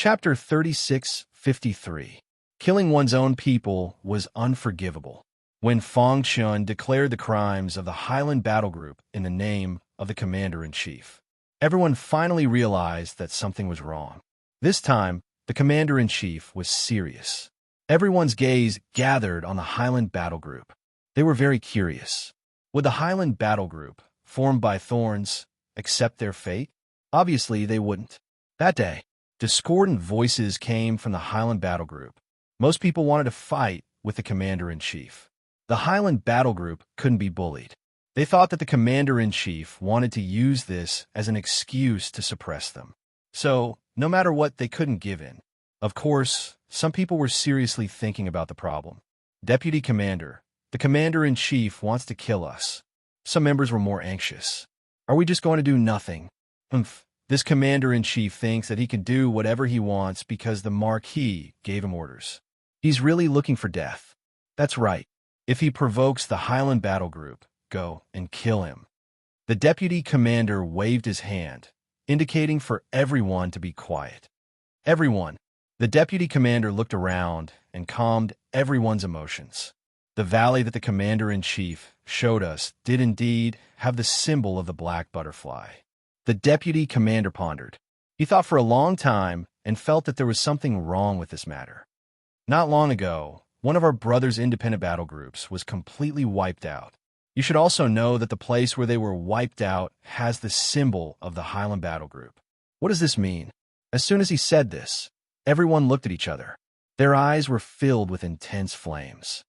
Chapter 3653. Killing one's own people was unforgivable. When Fong Chun declared the crimes of the Highland Battle Group in the name of the Commander-in-Chief, everyone finally realized that something was wrong. This time, the Commander-in-Chief was serious. Everyone's gaze gathered on the Highland Battle Group. They were very curious. Would the Highland Battle Group, formed by thorns, accept their fate? Obviously, they wouldn't. That day, discordant voices came from the Highland Battle Group. Most people wanted to fight with the Commander-in-Chief. The Highland Battle Group couldn't be bullied. They thought that the Commander-in-Chief wanted to use this as an excuse to suppress them. So, no matter what, they couldn't give in. Of course, some people were seriously thinking about the problem. Deputy Commander, the Commander-in-Chief wants to kill us. Some members were more anxious. Are we just going to do nothing? This Commander-in-Chief thinks that he can do whatever he wants because the Marquis gave him orders. He's really looking for death. That's right. If he provokes the Highland Battle Group, go and kill him. The Deputy Commander waved his hand, indicating for everyone to be quiet. Everyone. The Deputy Commander looked around and calmed everyone's emotions. The valley that the Commander-in-Chief showed us did indeed have the symbol of the black butterfly. The Deputy Commander pondered. He thought for a long time and felt that there was something wrong with this matter. Not long ago, one of our brothers' independent battle groups was completely wiped out. You should also know that the place where they were wiped out has the symbol of the Highland Battle Group. What does this mean? As soon as he said this, everyone looked at each other. Their eyes were filled with intense flames.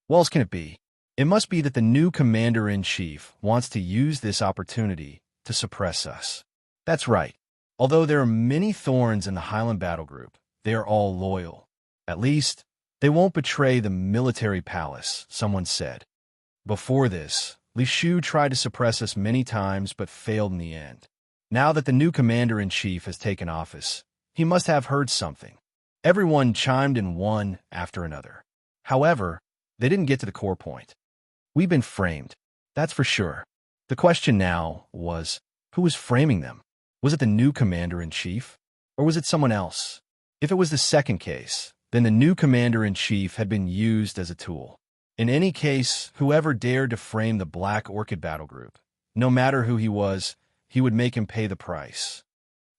What else can it be? It must be that the new Commander-in-Chief wants to use this opportunity to suppress us. That's right. Although there are many thorns in the Highland Battle Group, they are all loyal. At least, they won't betray the military palace, someone said. Before this, Li Shu tried to suppress us many times but failed in the end. Now that the new Commander-in-Chief has taken office, he must have heard something. Everyone chimed in one after another. However, they didn't get to the core point. We've been framed, that's for sure. The question now was, who was framing them? Was it the new Commander-in-Chief? Or was it someone else? If it was the second case, then the new Commander-in-Chief had been used as a tool. In any case, whoever dared to frame the Black Orchid Battle Group, no matter who he was, he would make him pay the price.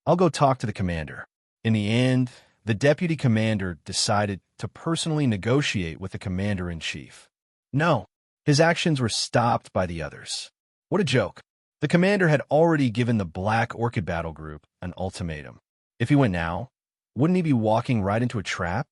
I'll go talk to the commander. In the end, the deputy commander decided to personally negotiate with the Commander-in-Chief. No, his actions were stopped by the others. What a joke. The commander had already given the Black Orchid Battle Group an ultimatum. If he went now, wouldn't he be walking right into a trap?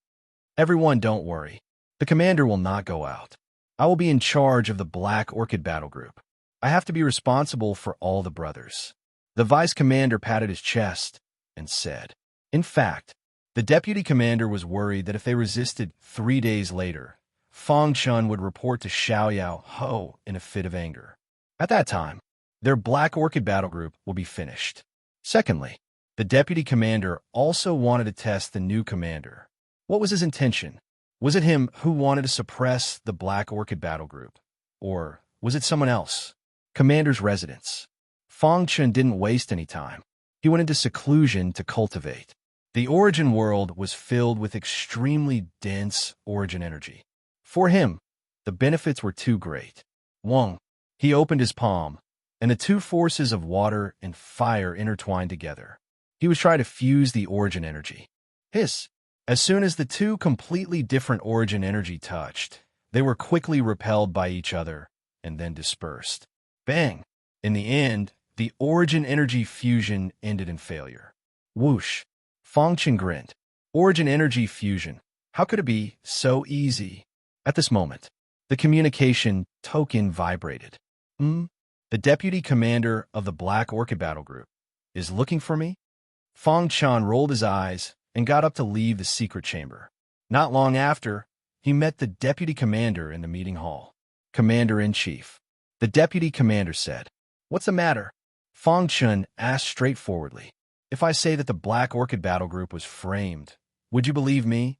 Everyone, don't worry. The commander will not go out. I will be in charge of the Black Orchid Battle Group. I have to be responsible for all the brothers. The vice commander patted his chest and said. In fact, the deputy commander was worried that if they resisted 3 days later, Fong Chun would report to Xiaoyao Ho in a fit of anger. At that time, their Black Orchid Battle Group will be finished. Secondly, the deputy commander also wanted to test the new commander. What was his intention? Was it him who wanted to suppress the Black Orchid Battle Group? Or was it someone else? Commander's residence. Fong Chun didn't waste any time. He went into seclusion to cultivate. The origin world was filled with extremely dense origin energy. For him, the benefits were too great. Wong. He opened his palm, and the two forces of water and fire intertwined together. He was trying to fuse the origin energy. Hiss. As soon as the two completely different origin energy touched, they were quickly repelled by each other and then dispersed. Bang! In the end, the origin energy fusion ended in failure. Whoosh! Fong Chun grinned. Origin energy fusion. How could it be so easy? At this moment, the communication token vibrated. The deputy commander of the Black Orchid Battle Group is looking for me? Fong Chun rolled his eyes and got up to leave the secret chamber. Not long after, he met the deputy commander in the meeting hall. Commander-in-Chief. The deputy commander said, What's the matter? Fong Chun asked straightforwardly. If I say that the Black Orchid Battle Group was framed, would you believe me?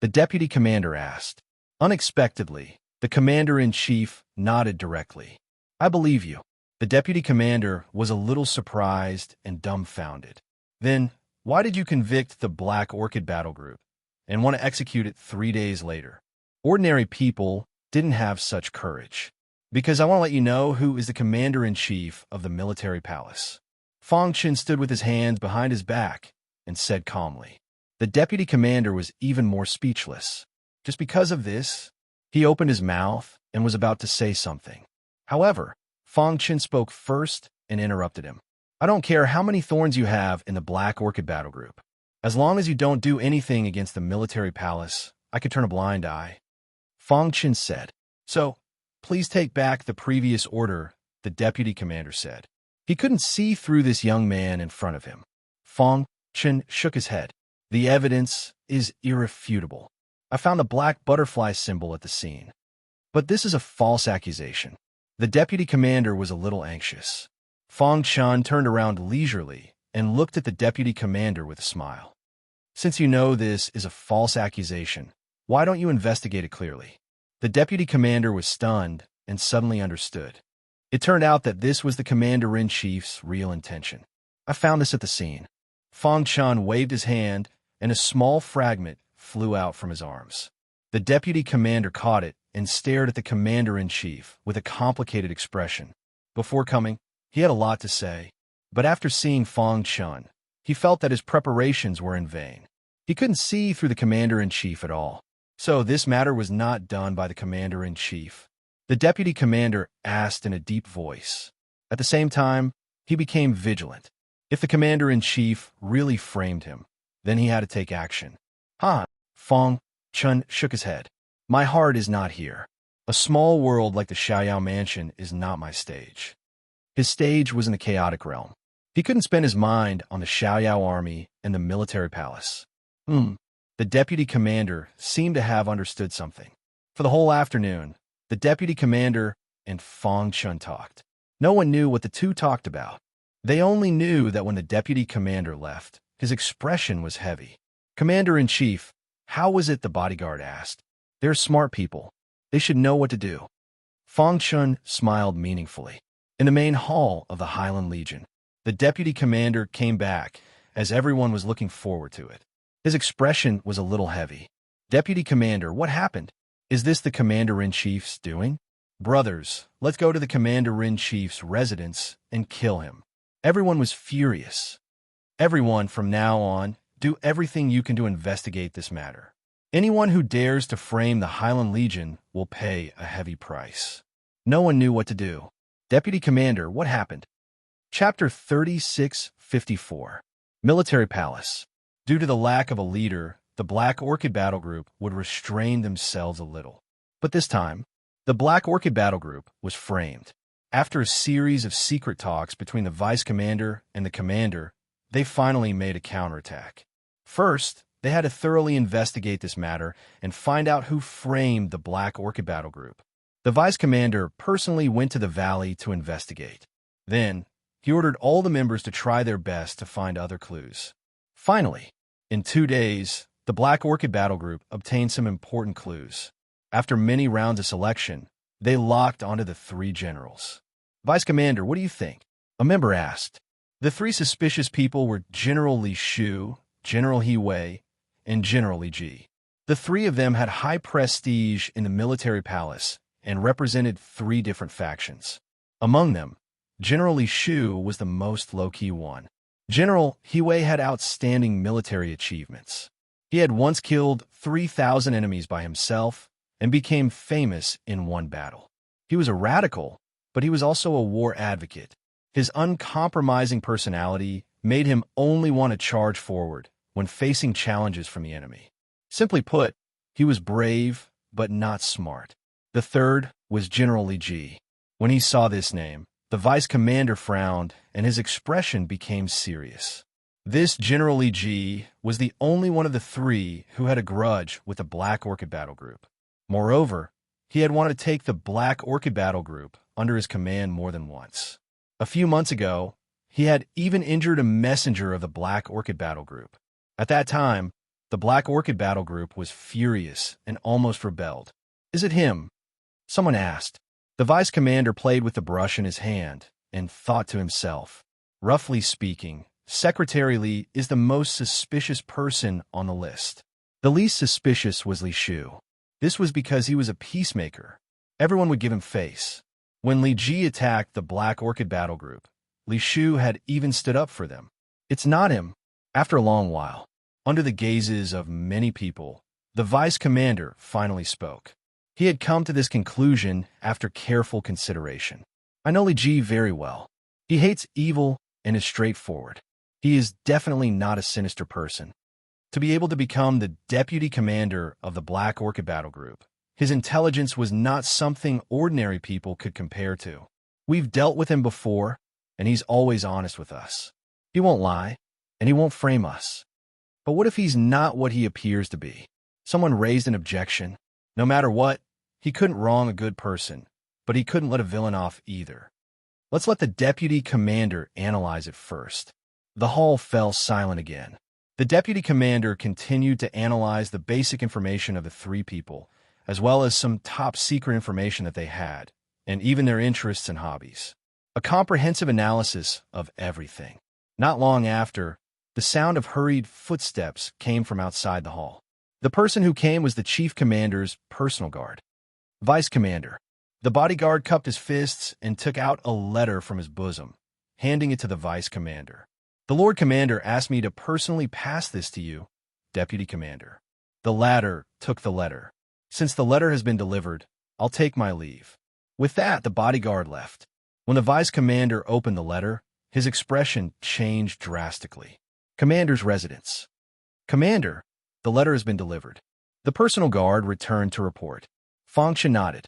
The deputy commander asked. Unexpectedly, the commander-in-chief nodded directly. I believe you. The deputy commander was a little surprised and dumbfounded. Then, Why did you convict the Black Orchid Battle Group and want to execute it 3 days later? Ordinary people didn't have such courage. Because I want to let you know who is the commander-in-chief of the military palace. Fang Chen stood with his hands behind his back and said calmly. The deputy commander was even more speechless. Just because of this, he opened his mouth and was about to say something. However, Fang Chen spoke first and interrupted him. I don't care how many thorns you have in the Black Orchid Battle Group. As long as you don't do anything against the military palace, I could turn a blind eye. Fang Chen said. So, please take back the previous order, the deputy commander said. He couldn't see through this young man in front of him. Fang Chen shook his head. The evidence is irrefutable. I found a black butterfly symbol at the scene. But this is a false accusation. The deputy commander was a little anxious. Fang Chen turned around leisurely and looked at the deputy commander with a smile. Since you know this is a false accusation, why don't you investigate it clearly? The deputy commander was stunned and suddenly understood. It turned out that this was the commander-in-chief's real intention. I found this at the scene. Fang Chen waved his hand, and a small fragment flew out from his arms. The deputy commander caught it and stared at the commander-in-chief with a complicated expression. Before coming, he had a lot to say, but after seeing Fang Chen, he felt that his preparations were in vain. He couldn't see through the commander-in-chief at all. So this matter was not done by the commander-in-chief. The deputy commander asked in a deep voice. At the same time, he became vigilant. If the commander-in-chief really framed him, then he had to take action. Fang Chen shook his head. My heart is not here. A small world like the Xiaoyao mansion is not my stage. His stage was in the chaotic realm. He couldn't spend his mind on the Xiaoyao army and the military palace. The deputy commander seemed to have understood something. For the whole afternoon, the deputy commander and Fang Chen talked. No one knew what the two talked about. They only knew that when the deputy commander left, his expression was heavy. Commander-in-chief, how was it? The bodyguard asked. They're smart people. They should know what to do. Fang Chen smiled meaningfully. In the main hall of the Highland Legion, the deputy commander came back as everyone was looking forward to it. His expression was a little heavy. Deputy commander, what happened? Is this the commander-in-chief's doing? Brothers, let's go to the commander-in-chief's residence and kill him. Everyone was furious. Everyone, from now on, do everything you can to investigate this matter. Anyone who dares to frame the Highland Legion will pay a heavy price. No one knew what to do. Deputy commander, what happened? Chapter 3654. Military Palace. Due to the lack of a leader, the Black Orchid Battle Group would restrain themselves a little. But this time, the Black Orchid Battle Group was framed. After a series of secret talks between the vice commander and the commander, they finally made a counterattack. First, they had to thoroughly investigate this matter and find out who framed the Black Orchid Battle Group. The vice commander personally went to the valley to investigate. Then, he ordered all the members to try their best to find other clues. Finally, in 2 days, the Black Orchid Battle Group obtained some important clues. After many rounds of selection, they locked onto the 3 generals. Vice Commander, what do you think? A member asked. The 3 suspicious people were General Li Shu, General He Wei, and General Li Ji. The 3 of them had high prestige in the military palace and represented 3 different factions. Among them, General Li Shu was the most low-key one. General He Wei had outstanding military achievements. He had once killed 3,000 enemies by himself and became famous in one battle. He was a radical, but he was also a war advocate. His uncompromising personality made him only want to charge forward when facing challenges from the enemy. Simply put, he was brave, but not smart. The third was General Li Ji. When he saw this name, the vice commander frowned, and his expression became serious. This General Li Ji was the only one of the 3 who had a grudge with the Black Orchid Battle Group. Moreover, he had wanted to take the Black Orchid Battle Group under his command more than once. A few months ago, he had even injured a messenger of the Black Orchid Battle Group. At that time, the Black Orchid Battle Group was furious and almost rebelled. Is it him? Someone asked. The vice commander played with the brush in his hand and thought to himself. Roughly speaking, Secretary Li is the most suspicious person on the list. The least suspicious was Li Shu. This was because he was a peacemaker. Everyone would give him face. When Li Ji attacked the Black Orchid battle group, Li Shu had even stood up for them. It's not him. After a long while, under the gazes of many people, the vice commander finally spoke. He had come to this conclusion after careful consideration. I know Li Ji very well. He hates evil and is straightforward. He is definitely not a sinister person. To be able to become the deputy commander of the Black Orchid battle group, his intelligence was not something ordinary people could compare to. We've dealt with him before, and he's always honest with us. He won't lie, and he won't frame us. But what if he's not what he appears to be? Someone raised an objection. No matter what, he couldn't wrong a good person, but he couldn't let a villain off either. Let's let the deputy commander analyze it first. The hall fell silent again. The deputy commander continued to analyze the basic information of the three people, as well as some top-secret information that they had, and even their interests and hobbies. A comprehensive analysis of everything. Not long after, the sound of hurried footsteps came from outside the hall. The person who came was the chief commander's personal guard. Vice commander. The bodyguard cupped his fists and took out a letter from his bosom, handing it to the vice commander. The Lord Commander asked me to personally pass this to you, Deputy Commander. The latter took the letter. Since the letter has been delivered, I'll take my leave. With that, the bodyguard left. When the vice commander opened the letter, his expression changed drastically. Commander's residence. Commander, the letter has been delivered. The personal guard returned to report. Fang Chen nodded.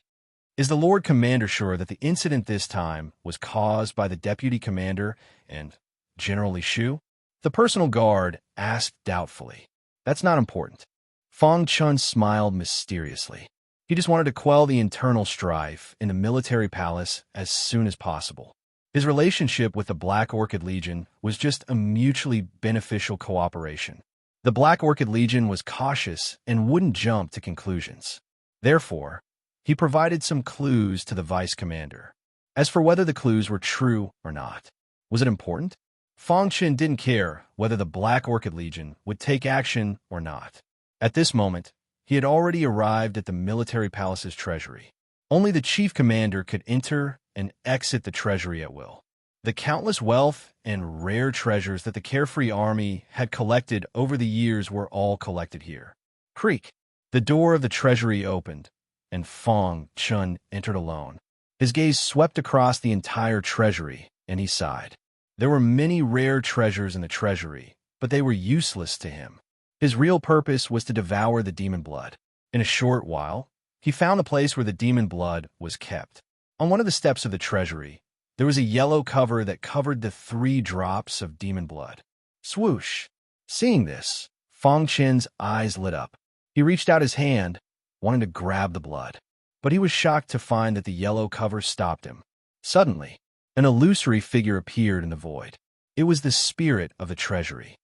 Is the Lord Commander sure that the incident this time was caused by the Deputy Commander and General Li Shu? The personal guard asked doubtfully. That's not important. Fang Chen smiled mysteriously. He just wanted to quell the internal strife in the military palace as soon as possible. His relationship with the Black Orchid Legion was just a mutually beneficial cooperation. The Black Orchid Legion was cautious and wouldn't jump to conclusions. Therefore, he provided some clues to the vice commander. As for whether the clues were true or not, was it important? Fang Chen didn't care whether the Black Orchid Legion would take action or not. At this moment, he had already arrived at the military palace's treasury. Only the chief commander could enter and exit the treasury at will. The countless wealth and rare treasures that the carefree army had collected over the years were all collected here. Creak! The door of the treasury opened, and Fang Chen entered alone. His gaze swept across the entire treasury, and he sighed. There were many rare treasures in the treasury, but they were useless to him. His real purpose was to devour the demon blood. In a short while, he found the place where the demon blood was kept. On one of the steps of the treasury, there was a yellow cover that covered the 3 drops of demon blood. Swoosh! Seeing this, Fang Chen's eyes lit up. He reached out his hand, wanting to grab the blood, but he was shocked to find that the yellow cover stopped him. Suddenly, an illusory figure appeared in the void. It was the spirit of the treasury.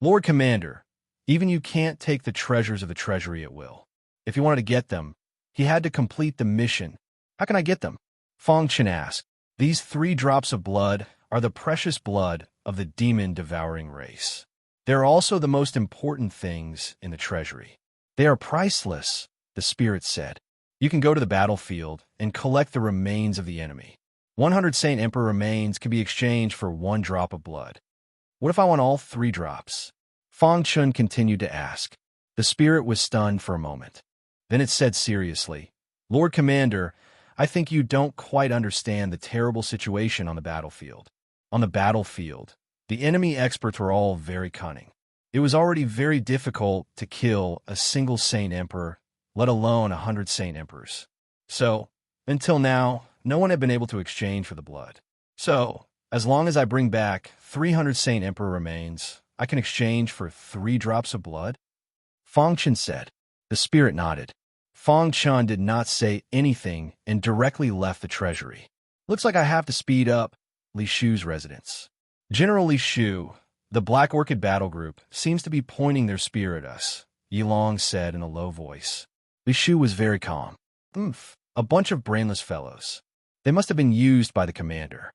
Lord Commander, even you can't take the treasures of the treasury at will. If he wanted to get them, he had to complete the mission. How can I get them? Fang Chen asked. These 3 drops of blood are the precious blood of the demon-devouring race. They are also the most important things in the treasury. They are priceless, the spirit said. You can go to the battlefield and collect the remains of the enemy. 100 Saint Emperor remains can be exchanged for 1 drop of blood. What if I want all 3 drops? Fang Chen continued to ask. The spirit was stunned for a moment. Then it said seriously, Lord Commander, I think you don't quite understand the terrible situation on the battlefield. On the battlefield, the enemy experts were all very cunning. It was already very difficult to kill a single Saint Emperor, let alone 100 Saint Emperors. So, until now, no one had been able to exchange for the blood. So, as long as I bring back 300 Saint Emperor remains, I can exchange for 3 drops of blood? Fang Chen said. The spirit nodded. Fang Chen did not say anything and directly left the treasury. Looks like I have to speed up Li Shu's residence. General Li Shu, the Black Orchid battle group, seems to be pointing their spear at us, Yilong said in a low voice. Li Shu was very calm. A bunch of brainless fellows. They must have been used by the commander.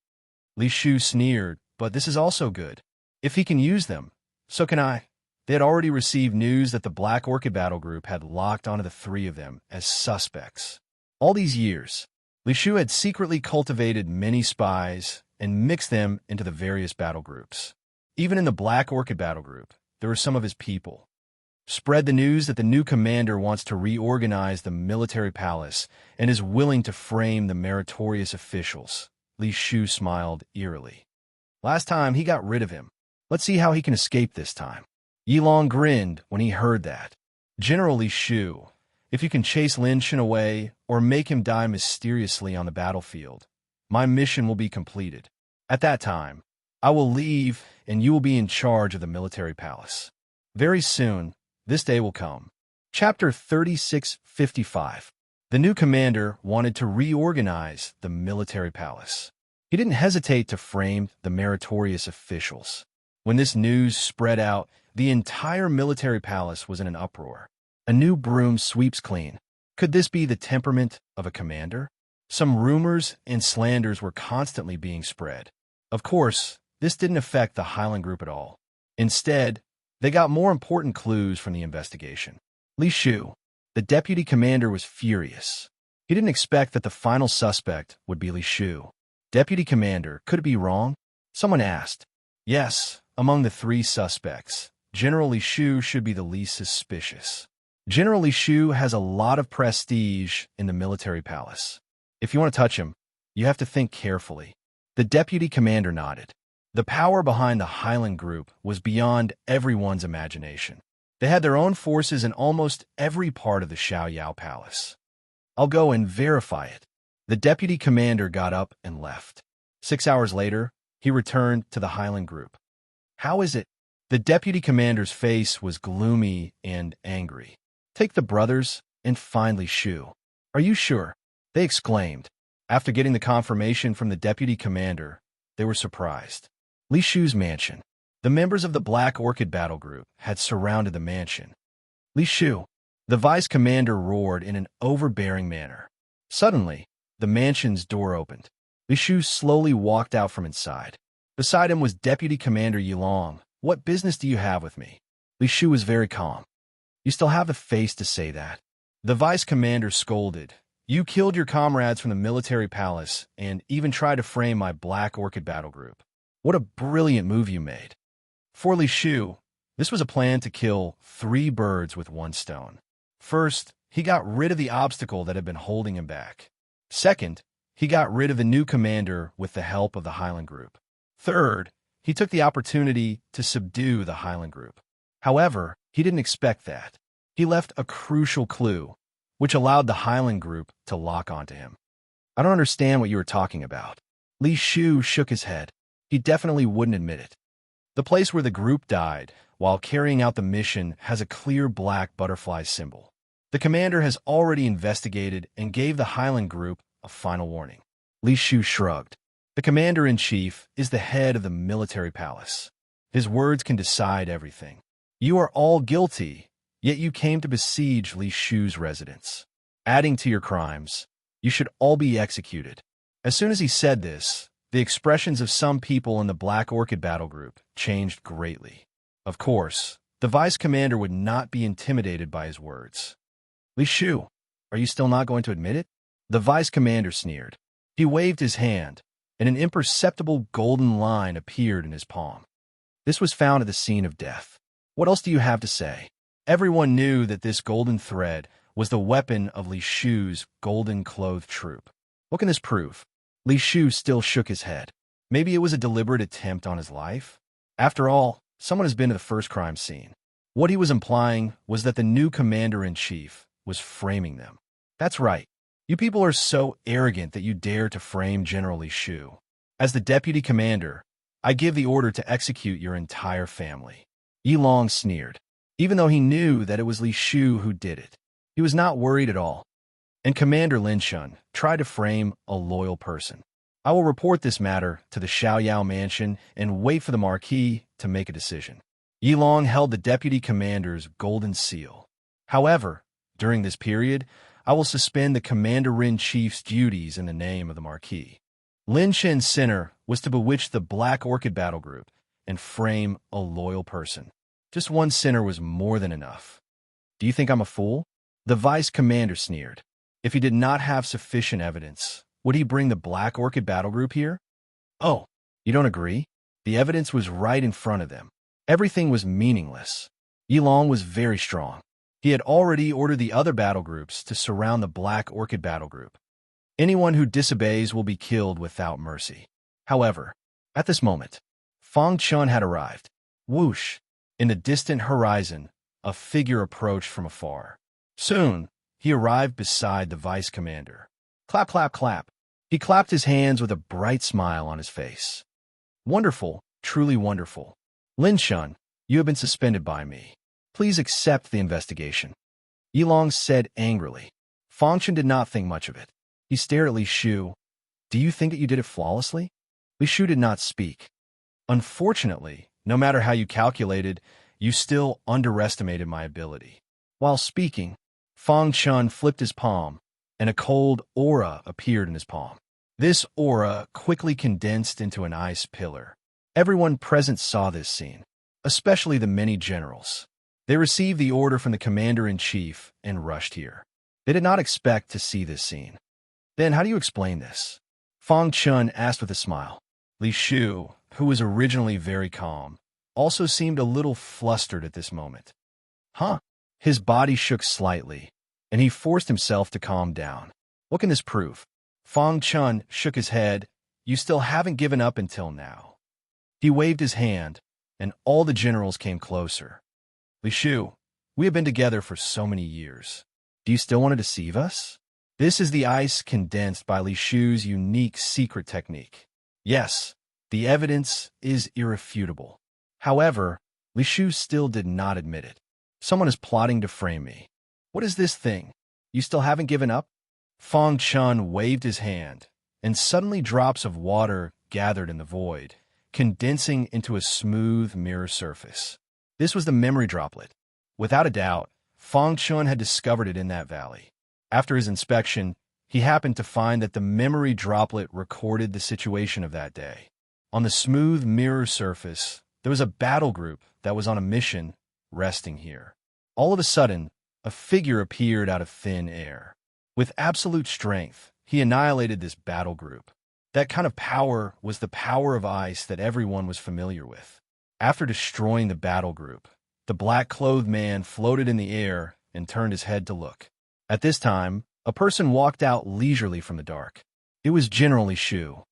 Li Shu sneered, but this is also good. If he can use them, so can I. They had already received news that the Black Orchid Battle Group had locked onto the three of them as suspects. All these years, Li Shu had secretly cultivated many spies and mixed them into the various battle groups. Even in the Black Orchid Battle Group, there were some of his people. Spread the news that the new commander wants to reorganize the military palace and is willing to frame the meritorious officials. Li Shu smiled eerily. Last time, he got rid of him. Let's see how he can escape this time. Yilong grinned when he heard that. General Li Shu, if you can chase Lin Shen away or make him die mysteriously on the battlefield, my mission will be completed. At that time, I will leave and you will be in charge of the military palace. Very soon, this day will come. Chapter 3655. The new commander wanted to reorganize the military palace. He didn't hesitate to frame the meritorious officials. When this news spread out, the entire military palace was in an uproar. A new broom sweeps clean. Could this be the temperament of a commander? Some rumors and slanders were constantly being spread. Of course, this didn't affect the Highland Group at all. Instead, they got more important clues from the investigation. Li Shu, the deputy commander, was furious. He didn't expect that the final suspect would be Li Shu. Deputy commander, could it be wrong? Someone asked. Yes, among the three suspects, General Li Shu should be the least suspicious. General Li Shu has a lot of prestige in the military palace. If you want to touch him, you have to think carefully. The deputy commander nodded. The power behind the Highland Group was beyond everyone's imagination. They had their own forces in almost every part of the Xiaoyao Palace. I'll go and verify it. The deputy commander got up and left. 6 hours later, he returned to the Highland Group. How is it? The deputy commander's face was gloomy and angry. Take the brothers and find Li Shu. Are you sure? They exclaimed. After getting the confirmation from the deputy commander, they were surprised. Li Shu's mansion. The members of the Black Orchid Battle Group had surrounded the mansion. Li Shu, the vice commander, roared in an overbearing manner. Suddenly, the mansion's door opened. Li Shu slowly walked out from inside. Beside him was Deputy Commander Yilong. What business do you have with me? Li Shu was very calm. You still have the face to say that. The vice commander scolded. You killed your comrades from the military palace and even tried to frame my Black Orchid Battle Group. What a brilliant move you made. For Li Shu, this was a plan to kill 3 birds with 1 stone. First, he got rid of the obstacle that had been holding him back. Second, he got rid of the new commander with the help of the Highland Group. Third, he took the opportunity to subdue the Highland Group. However, he didn't expect that. He left a crucial clue, which allowed the Highland Group to lock onto him. I don't understand what you were talking about. Li Shu shook his head. He definitely wouldn't admit it. The place where the group died while carrying out the mission has a clear black butterfly symbol. The commander has already investigated and gave the Highland Group a final warning. Li Shu shrugged. The commander-in-chief is the head of the military palace. His words can decide everything. You are all guilty, yet you came to besiege Li Shu's residence. Adding to your crimes, you should all be executed. As soon as he said this, the expressions of some people in the Black Orchid Battle Group changed greatly. Of course, the vice commander would not be intimidated by his words. Li Shu, are you still not going to admit it? The vice commander sneered. He waved his hand, and an imperceptible golden line appeared in his palm. This was found at the scene of death. What else do you have to say? Everyone knew that this golden thread was the weapon of Li Shu's golden-clothed troop. What can this prove? Li Shu still shook his head. Maybe it was a deliberate attempt on his life? After all, someone has been to the first crime scene. What he was implying was that the new commander-in-chief was framing them. That's right. You people are so arrogant that you dare to frame General Li Shu. As the deputy commander, I give the order to execute your entire family. Yilong sneered. Even though he knew that it was Li Shu who did it, he was not worried at all. And Commander Lin Shen tried to frame a loyal person. I will report this matter to the Xiaoyao mansion and wait for the Marquis to make a decision. Yilong held the deputy commander's golden seal. However, during this period, I will suspend the commander-in-chief's duties in the name of the Marquis. Lin Shen's sinner was to bewitch the Black Orchid Battle Group and frame a loyal person. Just one sinner was more than enough. Do you think I'm a fool? The vice commander sneered. If he did not have sufficient evidence, would he bring the Black Orchid battle group here? Oh, you don't agree? The evidence was right in front of them. Everything was meaningless. Yilong was very strong. He had already ordered the other battle groups to surround the Black Orchid battle group. Anyone who disobeys will be killed without mercy. However, at this moment, Fang Chun had arrived. Whoosh! In the distant horizon, a figure approached from afar. Soon, he arrived beside the vice commander. Clap, clap, clap. He clapped his hands with a bright smile on his face. Wonderful, truly wonderful. Lin Shun, you have been suspended by me. Please accept the investigation. Yilong said angrily. Fang Chun did not think much of it. He stared at Li Shu. Do you think that you did it flawlessly? Li Shu did not speak. Unfortunately, no matter how you calculated, you still underestimated my ability. While speaking, Fang Chun flipped his palm, and a cold aura appeared in his palm. This aura quickly condensed into an ice pillar. Everyone present saw this scene, especially the many generals. They received the order from the commander-in-chief and rushed here. They did not expect to see this scene. Then how do you explain this? Fang Chun asked with a smile. Li Shu, who was originally very calm, also seemed a little flustered at this moment. Huh? His body shook slightly, and he forced himself to calm down. What can this prove? Fang Chun shook his head. You still haven't given up until now. He waved his hand, and all the generals came closer. Li Shu, we have been together for so many years. Do you still want to deceive us? This is the ice condensed by Li Shu's unique secret technique. Yes, the evidence is irrefutable. However, Li Shu still did not admit it. Someone is plotting to frame me. What is this thing? You still haven't given up? Fang Chun waved his hand, and suddenly drops of water gathered in the void, condensing into a smooth mirror surface. This was the memory droplet. Without a doubt, Fang Chun had discovered it in that valley. After his inspection, he happened to find that the memory droplet recorded the situation of that day. On the smooth mirror surface, there was a battle group that was on a mission, resting here. All of a sudden, a figure appeared out of thin air. With absolute strength, he annihilated this battle group. That kind of power was the power of ice that everyone was familiar with. After destroying the battle group, the black-clothed man floated in the air and turned his head to look. At this time, a person walked out leisurely from the dark. It was General Li Shu.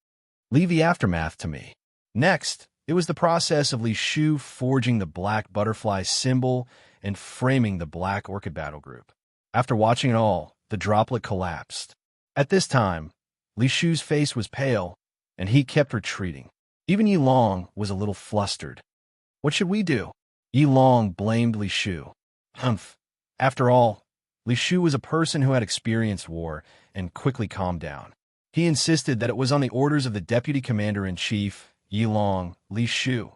Leave the aftermath to me. Next, it was the process of Li Shu forging the black butterfly symbol and framing the Black Orchid battle group. After watching it all, the droplet collapsed. At this time, Li Shu's face was pale, and he kept retreating. Even Yilong was a little flustered. What should we do? Yilong blamed Li Shu. Humph. After all, Li Shu was a person who had experienced war and quickly calmed down. He insisted that it was on the orders of the deputy commander-in-chief, Yilong, Li Shu.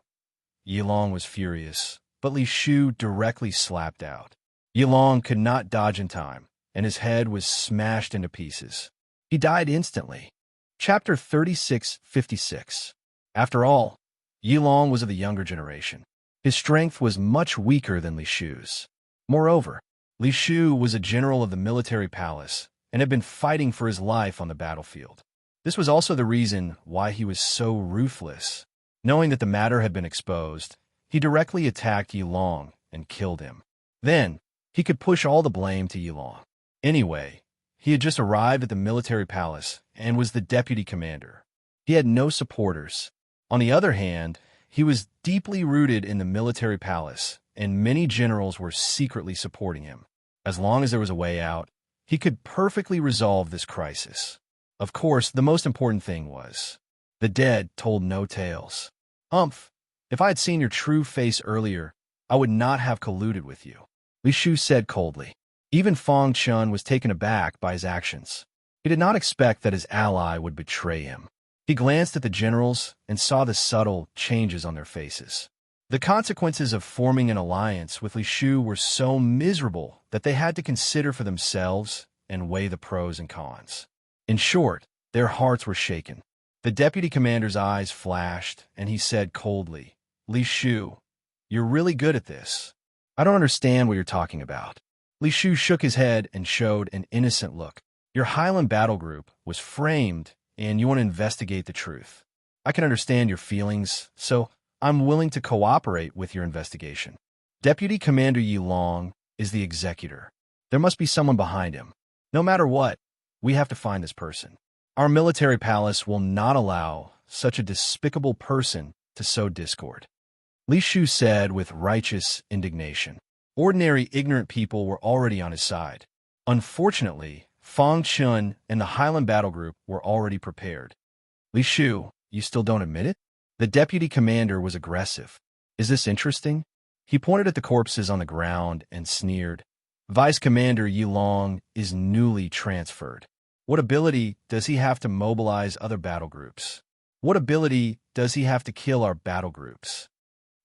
Yilong was furious, but Li Shu directly slapped out. Yilong could not dodge in time, and his head was smashed into pieces. He died instantly. Chapter 3656. After all, Yilong was of the younger generation. His strength was much weaker than Li Shu's. Moreover, Li Shu was a general of the military palace and had been fighting for his life on the battlefield. This was also the reason why he was so ruthless. Knowing that the matter had been exposed, he directly attacked Yilong and killed him. Then, he could push all the blame to Yilong. Anyway, he had just arrived at the military palace and was the deputy commander. He had no supporters. On the other hand, he was deeply rooted in the military palace, and many generals were secretly supporting him. As long as there was a way out, he could perfectly resolve this crisis. Of course, the most important thing was, the dead told no tales. Humph, if I had seen your true face earlier, I would not have colluded with you, Li Shu said coldly. Even Fang Chun was taken aback by his actions. He did not expect that his ally would betray him. He glanced at the generals and saw the subtle changes on their faces. The consequences of forming an alliance with Li Shu were so miserable that they had to consider for themselves and weigh the pros and cons. In short, their hearts were shaken. The deputy commander's eyes flashed, and he said coldly, Li Shu, you're really good at this. I don't understand what you're talking about. Li Shu shook his head and showed an innocent look. Your Highland battle group was framed, and you want to investigate the truth. I can understand your feelings, so I'm willing to cooperate with your investigation. Deputy Commander Yi Long is the executor. There must be someone behind him. No matter what, we have to find this person. Our military palace will not allow such a despicable person to sow discord. Li Shu said with righteous indignation. Ordinary ignorant people were already on his side. Unfortunately, Fang Chun and the Highland battle group were already prepared. Li Shu, you still don't admit it? The deputy commander was aggressive. Is this interesting? He pointed at the corpses on the ground and sneered. Vice Commander Yi Long is newly transferred. What ability does he have to mobilize other battle groups? What ability does he have to kill our battle groups?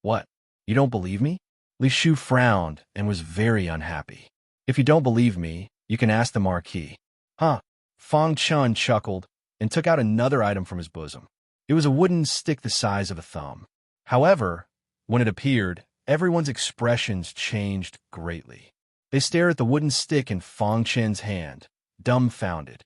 What? You don't believe me? Li Shu frowned and was very unhappy. If you don't believe me, you can ask the Marquis. Huh? Fang Chun chuckled and took out another item from his bosom. It was a wooden stick the size of a thumb. However, when it appeared, everyone's expressions changed greatly. They stared at the wooden stick in Fang Chen's hand, dumbfounded.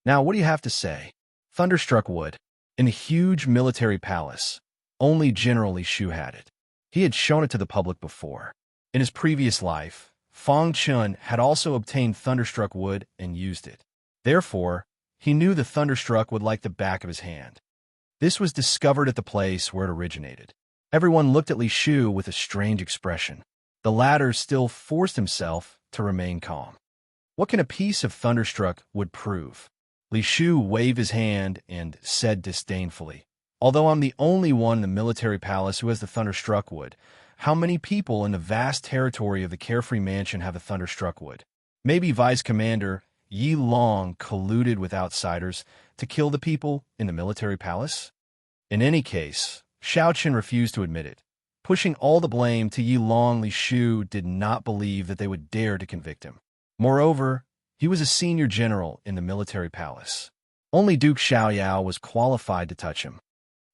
Now, what do you have to say? Thunderstruck wood. In the huge military palace, only General Li Shu had it. He had shown it to the public before. In his previous life, Fang Chun had also obtained thunderstruck wood and used it. Therefore, he knew the thunderstruck wood like the back of his hand. This was discovered at the place where it originated. Everyone looked at Li Shu with a strange expression. The latter still forced himself to remain calm. What can a piece of thunderstruck wood prove? Li Shu waved his hand and said disdainfully, although I'm the only one in the military palace who has the thunderstruck wood, how many people in the vast territory of the Carefree Mansion have the thunderstruck wood? Maybe Vice Commander Yi Long colluded with outsiders to kill the people in the military palace? In any case, Xiaoqin refused to admit it. Pushing all the blame to Yi Long, Li Shu did not believe that they would dare to convict him. Moreover, he was a senior general in the military palace. Only Duke Xiaoyao was qualified to touch him.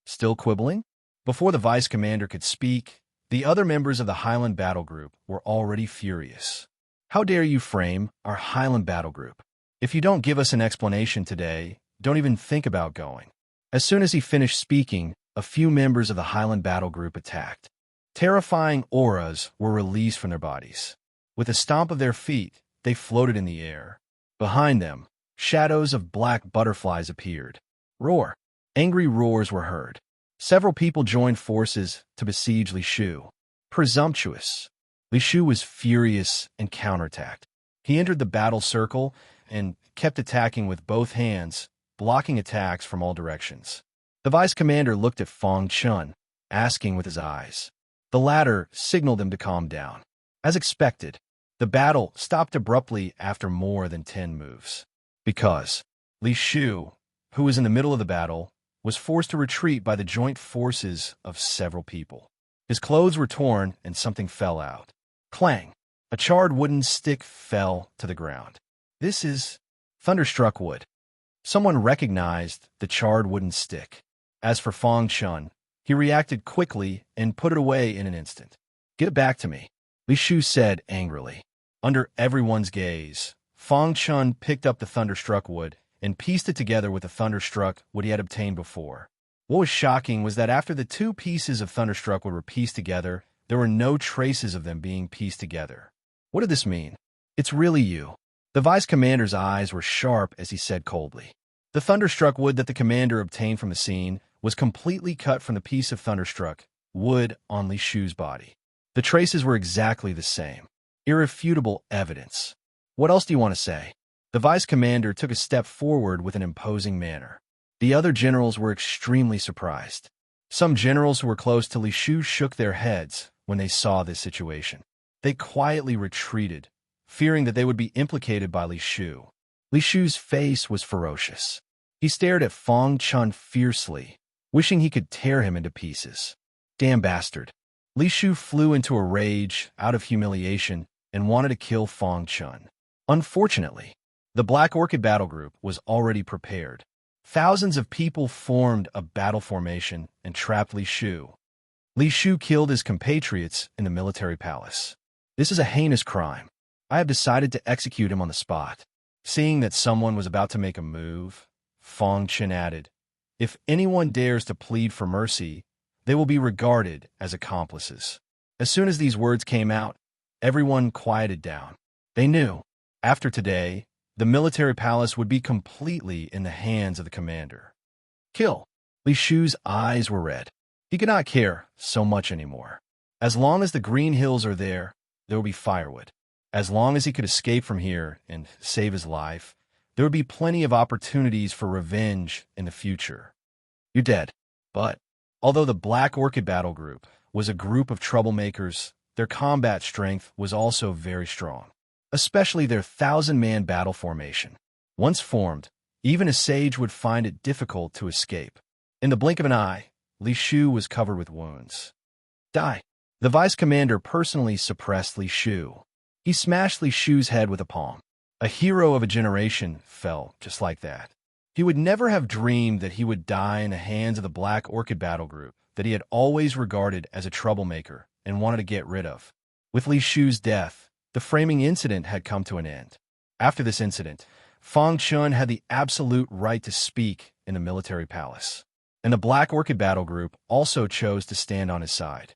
Still quibbling? Before the vice commander could speak, the other members of the Highland battle group were already furious. How dare you frame our Highland battle group? If you don't give us an explanation today, don't even think about going. As soon as he finished speaking, a few members of the Highland battle group attacked. Terrifying auras were released from their bodies. With a stomp of their feet, they floated in the air. Behind them, shadows of black butterflies appeared. Roar! Angry roars were heard. Several people joined forces to besiege Li Shu. Presumptuous! Li Shu was furious and counterattacked. He entered the battle circle and kept attacking with both hands, blocking attacks from all directions. The vice commander looked at Fang Chun, asking with his eyes. The latter signaled him to calm down. As expected, the battle stopped abruptly after more than 10 moves. Because Li Shu, who was in the middle of the battle, was forced to retreat by the joint forces of several people. His clothes were torn and something fell out. Clang! A charred wooden stick fell to the ground. This is thunderstruck wood. Someone recognized the charred wooden stick. As for Fang Chun, he reacted quickly and put it away in an instant. Get it back to me, Li Shu said angrily. Under everyone's gaze, Fang Chun picked up the thunderstruck wood and pieced it together with the thunderstruck wood he had obtained before. What was shocking was that after the two pieces of thunderstruck wood were pieced together, there were no traces of them being pieced together. What did this mean? It's really you. The vice commander's eyes were sharp as he said coldly. The thunderstruck wood that the commander obtained from the scene was completely cut from the piece of thunderstruck wood on Li Shu's body. The traces were exactly the same. Irrefutable evidence. What else do you want to say? The vice commander took a step forward with an imposing manner. The other generals were extremely surprised. Some generals who were close to Li Shu shook their heads when they saw this situation. They quietly retreated, fearing that they would be implicated by Li Shu. Li Shu's face was ferocious. He stared at Fang Chun fiercely, wishing he could tear him into pieces. Damn bastard. Li Shu flew into a rage out of humiliation and wanted to kill Fang Chun. Unfortunately, the Black Orchid battle group was already prepared. Thousands of people formed a battle formation and trapped Li Shu. Li Shu killed his compatriots in the military palace. This is a heinous crime. I have decided to execute him on the spot. Seeing that someone was about to make a move, Fang Chen added, "If anyone dares to plead for mercy, they will be regarded as accomplices." As soon as these words came out, everyone quieted down. They knew, after today, the military palace would be completely in the hands of the commander. Kill. Li Shu's eyes were red. He could not care so much anymore. As long as the green hills are there, there will be firewood. As long as he could escape from here and save his life, there would be plenty of opportunities for revenge in the future. You're dead. But, although the Black Orchid Battle Group was a group of troublemakers, their combat strength was also very strong, especially their 1,000-man battle formation. Once formed, even a sage would find it difficult to escape. In the blink of an eye, Li Shu was covered with wounds. Die. The vice commander personally suppressed Li Shu. He smashed Li Shu's head with a palm. A hero of a generation fell just like that. He would never have dreamed that he would die in the hands of the Black Orchid Battle Group that he had always regarded as a troublemaker and wanted to get rid of. With Li Shu's death, the framing incident had come to an end. After this incident, Fang Chen had the absolute right to speak in the military palace. And the Black Orchid Battle Group also chose to stand on his side.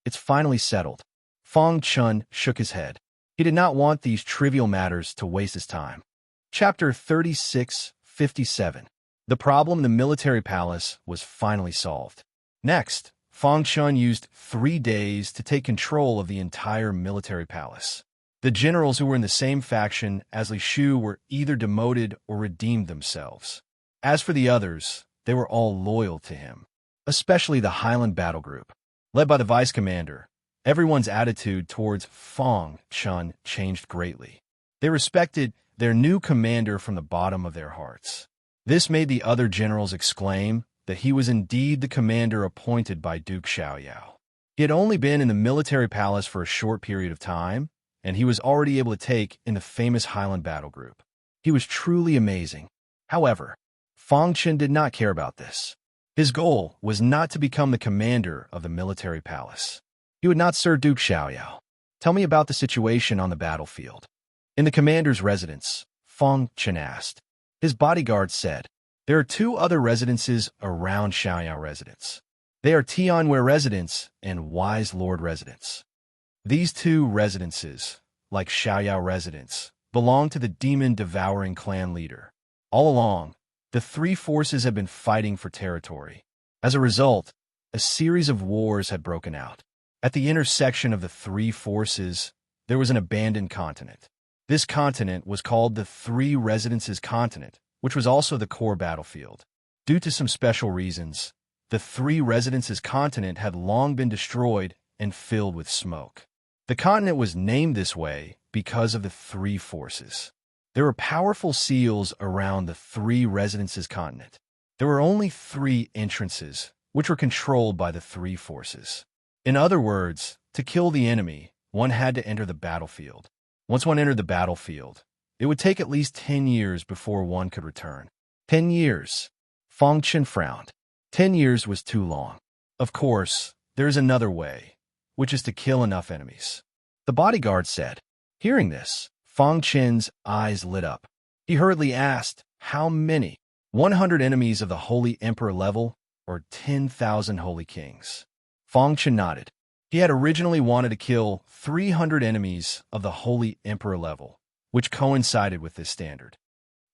It's finally settled. Fang Chen shook his head. He did not want these trivial matters to waste his time. Chapter 3657. The problem in the military palace was finally solved. Next, Fang Chen used 3 days to take control of the entire military palace. The generals who were in the same faction as Li Shu were either demoted or redeemed themselves. As for the others, they were all loyal to him, especially the Highland Battle Group. Led by the vice commander, everyone's attitude towards Fang Chen changed greatly. They respected their new commander from the bottom of their hearts. This made the other generals exclaim that he was indeed the commander appointed by Duke Xiaoyao. He had only been in the military palace for a short period of time, and he was already able to take in the famous Highland Battle Group. He was truly amazing. However, Fang Chen did not care about this. His goal was not to become the commander of the military palace. He would not serve Duke Xiaoyao. Tell me about the situation on the battlefield. In the commander's residence, Fang Chen asked. His bodyguard said, there are 2 other residences around Xiaoyao residence. They are Tianwei residence and Wise Lord residence. These 2 residences, like Xiaoyao residence, belong to the demon-devouring clan leader. All along, the 3 forces had been fighting for territory. As a result, a series of wars had broken out. At the intersection of the 3 forces, there was an abandoned continent. This continent was called the 3 Residences Continent, which was also the core battlefield. Due to some special reasons, the 3 Residences Continent had long been destroyed and filled with smoke. The continent was named this way because of the 3 forces. There were powerful seals around the 3 Residences Continent. There were only 3 entrances, which were controlled by the 3 forces. In other words, to kill the enemy, one had to enter the battlefield. Once one entered the battlefield, it would take at least 10 years before one could return. 10 years. Fang Chen frowned. 10 years was too long. Of course, there is another way, which is to kill enough enemies. The bodyguard said. Hearing this, Fang Chen's eyes lit up. He hurriedly asked, how many? 100 enemies of the Holy Emperor level, or 10,000 Holy Kings? Fang Chen nodded. He had originally wanted to kill 300 enemies of the Holy Emperor level, which coincided with this standard.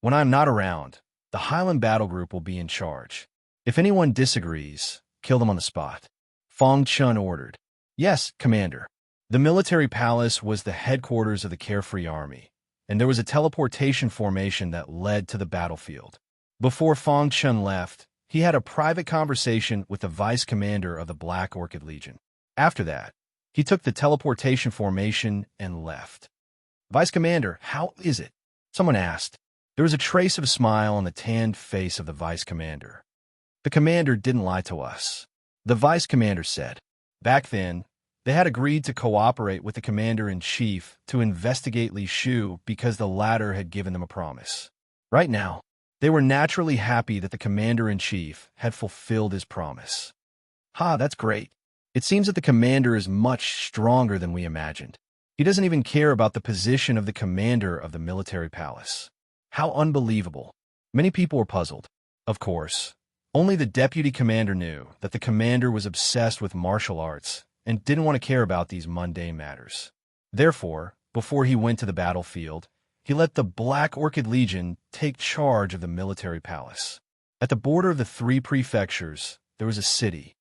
When I am not around, the Highland Battle Group will be in charge. If anyone disagrees, kill them on the spot. Fang Chen ordered. Yes, Commander. The military palace was the headquarters of the Carefree Army, and there was a teleportation formation that led to the battlefield. Before Fang Chen left, he had a private conversation with the vice commander of the Black Orchid Legion. After that, he took the teleportation formation and left. Vice Commander, how is it? Someone asked. There was a trace of a smile on the tanned face of the vice commander. The commander didn't lie to us. The vice commander said. Back then, they had agreed to cooperate with the commander-in-chief to investigate Li Shu because the latter had given them a promise. Right now, they were naturally happy that the commander-in-chief had fulfilled his promise. Ha, that's great. It seems that the commander is much stronger than we imagined. He doesn't even care about the position of the commander of the military palace. How unbelievable. Many people were puzzled. Of course, only the deputy commander knew that the commander was obsessed with martial arts and didn't want to care about these mundane matters. Therefore, before he went to the battlefield, he let the Black Orchid Legion take charge of the military palace. At the border of the 3 prefectures, there was a city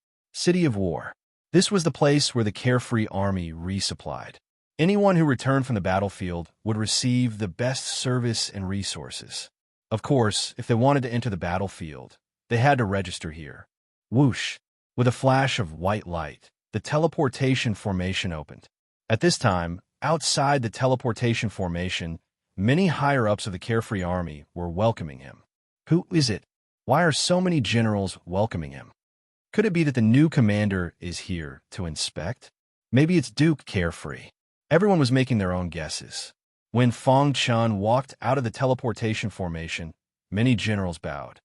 of war. This was the place where the carefree army resupplied. Anyone who returned from the battlefield would receive the best service and resources. Of course, if they wanted to enter the battlefield, they had to register here. Whoosh! With a flash of white light, the teleportation formation opened. At this time, outside the teleportation formation, many higher-ups of the carefree army were welcoming him. Who is it? Why are so many generals welcoming him? Could it be that the new commander is here to inspect? Maybe it's Duke Carefree. Everyone was making their own guesses. When Fang Chun walked out of the teleportation formation, many generals bowed.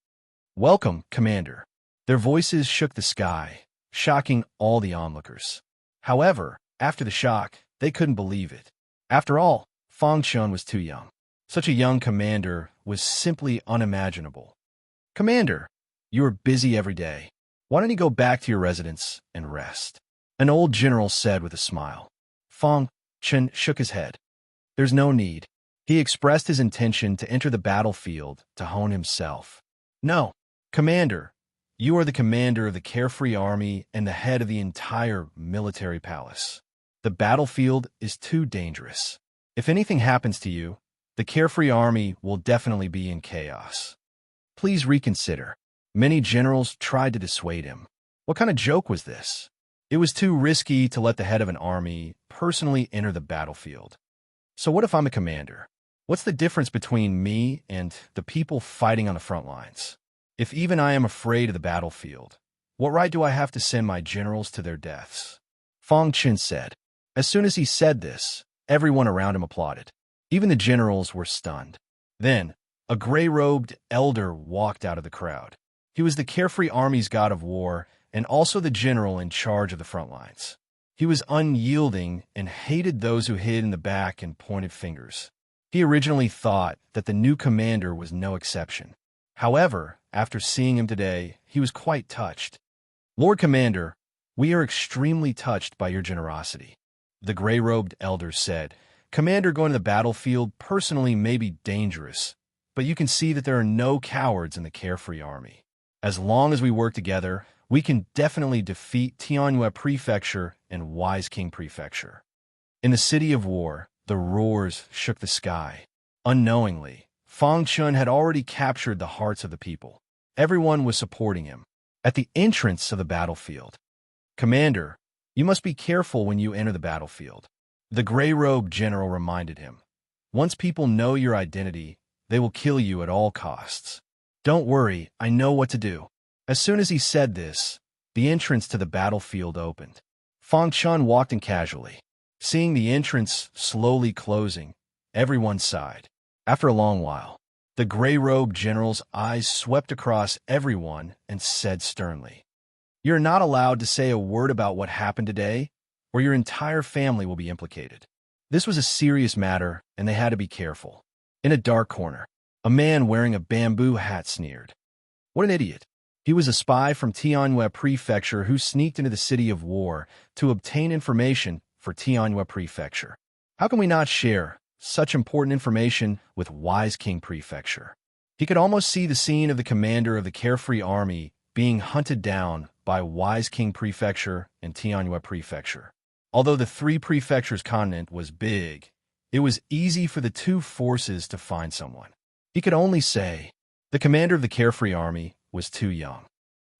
"Welcome, Commander." Their voices shook the sky, shocking all the onlookers. However, after the shock, they couldn't believe it. After all, Fang Chun was too young. Such a young commander was simply unimaginable. "Commander, you are busy every day. Why don't you go back to your residence and rest?" An old general said with a smile. Fang Chun shook his head. There's no need. He expressed his intention to enter the battlefield to hone himself. "No, Commander, you are the commander of the carefree army and the head of the entire military palace. The battlefield is too dangerous. If anything happens to you, the carefree army will definitely be in chaos. Please reconsider." Many generals tried to dissuade him. What kind of joke was this? It was too risky to let the head of an army personally enter the battlefield. So what if I'm a commander? What's the difference between me and the people fighting on the front lines? If even I am afraid of the battlefield, what right do I have to send my generals to their deaths? Fang Chun said. As soon as he said this, everyone around him applauded. Even the generals were stunned. Then, a gray-robed elder walked out of the crowd. He was the carefree army's god of war and also the general in charge of the front lines. He was unyielding and hated those who hid in the back and pointed fingers. He originally thought that the new commander was no exception. However, after seeing him today, he was quite touched. "Lord Commander, we are extremely touched by your generosity," the gray-robed elder said. "Commander going to the battlefield personally may be dangerous, but you can see that there are no cowards in the carefree army. As long as we work together, we can definitely defeat Tianyue Prefecture and Wise King Prefecture." In the city of war, the roars shook the sky. Unknowingly, Fang Chun had already captured the hearts of the people. Everyone was supporting him. At the entrance of the battlefield, "Commander, you must be careful when you enter the battlefield," the gray-robed general reminded him. "Once people know your identity, they will kill you at all costs." "Don't worry, I know what to do." As soon as he said this, the entrance to the battlefield opened. Fang Chun walked in casually. Seeing the entrance slowly closing, everyone sighed. After a long while, the gray-robed general's eyes swept across everyone and said sternly, "You're not allowed to say a word about what happened today, or your entire family will be implicated." This was a serious matter, and they had to be careful. In a dark corner, a man wearing a bamboo hat sneered. What an idiot. He was a spy from Tianyue Prefecture who sneaked into the city of war to obtain information for Tianyue Prefecture. How can we not share such important information with Wise King Prefecture? He could almost see the scene of the commander of the carefree army being hunted down by Wise King Prefecture and Tianyue Prefecture. Although the 3 prefectures' continent was big, it was easy for the 2 forces to find someone. He could only say, the commander of the carefree army was too young.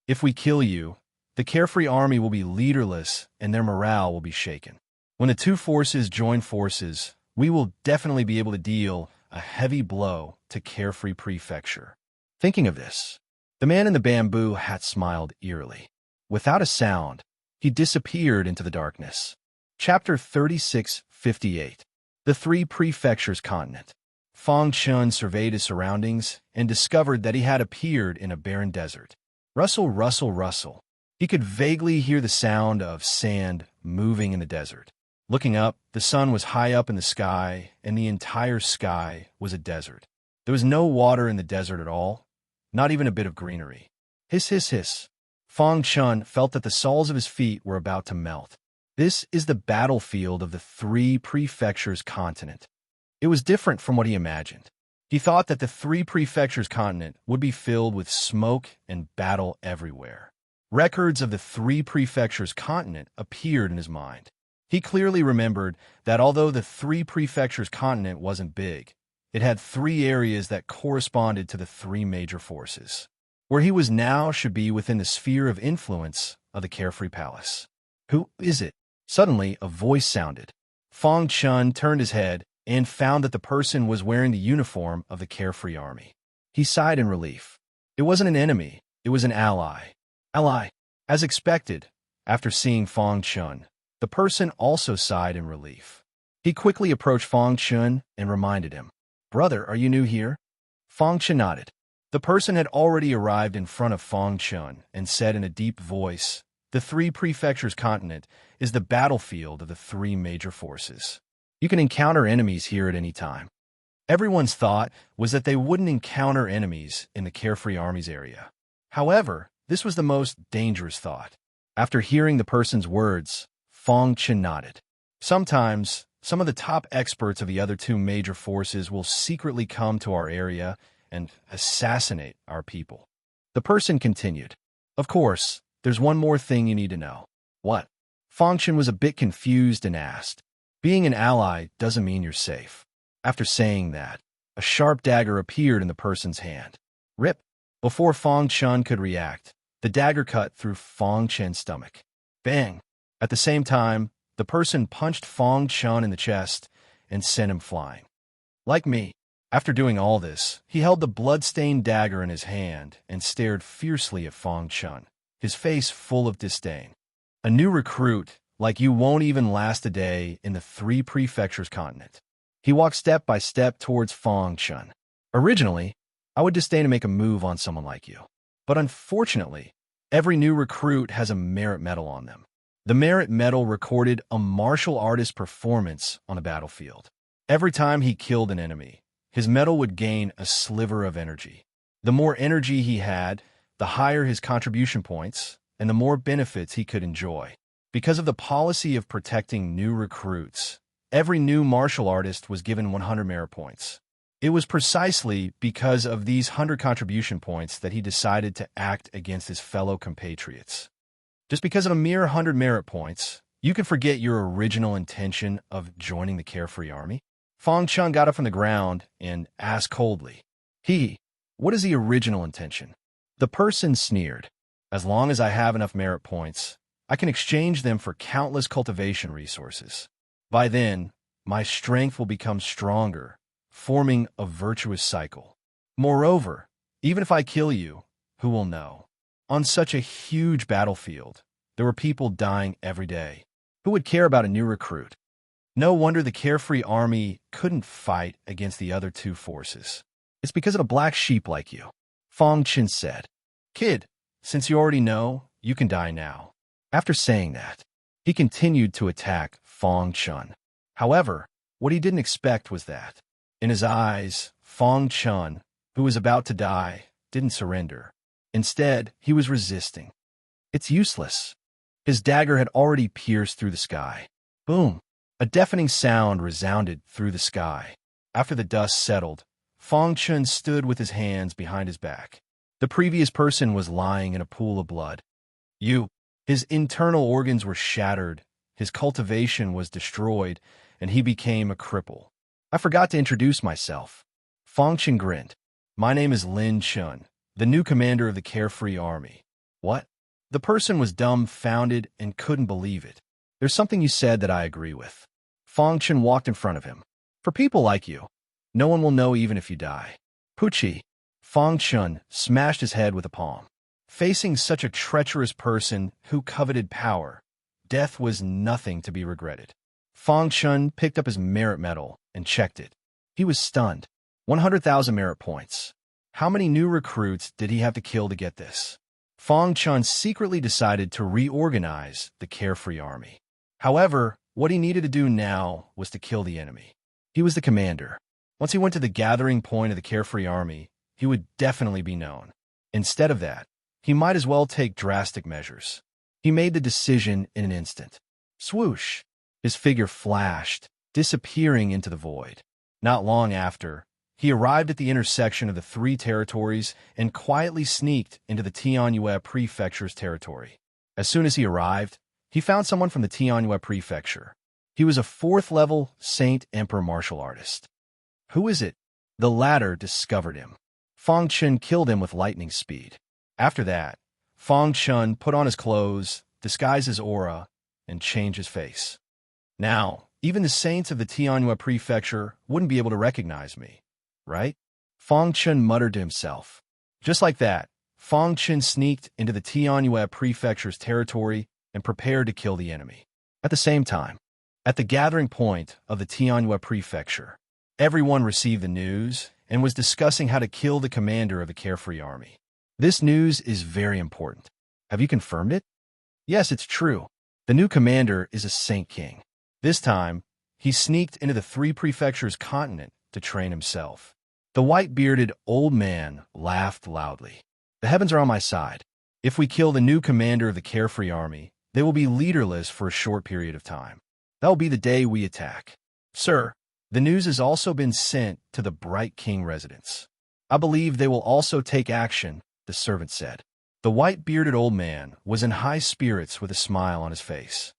If we kill you, the carefree army will be leaderless and their morale will be shaken. When the 2 forces join forces, we will definitely be able to deal a heavy blow to Carefree Prefecture. Thinking of this, the man in the bamboo hat smiled eerily. Without a sound, he disappeared into the darkness. Chapter 36:58. The 3 Prefectures Continent. Fang Chun surveyed his surroundings and discovered that he had appeared in a barren desert. Rustle, rustle, rustle. He could vaguely hear the sound of sand moving in the desert. Looking up, the sun was high up in the sky, and the entire sky was a desert. There was no water in the desert at all, not even a bit of greenery. Hiss, hiss, hiss. Fong Chun felt that the soles of his feet were about to melt. This is the battlefield of the three prefectures continent. It was different from what he imagined. He thought that the three prefectures continent would be filled with smoke and battle everywhere. Records of the three prefectures continent appeared in his mind. He clearly remembered that although the three prefectures continent wasn't big, it had three areas that corresponded to the three major forces. Where he was now should be within the sphere of influence of the Carefree Palace. Who is it? Suddenly, a voice sounded. Fong Chun turned his head and found that the person was wearing the uniform of the Carefree Army. He sighed in relief. It wasn't an enemy, it was an ally. Ally. As expected, after seeing Fong Chun, the person also sighed in relief. He quickly approached Fong Chun and reminded him, "Brother, are you new here?" Fong Chun nodded. The person had already arrived in front of Fong Chun and said in a deep voice, "The three prefectures continent is the battlefield of the three major forces. You can encounter enemies here at any time." Everyone's thought was that they wouldn't encounter enemies in the Carefree Army's area. However, this was the most dangerous thought. After hearing the person's words, Fong Chun nodded. Sometimes, some of the top experts of the other two major forces will secretly come to our area and assassinate our people. The person continued, "Of course, there's one more thing you need to know." "What?" Fong Chun was a bit confused and asked. "Being an ally doesn't mean you're safe." After saying that, a sharp dagger appeared in the person's hand. Rip! Before Fong Chun could react, the dagger cut through Fong Chun's stomach. Bang! At the same time, the person punched Fong Chun in the chest and sent him flying. Like me, after doing all this, he held the blood-stained dagger in his hand and stared fiercely at Fong Chun, his face full of disdain. "A new recruit, like you won't even last a day in the three prefectures continent." He walked step by step towards Fong Chun. "Originally, I would disdain to make a move on someone like you. But unfortunately, every new recruit has a merit medal on them. The merit medal recorded a martial artist performance on a battlefield. Every time he killed an enemy, his medal would gain a sliver of energy. The more energy he had, the higher his contribution points, and the more benefits he could enjoy. Because of the policy of protecting new recruits, every new martial artist was given 100 merit points. It was precisely because of these 100 contribution points that he decided to act against his fellow compatriots. Just because of a mere 100 merit points, you could forget your original intention of joining the Carefree Army?" Fong Chun got up from the ground and asked coldly, What is the original intention?" The person sneered. "As long as I have enough merit points, I can exchange them for countless cultivation resources. By then, my strength will become stronger, forming a virtuous cycle. Moreover, even if I kill you, who will know? On such a huge battlefield, there were people dying every day. Who would care about a new recruit? No wonder the Carefree Army couldn't fight against the other two forces. It's because of a black sheep like you," Fong Chun said. "Kid, since you already know, you can die now." After saying that, he continued to attack Fong Chun. However, what he didn't expect was that, in his eyes, Fong Chun, who was about to die, didn't surrender. Instead, he was resisting. "It's useless." His dagger had already pierced through the sky. Boom! A deafening sound resounded through the sky. After the dust settled, Fong Chun stood with his hands behind his back. The previous person was lying in a pool of blood. His internal organs were shattered, his cultivation was destroyed, and he became a cripple. "I forgot to introduce myself." Fong Chun grinned. "My name is Lin Chun, the new commander of the Carefree Army." "What?" The person was dumbfounded and couldn't believe it. "There's something you said that I agree with." Fong Chun walked in front of him. "For people like you, no one will know even if you die." "Poochie." Fong Chun smashed his head with a palm. Facing such a treacherous person who coveted power, death was nothing to be regretted. Fong Chun picked up his merit medal and checked it. He was stunned. 100,000 merit points. How many new recruits did he have to kill to get this? Fong Chun secretly decided to reorganize the carefree army. However, what he needed to do now was to kill the enemy. He was the commander. Once he went to the gathering point of the carefree army, he would definitely be known. Instead of that, he might as well take drastic measures. He made the decision in an instant. Swoosh! His figure flashed, disappearing into the void. Not long after, he arrived at the intersection of the three territories and quietly sneaked into the Tianyue Prefecture's territory. As soon as he arrived, he found someone from the Tianyue Prefecture. He was a 4th-level Saint Emperor martial artist. Who is it? The latter discovered him. Fong Chun killed him with lightning speed. After that, Fong Chun put on his clothes, disguised his aura, and changed his face. Now, even the saints of the Tianyue Prefecture wouldn't be able to recognize me, right? Fong Chun muttered to himself. Just like that, Fong Chun sneaked into the Tianyue Prefecture's territory and prepared to kill the enemy. At the same time, at the gathering point of the Tianyue Prefecture, everyone received the news and was discussing how to kill the commander of the carefree army. This news is very important. Have you confirmed it? Yes, it's true. The new commander is a Saint King. This time, he sneaked into the three prefectures' continent to train himself. The white-bearded old man laughed loudly. The heavens are on my side. If we kill the new commander of the carefree army, they will be leaderless for a short period of time. That will be the day we attack. Sir, the news has also been sent to the Bright King residence. I believe they will also take action, the servant said. The white-bearded old man was in high spirits with a smile on his face.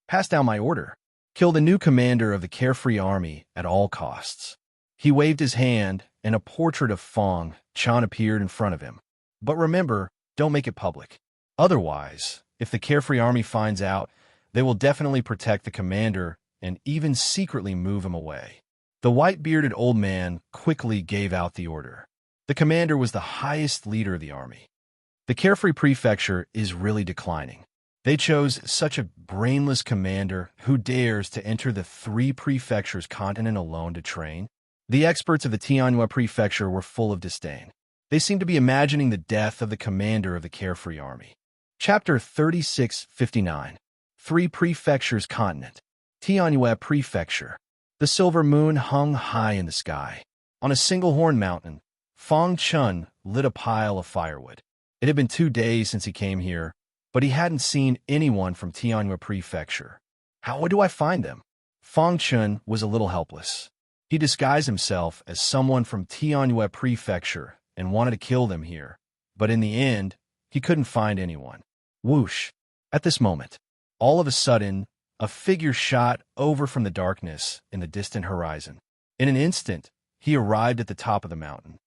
Pass down my order. Kill the new commander of the carefree army at all costs. He waved his hand, and a portrait of Fong Chun appeared in front of him. But remember, don't make it public. Otherwise, if the carefree army finds out, they will definitely protect the commander and even secretly move him away. The white-bearded old man quickly gave out the order. The commander was the highest leader of the army. The carefree prefecture is really declining. They chose such a brainless commander who dares to enter the three prefectures' continent alone to train. The experts of the Tianyue prefecture were full of disdain. They seemed to be imagining the death of the commander of the carefree army. Chapter 3659. Three Prefectures Continent. Tianyue Prefecture. The silver moon hung high in the sky. On a single-horn mountain, Fong Chun lit a pile of firewood. It had been 2 days since he came here, but he hadn't seen anyone from Tianyue Prefecture. How do I find them? Fong Chun was a little helpless. He disguised himself as someone from Tianyue Prefecture and wanted to kill them here, but in the end, he couldn't find anyone. Whoosh! At this moment, all of a sudden, a figure shot over from the darkness in the distant horizon. In an instant, he arrived at the top of the mountain.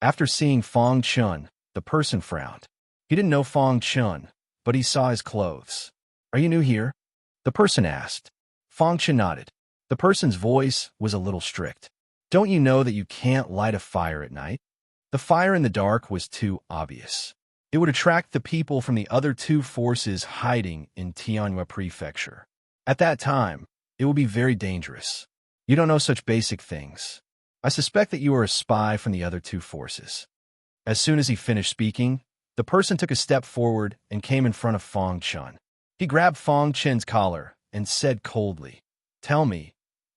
After seeing Fong Chun, the person frowned. He didn't know Fong Chun, but he saw his clothes. Are you new here? The person asked. Fong Chun nodded. The person's voice was a little strict. Don't you know that you can't light a fire at night? The fire in the dark was too obvious. It would attract the people from the other two forces hiding in Tianyue Prefecture. At that time, it would be very dangerous. You don't know such basic things. I suspect that you are a spy from the other two forces. As soon as he finished speaking, the person took a step forward and came in front of Fong Chun. He grabbed Fong Chun's collar and said coldly, Tell me,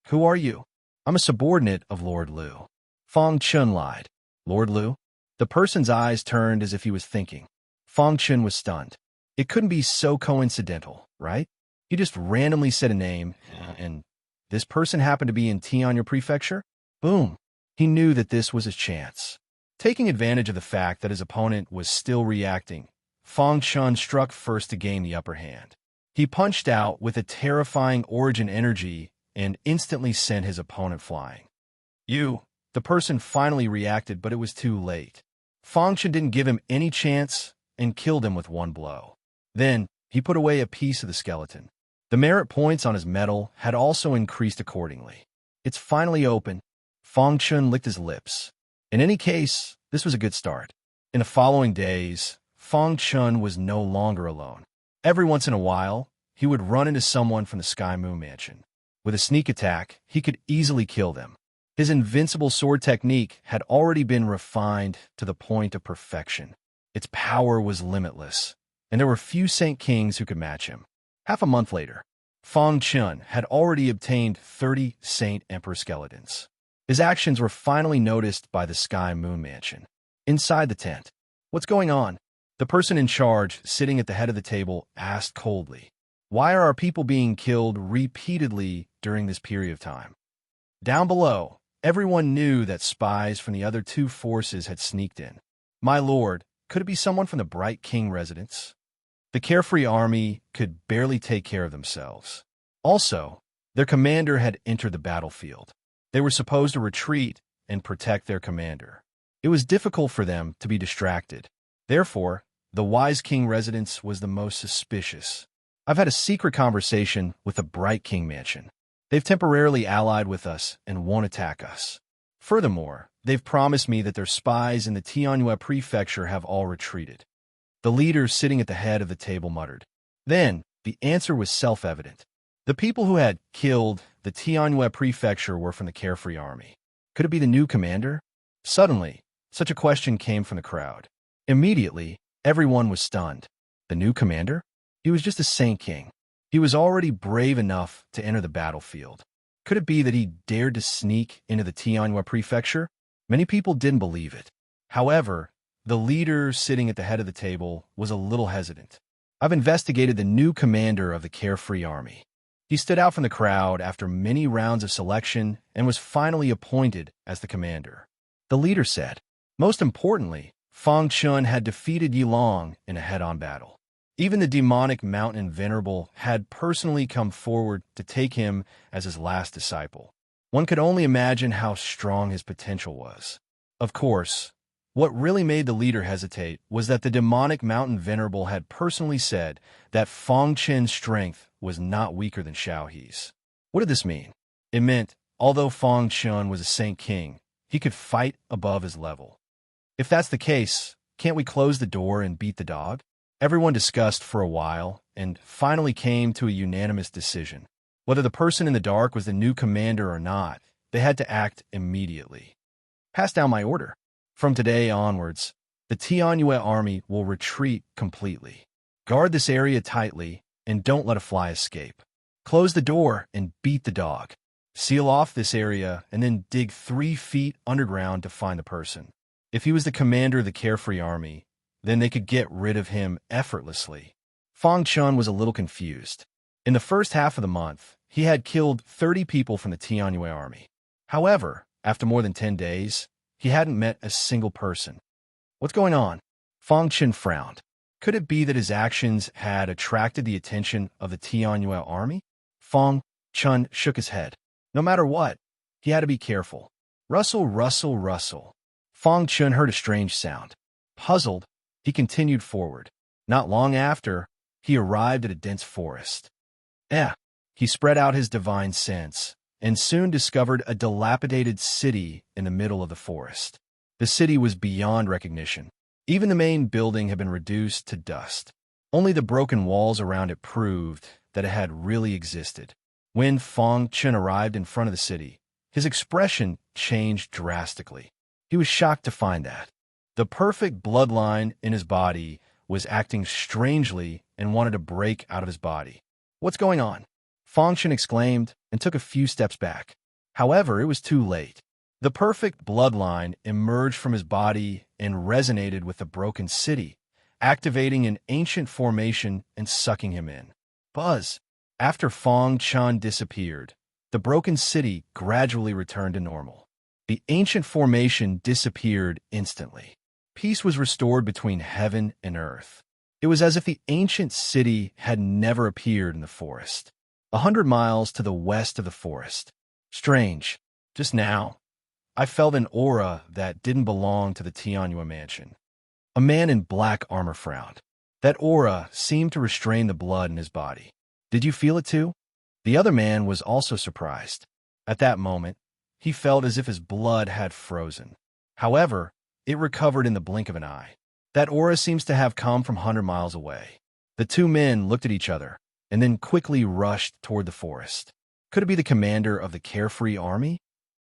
who are you? I'm a subordinate of Lord Liu. Fong Chun lied. Lord Liu? The person's eyes turned as if he was thinking. Fong Chun was stunned. It couldn't be so coincidental, right? He just randomly said a name, and this person happened to be in Tianyue Prefecture? Boom! He knew that this was his chance. Taking advantage of the fact that his opponent was still reacting, Fong Chun struck first to gain the upper hand. He punched out with a terrifying origin energy and instantly sent his opponent flying. The person finally reacted, but it was too late. Fong Chun didn't give him any chance and killed him with one blow. Then, he put away a piece of the skeleton. The merit points on his medal had also increased accordingly. It's finally open. Fong Chun licked his lips. In any case, this was a good start. In the following days, Fong Chun was no longer alone. Every once in a while, he would run into someone from the Sky Moon Mansion. With a sneak attack, he could easily kill them. His invincible sword technique had already been refined to the point of perfection. Its power was limitless, and there were few Saint Kings who could match him. Half a month later, Fang Chun had already obtained 30 Saint Emperor skeletons. His actions were finally noticed by the Sky Moon Mansion. Inside the tent, "What's going on?" The person in charge, sitting at the head of the table, asked coldly. "Why are our people being killed repeatedly during this period of time?" Down below, everyone knew that spies from the other two forces had sneaked in. "My lord, could it be someone from the Bright King residence?" The carefree army could barely take care of themselves. Also, their commander had entered the battlefield. They were supposed to retreat and protect their commander. It was difficult for them to be distracted. Therefore, the Wise King residence was the most suspicious. "I've had a secret conversation with the Bright King mansion. They've temporarily allied with us and won't attack us. Furthermore, they've promised me that their spies in the Tianyue prefecture have all retreated." The leader sitting at the head of the table muttered. Then, the answer was self-evident. The people who had killed the Tianyue prefecture were from the carefree army. Could it be the new commander? Suddenly, such a question came from the crowd. Immediately, everyone was stunned. The new commander? He was just a Saint King. He was already brave enough to enter the battlefield. Could it be that he dared to sneak into the Tianyue prefecture? Many people didn't believe it. However, the leader sitting at the head of the table was a little hesitant. "I've investigated the new commander of the carefree army. He stood out from the crowd after many rounds of selection and was finally appointed as the commander." The leader said. Most importantly, Fang Chun had defeated Yilong in a head-on battle. Even the demonic mountain venerable had personally come forward to take him as his last disciple. One could only imagine how strong his potential was. Of course, what really made the leader hesitate was that the demonic mountain venerable had personally said that Fang Chen's strength was not weaker than Xiaohe's. What did this mean? It meant, although Fang Chun was a Saint King, he could fight above his level. If that's the case, can't we close the door and beat the dog? Everyone discussed for a while and finally came to a unanimous decision. Whether the person in the dark was the new commander or not, they had to act immediately. "Pass down my order. From today onwards, the Tianyue army will retreat completely. Guard this area tightly and don't let a fly escape. Close the door and beat the dog. Seal off this area and then dig 3 feet underground to find the person. If he was the commander of the carefree army, then they could get rid of him effortlessly." Fang Chun was a little confused. In the first half of the month, he had killed 30 people from the Tianyue army. However, after more than 10 days, he hadn't met a single person. "What's going on?" Fang Chun frowned. Could it be that his actions had attracted the attention of the Tianyue army? Fang Chun shook his head. No matter what, he had to be careful. Rustle, rustle, rustle. Fang Chun heard a strange sound. Puzzled, he continued forward. Not long after, he arrived at a dense forest. He spread out his divine sense and soon discovered a dilapidated city in the middle of the forest. The city was beyond recognition. Even the main building had been reduced to dust. Only the broken walls around it proved that it had really existed. When Fang Chun arrived in front of the city, his expression changed drastically. He was shocked to find that the perfect bloodline in his body was acting strangely and wanted to break out of his body. "What's going on?" Fang Chun exclaimed and took a few steps back. However, it was too late. The perfect bloodline emerged from his body and resonated with the broken city, activating an ancient formation and sucking him in. Buzz! After Fang Chun disappeared, the broken city gradually returned to normal. The ancient formation disappeared instantly. Peace was restored between heaven and earth. It was as if the ancient city had never appeared in the forest. 100 miles to the west of the forest. Strange. Just now, I felt an aura that didn't belong to the Tianyue mansion. A man in black armor frowned. That aura seemed to restrain the blood in his body. Did you feel it too? The other man was also surprised. At that moment, he felt as if his blood had frozen. However, it recovered in the blink of an eye. That aura seems to have come from 100 miles away. The two men looked at each other and then quickly rushed toward the forest. Could it be the commander of the carefree army?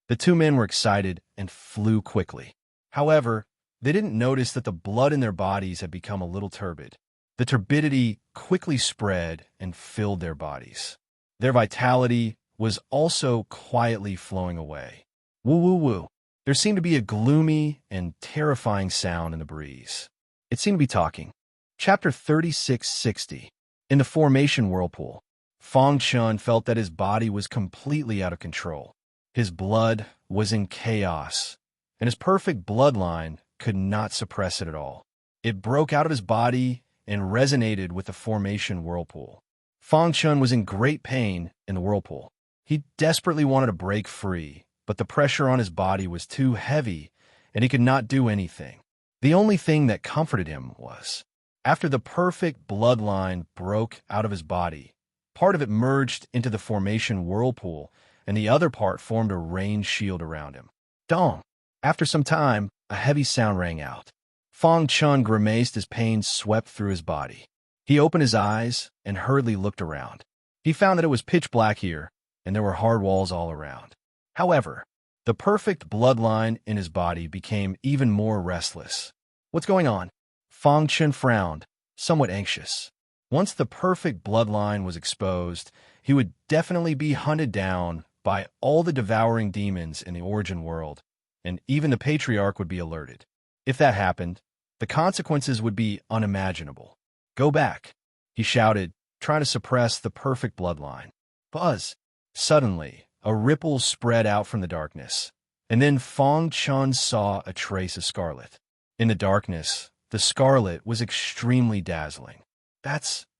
The two men were excited and flew quickly. However, They didn't notice that the blood in their bodies had become a little turbid. The turbidity quickly spread and filled their bodies. Their vitality was also quietly flowing away. Woo woo woo. There seemed to be a gloomy and terrifying sound in the breeze. It seemed to be talking. Chapter 3660. In the formation whirlpool, Fang Chun felt that his body was completely out of control. His blood was in chaos, and his perfect bloodline could not suppress it at all. It broke out of his body and resonated with the formation whirlpool. Fang Chun was in great pain in the whirlpool. He desperately wanted to break free, but the pressure on his body was too heavy, and he could not do anything. The only thing that comforted him was, after the perfect bloodline broke out of his body, part of it merged into the formation whirlpool, and the other part formed a rain shield around him. Dong! After some time, a heavy sound rang out. Fang Chun grimaced as pain swept through his body. He opened his eyes and hurriedly looked around. He found that it was pitch black here, and there were hard walls all around. However, the perfect bloodline in his body became even more restless. What's going on? Fang Chun frowned, somewhat anxious. Once the perfect bloodline was exposed, he would definitely be hunted down by all the devouring demons in the origin world, and even the patriarch would be alerted. If that happened, the consequences would be unimaginable. Go back, he shouted, trying to suppress the perfect bloodline. Buzz! Suddenly, a ripple spread out from the darkness, and then Fang Chun saw a trace of scarlet. In the darkness, the scarlet was extremely dazzling.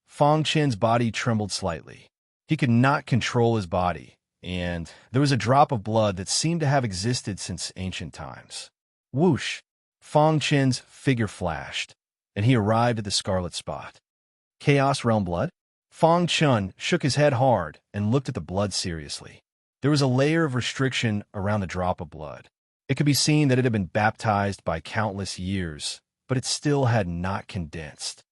Fang Chun's body trembled slightly. He could not control his body, and there was a drop of blood that seemed to have existed since ancient times. Whoosh! Fang Chun's figure flashed, and he arrived at the scarlet spot. Chaos Realm blood? Fang Chun shook his head hard and looked at the blood seriously. There was a layer of restriction around the drop of blood. It could be seen that it had been baptized by countless years, but it still had not condensed.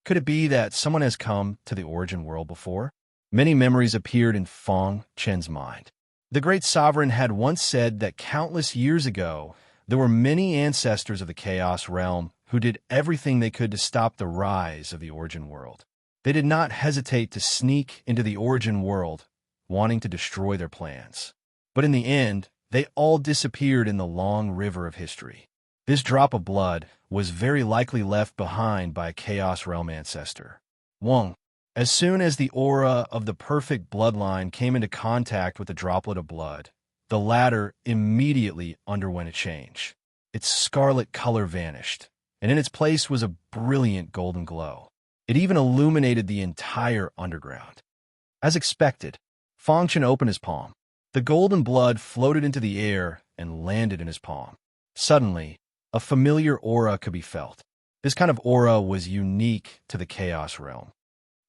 Could it be that someone has come to the origin world before? Many memories appeared in Fang Chun's mind. The great sovereign had once said that countless years ago, there were many ancestors of the Chaos Realm who did everything they could to stop the rise of the origin world. They did not hesitate to sneak into the origin world, wanting to destroy their plans. But in the end, they all disappeared in the long river of history. This drop of blood was very likely left behind by a Chaos Realm ancestor. Wong. As soon as the aura of the perfect bloodline came into contact with the droplet of blood, the latter immediately underwent a change. Its scarlet color vanished, and in its place was a brilliant golden glow. It even illuminated the entire underground. As expected, Fang Chun opened his palm. The golden blood floated into the air and landed in his palm. Suddenly, a familiar aura could be felt. This kind of aura was unique to the Chaos Realm.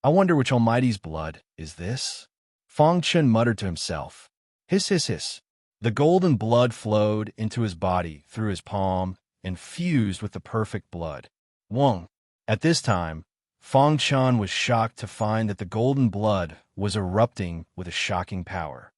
I wonder which Almighty's blood is this? Fang Chun muttered to himself. Hiss, hiss, hiss. The golden blood flowed into his body through his palm and fused with the perfect blood. Wong. At this time, Fang Chun was shocked to find that the golden blood was erupting with a shocking power.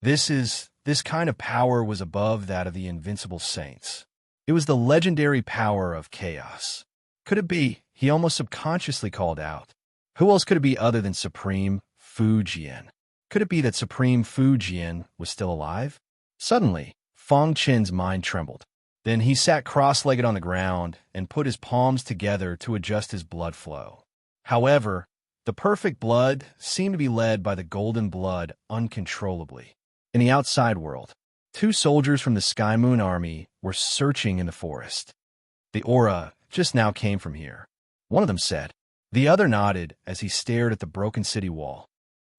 This kind of power was above that of the invincible saints. It was the legendary power of chaos. Could it be? He almost subconsciously called out. Who else could it be other than Supreme Fujian? Could it be that Supreme Fujian was still alive? Suddenly, Fang Chun's mind trembled. Then he sat cross-legged on the ground and put his palms together to adjust his blood flow. However, the perfect blood seemed to be led by the golden blood uncontrollably. In the outside world, 2 soldiers from the Sky Moon Army were searching in the forest. The aura just now came from here, one of them said. The other nodded as he stared at the broken city wall.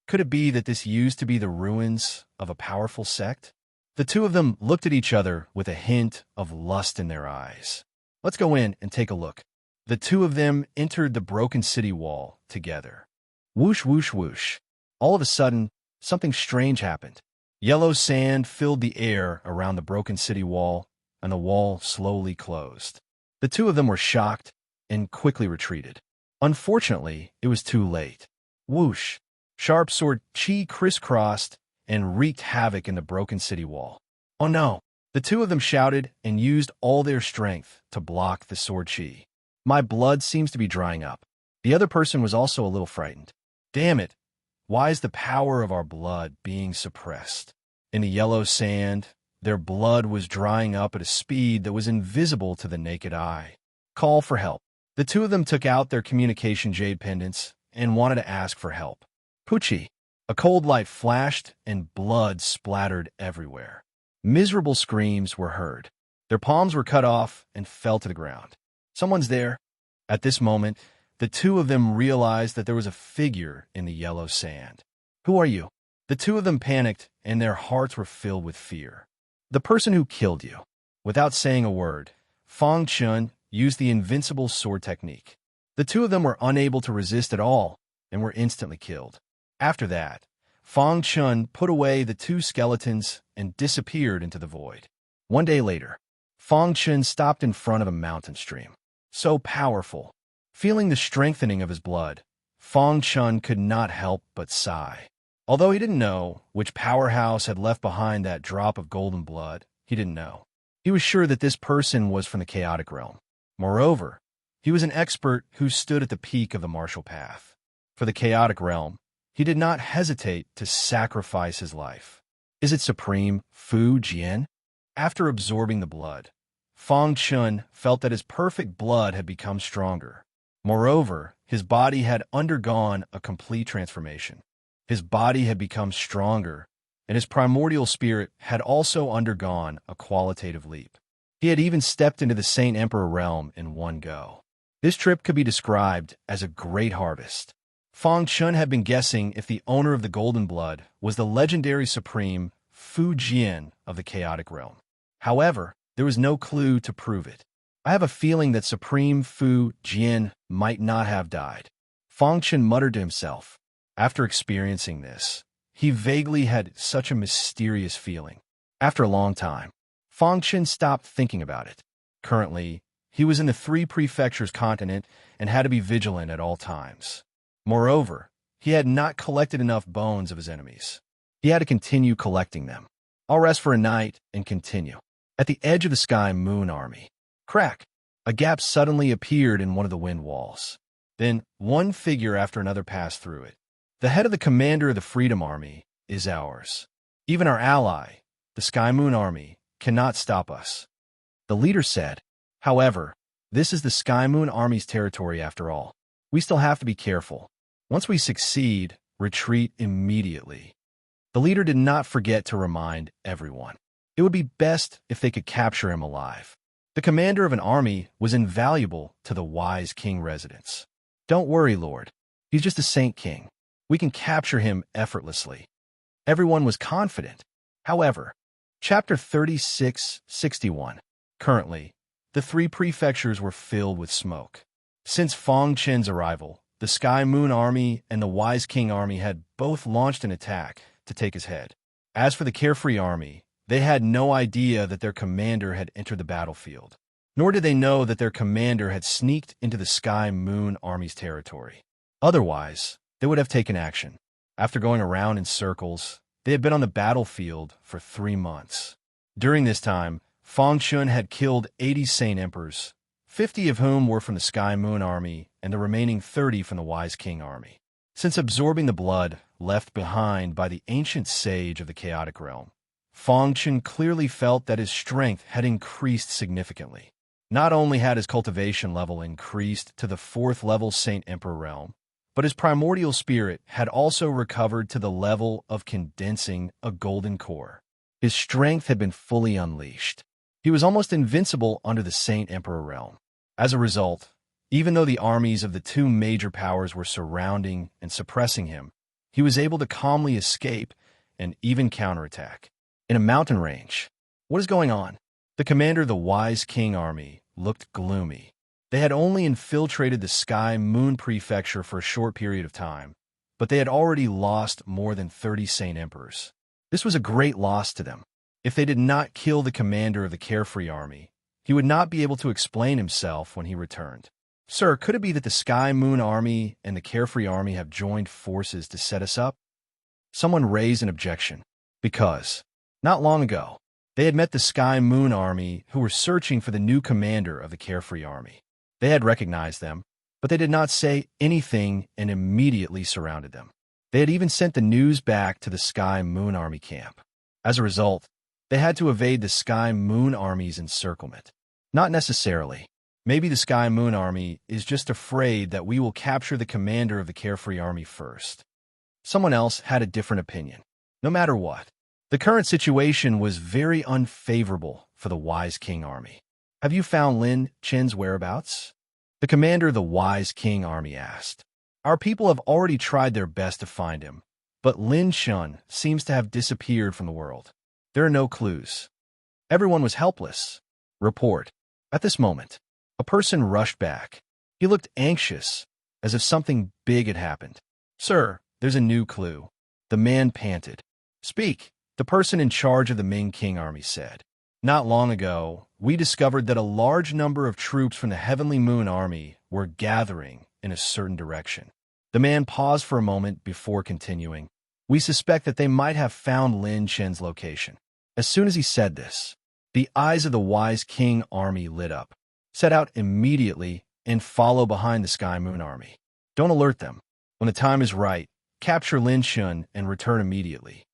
Could it be that this used to be the ruins of a powerful sect? The 2 of them looked at each other with a hint of lust in their eyes. Let's go in and take a look. The 2 of them entered the broken city wall together. Whoosh, whoosh, whoosh. All of a sudden, something strange happened. Yellow sand filled the air around the broken city wall, and the wall slowly closed. The 2 of them were shocked and quickly retreated. Unfortunately, it was too late. Whoosh! Sharp sword chi crisscrossed and wreaked havoc in the broken city wall. Oh no! The two of them shouted and used all their strength to block the sword chi. My blood seems to be drying up. The other person was also a little frightened. Damn it! Why is the power of our blood being suppressed? In the yellow sand, their blood was drying up at a speed that was invisible to the naked eye. Call for help. The two of them took out their communication jade pendants and wanted to ask for help. Poochie! A cold light flashed and blood splattered everywhere. Miserable screams were heard. Their palms were cut off and fell to the ground. Someone's there. At this moment, the two of them realized that there was a figure in the yellow sand. Who are you? The two of them panicked and their hearts were filled with fear. The person who killed you. Without saying a word, Fang Chun used the invincible sword technique. The two of them were unable to resist at all and were instantly killed. After that, Fang Chun put away the two skeletons and disappeared into the void. One day later, Fang Chun stopped in front of a mountain stream. So powerful. Feeling the strengthening of his blood, Fang Chun could not help but sigh. Although he didn't know which powerhouse had left behind that drop of golden blood, he didn't know. He was sure that this person was from the chaotic realm. Moreover, he was an expert who stood at the peak of the martial path. For the chaotic realm, he did not hesitate to sacrifice his life. Is it Supreme Fu Jian? After absorbing the blood, Fang Chun felt that his perfect blood had become stronger. Moreover, his body had undergone a complete transformation. His body had become stronger, and his primordial spirit had also undergone a qualitative leap. He had even stepped into the Saint Emperor realm in one go. This trip could be described as a great harvest. Fang Chun had been guessing if the owner of the golden blood was the legendary Supreme Fu Jian of the chaotic realm. However, there was no clue to prove it. I have a feeling that Supreme Fu Jian might not have died. Fang Chun muttered to himself. After experiencing this, he vaguely had such a mysterious feeling. After a long time, Fang Chun stopped thinking about it. Currently, he was in the Three Prefectures continent and had to be vigilant at all times. Moreover, he had not collected enough bones of his enemies. He had to continue collecting them. I'll rest for a night and continue. At the edge of the Sky Moon Army, crack! A gap suddenly appeared in one of the wind walls. Then one figure after another passed through it. The head of the commander of the Freedom Army is ours. Even our ally, the Sky Moon Army, cannot stop us. The leader said. However, this is the Sky Moon Army's territory after all. We still have to be careful. Once we succeed, retreat immediately. The leader did not forget to remind everyone. It would be best if they could capture him alive. The commander of an army was invaluable to the wise king residents. Don't worry, Lord. He's just a saint king. We can capture him effortlessly. Everyone was confident. However, Chapter 36-61. Currently, the three prefectures were filled with smoke. Since Fang Chun's arrival, the Sky Moon Army and the Wise King Army had both launched an attack to take his head. As for the Carefree Army, they had no idea that their commander had entered the battlefield, nor did they know that their commander had sneaked into the Sky Moon Army's territory. Otherwise, they would have taken action. After going around in circles, they had been on the battlefield for 3 months. During this time, Fang Chun had killed 80 Saint Emperors, 50 of whom were from the Sky Moon Army and the remaining 30 from the Wise King Army. Since absorbing the blood left behind by the ancient sage of the chaotic realm, Fang Chun clearly felt that his strength had increased significantly. Not only had his cultivation level increased to the 4th level Saint Emperor realm, but his primordial spirit had also recovered to the level of condensing a golden core. His strength had been fully unleashed. He was almost invincible under the Saint Emperor realm. As a result, even though the armies of the two major powers were surrounding and suppressing him, he was able to calmly escape and even counterattack. In a mountain range, what is going on? The commander of the Wise King Army looked gloomy. They had only infiltrated the Sky Moon Prefecture for a short period of time, but they had already lost more than 30 Saint Emperors. This was a great loss to them. If they did not kill the commander of the Carefree Army, he would not be able to explain himself when he returned. Sir, could it be that the Sky Moon Army and the Carefree Army have joined forces to set us up? Someone raised an objection. Because, not long ago, They had met the Sky Moon Army, who were searching for the new commander of the Carefree Army. They had recognized them, but they did not say anything and immediately surrounded them. They had even sent the news back to the Sky Moon Army camp. As a result, they had to evade the Sky Moon Army's encirclement. Not necessarily. Maybe the Sky Moon Army is just afraid that we will capture the commander of the Carefree Army first. Someone else had a different opinion. No matter what, the current situation was very unfavorable for the Wise King Army. Have you found Lin Chen's whereabouts? The commander of the Wise King Army asked. Our people have already tried their best to find him, but Lin Chen seems to have disappeared from the world. There are no clues. Everyone was helpless. Report. At this moment, a person rushed back. He looked anxious, as if something big had happened. Sir, there's a new clue. The man panted. Speak, the person in charge of the Ming King Army said. Not long ago, we discovered that a large number of troops from the Heavenly Moon Army were gathering in a certain direction. The man paused for a moment before continuing. We suspect that they might have found Lin Chen's location. As soon as he said this, the eyes of the Wise King Army lit up. Set out immediately and follow behind the Sky Moon Army. Don't alert them. When the time is right, capture Lin Chen and return immediately.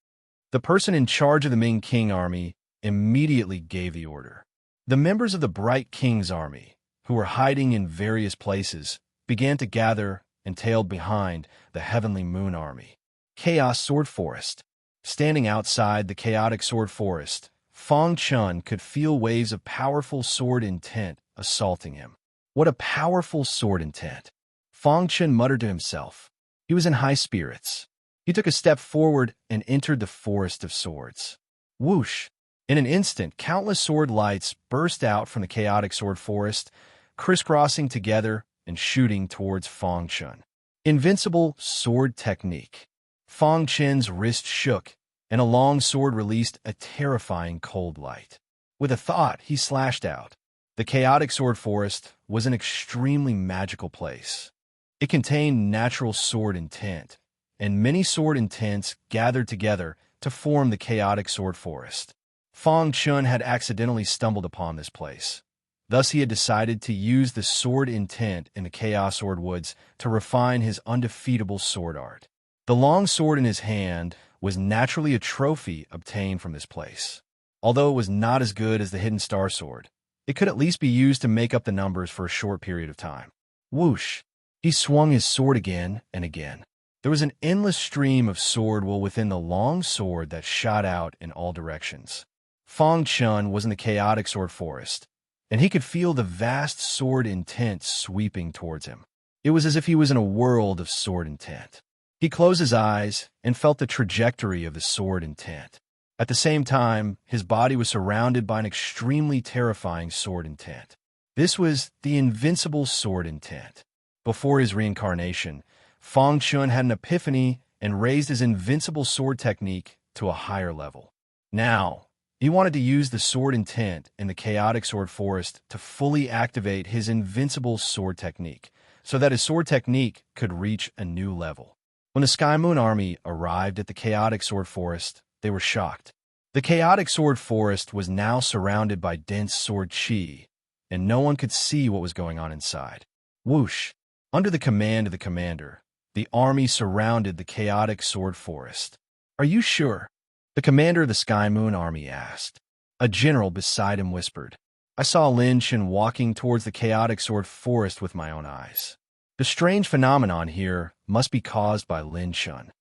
The person in charge of the Ming King Army immediately gave the order. The members of the Bright King's Army, who were hiding in various places, began to gather and tailed behind the Heavenly Moon Army. Chaos Sword Forest. Standing outside the chaotic sword forest, Fang Chun could feel waves of powerful sword intent assaulting him. What a powerful sword intent! Fang Chun muttered to himself. He was in high spirits. He took a step forward and entered the forest of swords. Whoosh! In an instant, countless sword lights burst out from the chaotic sword forest, crisscrossing together and shooting towards Fang Chun. Invincible sword technique. Fang Chen's wrist shook, and a long sword released a terrifying cold light. With a thought, he slashed out. The chaotic sword forest was an extremely magical place. It contained natural sword intent, and many sword intents gathered together to form the chaotic sword forest. Fang Chun had accidentally stumbled upon this place. Thus he had decided to use the sword intent in the Chaos Sword Woods to refine his undefeatable sword art. The long sword in his hand was naturally a trophy obtained from this place. Although it was not as good as the Hidden Star Sword, it could at least be used to make up the numbers for a short period of time. Whoosh! He swung his sword again and again. There was an endless stream of sword wool within the long sword that shot out in all directions. Fang Chun was in the chaotic sword forest, and he could feel the vast sword intent sweeping towards him. It was as if he was in a world of sword intent. He closed his eyes and felt the trajectory of the sword intent. At the same time, his body was surrounded by an extremely terrifying sword intent. This was the invincible sword intent. Before his reincarnation, Fang Chun had an epiphany and raised his invincible sword technique to a higher level. Now, he wanted to use the sword intent in the chaotic sword forest to fully activate his invincible sword technique, so that his sword technique could reach a new level. When the Sky Moon Army arrived at the chaotic sword forest, they were shocked. The chaotic sword forest was now surrounded by dense sword chi, and no one could see what was going on inside. Whoosh! Under the command of the commander, the army surrounded the chaotic sword forest. Are you sure? The commander of the Sky Moon Army asked. A general beside him whispered. I saw Lin Chen walking towards the chaotic sword forest with my own eyes. The strange phenomenon here must be caused by Lin Chen.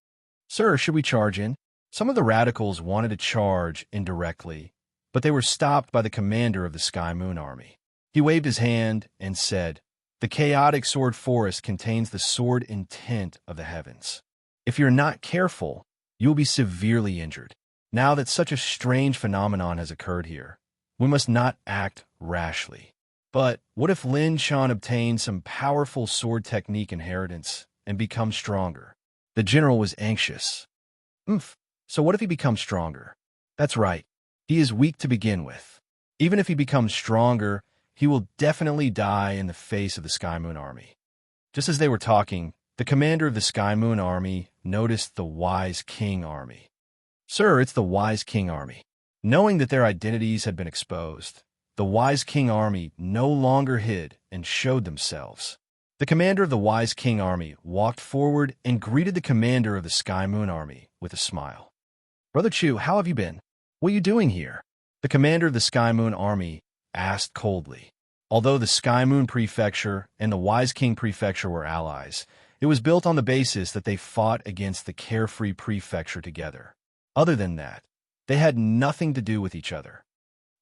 Sir, should we charge in? Some of the radicals wanted to charge indirectly, but they were stopped by the commander of the Sky Moon Army. He waved his hand and said, The chaotic sword forest contains the sword intent of the heavens. If you're not careful, you will be severely injured. Now that such a strange phenomenon has occurred here, we must not act rashly. But what if Lin Chen obtains some powerful sword technique inheritance and becomes stronger? The general was anxious. So what if he becomes stronger? That's right. He is weak to begin with. Even if he becomes stronger, he will definitely die in the face of the Sky Moon Army. Just as they were talking, the commander of the Sky Moon Army noticed the Wise King Army. Sir, it's the Wise King Army. Knowing that their identities had been exposed, the Wise King army no longer hid and showed themselves. The commander of the Wise King army walked forward and greeted the commander of the Sky Moon army with a smile. "Brother Chu, how have you been? What are you doing here?" The commander of the Sky Moon army asked coldly. Although the Sky Moon Prefecture and the Wise King Prefecture were allies, it was built on the basis that they fought against the Carefree Prefecture together. Other than that, they had nothing to do with each other.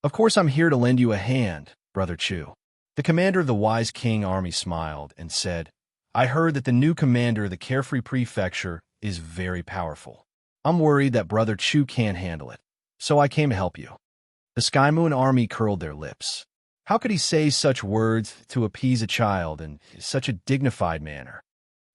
"Of course I'm here to lend you a hand, Brother Chu." The commander of the Wise King army smiled and said, "I heard that the new commander of the Carefree Prefecture is very powerful. I'm worried that Brother Chu can't handle it, so I came to help you." The Sky Moon army curled their lips. How could he say such words to appease a child in such a dignified manner?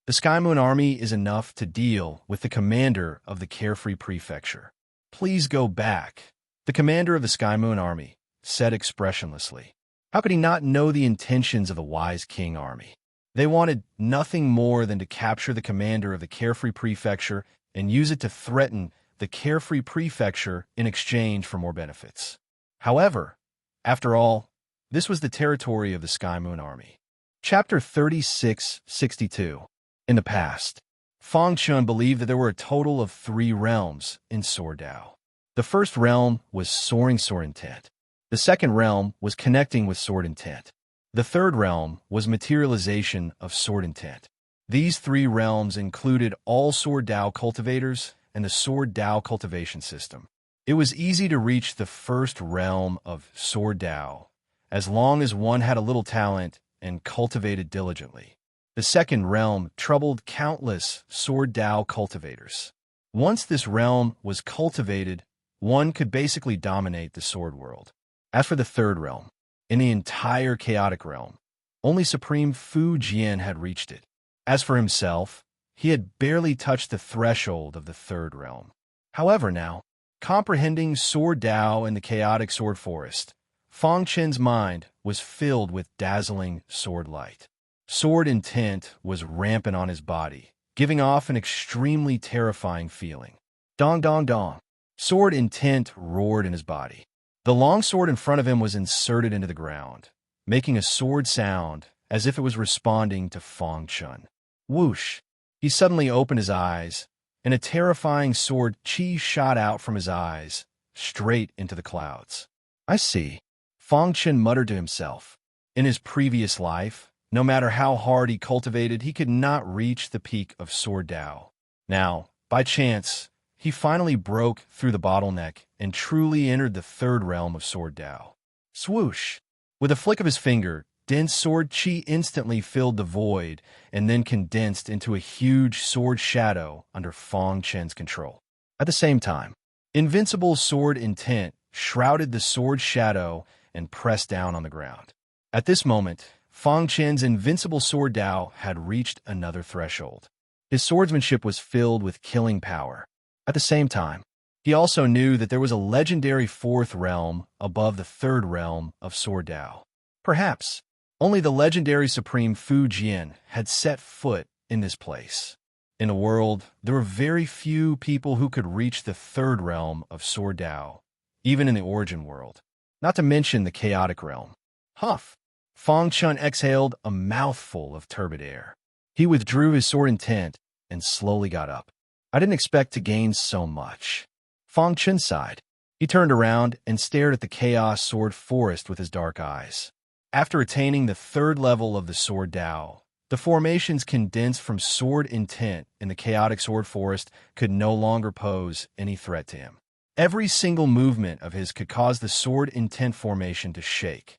The Sky Moon army is enough to deal with the commander of the Carefree Prefecture. "Please go back," the commander of the Sky Moon army said expressionlessly. How could he not know the intentions of the Wise King army? They wanted nothing more than to capture the commander of the Carefree Prefecture and use it to threaten the Carefree Prefecture in exchange for more benefits. However, after all, this was the territory of the Sky Moon army. Chapter 3662. In the past, Fang Chun believed that there were a total of 3 realms in Sword Dao. The first realm was soaring sword intent. The second realm was connecting with sword intent. The third realm was materialization of sword intent. These 3 realms included all Sword Dao cultivators and the Sword Dao cultivation system. It was easy to reach the first realm of Sword Dao, as long as one had a little talent and cultivated diligently. The second realm troubled countless Sword Dao cultivators. Once this realm was cultivated, one could basically dominate the sword world. As for the third realm, in the entire chaotic realm, only Supreme Fu Jian had reached it. As for himself, he had barely touched the threshold of the third realm. However now, comprehending Sword Dao and the chaotic sword forest, Fang Chen's mind was filled with dazzling sword light. Sword intent was rampant on his body, giving off an extremely terrifying feeling. Dong dong dong. Sword intent roared in his body. The long sword in front of him was inserted into the ground, making a sword sound as if it was responding to Fang Chun. Whoosh! He suddenly opened his eyes, and a terrifying sword chi shot out from his eyes, straight into the clouds. "I see," Fang Chun muttered to himself. In his previous life, no matter how hard he cultivated, he could not reach the peak of Sword Dao. Now, by chance, he finally broke through the bottleneck and truly entered the third realm of Sword Dao. Swoosh! With a flick of his finger, dense sword chi instantly filled the void and then condensed into a huge sword shadow under Fang Chen's control. At the same time, invincible sword intent shrouded the sword shadow and pressed down on the ground. At this moment, Fang Chen's invincible Sword Dao had reached another threshold. His swordsmanship was filled with killing power. At the same time, he also knew that there was a legendary fourth realm above the third realm of Sword Dao. Perhaps only the legendary Supreme Fu Jian had set foot in this place. In the world, there were very few people who could reach the third realm of Sword Dao, even in the origin world, not to mention the chaotic realm. Huff! Fang Chun exhaled a mouthful of turbid air. He withdrew his sword intent and slowly got up. "I didn't expect to gain so much." Fang Chun sighed. He turned around and stared at the chaos sword forest with his dark eyes. After attaining the third level of the Sword Dao, the formations condensed from sword intent in the chaotic sword forest could no longer pose any threat to him. Every single movement of his could cause the sword intent formation to shake.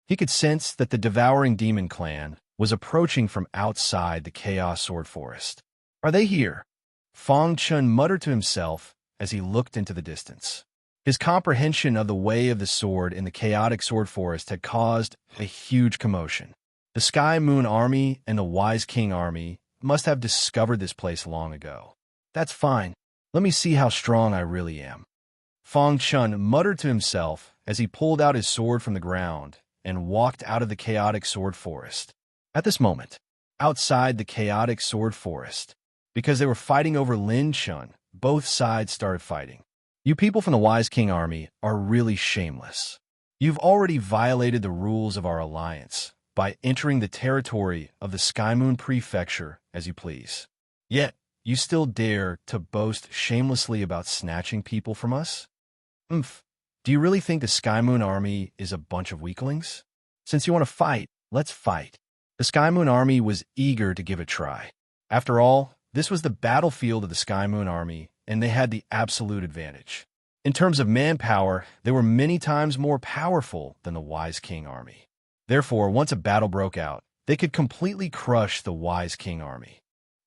He could sense that the devouring demon clan was approaching from outside the chaos sword forest. "Are they here?" Fang Chun muttered to himself as he looked into the distance. His comprehension of the way of the sword in the chaotic sword forest had caused a huge commotion. The Sky Moon army and the Wise King army must have discovered this place long ago. "That's fine. Let me see how strong I really am." Fang Chun muttered to himself as he pulled out his sword from the ground and walked out of the chaotic sword forest. At this moment, outside the chaotic sword forest, because they were fighting over Lin Chun, both sides started fighting. You people from the Wise King army are really shameless. You've already violated the rules of our alliance by entering the territory of the Sky Moon Prefecture as you please. Yet, you still dare to boast shamelessly about snatching people from us? Umph. Do you really think the Sky Moon army is a bunch of weaklings? Since you want to fight, let's fight. The Sky Moon army was eager to give it a try. After all, this was the battlefield of the Sky Moon army, and they had the absolute advantage. In terms of manpower, they were many times more powerful than the Wise King army. Therefore, once a battle broke out, they could completely crush the Wise King army.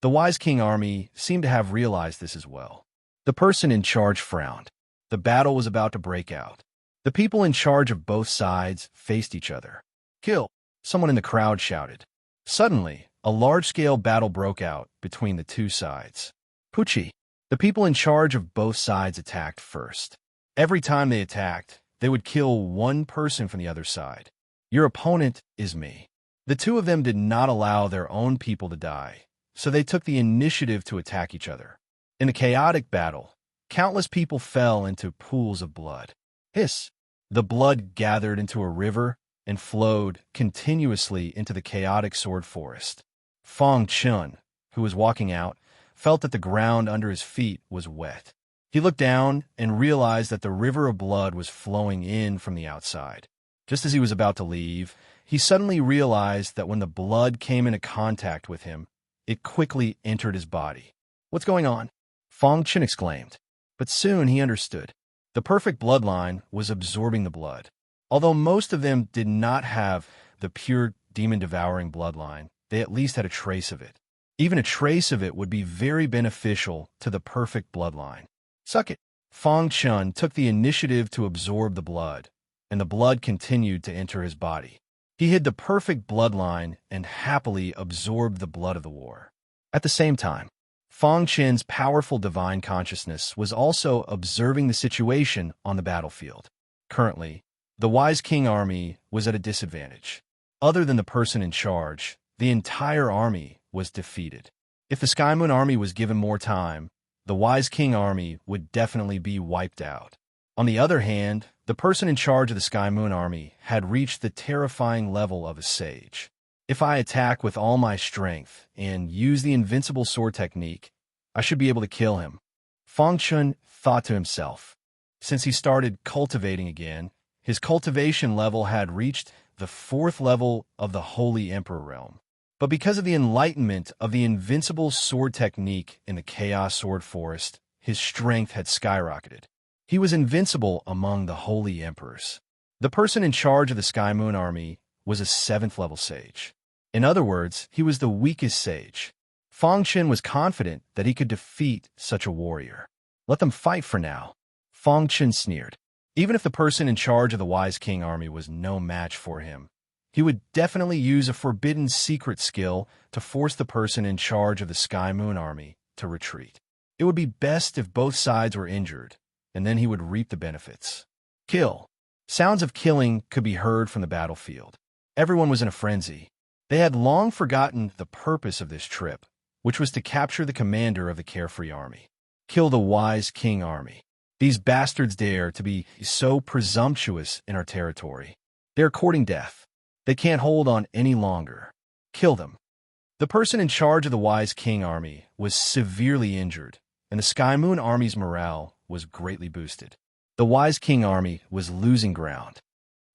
The Wise King army seemed to have realized this as well. The person in charge frowned. The battle was about to break out. The people in charge of both sides faced each other. "Kill!" someone in the crowd shouted. Suddenly, a large-scale battle broke out between the two sides. Pucci. The people in charge of both sides attacked first. Every time they attacked, they would kill one person from the other side. Your opponent is me. The two of them did not allow their own people to die, so they took the initiative to attack each other. In the chaotic battle, countless people fell into pools of blood. Hiss! The blood gathered into a river and flowed continuously into the chaotic sword forest. Fong Chun, who was walking out, felt that the ground under his feet was wet. He looked down and realized that the river of blood was flowing in from the outside. Just as he was about to leave, he suddenly realized that when the blood came into contact with him, it quickly entered his body. "What's going on?" Fong Chun exclaimed. But soon he understood. The perfect bloodline was absorbing the blood. Although most of them did not have the pure demon-devouring bloodline, they at least had a trace of it. Even a trace of it would be very beneficial to the perfect bloodline. "Suck it." Fong Chun took the initiative to absorb the blood, and the blood continued to enter his body. He hid the perfect bloodline and happily absorbed the blood of the war. At the same time, Fong Chen's powerful divine consciousness was also observing the situation on the battlefield. Currently, the Wise King army was at a disadvantage. Other than the person in charge, the entire army was defeated. If the Sky Moon army was given more time, the Wise King army would definitely be wiped out. On the other hand, the person in charge of the Sky Moon army had reached the terrifying level of a sage. If I attack with all my strength and use the invincible sword technique, I should be able to kill him. Fong Chun thought to himself. Since he started cultivating again, his cultivation level had reached the 4th level of the Holy Emperor realm. But because of the enlightenment of the invincible sword technique in the Chaos Sword Forest, his strength had skyrocketed. He was invincible among the Holy Emperors. The person in charge of the Sky Moon army was a 7th level sage. In other words, he was the weakest sage. Fong Chun was confident that he could defeat such a warrior. "Let them fight for now," Fong Chun sneered. Even if the person in charge of the Wise King army was no match for him, he would definitely use a forbidden secret skill to force the person in charge of the Sky Moon army to retreat. It would be best if both sides were injured, and then he would reap the benefits. Kill. Sounds of killing could be heard from the battlefield. Everyone was in a frenzy. They had long forgotten the purpose of this trip, which was to capture the commander of the Carefree army. Kill the Wise King army. These bastards dare to be so presumptuous in our territory. They are courting death. They can't hold on any longer. Kill them. The person in charge of the Wise King army was severely injured, and the Sky Moon army's morale was greatly boosted. The Wise King army was losing ground.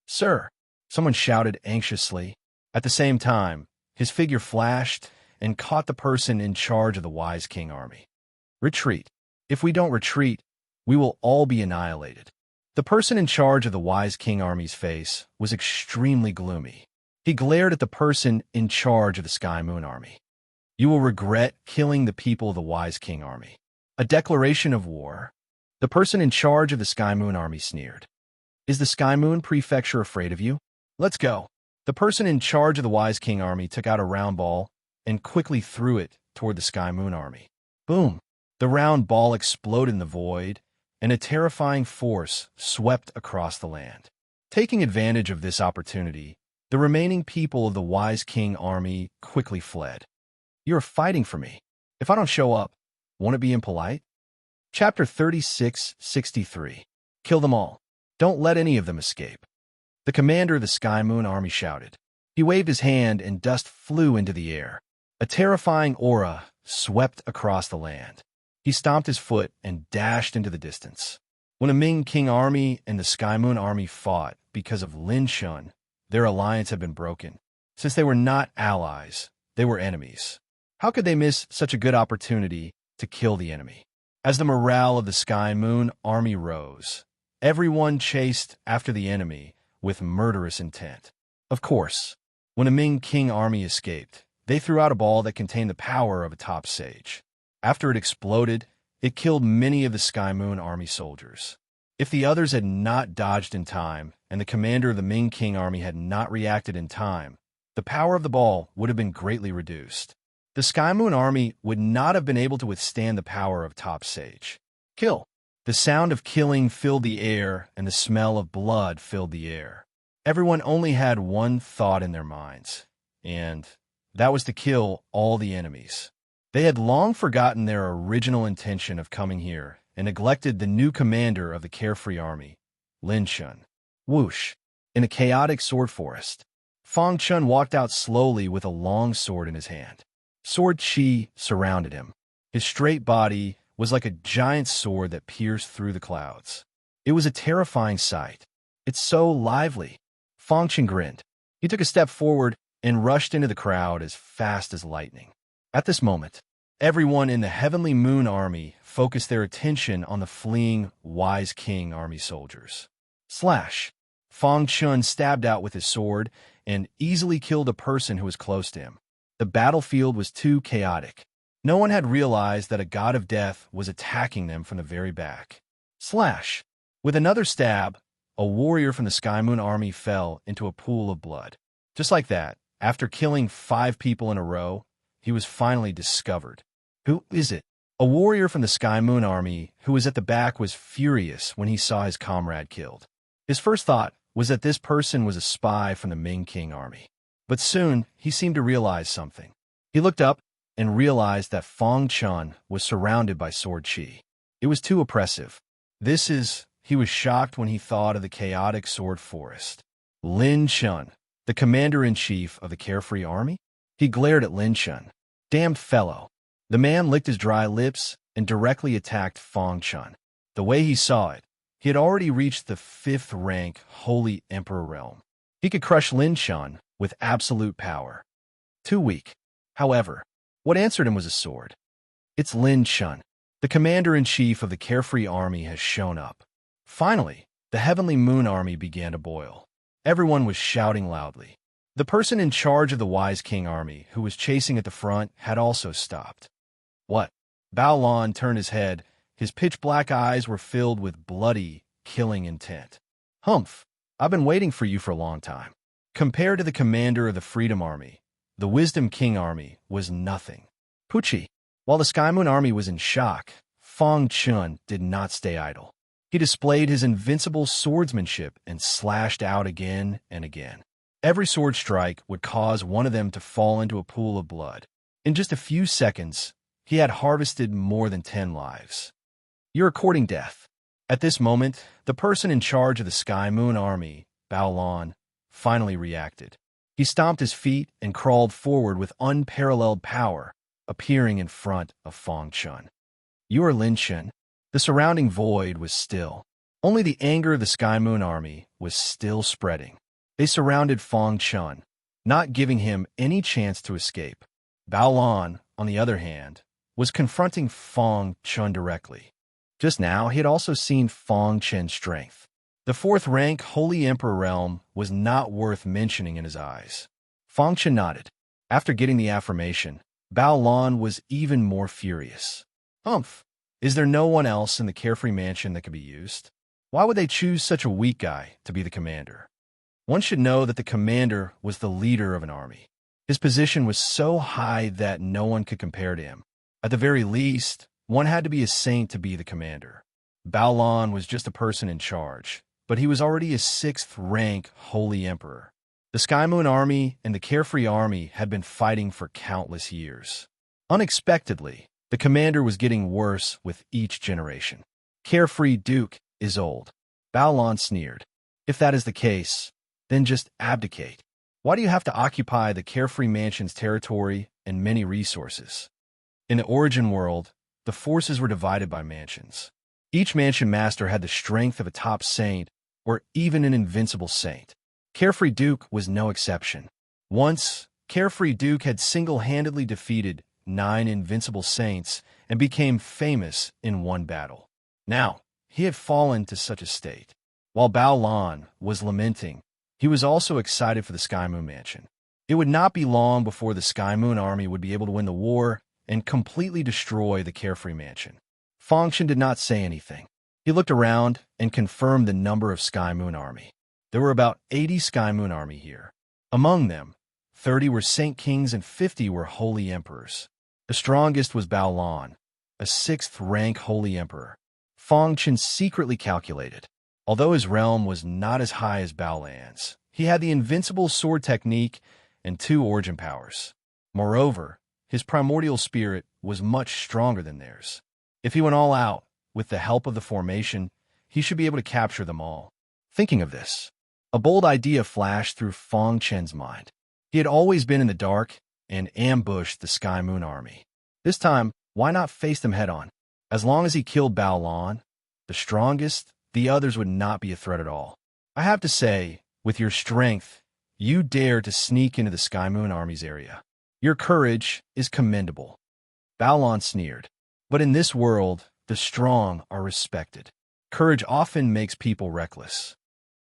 "Sir," someone shouted anxiously. At the same time, his figure flashed and caught the person in charge of the Wise King army. "Retreat. If we don't retreat, we will all be annihilated." The person in charge of the Wise King army's face was extremely gloomy. He glared at the person in charge of the Sky Moon army. "You will regret killing the people of the Wise King army." A declaration of war. The person in charge of the Sky Moon army sneered. "Is the Sky Moon Prefecture afraid of you? Let's go." The person in charge of the Wise King army took out a round ball and quickly threw it toward the Sky Moon army. Boom! The round ball exploded in the void, and a terrifying force swept across the land. Taking advantage of this opportunity, the remaining people of the Wise King army quickly fled. "You're fighting for me. If I don't show up, won't it be impolite?" Chapter 3663. Kill them all. Don't let any of them escape. The commander of the Sky Moon Army shouted. He waved his hand and dust flew into the air. A terrifying aura swept across the land. He stomped his foot and dashed into the distance. When the Ming King Army and the Sky Moon Army fought because of Lin Shun, their alliance had been broken. Since they were not allies, they were enemies. How could they miss such a good opportunity to kill the enemy? As the morale of the Sky Moon Army rose, everyone chased after the enemy with murderous intent. Of course, when a Ming King Army escaped, they threw out a ball that contained the power of a top sage. After it exploded, it killed many of the Sky Moon Army soldiers. If the others had not dodged in time, and the commander of the Ming King Army had not reacted in time, the power of the ball would have been greatly reduced. The Sky Moon Army would not have been able to withstand the power of Top Sage. Kill. The sound of killing filled the air, and the smell of blood filled the air. Everyone only had one thought in their minds, and that was to kill all the enemies. They had long forgotten their original intention of coming here and neglected the new commander of the Carefree Army, Lin Shun. Whoosh! In a chaotic sword forest, Fang Chun walked out slowly with a long sword in his hand. Sword chi surrounded him. His straight body was like a giant sword that pierced through the clouds. It was a terrifying sight. It's so lively. Fang Chun grinned. He took a step forward and rushed into the crowd as fast as lightning. At this moment, everyone in the Heavenly Moon Army focused their attention on the fleeing Wise King Army soldiers. Slash! Fang Chun stabbed out with his sword and easily killed a person who was close to him. The battlefield was too chaotic. No one had realized that a god of death was attacking them from the very back. Slash! With another stab, a warrior from the Sky Moon Army fell into a pool of blood. Just like that, after killing 5 people in a row, he was finally discovered. Who is it? A warrior from the Sky Moon Army who was at the back was furious when he saw his comrade killed. His first thought was that this person was a spy from the Ming King Army. But soon, he seemed to realize something. He looked up and realized that Fang Chun was surrounded by sword chi. It was too oppressive. He was shocked when he thought of the chaotic sword forest. Lin Shun, the commander-in-chief of the Carefree Army? He glared at Lin Shun. Damned fellow. The man licked his dry lips and directly attacked Fang Chun. The way he saw it, he had already reached the 5th rank Holy Emperor realm. He could crush Lin Shun with absolute power. Too weak. However, what answered him was a sword. It's Lin Shun. The commander-in-chief of the Carefree Army has shown up. Finally, the Heavenly Moon Army began to boil. Everyone was shouting loudly. The person in charge of the Wise King Army, who was chasing at the front, had also stopped. What? Bao Lan turned his head. His pitch-black eyes were filled with bloody, killing intent. Humph! I've been waiting for you for a long time. Compared to the commander of the Freedom Army, the Wisdom King Army was nothing. Pucci! While the Sky Moon Army was in shock, Fang Chun did not stay idle. He displayed his invincible swordsmanship and slashed out again and again. Every sword strike would cause one of them to fall into a pool of blood. In just a few seconds, he had harvested more than 10 lives. You're courting death. At this moment, the person in charge of the Sky Moon Army, Bao Lan, finally reacted. He stomped his feet and crawled forward with unparalleled power, appearing in front of Fang Chun. You are Lin Shun. The surrounding void was still. Only the anger of the Sky Moon Army was still spreading. They surrounded Fang Chun, not giving him any chance to escape. Bao Lan, on the other hand, was confronting Fang Chun directly. Just now, he had also seen Fang Chun's strength. The 4th rank Holy Emperor realm was not worth mentioning in his eyes. Fang Chun nodded. After getting the affirmation, Bao Lan was even more furious. Humph! Is there no one else in the Carefree Mansion that could be used? Why would they choose such a weak guy to be the commander? One should know that the commander was the leader of an army. His position was so high that no one could compare to him. At the very least, one had to be a saint to be the commander. Bao Lan was just a person in charge, but he was already a 6th rank Holy Emperor. The Sky Moon Army and the Carefree Army had been fighting for countless years. Unexpectedly, The commander was getting worse with each generation. Carefree Duke is old. Baolon sneered. If that is the case, then just abdicate. Why do you have to occupy the Carefree Mansion's territory and many resources? In the Origin world, the forces were divided by mansions. Each mansion master had the strength of a top saint or even an invincible saint. Carefree Duke was no exception. Once, Carefree Duke had single-handedly defeated 9 invincible saints and became famous in one battle. Now, he had fallen to such a state. While Baolon was lamenting, he was also excited for the Sky Moon Mansion. It would not be long before the Sky Moon Army would be able to win the war and completely destroy the Carefree Mansion. Fengshen did not say anything. He looked around and confirmed the number of Sky Moon Army. There were about 80 Sky Moon Army here. Among them, 30 were Saint Kings and 50 were Holy Emperors. The strongest was Baolon, a 6th-rank Holy Emperor. Fengshen secretly calculated. Although his realm was not as high as Baolan's, he had the invincible sword technique and 2 origin powers. Moreover, his primordial spirit was much stronger than theirs. If he went all out, with the help of the formation, he should be able to capture them all. Thinking of this, a bold idea flashed through Fengshen's mind. He had always been in the dark and ambushed the Sky Moon Army. This time, why not face them head-on? As long as he killed Baolon, the strongest, the others would not be a threat at all. I have to say, with your strength, you dare to sneak into the Sky Moon Army's area. Your courage is commendable. Baolon sneered. But in this world, the strong are respected. Courage often makes people reckless.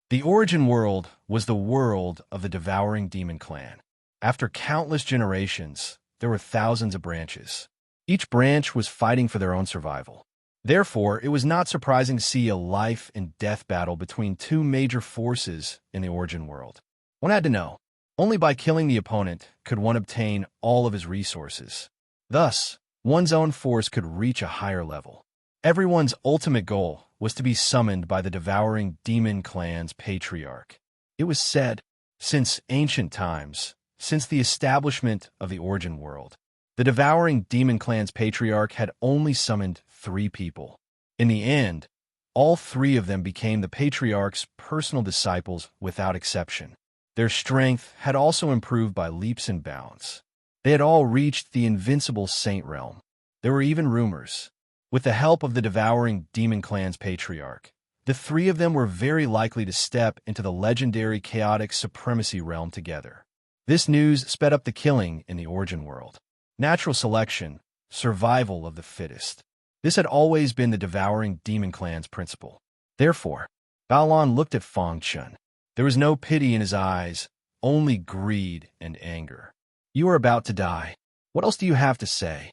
The Origin world was the world of the devouring demon clan. After countless generations, there were thousands of branches. Each branch was fighting for their own survival. Therefore, it was not surprising to see a life-and-death battle between 2 major forces in the Origin world. One had to know, only by killing the opponent could one obtain all of his resources. Thus, one's own force could reach a higher level. Everyone's ultimate goal was to be summoned by the devouring demon clan's patriarch. It was said, since ancient times, since the establishment of the Origin world, the devouring demon clan's patriarch had only summoned 3 people. In the end, all 3 of them became the patriarch's personal disciples without exception. Their strength had also improved by leaps and bounds. They had all reached the invincible saint realm. There were even rumors. With the help of the devouring demon clan's patriarch, the 3 of them were very likely to step into the legendary chaotic supremacy realm together. This news sped up the killing in the Origin world. Natural selection, survival of the fittest. This had always been the devouring demon clan's principle. Therefore, Baolon looked at Fengshen. There was no pity in his eyes, only greed and anger. You are about to die. What else do you have to say?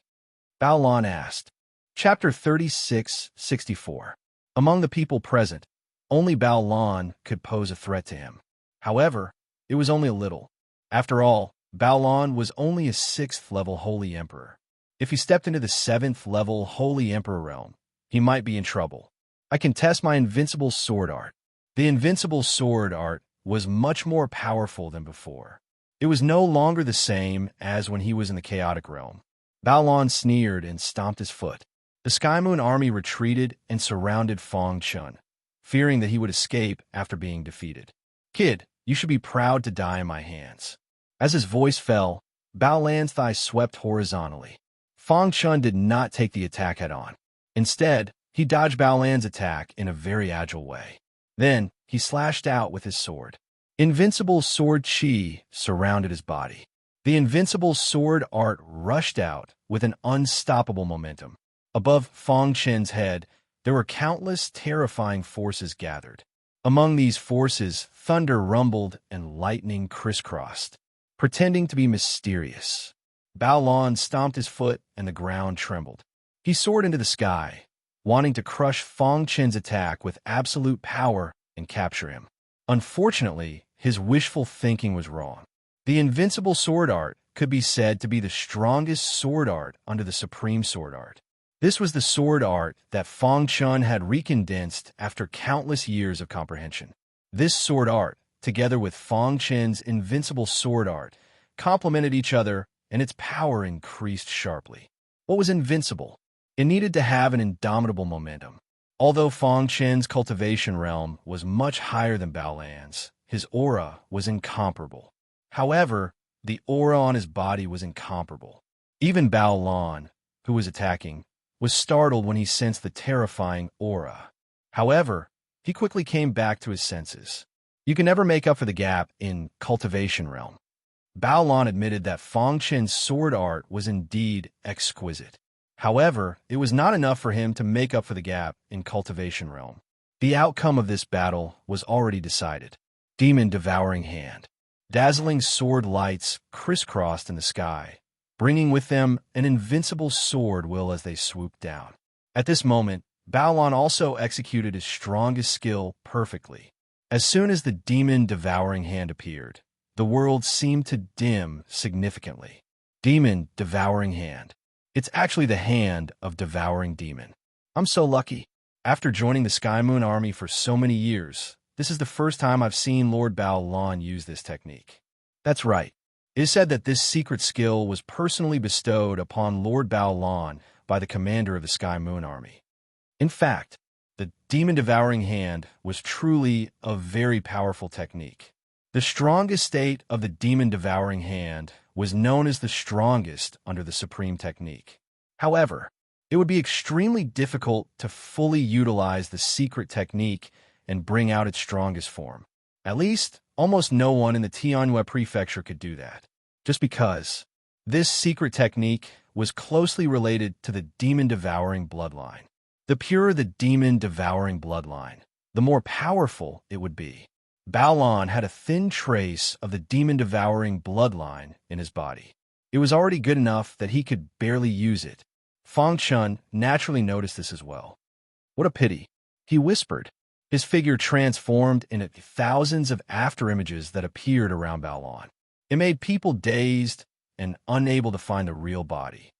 Baolon asked. Chapter 36-64. Among the people present, only Baolon could pose a threat to him. However, it was only a little. After all, Baolon was only a 6th-level Holy Emperor. If he stepped into the 7th-level Holy Emperor realm, he might be in trouble. I can test my invincible sword art. The invincible sword art was much more powerful than before. It was no longer the same as when he was in the chaotic realm. Baolon sneered and stomped his foot. The Sky Moon Army retreated and surrounded Fengshen, fearing that he would escape after being defeated. Kid, you should be proud to die in my hands. As his voice fell, Baolan's thigh swept horizontally. Fengshen did not take the attack head-on. Instead, he dodged Baolan's attack in a very agile way. Then, he slashed out with his sword. Invincible sword chi surrounded his body. The invincible sword art rushed out with an unstoppable momentum. Above Fengshen's head, there were countless terrifying forces gathered. Among these forces, thunder rumbled and lightning crisscrossed, pretending to be mysterious. Baolon stomped his foot and the ground trembled. He soared into the sky, wanting to crush Fengshen's attack with absolute power and capture him. Unfortunately, his wishful thinking was wrong. The invincible sword art could be said to be the strongest sword art under the supreme sword art. This was the sword art that Fengshen had recondensed after countless years of comprehension. This sword art, together with Fengshen's invincible sword art, complemented each other, and its power increased sharply. What was invincible? It needed to have an indomitable momentum. Although Fong Chen's cultivation realm was much higher than Bao Lan's, his aura was incomparable. However, the aura on his body was incomparable. Even Bao Lan, who was attacking, was startled when he sensed the terrifying aura. However, he quickly came back to his senses. You can never make up for the gap in cultivation realm. Bao Lan admitted that Fong Chen's sword art was indeed exquisite. However, it was not enough for him to make up for the gap in cultivation realm. The outcome of this battle was already decided. Demon Devouring Hand. Dazzling sword lights crisscrossed in the sky, bringing with them an invincible sword will as they swooped down. At this moment, Bao Lan also executed his strongest skill perfectly. As soon as the Demon Devouring Hand appeared, the world seemed to dim significantly. Demon Devouring Hand. It's actually the hand of devouring demon. I'm so lucky. After joining the Sky Moon Army for so many years, this is the first time I've seen Lord Bao Lan use this technique. That's right. It is said that this secret skill was personally bestowed upon Lord Bao Lan by the commander of the Sky Moon Army. In fact, the Demon Devouring Hand was truly a very powerful technique. The strongest state of the Demon Devouring Hand was known as the strongest under the Supreme Technique. However, it would be extremely difficult to fully utilize the secret technique and bring out its strongest form. At least, almost no one in the Tianhua Prefecture could do that, just because this secret technique was closely related to the Demon Devouring bloodline. The purer the Demon Devouring bloodline, the more powerful it would be. Bao Lan had a thin trace of the Demon Devouring bloodline in his body. It was already good enough that he could barely use it. Fong Chun naturally noticed this as well. What a pity, he whispered. His figure transformed into thousands of afterimages that appeared around Bao Lan. It made people dazed and unable to find the real body.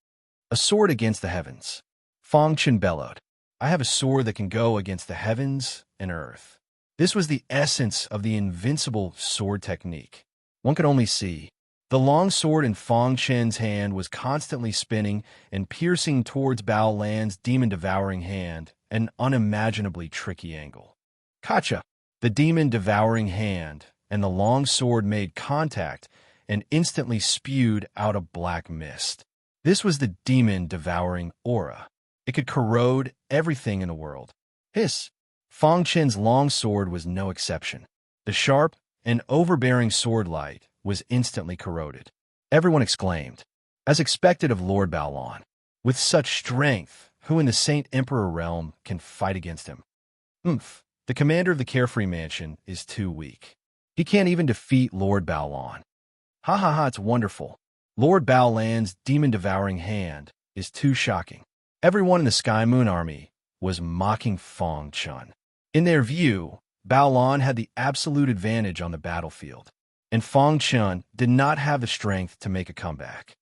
A sword against the heavens. Fong Chun bellowed. I have a sword that can go against the heavens and earth. This was the essence of the invincible sword technique. One could only see. The long sword in Fong Chen's hand was constantly spinning and piercing towards Bao Lan's Demon Devouring Hand, an unimaginably tricky angle. Kacha! The Demon Devouring Hand and the long sword made contact and instantly spewed out a black mist. This was the Demon Devouring Aura. It could corrode everything in the world. Hiss! Fong Chen's long sword was no exception. The sharp and overbearing sword light was instantly corroded. Everyone exclaimed, as expected of Lord Bao Lan. With such strength, who in the Saint Emperor realm can fight against him? The commander of the Carefree Mansion is too weak. He can't even defeat Lord Bao Lan. Ha ha ha, it's wonderful. Lord Bao Lan's Demon Devouring Hand is too shocking. Everyone in the Sky Moon Army was mocking Fong Chun. In their view, Bao Lan had the absolute advantage on the battlefield, and Fong Chun did not have the strength to make a comeback.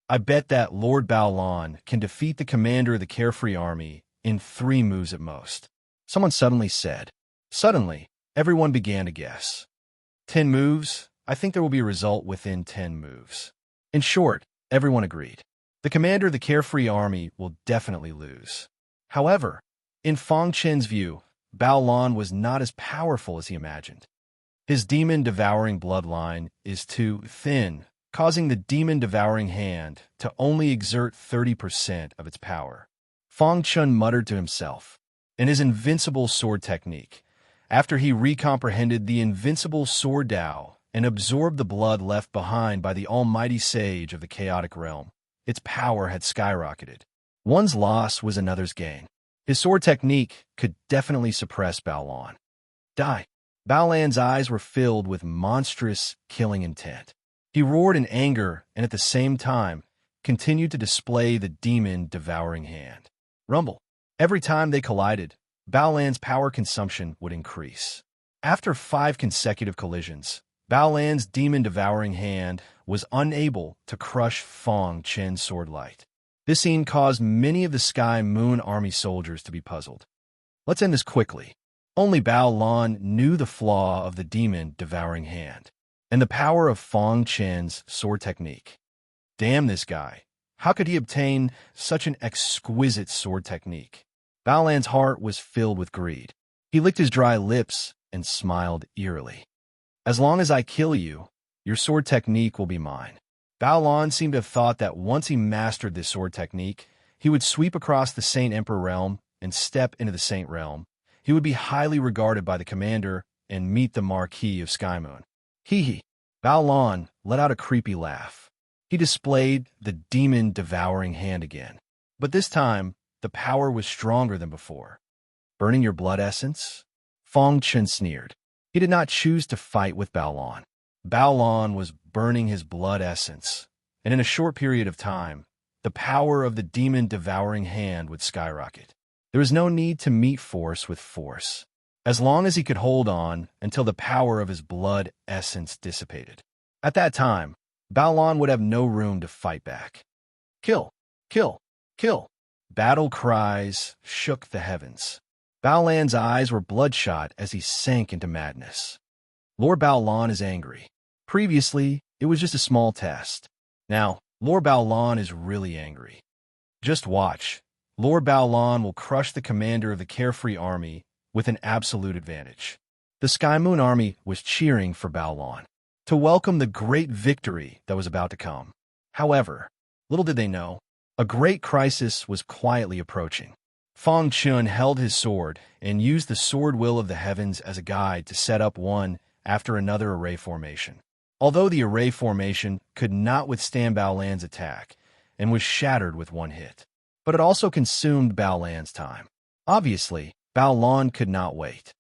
I bet that Lord Bao Lan can defeat the commander of the Carefree Army in 3 moves at most. Someone suddenly said. Suddenly, everyone began to guess. 10 moves? I think there will be a result within 10 moves. In short, everyone agreed. The commander of the Carefree Army will definitely lose. However, in Fong Chen's view, Bao Lan was not as powerful as he imagined. His Demon Devouring bloodline is too thin, causing the Demon Devouring Hand to only exert 30% of its power. Fong Chun muttered to himself. In his invincible sword technique, after he recomprehended the invincible sword Dao and absorbed the blood left behind by the almighty sage of the chaotic realm, its power had skyrocketed. One's loss was another's gain. His sword technique could definitely suppress Bao Lan. Die! Bao Lan's eyes were filled with monstrous, killing intent. He roared in anger and at the same time continued to display the Demon Devouring Hand. Rumble! Every time they collided, Bao Lan's power consumption would increase. After 5 consecutive collisions, Bao Lan's Demon Devouring Hand was unable to crush Fong Chen's sword light. This scene caused many of the Sky Moon Army soldiers to be puzzled. Let's end this quickly. Only Bao Lan knew the flaw of the Demon Devouring Hand and the power of Fong Chen's sword technique. Damn this guy. How could he obtain such an exquisite sword technique? Bao Lan's heart was filled with greed. He licked his dry lips and smiled eerily. As long as I kill you, your sword technique will be mine. Bao Lan seemed to have thought that once he mastered this sword technique, he would sweep across the Saint Emperor realm and step into the Saint realm. He would be highly regarded by the commander and meet the Marquis of Skymoon. Hee hee. Bao Lan let out a creepy laugh. He displayed the demon-devouring hand again. But this time, the power was stronger than before. Burning your blood essence? Fong Chen sneered. He did not choose to fight with Bao Lan. Bao Lan was burning his blood essence, and in a short period of time, the power of the demon-devouring hand would skyrocket. There was no need to meet force with force, as long as he could hold on until the power of his blood essence dissipated. At that time, Bao Lan would have no room to fight back. Kill! Kill! Kill! Battle cries shook the heavens. Bao Lan's eyes were bloodshot as he sank into madness. Lord Bao Lan is angry. Previously, it was just a small test. Now, Lord Bao Lan is really angry. Just watch. Lord Bao Lan will crush the commander of the Carefree Army with an absolute advantage. The Sky Moon Army was cheering for Bao Lan to welcome the great victory that was about to come. However, little did they know, a great crisis was quietly approaching. Fong Chun held his sword and used the sword will of the heavens as a guide to set up one after another array formation. Although the array formation could not withstand Bao Lan's attack and was shattered with one hit, but it also consumed Bao Lan's time. Obviously, Bao Lan could not wait.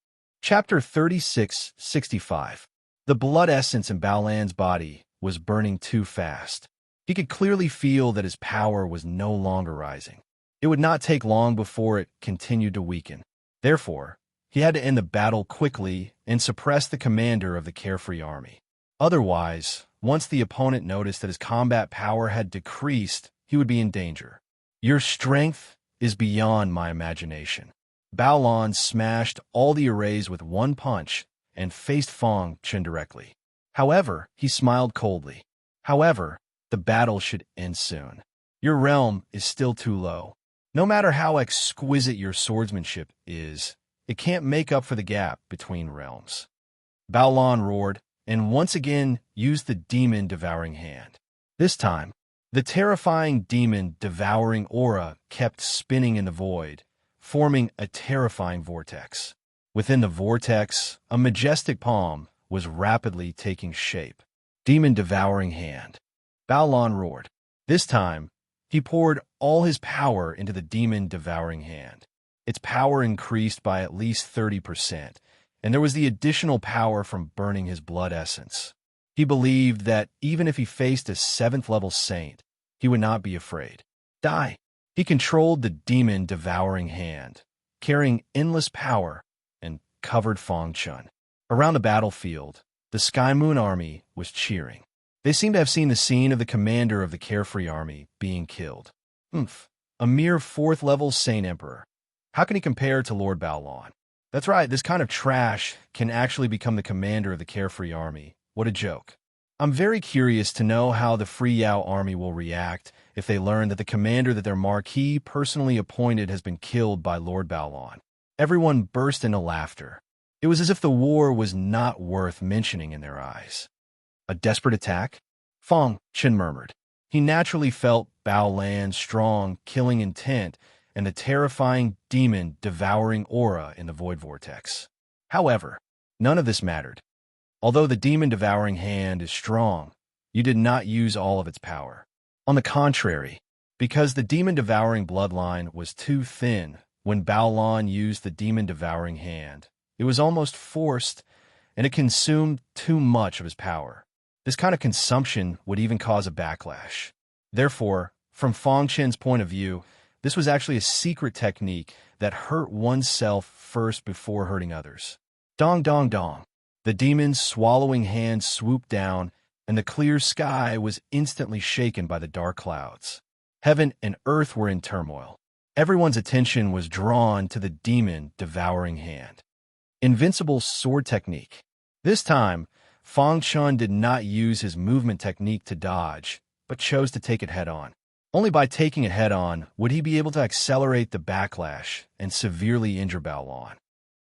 Chapter 3665. The blood essence in Bao Lan's body was burning too fast. He could clearly feel that his power was no longer rising. It would not take long before it continued to weaken. Therefore, he had to end the battle quickly and suppress the commander of the Carefree Army. Otherwise, once the opponent noticed that his combat power had decreased, he would be in danger. Your strength is beyond my imagination. Bao Lan smashed all the arrays with one punch and faced Fong Chen directly. However, he smiled coldly. However, the battle should end soon. Your realm is still too low. No matter how exquisite your swordsmanship is, it can't make up for the gap between realms. Bao Lan roared, and once again used the demon-devouring hand. This time, the terrifying demon-devouring aura kept spinning in the void, forming a terrifying vortex. Within the vortex, a majestic palm was rapidly taking shape. Demon-devouring hand. Bao Lan roared. This time, he poured all his power into the demon-devouring hand. Its power increased by at least 30%, and there was the additional power from burning his blood essence. He believed that even if he faced a 7th-level saint, he would not be afraid. Die! He controlled the demon-devouring hand, carrying endless power, and covered Fong Chun. Around the battlefield, the Sky Moon Army was cheering. They seemed to have seen the scene of the commander of the Carefree Army being killed. A mere 4th-level Saint Emperor. How can he compare to Lord Bao Lan? That's right, this kind of trash can actually become the commander of the Carefree Army. What a joke. I'm very curious to know how the Free Yao Army will react if they learn that the commander that their Marquis personally appointed has been killed by Lord Bao Lan. Everyone burst into laughter. It was as if the war was not worth mentioning in their eyes. A desperate attack? Fong Chen murmured. He naturally felt Bao Lan's strong, killing intent and the terrifying demon-devouring aura in the void vortex. However, none of this mattered. Although the demon-devouring hand is strong, you did not use all of its power. On the contrary, because the demon-devouring bloodline was too thin when Bao Lan used the demon-devouring hand, it was almost forced, and it consumed too much of his power. This kind of consumption would even cause a backlash. Therefore, from Fong Chen's point of view, this was actually a secret technique that hurt oneself first before hurting others. Dong dong dong. The demon's swallowing hand swooped down, and the clear sky was instantly shaken by the dark clouds. Heaven and earth were in turmoil. Everyone's attention was drawn to the demon-devouring hand. Invincible sword technique. This time, Fong Chun did not use his movement technique to dodge, but chose to take it head-on. Only by taking it head-on would he be able to accelerate the backlash and severely injure Bao Lan.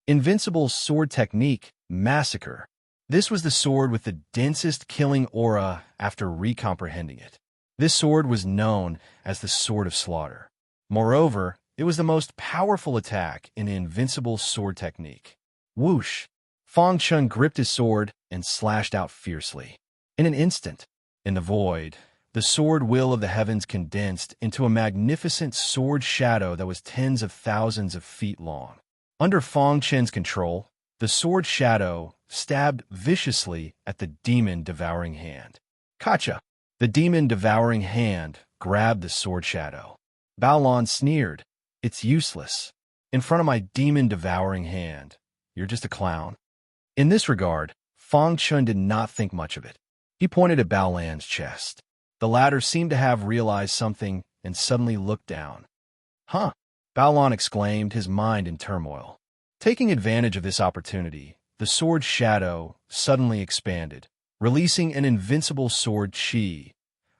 Invincible's sword technique, Massacre. This was the sword with the densest killing aura after recomprehending it. This sword was known as the Sword of Slaughter. Moreover, it was the most powerful attack in the Invincible's sword technique. Whoosh! Fang Chun gripped his sword and slashed out fiercely. In an instant, in the void, the sword will of the heavens condensed into a magnificent sword shadow that was tens of thousands of feet long. Under Fang Chen's control, the sword shadow stabbed viciously at the demon-devouring hand. Kacha! The demon-devouring hand grabbed the sword shadow. Bao Lan sneered, "It's useless. In front of my demon-devouring hand, you're just a clown." In this regard, Fang Chun did not think much of it. He pointed at Bao Lan's chest. The latter seemed to have realized something and suddenly looked down. "Huh!" Bao Lan exclaimed, his mind in turmoil. Taking advantage of this opportunity, the sword shadow suddenly expanded, releasing an invincible sword chi,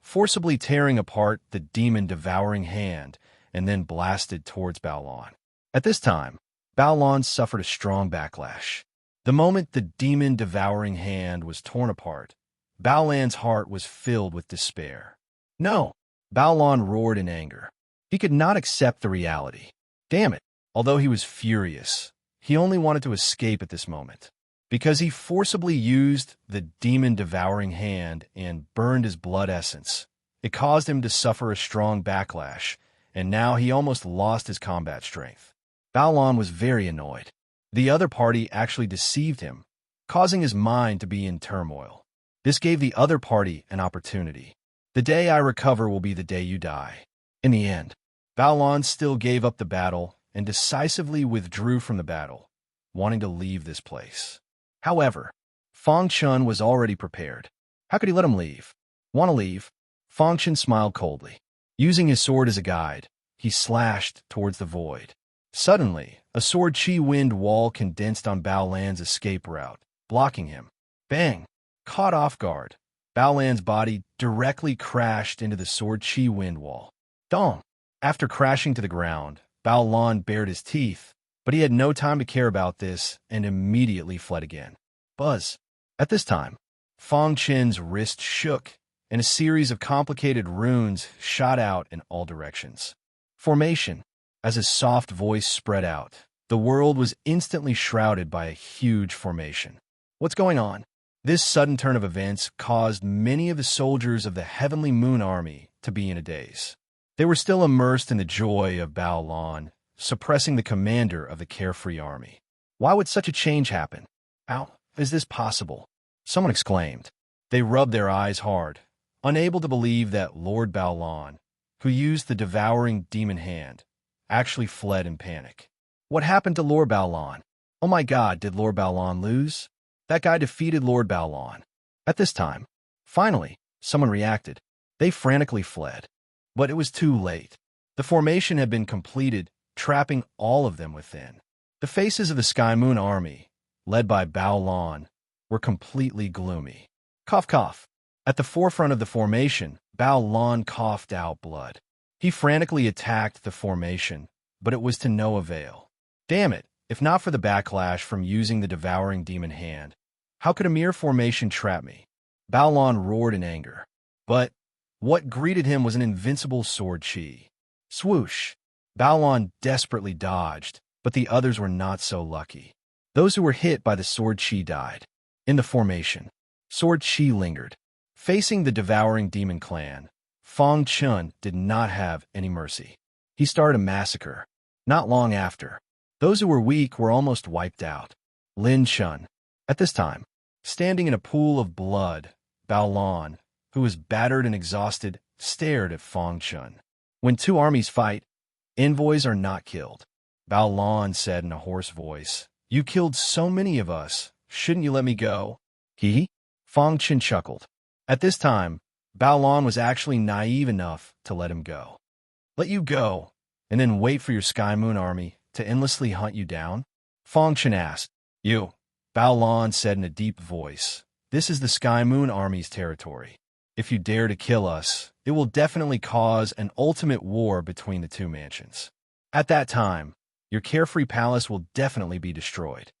forcibly tearing apart the demon-devouring hand, and then blasted towards Bao Lan. At this time, Bao Lan suffered a strong backlash. The moment the demon-devouring hand was torn apart, Bao Lan's heart was filled with despair. "No!" Bao Lan roared in anger. He could not accept the reality. Damn it! Although he was furious, he only wanted to escape at this moment. Because he forcibly used the demon-devouring hand and burned his blood essence, it caused him to suffer a strong backlash, and now he almost lost his combat strength. Bao Lan was very annoyed. The other party actually deceived him, causing his mind to be in turmoil. This gave the other party an opportunity. The day I recover will be the day you die. In the end, Bao Lan still gave up the battle and decisively withdrew from the battle, wanting to leave this place. However, Fang Chun was already prepared. How could he let him leave? Want to leave? Fang Chun smiled coldly. Using his sword as a guide, he slashed towards the void. Suddenly, a sword chi wind wall condensed on Bao Lan's escape route, blocking him. Bang! Caught off guard, Bao Lan's body directly crashed into the sword chi wind wall. Dong! After crashing to the ground, Bao Lan bared his teeth, but he had no time to care about this and immediately fled again. Buzz! At this time, Fang Chen's wrist shook, and a series of complicated runes shot out in all directions. Formation. As his soft voice spread out, the world was instantly shrouded by a huge formation. What's going on? This sudden turn of events caused many of the soldiers of the Heavenly Moon Army to be in a daze. They were still immersed in the joy of Bao Lan, suppressing the commander of the carefree army. Why would such a change happen? How is this possible? Someone exclaimed. They rubbed their eyes hard, unable to believe that Lord Bao Lan, who used the devouring demon hand, actually fled in panic. What happened to Lord Bao Lan? Oh my God, did Lord Bao Lan lose? That guy defeated Lord Bao Lan. At this time, finally, someone reacted. They frantically fled. But it was too late. The formation had been completed, trapping all of them within. The faces of the Sky Moon Army, led by Bao Lan, were completely gloomy. Cough, cough. At the forefront of the formation, Bao Lan coughed out blood. He frantically attacked the formation, but it was to no avail. Damn it, if not for the backlash from using the devouring demon hand, how could a mere formation trap me? Bao Lan roared in anger. But what greeted him was an invincible sword chi. Swoosh! Bao Lan desperately dodged, but the others were not so lucky. Those who were hit by the sword chi died. In the formation, sword chi lingered. Facing the devouring demon clan, Fang Chun did not have any mercy. He started a massacre. Not long after, those who were weak were almost wiped out. Lin Chun. At this time, standing in a pool of blood, Bao Lan, who was battered and exhausted, stared at Fang Chun. When two armies fight, envoys are not killed. Bao Lan said in a hoarse voice, "You killed so many of us. Shouldn't you let me go?" He? Fang Chun chuckled. At this time, Bao Lan was actually naive enough to let him go. Let you go, and then wait for your Sky Moon Army to endlessly hunt you down? Fang Chun asked. You. Bao Lan said in a deep voice, "This is the Sky Moon Army's territory. If you dare to kill us, it will definitely cause an ultimate war between the two mansions. At that time, your carefree palace will definitely be destroyed.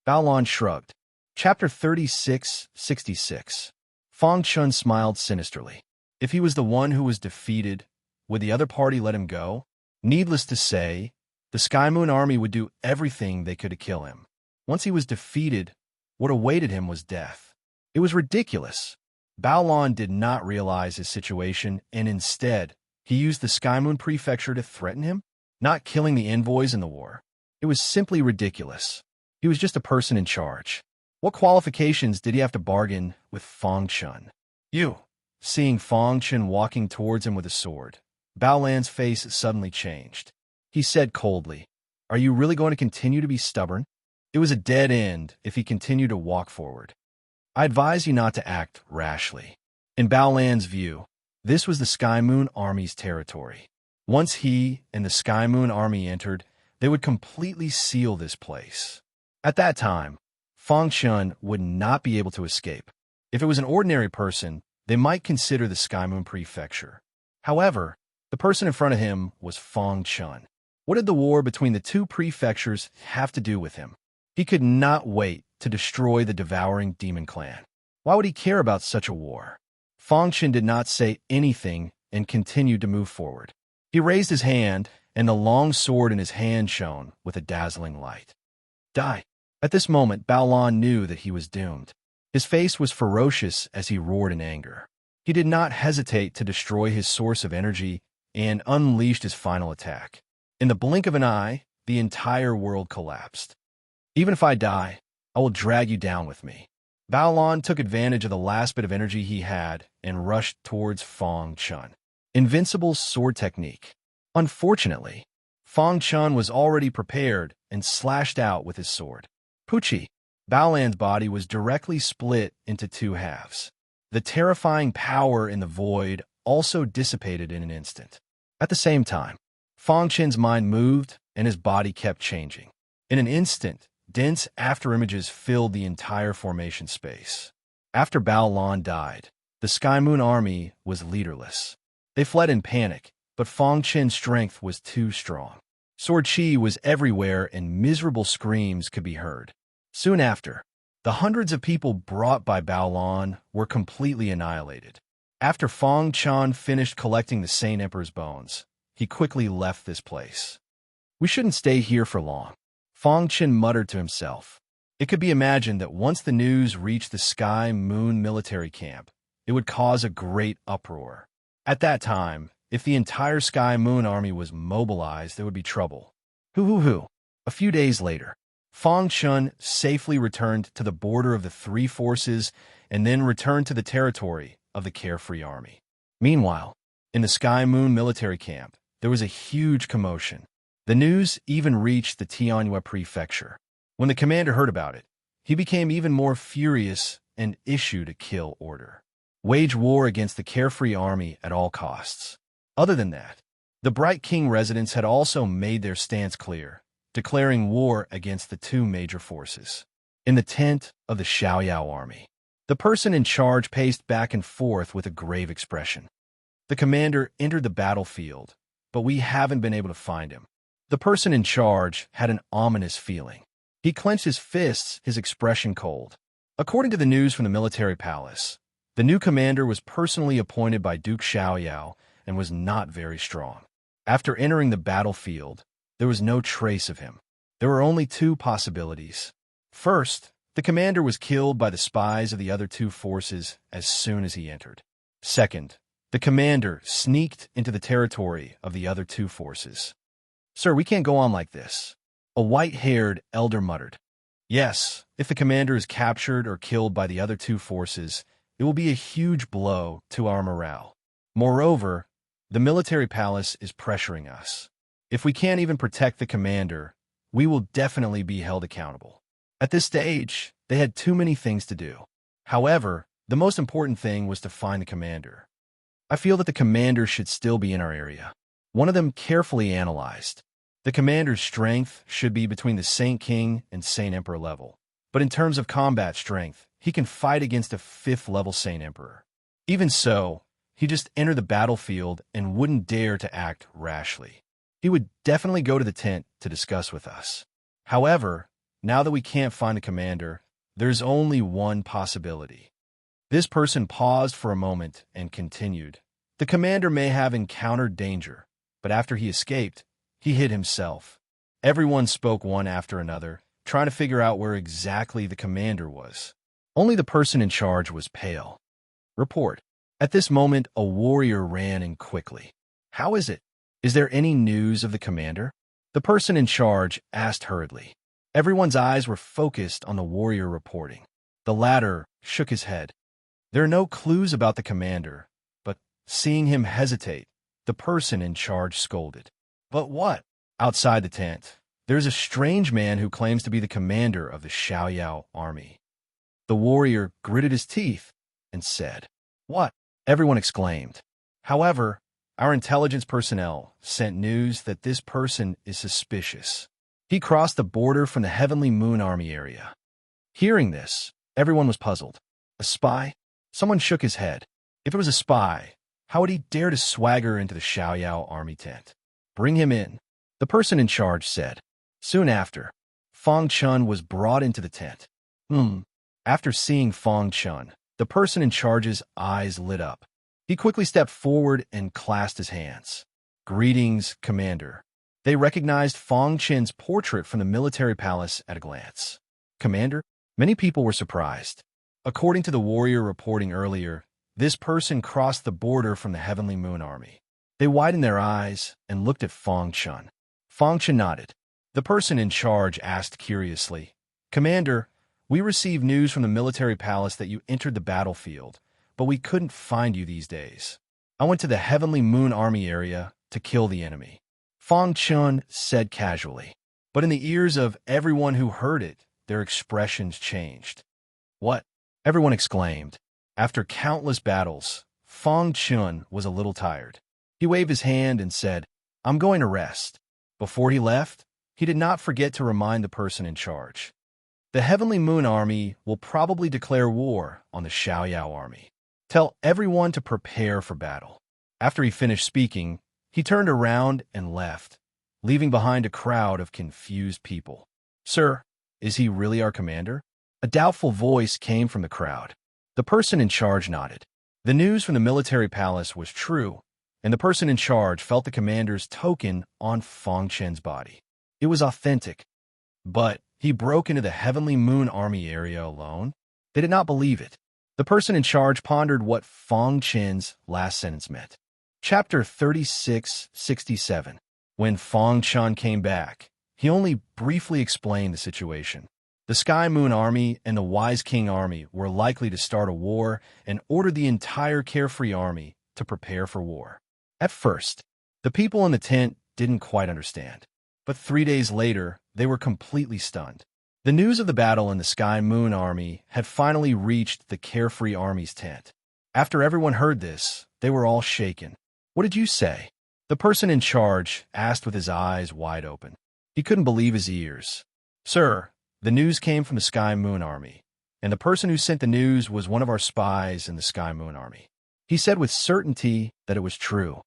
Baolon shrugged. Chapter 3666. Fang Chun smiled sinisterly. If he was the one who was defeated, would the other party let him go? Needless to say, the Sky Moon army would do everything they could to kill him. Once he was defeated, what awaited him was death. It was ridiculous. Baolon did not realize his situation, and instead, he used the Sky Moon Prefecture to threaten him, not killing the envoys in the war. It was simply ridiculous. He was just a person in charge. What qualifications did he have to bargain with Fang Chun? You. Seeing Fang Chun walking towards him with a sword, Baolan's face suddenly changed. He said coldly, "Are you really going to continue to be stubborn?" It was a dead end if he continued to walk forward. I advise you not to act rashly. In Baolan's view, this was the Sky Moon Army's territory. Once he and the Sky Moon Army entered, they would completely seal this place. At that time, Fang Chun would not be able to escape. If it was an ordinary person, they might consider the Sky Moon Prefecture. However, the person in front of him was Fang Chun. What did the war between the two prefectures have to do with him? He could not wait to destroy the devouring demon clan. Why would he care about such a war? Fang Chun did not say anything and continued to move forward. He raised his hand, and the long sword in his hand shone with a dazzling light. Die. At this moment, Baolon knew that he was doomed. His face was ferocious as he roared in anger. He did not hesitate to destroy his source of energy and unleashed his final attack. In the blink of an eye, the entire world collapsed. Even if I die, I will drag you down with me. Baolon took advantage of the last bit of energy he had and rushed towards Fang Chun. Invincible sword technique. Unfortunately, Fang Chun was already prepared and slashed out with his sword. Pucci. Baolan's body was directly split into two halves. The terrifying power in the void also dissipated in an instant. At the same time, Fang Chun's mind moved and his body kept changing. In an instant, dense afterimages filled the entire formation space. After Baolon died, the Sky Moon army was leaderless. They fled in panic, but Fang Chun's strength was too strong. Sword chi was everywhere and miserable screams could be heard. Soon after, the hundreds of people brought by Baolon were completely annihilated. After Fang Chun finished collecting the Saint Emperor's bones, he quickly left this place. We shouldn't stay here for long, Fang Chun muttered to himself. It could be imagined that once the news reached the Sky Moon military camp, it would cause a great uproar. At that time, if the entire Sky Moon army was mobilized, there would be trouble. Hoo. A few days later, Fang Chun safely returned to the border of the three forces and then returned to the territory of the Carefree Army. Meanwhile, in the Sky Moon military camp, there was a huge commotion. The news even reached the Tianhua prefecture. When the commander heard about it, he became even more furious and issued a kill order. Wage war against the Carefree Army at all costs. Other than that, the Bright King residents had also made their stance clear, declaring war against the two major forces. In the tent of the Xiaoyao army, the person in charge paced back and forth with a grave expression. The commander entered the battlefield, but we haven't been able to find him. The person in charge had an ominous feeling. He clenched his fists, his expression cold. According to the news from the military palace, the new commander was personally appointed by Duke Xiaoyao and was not very strong. After entering the battlefield, there was no trace of him. There were only two possibilities. First, the commander was killed by the spies of the other two forces as soon as he entered. Second, the commander sneaked into the territory of the other two forces. Sir, we can't go on like this, a white-haired elder muttered. Yes, if the commander is captured or killed by the other two forces, it will be a huge blow to our morale. Moreover, the military palace is pressuring us. If we can't even protect the commander, we will definitely be held accountable. At this stage, they had too many things to do. However, the most important thing was to find the commander. I feel that the commander should still be in our area. One of them carefully analyzed. The commander's strength should be between the Saint King and Saint Emperor level. But in terms of combat strength, he can fight against a 5th level Saint Emperor. Even so, he just entered the battlefield and wouldn't dare to act rashly. He would definitely go to the tent to discuss with us. However, now that we can't find the commander, there's only one possibility. This person paused for a moment and continued. The commander may have encountered danger, but after he escaped, he hid himself. Everyone spoke one after another, trying to figure out where exactly the commander was. Only the person in charge was pale. Report. At this moment, a warrior ran in quickly. How is it? Is there any news of the commander? The person in charge asked hurriedly. Everyone's eyes were focused on the warrior reporting. The latter shook his head. There are no clues about the commander, but seeing him hesitate, the person in charge scolded. But what? Outside the tent, there's a strange man who claims to be the commander of the Xiaoyao army. The warrior gritted his teeth and said, What? Everyone exclaimed. However, our intelligence personnel sent news that this person is suspicious. He crossed the border from the Heavenly Moon Army area. Hearing this, everyone was puzzled. A spy? Someone shook his head. If it was a spy, how would he dare to swagger into the Xiaoyao army tent? Bring him in, the person in charge said. Soon after, Fong Chun was brought into the tent. After seeing Fong Chun, the person in charge's eyes lit up. He quickly stepped forward and clasped his hands. Greetings, Commander. They recognized Fong Chin's portrait from the military palace at a glance. Commander? Many people were surprised. According to the warrior reporting earlier, this person crossed the border from the Heavenly Moon Army. They widened their eyes and looked at Fong Chun. Fong Chun nodded. The person in charge asked curiously, Commander, we received news from the military palace that you entered the battlefield, but we couldn't find you these days. I went to the Heavenly Moon Army area to kill the enemy. Fong Chun said casually, but in the ears of everyone who heard it, their expressions changed. What? Everyone exclaimed. After countless battles, Fong Chun was a little tired. He waved his hand and said, I'm going to rest. Before he left, he did not forget to remind the person in charge. The Heavenly Moon Army will probably declare war on the Xiaoyao army. Tell everyone to prepare for battle. After he finished speaking, he turned around and left, leaving behind a crowd of confused people. Sir, is he really our commander? A doubtful voice came from the crowd. The person in charge nodded. The news from the military palace was true, and the person in charge felt the commander's token on Fong Chen's body. It was authentic. But he broke into the Heavenly Moon Army area alone? They did not believe it. The person in charge pondered what Fong Chen's last sentence meant. Chapter 3667. When Fong Chun came back, he only briefly explained the situation. The Sky Moon Army and the Wise King Army were likely to start a war and ordered the entire Carefree Army to prepare for war. At first, the people in the tent didn't quite understand, but 3 days later, they were completely stunned. The news of the battle in the Sky Moon Army had finally reached the Carefree Army's tent. After everyone heard this, they were all shaken. What did you say? The person in charge asked with his eyes wide open. He couldn't believe his ears. Sir, the news came from the Sky Moon Army, and the person who sent the news was one of our spies in the Sky Moon Army. He said with certainty that it was true.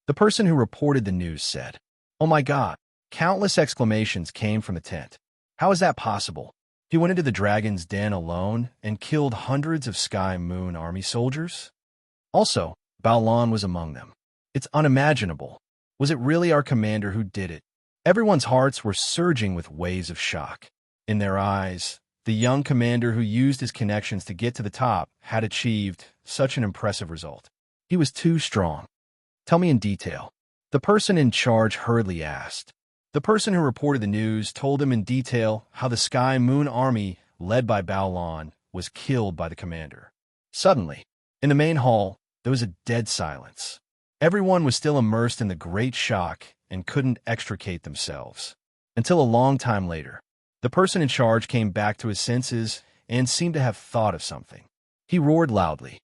The person who reported the news said, Oh my God! Countless exclamations came from the tent. How is that possible? He went into the dragon's den alone and killed hundreds of Sky Moon Army soldiers? Also, Baolan was among them. It's unimaginable. Was it really our commander who did it? Everyone's hearts were surging with waves of shock. In their eyes, the young commander who used his connections to get to the top had achieved such an impressive result. He was too strong. Tell me in detail. The person in charge hurriedly asked. The person who reported the news told him in detail how the Sky Moon Army, led by Baolan, was killed by the commander. Suddenly, in the main hall, there was a dead silence. Everyone was still immersed in the great shock and couldn't extricate themselves. Until a long time later, the person in charge came back to his senses and seemed to have thought of something. He roared loudly,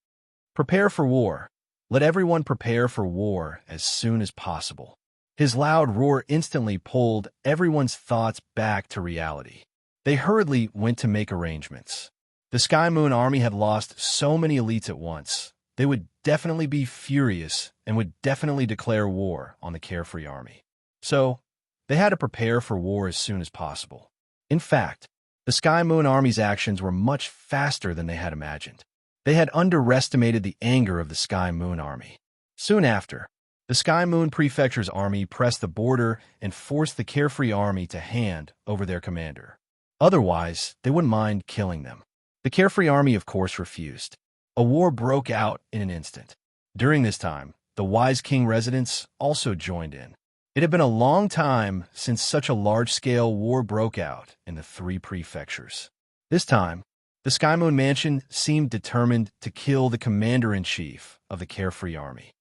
Prepare for war. Let everyone prepare for war as soon as possible. His loud roar instantly pulled everyone's thoughts back to reality. They hurriedly went to make arrangements. The Sky Moon Army had lost so many elites at once, they would definitely be furious and would definitely declare war on the Carefree Army. So, they had to prepare for war as soon as possible. In fact, the Sky Moon Army's actions were much faster than they had imagined. They had underestimated the anger of the Sky Moon Army. Soon after, the Sky Moon Prefecture's army pressed the border and forced the Carefree Army to hand over their commander. Otherwise, they wouldn't mind killing them. The Carefree Army, of course, refused. A war broke out in an instant. During this time, the Wise King residents also joined in. It had been a long time since such a large-scale war broke out in the three prefectures. This time, the Sky Moon Mansion seemed determined to kill the commander-in-chief of the Carefree Army.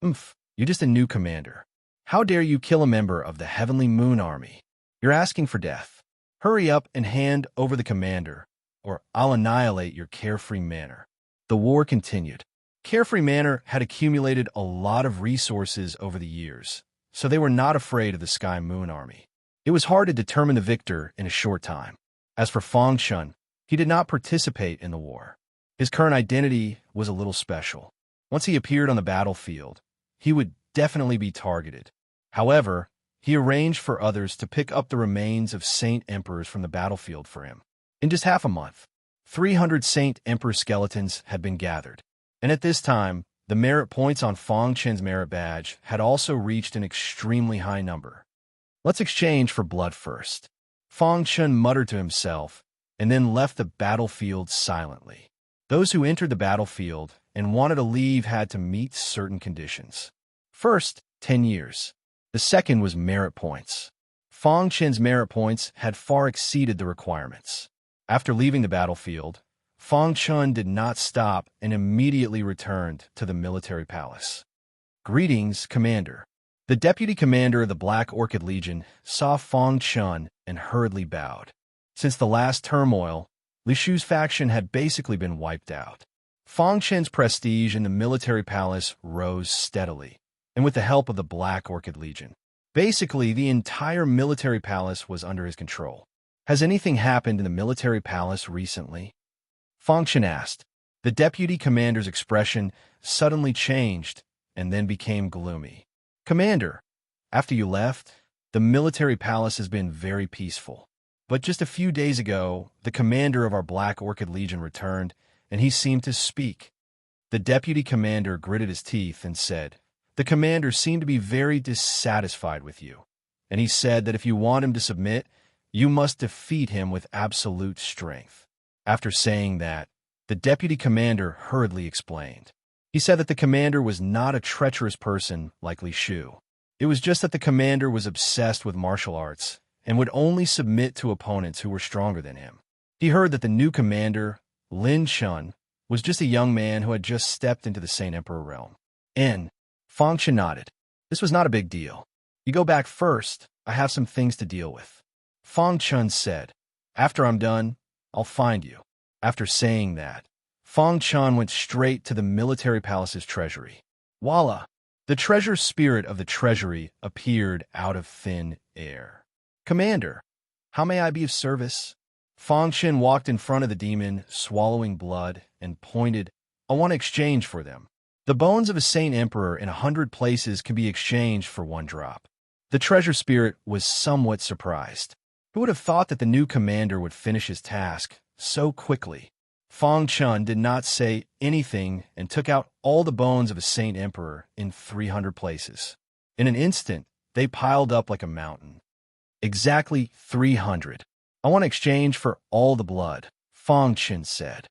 You're just a new commander. How dare you kill a member of the Heavenly Moon Army? You're asking for death. Hurry up and hand over the commander, or I'll annihilate your Carefree Manor. The war continued. Carefree Manor had accumulated a lot of resources over the years, so they were not afraid of the Sky Moon Army. It was hard to determine the victor in a short time. As for Fang Chun, he did not participate in the war. His current identity was a little special. Once he appeared on the battlefield, he would definitely be targeted. However, he arranged for others to pick up the remains of Saint Emperors from the battlefield for him. In just half a month, 300 Saint Emperor skeletons had been gathered. And at this time, the merit points on Fang Chen's merit badge had also reached an extremely high number. Let's exchange for blood first. Fang Chen muttered to himself and then left the battlefield silently. Those who entered the battlefield and wanted to leave had to meet certain conditions. First, 10 years. The second was merit points. Fang Chen's merit points had far exceeded the requirements. After leaving the battlefield, Fang Chun did not stop and immediately returned to the military palace. Greetings, Commander. The deputy commander of the Black Orchid Legion saw Fang Chun and hurriedly bowed. Since the last turmoil, Li Shu's faction had basically been wiped out. Fang Chen's prestige in the military palace rose steadily, and with the help of the Black Orchid Legion. Basically, the entire military palace was under his control. Has anything happened in the military palace recently? Fang Chen asked. The deputy commander's expression suddenly changed and then became gloomy. Commander, after you left, the military palace has been very peaceful. But just a few days ago, the commander of our Black Orchid Legion returned, and he seemed to speak. The deputy commander gritted his teeth and said, The commander seemed to be very dissatisfied with you, and he said that if you want him to submit, you must defeat him with absolute strength. After saying that, the deputy commander hurriedly explained. He said that the commander was not a treacherous person like Li Shu. It was just that the commander was obsessed with martial arts and would only submit to opponents who were stronger than him. He heard that the new commander, Lin Chun, was just a young man who had just stepped into the Saint Emperor realm. Fang Chen nodded. This was not a big deal. You go back first. I have some things to deal with. Fang Chun said, After I'm done, I'll find you. After saying that, Fang Chun went straight to the military palace's treasury. Voila! The treasure spirit of the treasury appeared out of thin air. Commander, how may I be of service? Fang Chen walked in front of the demon, swallowing blood, and pointed, I want to exchange for them. The bones of a Saint Emperor in 100 places can be exchanged for 1 drop. The treasure spirit was somewhat surprised. Who would have thought that the new commander would finish his task so quickly? Fang Chun did not say anything and took out all the bones of a Saint Emperor in 300 places. In an instant, they piled up like a mountain. Exactly 300. I want to exchange for all the blood, Fang Chen said.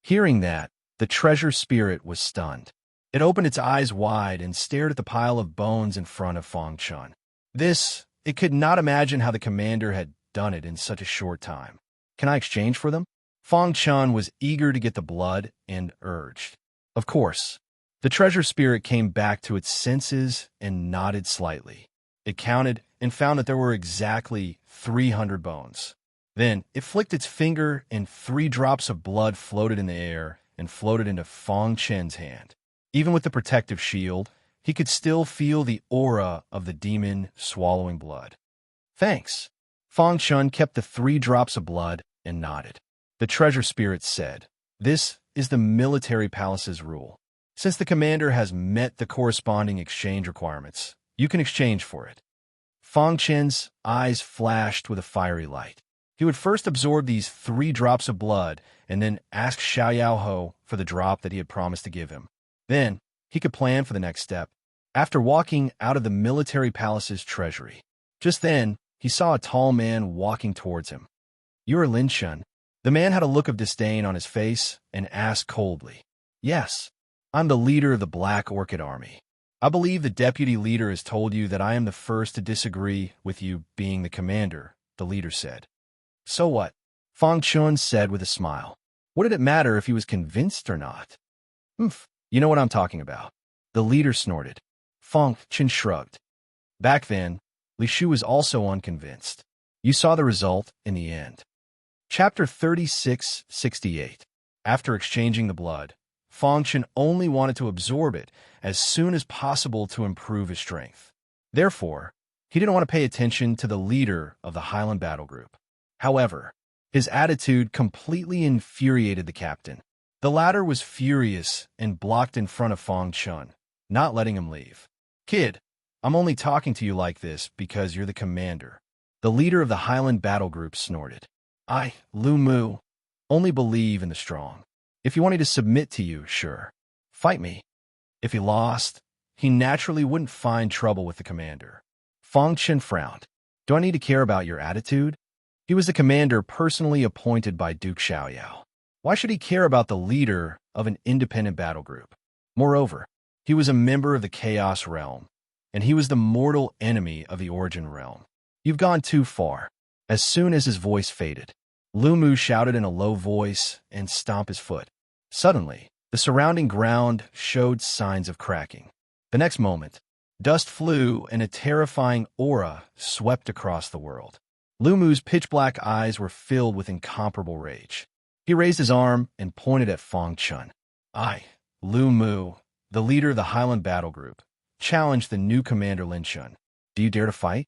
Hearing that, the treasure spirit was stunned. It opened its eyes wide and stared at the pile of bones in front of Fang Chun. It could not imagine how the commander had done it in such a short time. Can I exchange for them? Fang Chun was eager to get the blood and urged. Of course. The treasure spirit came back to its senses and nodded slightly. It counted and found that there were exactly 300 bones. Then it flicked its finger and 3 drops of blood floated in the air and floated into Fang Chen's hand. Even with the protective shield, he could still feel the aura of the demon swallowing blood. Thanks. Fang Chun kept the 3 drops of blood and nodded. The treasure spirit said, This is the military palace's rule. Since the commander has met the corresponding exchange requirements, you can exchange for it. Fang Chen's eyes flashed with a fiery light. He would first absorb these 3 drops of blood and then ask Xiao Ho for the drop that he had promised to give him. Then, he could plan for the next step. After walking out of the military palace's treasury, just then, he saw a tall man walking towards him. "You are Lin Shun." The man had a look of disdain on his face and asked coldly, "Yes, I'm the leader of the Black Orchid Army. I believe the deputy leader has told you that I am the first to disagree with you being the commander," the leader said. "So what?" Fang Chun said with a smile. What did it matter if he was convinced or not? "Humph, you know what I'm talking about." The leader snorted. Fang Chun shrugged. Back then, Li Shu was also unconvinced. You saw the result in the end. Chapter 3668. After exchanging the blood, Fang Chun only wanted to absorb it as soon as possible to improve his strength. Therefore, he didn't want to pay attention to the leader of the Highland Battle Group. However, his attitude completely infuriated the captain. The latter was furious and blocked in front of Fang Chun, not letting him leave. "Kid, I'm only talking to you like this because you're the commander." The leader of the Highland Battle Group snorted. "I, Lu Mu, only believe in the strong. If you want me to submit to you, sure. Fight me." If he lost, he naturally wouldn't find trouble with the commander. Fang Chen frowned. "Do I need to care about your attitude?" He was the commander personally appointed by Duke Xiaoyao. Why should he care about the leader of an independent battle group? Moreover, he was a member of the Chaos Realm, and he was the mortal enemy of the Origin Realm. "You've gone too far." As soon as his voice faded, Lu Mu shouted in a low voice and stomped his foot. Suddenly, the surrounding ground showed signs of cracking. The next moment, dust flew and a terrifying aura swept across the world. Lu Mu's pitch-black eyes were filled with incomparable rage. He raised his arm and pointed at Fang Chun. "I, Lu Mu, the leader of the Highland Battle Group, challenged the new commander Lin Shun. Do you dare to fight?"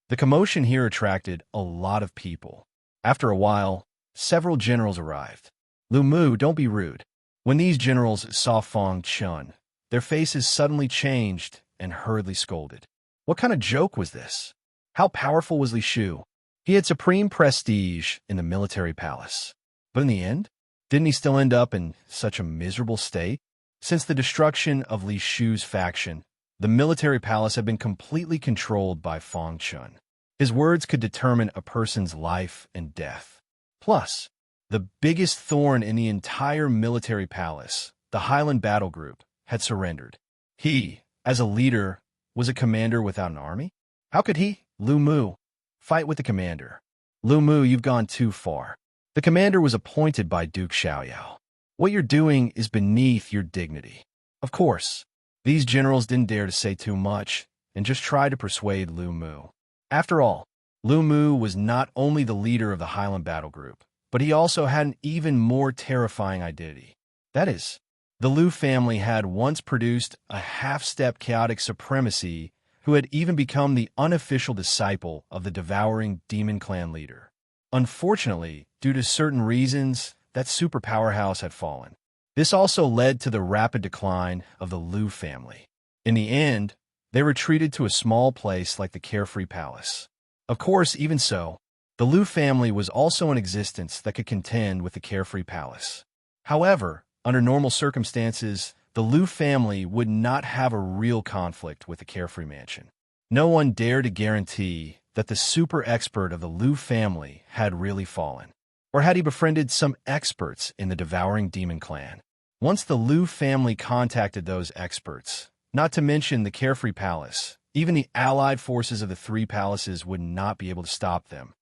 The commotion here attracted a lot of people. After a while, several generals arrived. "Lu Mu, don't be rude." When these generals saw Fang Chun, their faces suddenly changed and hurriedly scolded. What kind of joke was this? How powerful was Li Shu? He had supreme prestige in the military palace. But in the end, didn't he still end up in such a miserable state? Since the destruction of Li Shu's faction, the military palace had been completely controlled by Fang Chun. His words could determine a person's life and death. Plus, the biggest thorn in the entire military palace, the Highland Battle Group, had surrendered. He, as a leader, was a commander without an army? How could he, Lu Mu, fight with the commander? "Lu Mu, you've gone too far." The commander was appointed by Duke Xiaoyao. "What you're doing is beneath your dignity." Of course, these generals didn't dare to say too much and just tried to persuade Lu Mu. After all, Lu Mu was not only the leader of the Highland Battle Group, but he also had an even more terrifying identity. That is, the Lu family had once produced a half-step chaotic supremacy who had even become the unofficial disciple of the devouring demon clan leader. Unfortunately, due to certain reasons, that super powerhouse had fallen. This also led to the rapid decline of the Lu family. In the end, they retreated to a small place like the Carefree Palace. Of course, even so, the Lu family was also in existence that could contend with the Carefree Palace. However, under normal circumstances, the Lu family would not have a real conflict with the Carefree Mansion. No one dared to guarantee that the super expert of the Lu family had really fallen, or had he befriended some experts in the devouring demon clan. Once the Lu family contacted those experts, not to mention the Carefree Palace, even the allied forces of the 3 palaces would not be able to stop them.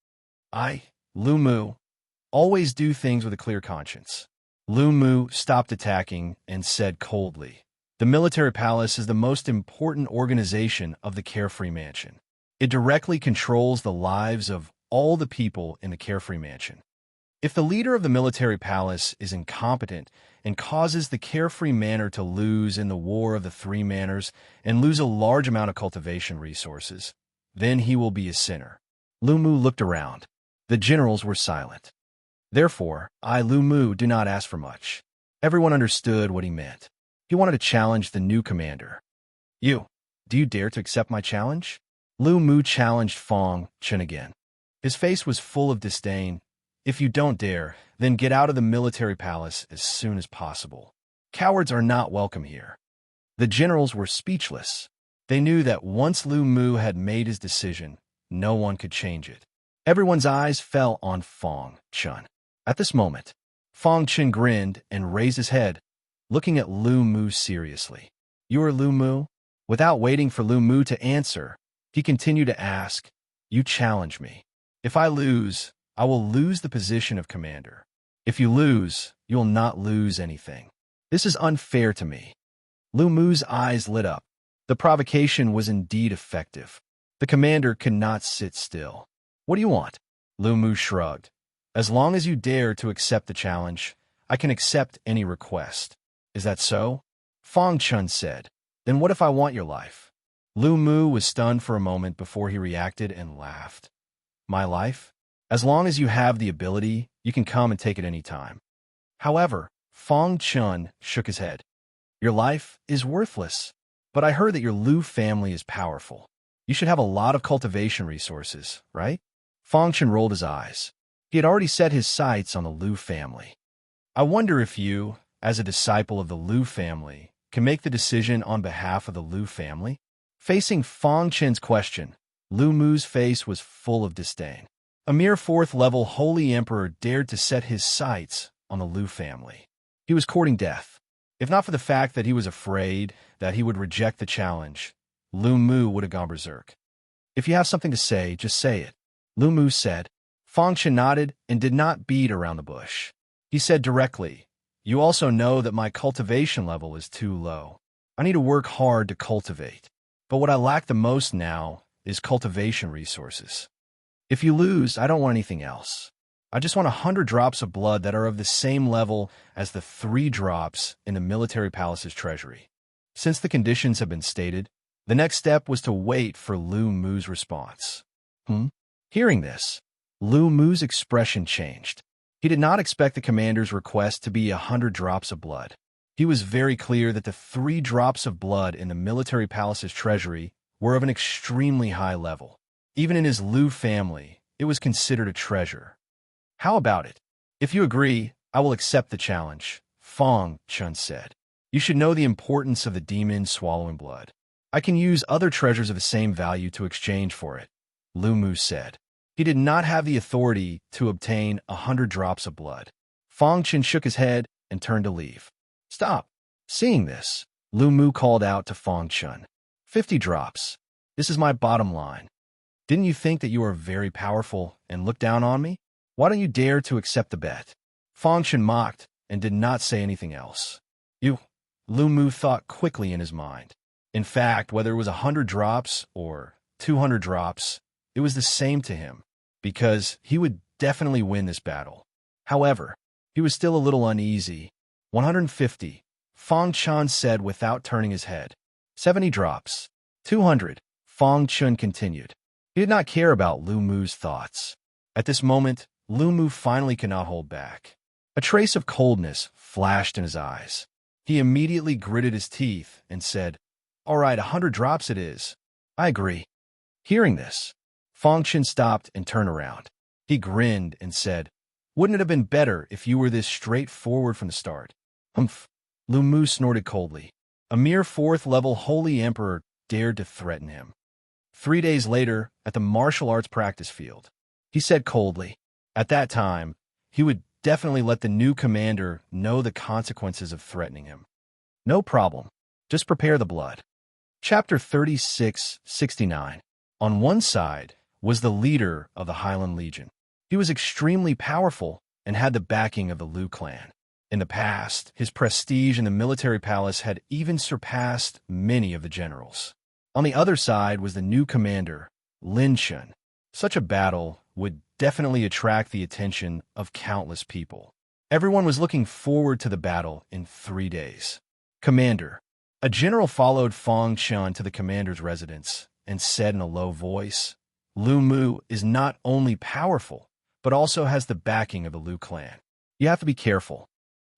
"I, Lu Mu, always do things with a clear conscience." Lu Mu stopped attacking and said coldly, "The military palace is the most important organization of the Carefree Mansion. It directly controls the lives of all the people in the Carefree Mansion. If the leader of the military palace is incompetent and causes the Carefree Manor to lose in the War of the 3 Manors and lose a large amount of cultivation resources, then he will be a sinner." Lu Mu looked around. The generals were silent. Therefore, I, Lu Mu, do not ask for much. Everyone understood what he meant. He wanted to challenge the new commander. Do you dare to accept my challenge? Lu Mu challenged Fang Chen again. His face was full of disdain. If you don't dare, then get out of the military palace as soon as possible. Cowards are not welcome here. The generals were speechless. They knew that once Lu Mu had made his decision, no one could change it. Everyone's eyes fell on Fang Chen. At this moment, Fang Chen grinned and raised his head, looking at Lu Mu seriously. You are Lu Mu? Without waiting for Lu Mu to answer, he continued to ask, You challenge me. If I lose, I will lose the position of commander. If you lose, you will not lose anything. This is unfair to me. Lu Mu's eyes lit up. The provocation was indeed effective. The commander could not sit still. What do you want? Lu Mu shrugged. As long as you dare to accept the challenge, I can accept any request. Is that so? Fang Chen said. Then what if I want your life? Lu Mu was stunned for a moment before he reacted and laughed. My life? As long as you have the ability, you can come and take it any time. However, Fang Chen shook his head. Your life is worthless. But I heard that your Lu family is powerful. You should have a lot of cultivation resources, right? Fang Chen rolled his eyes. He had already set his sights on the Lu family. I wonder if you, as a disciple of the Lu family, can make the decision on behalf of the Lu family? Facing Fang Chen's question, Lu Mu's face was full of disdain. A mere fourth-level holy emperor dared to set his sights on the Lu family. He was courting death. If not for the fact that he was afraid that he would reject the challenge, Lu Mu would have gone berserk. If you have something to say, just say it, Lu Mu said. Fang Chen nodded and did not beat around the bush. He said directly, You also know that my cultivation level is too low. I need to work hard to cultivate. But what I lack the most now is cultivation resources. If you lose, I don't want anything else. I just want 100 drops of blood that are of the same level as the 3 drops in the military palace's treasury. Since the conditions have been stated, the next step was to wait for Lu Mu's response. Hearing this, Lu Mu's expression changed. He did not expect the commander's request to be 100 drops of blood. He was very clear that the 3 drops of blood in the military palace's treasury were of an extremely high level. Even in his Lu family, it was considered a treasure. How about it? If you agree, I will accept the challenge, Fang Chen said. You should know the importance of the demon swallowing blood. I can use other treasures of the same value to exchange for it, Lu Mu said. He did not have the authority to obtain 100 drops of blood. Fang Chen shook his head and turned to leave. Stop. Seeing this, Lu Mu called out to Fang Chen. 50 drops. This is my bottom line. Didn't you think that you are very powerful and look down on me? Why don't you dare to accept the bet? Fang Chen mocked and did not say anything else. Lu Mu thought quickly in his mind. In fact, whether it was 100 drops or 200 drops, it was the same to him, because he would definitely win this battle. However, he was still a little uneasy. 150, Fang Chen said without turning his head. 70 drops. 200, Fang Chen continued. He did not care about Lu Mu's thoughts. At this moment, Lu Mu finally could not hold back. A trace of coldness flashed in his eyes. He immediately gritted his teeth and said, All right, 100 drops it is. I agree. Hearing this, Fang Chen stopped and turned around. He grinned and said, Wouldn't it have been better if you were this straightforward from the start? Humph. Lu Mu snorted coldly. A mere 4th-level holy emperor dared to threaten him. 3 days later, at the martial arts practice field, he said coldly, At that time, he would definitely let the new commander know the consequences of threatening him. No problem. Just prepare the blood. Chapter 36-69. On one side was the leader of the Highland Legion. He was extremely powerful and had the backing of the Lu clan. In the past, his prestige in the military palace had even surpassed many of the generals. On the other side was the new commander, Lin Chen. Such a battle would definitely attract the attention of countless people. Everyone was looking forward to the battle in 3 days. Commander. A general followed Fang Chen to the commander's residence and said in a low voice, Lu Mu is not only powerful, but also has the backing of the Lu clan. You have to be careful.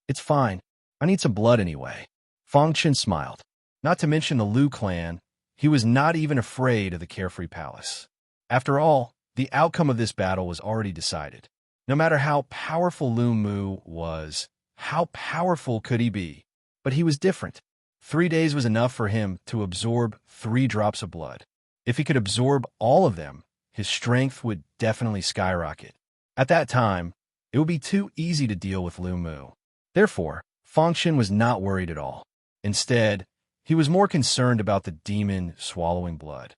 It's fine. I need some blood anyway. Fang Chen smiled. Not to mention the Liu clan, he was not even afraid of the Carefree Palace. After all, the outcome of this battle was already decided. No matter how powerful Lu Mu was, how powerful could he be? But he was different. 3 days was enough for him to absorb 3 drops of blood. If he could absorb all of them, his strength would definitely skyrocket. At that time, it would be too easy to deal with Lu Mu. Therefore, Fang Chen was not worried at all. Instead, he was more concerned about the demon swallowing blood.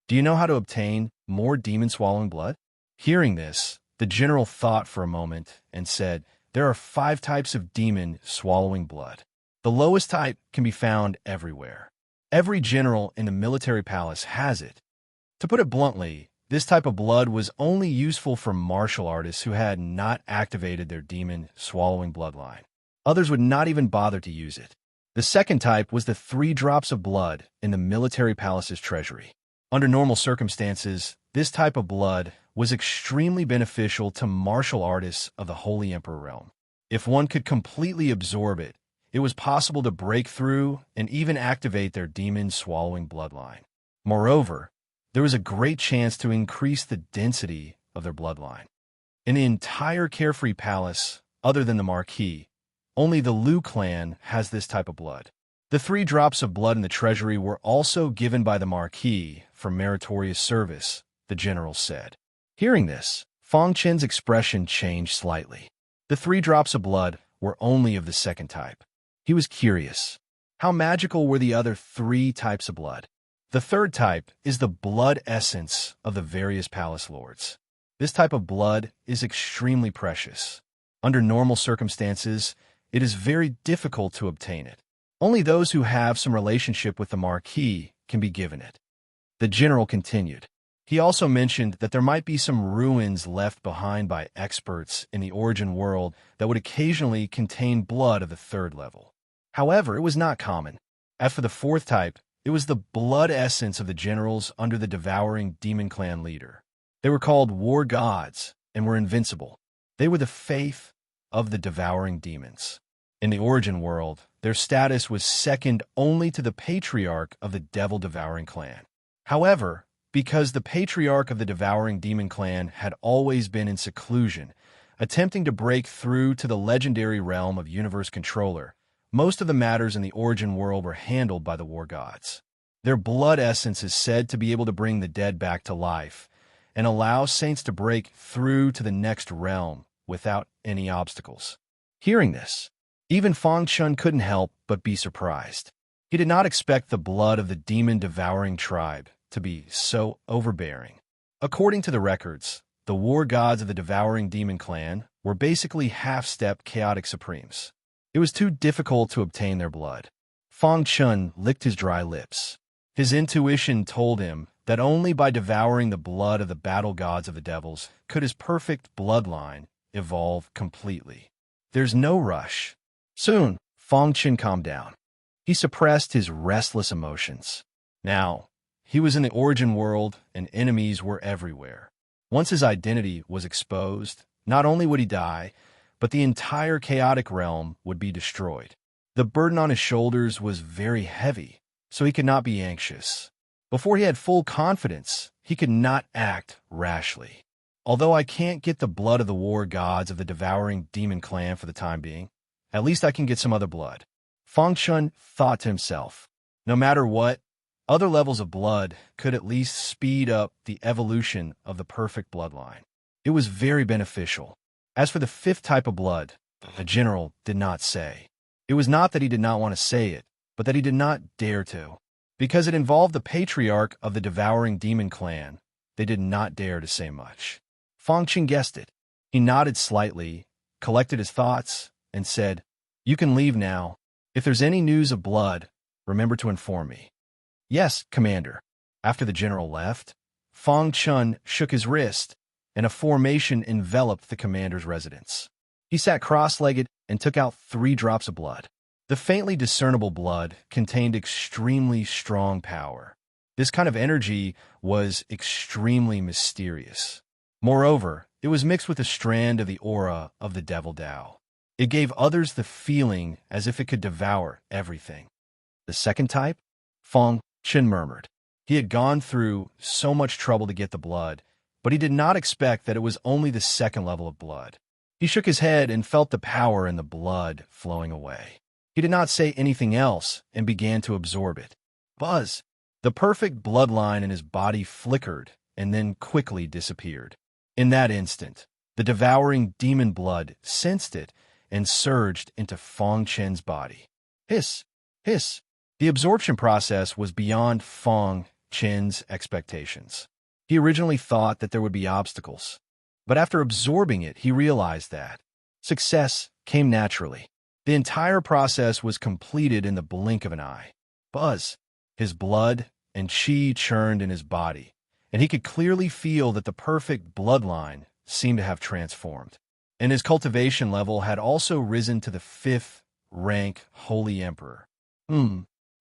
Do you know how to obtain more demon swallowing blood? Hearing this, the general thought for a moment and said, there are 5 types of demon swallowing blood. The lowest type can be found everywhere. Every general in the military palace has it. To put it bluntly, this type of blood was only useful for martial artists who had not activated their demon swallowing bloodline. Others would not even bother to use it. The second type was the 3 drops of blood in the military palace's treasury. Under normal circumstances, this type of blood was extremely beneficial to martial artists of the Holy Emperor realm. If one could completely absorb it, it was possible to break through and even activate their demon-swallowing bloodline. Moreover, there was a great chance to increase the density of their bloodline. In the entire Carefree Palace, other than the Marquis, only the Liu clan has this type of blood. The 3 drops of blood in the treasury were also given by the Marquis for meritorious service, the general said. Hearing this, Fang Chen's expression changed slightly. The 3 drops of blood were only of the second type. He was curious. How magical were the other 3 types of blood? The third type is the blood essence of the various palace lords. This type of blood is extremely precious. Under normal circumstances, it is very difficult to obtain it. Only those who have some relationship with the Marquis can be given it. The general continued. He also mentioned that there might be some ruins left behind by experts in the origin world that would occasionally contain blood of the 3rd level. However, it was not common. As for the 4th type, it was the blood essence of the generals under the devouring demon clan leader. They were called war gods and were invincible. They were the faith of the devouring demons. In the origin world, their status was second only to the patriarch of the devil-devouring clan. However, because the patriarch of the devouring demon clan had always been in seclusion, attempting to break through to the legendary realm of universe controller, most of the matters in the origin world were handled by the war gods. Their blood essence is said to be able to bring the dead back to life and allow saints to break through to the next realm without any obstacles. Hearing this, even Fang Chen couldn't help but be surprised. He did not expect the blood of the demon-devouring tribe to be so overbearing. According to the records, the war gods of the devouring demon clan were basically half-step chaotic supremes. It was too difficult to obtain their blood. Fang Chen licked his dry lips. His intuition told him that only by devouring the blood of the battle gods of the devils could his perfect bloodline evolve completely. There's no rush. Soon, Fang Chen calmed down. He suppressed his restless emotions. Now, he was in the origin world and enemies were everywhere. Once his identity was exposed, not only would he die, but the entire chaotic realm would be destroyed. The burden on his shoulders was very heavy, so he could not be anxious. Before he had full confidence, he could not act rashly. Although I can't get the blood of the war gods of the devouring demon clan for the time being, at least I can get some other blood. Fang Chen thought to himself. No matter what, other levels of blood could at least speed up the evolution of the perfect bloodline. It was very beneficial. As for the 5th type of blood, the general did not say. It was not that he did not want to say it, but that he did not dare to. Because it involved the patriarch of the devouring demon clan, they did not dare to say much. Fang Chen guessed it. He nodded slightly, collected his thoughts, and said, "You can leave now. If there's any news of blood, remember to inform me." "Yes, Commander." After the general left, Fang Chen shook his wrist, and a formation enveloped the commander's residence. He sat cross-legged and took out 3 drops of blood. The faintly discernible blood contained extremely strong power. This kind of energy was extremely mysterious. Moreover, it was mixed with a strand of the aura of the Devil Tao. It gave others the feeling as if it could devour everything. The second type? Fong Chen murmured. He had gone through so much trouble to get the blood, but he did not expect that it was only the second level of blood. He shook his head and felt the power in the blood flowing away. He did not say anything else and began to absorb it. Buzz! The perfect bloodline in his body flickered and then quickly disappeared. In that instant, the devouring demon blood sensed it and surged into Fong Chen's body. Hiss! Hiss! The absorption process was beyond Fong Chen's expectations. He originally thought that there would be obstacles, but after absorbing it, he realized that success came naturally. The entire process was completed in the blink of an eye. Buzz! His blood and qi churned in his body, and he could clearly feel that the perfect bloodline seemed to have transformed. And his cultivation level had also risen to the 5th rank Holy Emperor.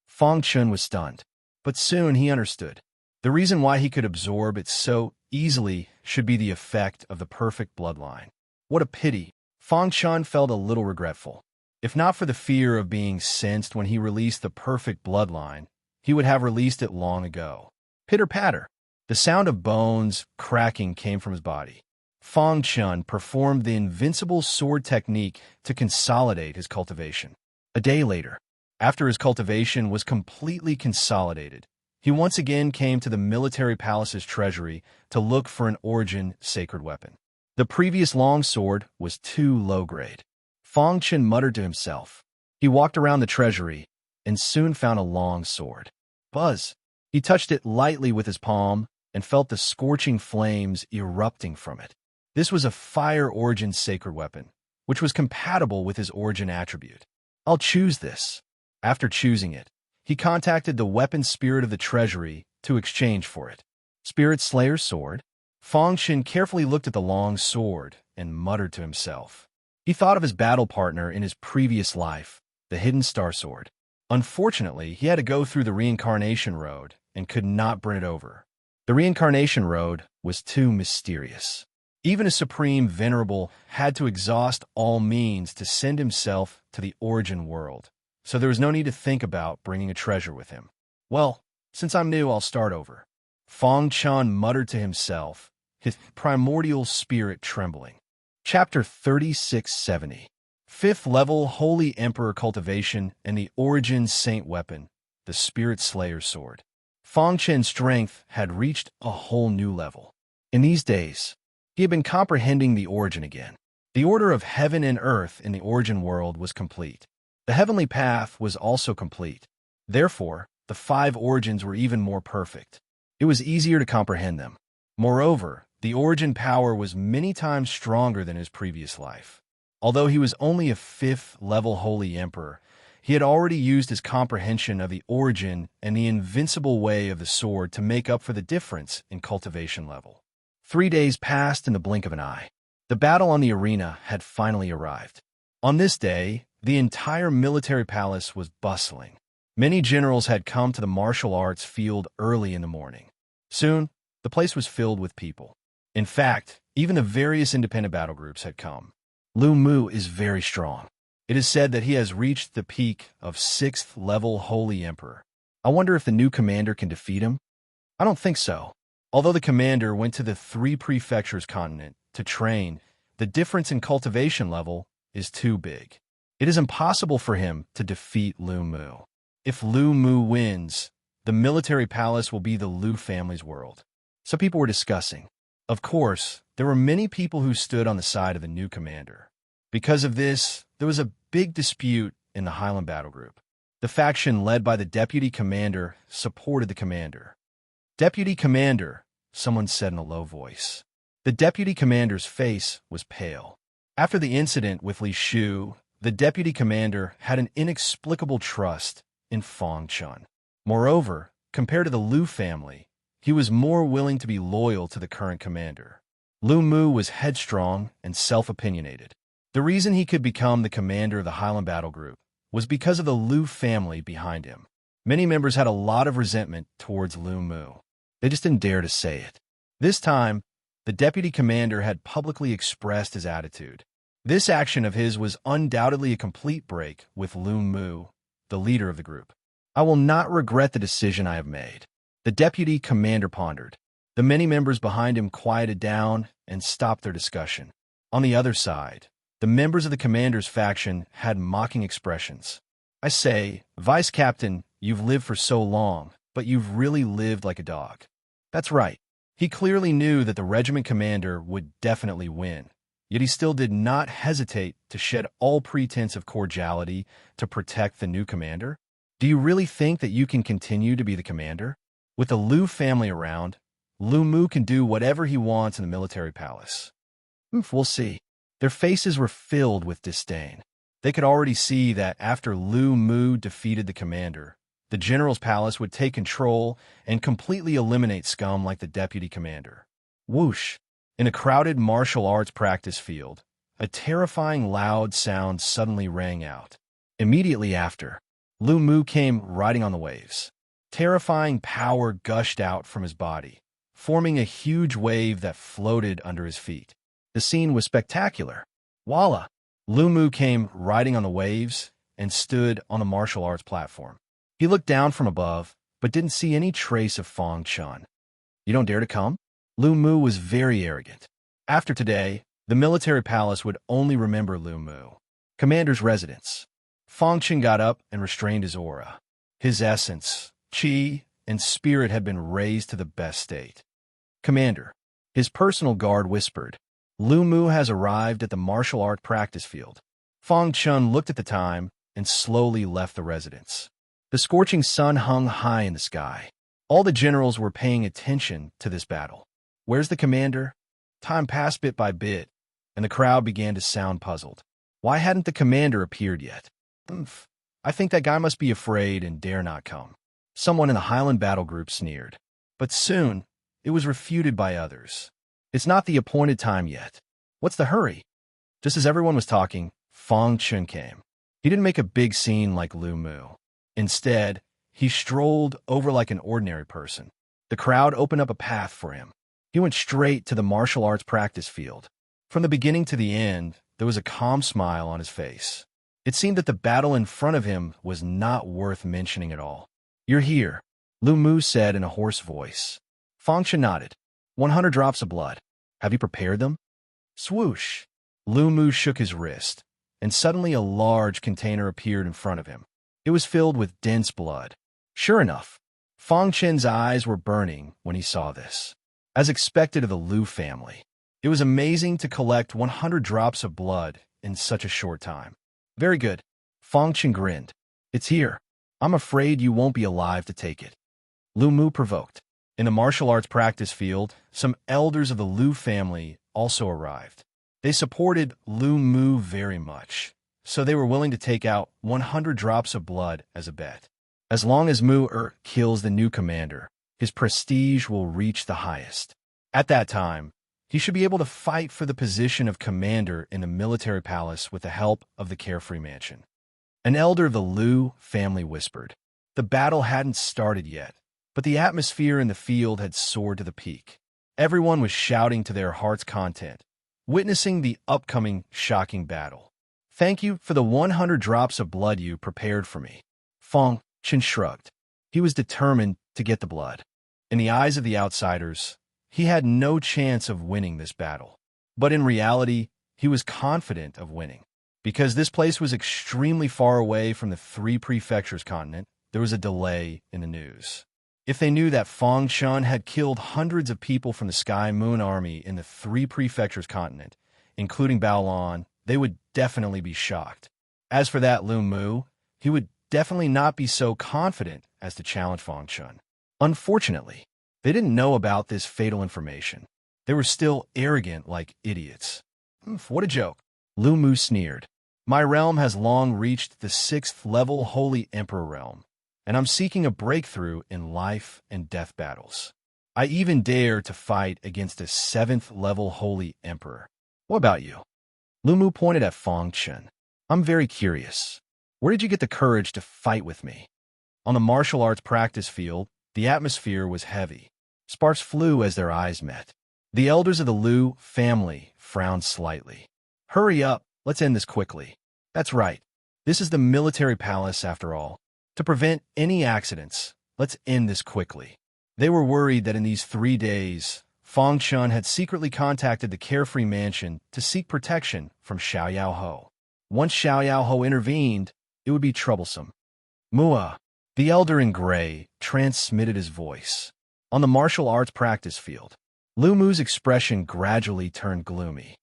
Fong Chen was stunned, but soon he understood. The reason why he could absorb it so easily should be the effect of the perfect bloodline. What a pity! Fong Chen felt a little regretful. If not for the fear of being sensed when he released the perfect bloodline, he would have released it long ago. Pitter-patter. The sound of bones cracking came from his body. Fong Chen performed the invincible sword technique to consolidate his cultivation. A day later, after his cultivation was completely consolidated, he once again came to the military palace's treasury to look for an origin sacred weapon. The previous long sword was too low grade. Fong Chen muttered to himself. He walked around the treasury and soon found a long sword. Buzz! He touched it lightly with his palm and felt the scorching flames erupting from it. This was a fire origin sacred weapon, which was compatible with his origin attribute. I'll choose this. After choosing it, he contacted the weapon spirit of the treasury to exchange for it. Spirit Slayer's sword? Fong Chen carefully looked at the long sword and muttered to himself. He thought of his battle partner in his previous life, the Hidden Star Sword. Unfortunately, he had to go through the reincarnation road and could not bring it over. The reincarnation road was too mysterious. Even a supreme venerable had to exhaust all means to send himself to the origin world, so there was no need to think about bringing a treasure with him. Well, since I'm new, I'll start over. Fong Chen muttered to himself, his primordial spirit trembling. Chapter 3670. 5th level Holy Emperor cultivation and the origin saint weapon, the Spirit Slayer's sword. Fong Chen's strength had reached a whole new level. In these days, he had been comprehending the origin again. The order of heaven and earth in the origin world was complete. The heavenly path was also complete. Therefore, the 5 origins were even more perfect. It was easier to comprehend them. Moreover, the origin power was many times stronger than his previous life. Although he was only a 5th level Holy Emperor, he had already used his comprehension of the origin and the invincible way of the sword to make up for the difference in cultivation level. 3 days passed in the blink of an eye. The battle on the arena had finally arrived. On this day, the entire military palace was bustling. Many generals had come to the martial arts field early in the morning. Soon, the place was filled with people. In fact, even the various independent battle groups had come. Lu Mu is very strong. It is said that he has reached the peak of 6th level Holy Emperor. I wonder if the new commander can defeat him? I don't think so. Although the commander went to the 3 prefectures continent to train, the difference in cultivation level is too big. It is impossible for him to defeat Lu Mu. If Lu Mu wins, the military palace will be the Lu family's world. Some people were discussing. Of course, there were many people who stood on the side of the new commander. Because of this, there was a big dispute in the Highland Battle Group. The faction led by the deputy commander supported the commander. Deputy commander, someone said in a low voice. The deputy commander's face was pale. After the incident with Li Shu, the deputy commander had an inexplicable trust in Fong Chen. Moreover, compared to the Lu family, he was more willing to be loyal to the current commander. Lu Mu was headstrong and self-opinionated. The reason he could become the commander of the Highland Battle Group was because of the Lu family behind him. Many members had a lot of resentment towards Lu Mu. They just didn't dare to say it. This time, the deputy commander had publicly expressed his attitude. This action of his was undoubtedly a complete break with Lu Mu, the leader of the group. I will not regret the decision I have made. The deputy commander pondered. The many members behind him quieted down and stopped their discussion. On the other side, the members of the commander's faction had mocking expressions. I say, Vice Captain, you've lived for so long, but you've really lived like a dog. That's right. He clearly knew that the regiment commander would definitely win, yet he still did not hesitate to shed all pretense of cordiality to protect the new commander. Do you really think that you can continue to be the commander? With the Liu family around, Lu Mu can do whatever he wants in the military palace. We'll see. Their faces were filled with disdain. They could already see that after Lu Mu defeated the commander, the general's palace would take control and completely eliminate scum like the deputy commander. Whoosh! In a crowded martial arts practice field, a terrifying loud sound suddenly rang out. Immediately after, Lu Mu came riding on the waves. Terrifying power gushed out from his body, forming a huge wave that floated under his feet. The scene was spectacular. Voila! Lu Mu came riding on the waves and stood on the martial arts platform. He looked down from above, but didn't see any trace of Fang Chun. You don't dare to come? Lu Mu was very arrogant. After today, the military palace would only remember Lu Mu. Commander's residence. Fang Chun got up and restrained his aura. His essence, chi, and spirit had been raised to the best state. Commander. His personal guard whispered, Lu Mu has arrived at the martial art practice field. Fang Chun looked at the time and slowly left the residence. The scorching sun hung high in the sky. All the generals were paying attention to this battle. Where's the commander? Time passed bit by bit, and the crowd began to sound puzzled. Why hadn't the commander appeared yet? I think that guy must be afraid and dare not come. Someone in the Highland battle group sneered. But soon, it was refuted by others. It's not the appointed time yet. What's the hurry? Just as everyone was talking, Fang Chun came. He didn't make a big scene like Lu Mu. Instead, he strolled over like an ordinary person. The crowd opened up a path for him. He went straight to the martial arts practice field. From the beginning to the end, there was a calm smile on his face. It seemed that the battle in front of him was not worth mentioning at all. You're here, Lu Mu said in a hoarse voice. Fang Chun nodded. 100 drops of blood. Have you prepared them? Swoosh! Lu Mu shook his wrist, and suddenly a large container appeared in front of him. It was filled with dense blood. Sure enough, Fang Chun's eyes were burning when he saw this. As expected of the Liu family, it was amazing to collect 100 drops of blood in such a short time. Very good. Fang Chun grinned. It's here. I'm afraid you won't be alive to take it. Lu Mu provoked. In the martial arts practice field, some elders of the Liu family also arrived. They supported Lu Mu very much, so they were willing to take out 100 drops of blood as a bet. As long as Mu kills the new commander, his prestige will reach the highest. At that time, he should be able to fight for the position of commander in the military palace with the help of the Carefree Mansion. An elder of the Liu family whispered. The battle hadn't started yet, but the atmosphere in the field had soared to the peak. Everyone was shouting to their heart's content, witnessing the upcoming shocking battle. Thank you for the 100 drops of blood you prepared for me. Fang Chun shrugged. He was determined to get the blood. In the eyes of the outsiders, he had no chance of winning this battle. But in reality, he was confident of winning. Because this place was extremely far away from the three prefectures continent, there was a delay in the news. If they knew that Fang Chun had killed hundreds of people from the Sky Moon Army in the three prefectures continent, including Baolan, they would definitely be shocked. As for that Lu Mu, he would definitely not be so confident as to challenge Fang Chun. Unfortunately, they didn't know about this fatal information. They were still arrogant like idiots. What a joke. Lu Mu sneered. My realm has long reached the 6th level Holy Emperor realm, and I'm seeking a breakthrough in life and death battles. I even dare to fight against a 7th level Holy Emperor. What about you? Lu Mu pointed at Fang Chun. I'm very curious. Where did you get the courage to fight with me? On the martial arts practice field, the atmosphere was heavy. Sparks flew as their eyes met. The elders of the Liu family frowned slightly. Hurry up, let's end this quickly. That's right. This is the military palace after all. To prevent any accidents, let's end this quickly. They were worried that in these 3 days, Fang Chun had secretly contacted the Carefree Mansion to seek protection from Xiao Yao Ho. Once Xiao Yao Ho intervened, it would be troublesome. Mua, the elder in gray, transmitted his voice. On the martial arts practice field, Lu Mu's expression gradually turned gloomy.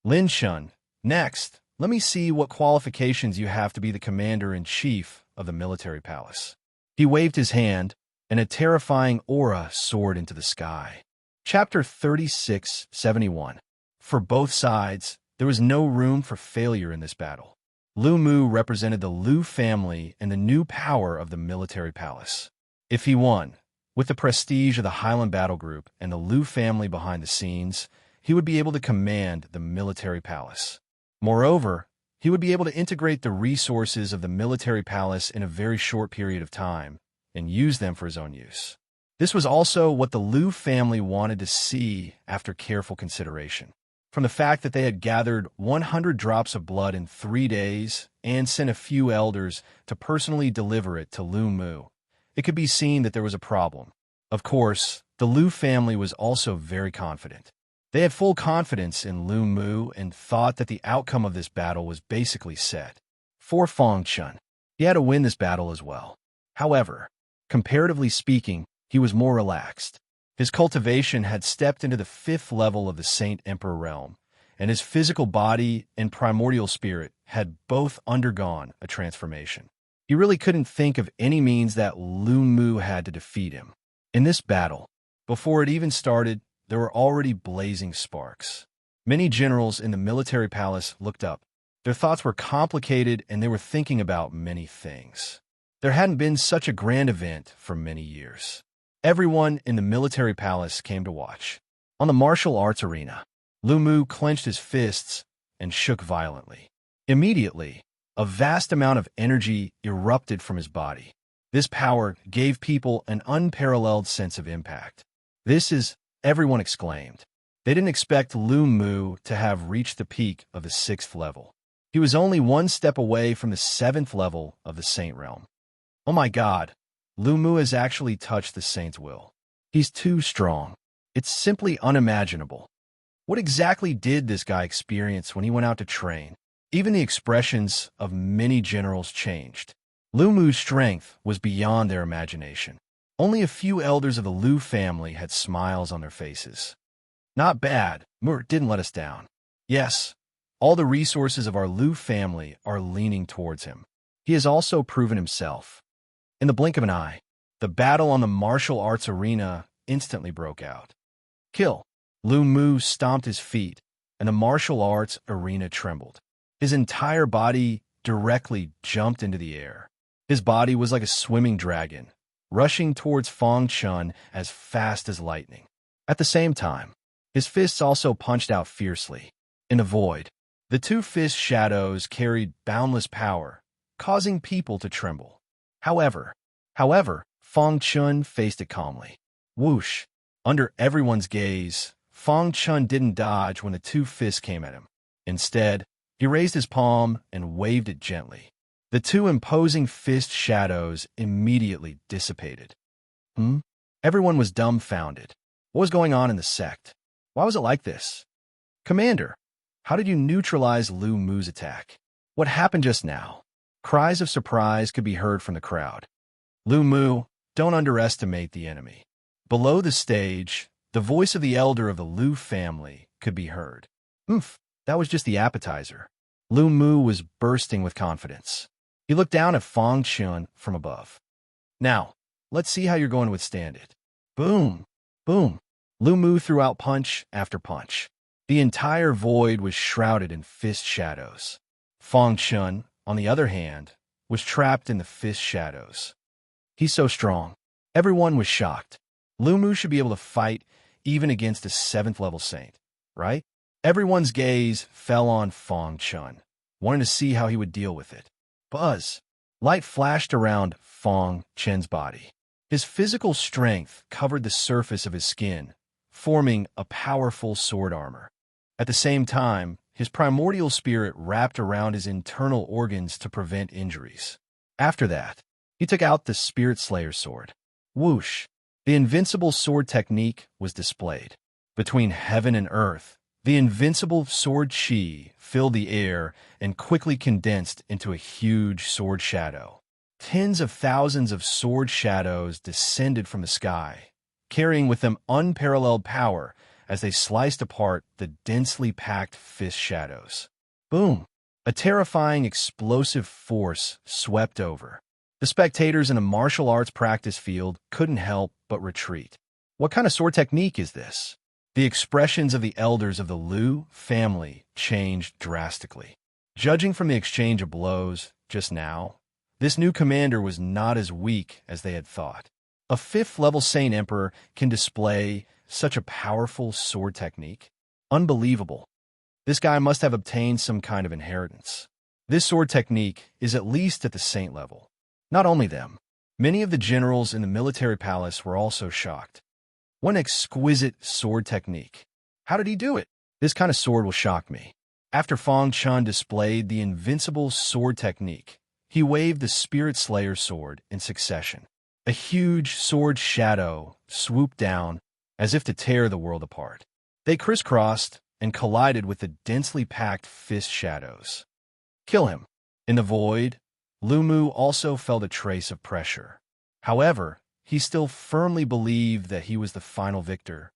Lin Shun, next, let me see what qualifications you have to be the commander-in-chief of the military palace. He waved his hand, and a terrifying aura soared into the sky. Chapter 3671. For both sides, there was no room for failure in this battle. Lu Mu represented the Lu family and the new power of the military palace. If he won, with the prestige of the Highland Battle Group and the Lu family behind the scenes, he would be able to command the military palace. Moreover, he would be able to integrate the resources of the military palace in a very short period of time and use them for his own use. This was also what the Lu family wanted to see after careful consideration. From the fact that they had gathered 100 drops of blood in 3 days and sent a few elders to personally deliver it to Lu Mu, it could be seen that there was a problem. Of course, the Lu family was also very confident. They had full confidence in Lu Mu and thought that the outcome of this battle was basically set. For Fang Chun, he had to win this battle as well. However, comparatively speaking, he was more relaxed. His cultivation had stepped into the 5th level of the Saint Emperor realm, and his physical body and primordial spirit had both undergone a transformation. He really couldn't think of any means that Lu Mu had to defeat him. In this battle, before it even started, there were already blazing sparks. Many generals in the military palace looked up. Their thoughts were complicated and they were thinking about many things. There hadn't been such a grand event for many years. Everyone in the military palace came to watch. On the martial arts arena, Lu Mu clenched his fists and shook violently. Immediately, a vast amount of energy erupted from his body. This power gave people an unparalleled sense of impact. Everyone exclaimed. They didn't expect Lu Mu to have reached the peak of the 6th level. He was only 1 step away from the 7th level of the Saint realm. Oh my God, Lu Mu has actually touched the Saint's will. He's too strong. It's simply unimaginable. What exactly did this guy experience when he went out to train? Even the expressions of many generals changed. Lu Mu's strength was beyond their imagination. Only a few elders of the Lu family had smiles on their faces. Not bad. Mu didn't let us down. Yes, all the resources of our Lu family are leaning towards him. He has also proven himself. In the blink of an eye, the battle on the martial arts arena instantly broke out. Kill! Lu Mu stomped his feet, and the martial arts arena trembled. His entire body directly jumped into the air. His body was like a swimming dragon, rushing towards Fang Chun as fast as lightning. At the same time, his fists also punched out fiercely. In the void, the 2 fist shadows carried boundless power, causing people to tremble. However, Fang Chun faced it calmly. Whoosh! Under everyone's gaze, Fang Chun didn't dodge when the 2 fists came at him. Instead, he raised his palm and waved it gently. The 2 imposing fist shadows immediately dissipated. Everyone was dumbfounded. What was going on in the sect? Why was it like this? Commander, how did you neutralize Lu Mu's attack? What happened just now? Cries of surprise could be heard from the crowd. Lu Mu, don't underestimate the enemy. Below the stage, the voice of the elder of the Lu family could be heard. That was just the appetizer. Lu Mu was bursting with confidence. He looked down at Fang Chun from above. Now, let's see how you're going to withstand it. Boom! Boom! Lu Mu threw out punch after punch. The entire void was shrouded in fist shadows. Fang Chun, on the other hand, was trapped in the fist shadows. He's so strong. Everyone was shocked. Lu Mu should be able to fight even against a 7th level saint, right? Everyone's gaze fell on Fang Chun, wanting to see how he would deal with it. Buzz! Light flashed around Fang Chun's body. His physical strength covered the surface of his skin, forming a powerful sword armor. At the same time, his primordial spirit wrapped around his internal organs to prevent injuries. After that, He took out the Spirit Slayer sword. Whoosh! The invincible sword technique was displayed. Between heaven and earth, the invincible sword chi filled the air and quickly condensed into a huge sword shadow. Tens of thousands of sword shadows descended from the sky, carrying with them unparalleled power as they sliced apart the densely packed fist shadows. Boom! A terrifying explosive force swept over. The spectators in a martial arts practice field couldn't help but retreat. What kind of sword technique is this? The expressions of the elders of the Liu family changed drastically. Judging from the exchange of blows just now, this new commander was not as weak as they had thought. A fifth-level Saint Emperor can display such a powerful sword technique? Unbelievable. This guy must have obtained some kind of inheritance. This sword technique is at least at the saint level. Not only them, many of the generals in the military palace were also shocked. What an exquisite sword technique. How did he do it? This kind of sword will shock me. After Fang Chun displayed the invincible sword technique, he waved the Spirit Slayer sword in succession. A huge sword shadow swooped down as if to tear the world apart. They crisscrossed and collided with the densely packed fist shadows. Kill him. In the void, Lu Mu also felt a trace of pressure. However, he still firmly believed that he was the final victor.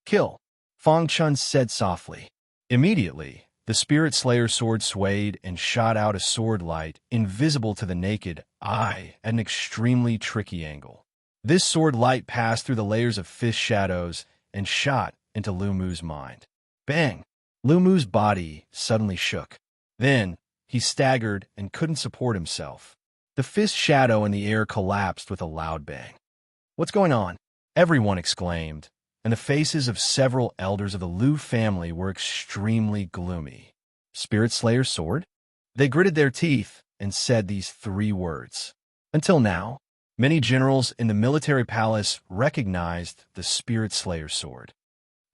Kill, Fang Chun said softly. Immediately, the Spirit Slayer sword swayed and shot out a sword light invisible to the naked eye at an extremely tricky angle. This sword light passed through the layers of fist shadows and shot into Lu Mu's mind. Bang! Lu Mu's body suddenly shook. Then, he staggered and couldn't support himself. The fist shadow in the air collapsed with a loud bang. What's going on? Everyone exclaimed, and the faces of several elders of the Liu family were extremely gloomy. Spirit Slayer sword? They gritted their teeth and said these three words. Until now, many generals in the military palace recognized the Spirit Slayer sword.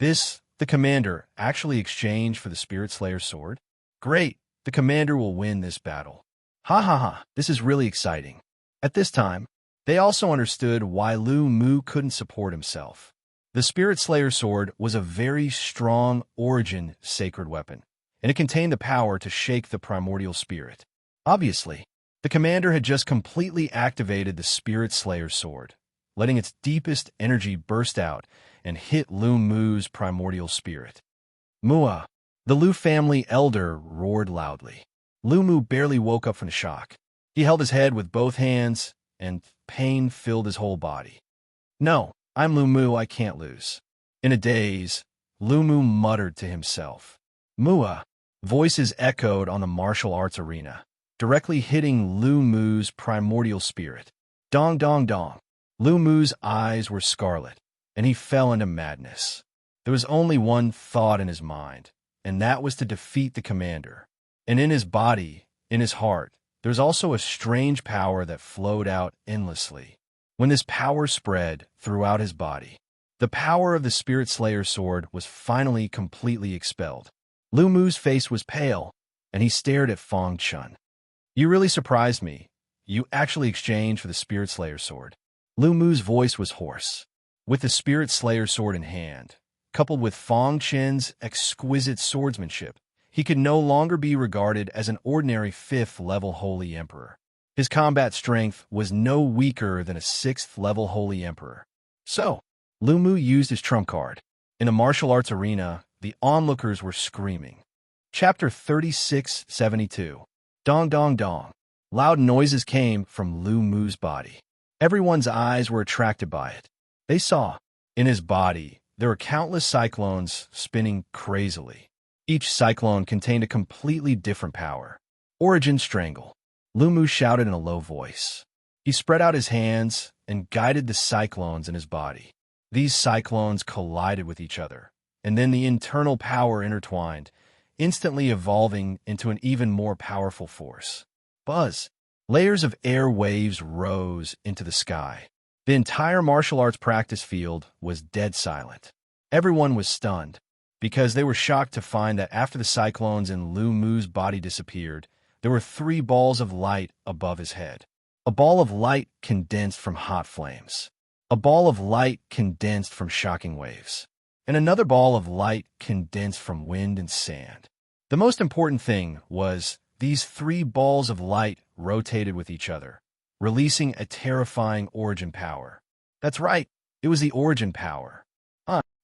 This, the commander, actually exchanged for the Spirit Slayer sword? Great! The commander will win this battle. Ha ha ha, this is really exciting. At this time, they also understood why Lu Mu couldn't support himself. The Spirit Slayer sword was a very strong origin sacred weapon, and it contained the power to shake the primordial spirit. Obviously, the commander had just completely activated the Spirit Slayer sword, letting its deepest energy burst out and hit Lu Mu's primordial spirit. Mua! The Liu family elder roared loudly. Lu Mu barely woke up from the shock. He held his head with both hands, and pain filled his whole body. No, I'm Lu Mu, I can't lose. In a daze, Lu Mu muttered to himself. Mua! Voices echoed on the martial arts arena, directly hitting Lu Mu's primordial spirit. Dong dong dong. Lu Mu's eyes were scarlet, and he fell into madness. There was only one thought in his mind, and that was to defeat the commander. And in his body, in his heart, there was also a strange power that flowed out endlessly. When this power spread throughout his body, the power of the Spirit Slayer sword was finally completely expelled. Lu Mu's face was pale, and he stared at Fang Chun. You really surprised me. You actually exchanged for the Spirit Slayer sword. Lu Mu's voice was hoarse. With the Spirit Slayer sword in hand, coupled with Fang Chun's exquisite swordsmanship, he could no longer be regarded as an ordinary fifth-level Holy Emperor. His combat strength was no weaker than a sixth-level Holy Emperor. So, Lu Mu used his trump card. In a martial arts arena, the onlookers were screaming. Chapter 3672. Dong dong dong. Loud noises came from Lu Mu's body. Everyone's eyes were attracted by it. They saw, in his body, there were countless cyclones spinning crazily. Each cyclone contained a completely different power. Origin Strangle. Lu Mu shouted in a low voice. He spread out his hands and guided the cyclones in his body. These cyclones collided with each other, and then the internal power intertwined, instantly evolving into an even more powerful force. Buzz! Layers of air waves rose into the sky. The entire martial arts practice field was dead silent. Everyone was stunned, because they were shocked to find that after the cyclones in Lu Mu's body disappeared, there were 3 balls of light above his head. A ball of light condensed from hot flames. A ball of light condensed from shocking waves. And another ball of light condensed from wind and sand. The most important thing was these three balls of light rotated with each other, releasing a terrifying origin power. That's right, it was the origin power.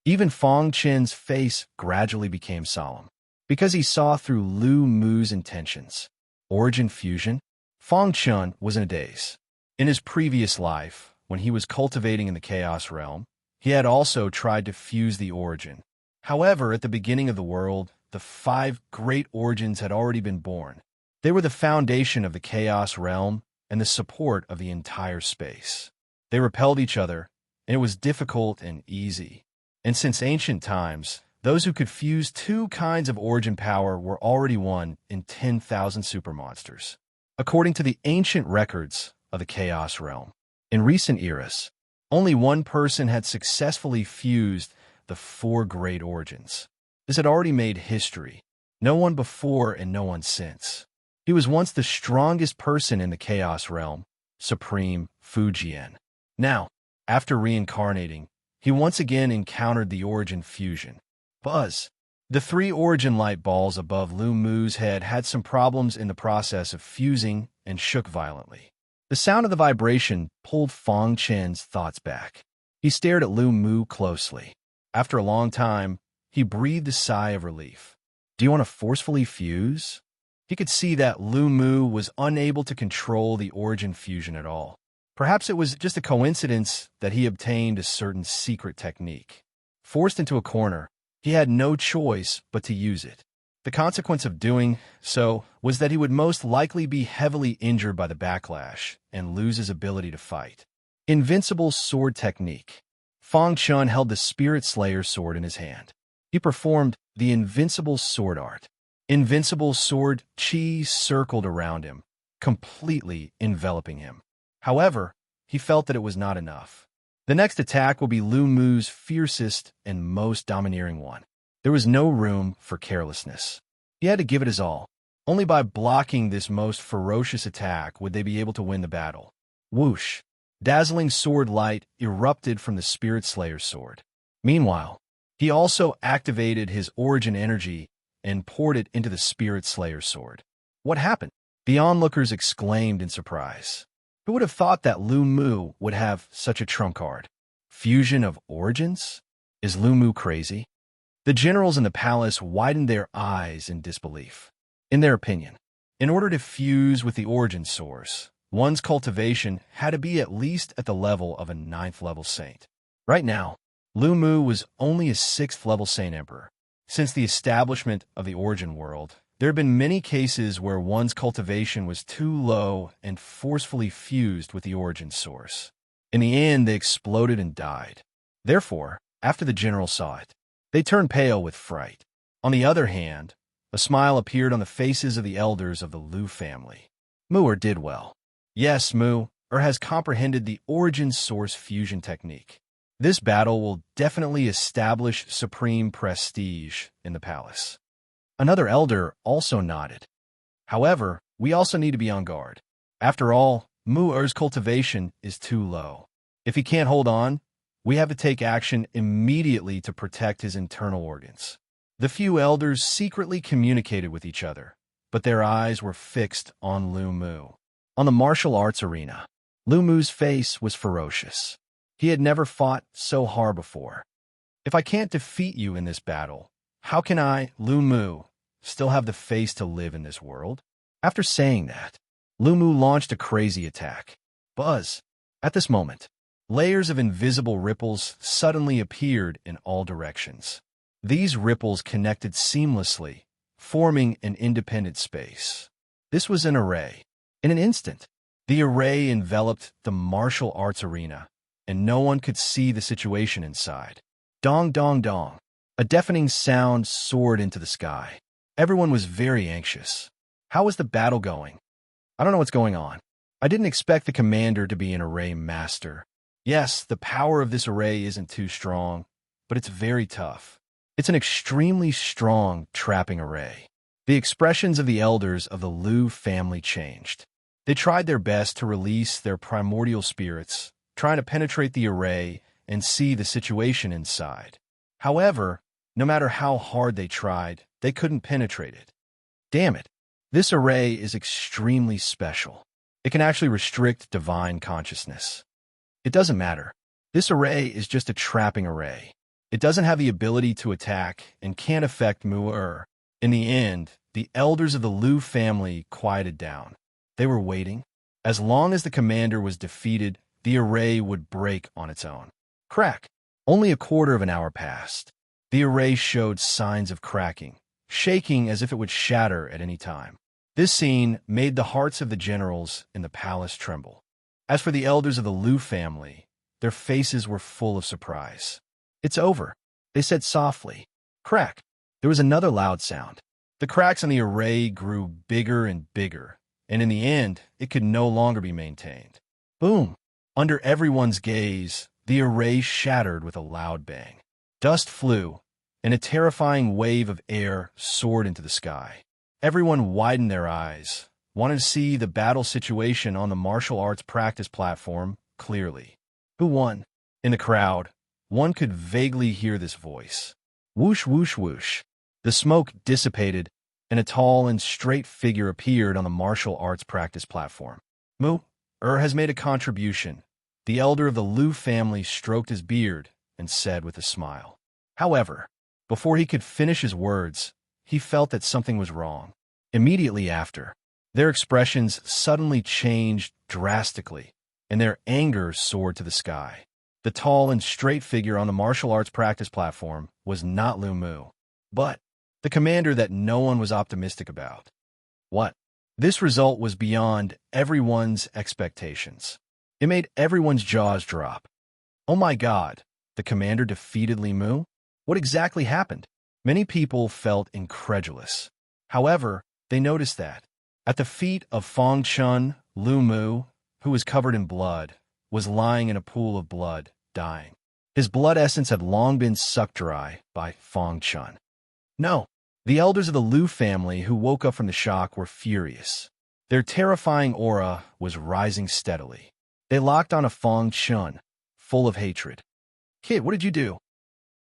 Even Fong Chen's face gradually became solemn, because he saw through Lu Mu's intentions. Origin fusion? Fong Chen was in a daze. In his previous life, when he was cultivating in the Chaos Realm, he had also tried to fuse the origin. However, at the beginning of the world, the 5 great origins had already been born. They were the foundation of the Chaos Realm and the support of the entire space. They repelled each other, and it was difficult and easy. And since ancient times, those who could fuse 2 kinds of origin power were already one in 10,000 supermonsters. According to the ancient records of the Chaos Realm, in recent eras, only one person had successfully fused the 4 great origins. This had already made history. No one before and no one since. He was once the strongest person in the Chaos Realm, Supreme Fujian. Now, after reincarnating, he once again encountered the origin fusion. Buzz. The 3 origin light balls above Lu Mu's head had some problems in the process of fusing and shook violently. The sound of the vibration pulled Fong Chen's thoughts back. He stared at Lu Mu closely. After a long time, he breathed a sigh of relief. Do you want to forcefully fuse? He could see that Lu Mu was unable to control the origin fusion at all. Perhaps it was just a coincidence that he obtained a certain secret technique. Forced into a corner, he had no choice but to use it. The consequence of doing so was that he would most likely be heavily injured by the backlash and lose his ability to fight. Invincible sword technique. Fong Chen held the Spirit Slayer sword in his hand. He performed the invincible sword art. Invincible sword chi circled around him, completely enveloping him. However, he felt that it was not enough. The next attack will be Lu Mu's fiercest and most domineering one. There was no room for carelessness. He had to give it his all. Only by blocking this most ferocious attack would they be able to win the battle. Whoosh! Dazzling sword light erupted from the Spirit Slayer's sword. Meanwhile, he also activated his origin energy and poured it into the Spirit Slayer's sword. What happened? The onlookers exclaimed in surprise. Who would have thought that Lu Mu would have such a trump card? Fusion of origins? Is Lu Mu crazy? The generals in the palace widened their eyes in disbelief. In their opinion, in order to fuse with the origin source, one's cultivation had to be at least at the level of a 9th level saint. Right now, Lu Mu was only a 6th level saint emperor. Since the establishment of the origin world, there have been many cases where one's cultivation was too low and forcefully fused with the origin source. In the end, they exploded and died. Therefore, after the general saw it, they turned pale with fright. On the other hand, a smile appeared on the faces of the elders of the Lu family. Mu'er did well. Yes, Mu'er has comprehended the origin source fusion technique. This battle will definitely establish supreme prestige in the palace. Another elder also nodded. However, we also need to be on guard. After all, Mu'er's cultivation is too low. If he can't hold on, we have to take action immediately to protect his internal organs. The few elders secretly communicated with each other, but their eyes were fixed on Lu Mu. On the martial arts arena, Lu Mu's face was ferocious. He had never fought so hard before. If I can't defeat you in this battle, how can I, Lu Mu, still have the face to live in this world? After saying that, Lu Mu launched a crazy attack. Buzz! At this moment, layers of invisible ripples suddenly appeared in all directions. These ripples connected seamlessly, forming an independent space. This was an array. In an instant, the array enveloped the martial arts arena, and no one could see the situation inside. Dong, dong, dong. A deafening sound soared into the sky. Everyone was very anxious. How was the battle going? I don't know what's going on. I didn't expect the commander to be an array master. Yes, the power of this array isn't too strong, but it's very tough. It's an extremely strong trapping array. The expressions of the elders of the Lu family changed. They tried their best to release their primordial spirits, trying to penetrate the array and see the situation inside. However, no matter how hard they tried, they couldn't penetrate it. Damn it. This array is extremely special. It can actually restrict divine consciousness. It doesn't matter. This array is just a trapping array. It doesn't have the ability to attack and can't affect Mu-Er. In the end, the elders of the Lu family quieted down. They were waiting. As long as the commander was defeated, the array would break on its own. Crack. Only a quarter of an hour passed. The array showed signs of cracking, shaking as if it would shatter at any time. This scene made the hearts of the generals in the palace tremble. As for the elders of the Lu family, their faces were full of surprise. "It's over," they said softly. Crack. There was another loud sound. The cracks in the array grew bigger and bigger, and in the end, it could no longer be maintained. Boom! Under everyone's gaze, the array shattered with a loud bang. Dust flew, and a terrifying wave of air soared into the sky. Everyone widened their eyes, wanted to see the battle situation on the martial arts practice platform clearly. Who won? In the crowd, one could vaguely hear this voice. Whoosh, whoosh, whoosh. The smoke dissipated, and a tall and straight figure appeared on the martial arts practice platform. Mu-Er has made a contribution. The elder of the Lu family stroked his beard and said with a smile. However, before he could finish his words, he felt that something was wrong. Immediately after, their expressions suddenly changed drastically, and their anger soared to the sky. The tall and straight figure on the martial arts practice platform was not Lu Mu, but the commander that no one was optimistic about. What? This result was beyond everyone's expectations. It made everyone's jaws drop. Oh my God, the commander defeated Lu Mu? What exactly happened? Many people felt incredulous. However, they noticed that at the feet of Fang Chun, Lu Mu, who was covered in blood, was lying in a pool of blood, dying. His blood essence had long been sucked dry by Fang Chun. No, the elders of the Lu family who woke up from the shock were furious. Their terrifying aura was rising steadily. They locked on a Fang Chun, full of hatred. "Kid, what did you do?"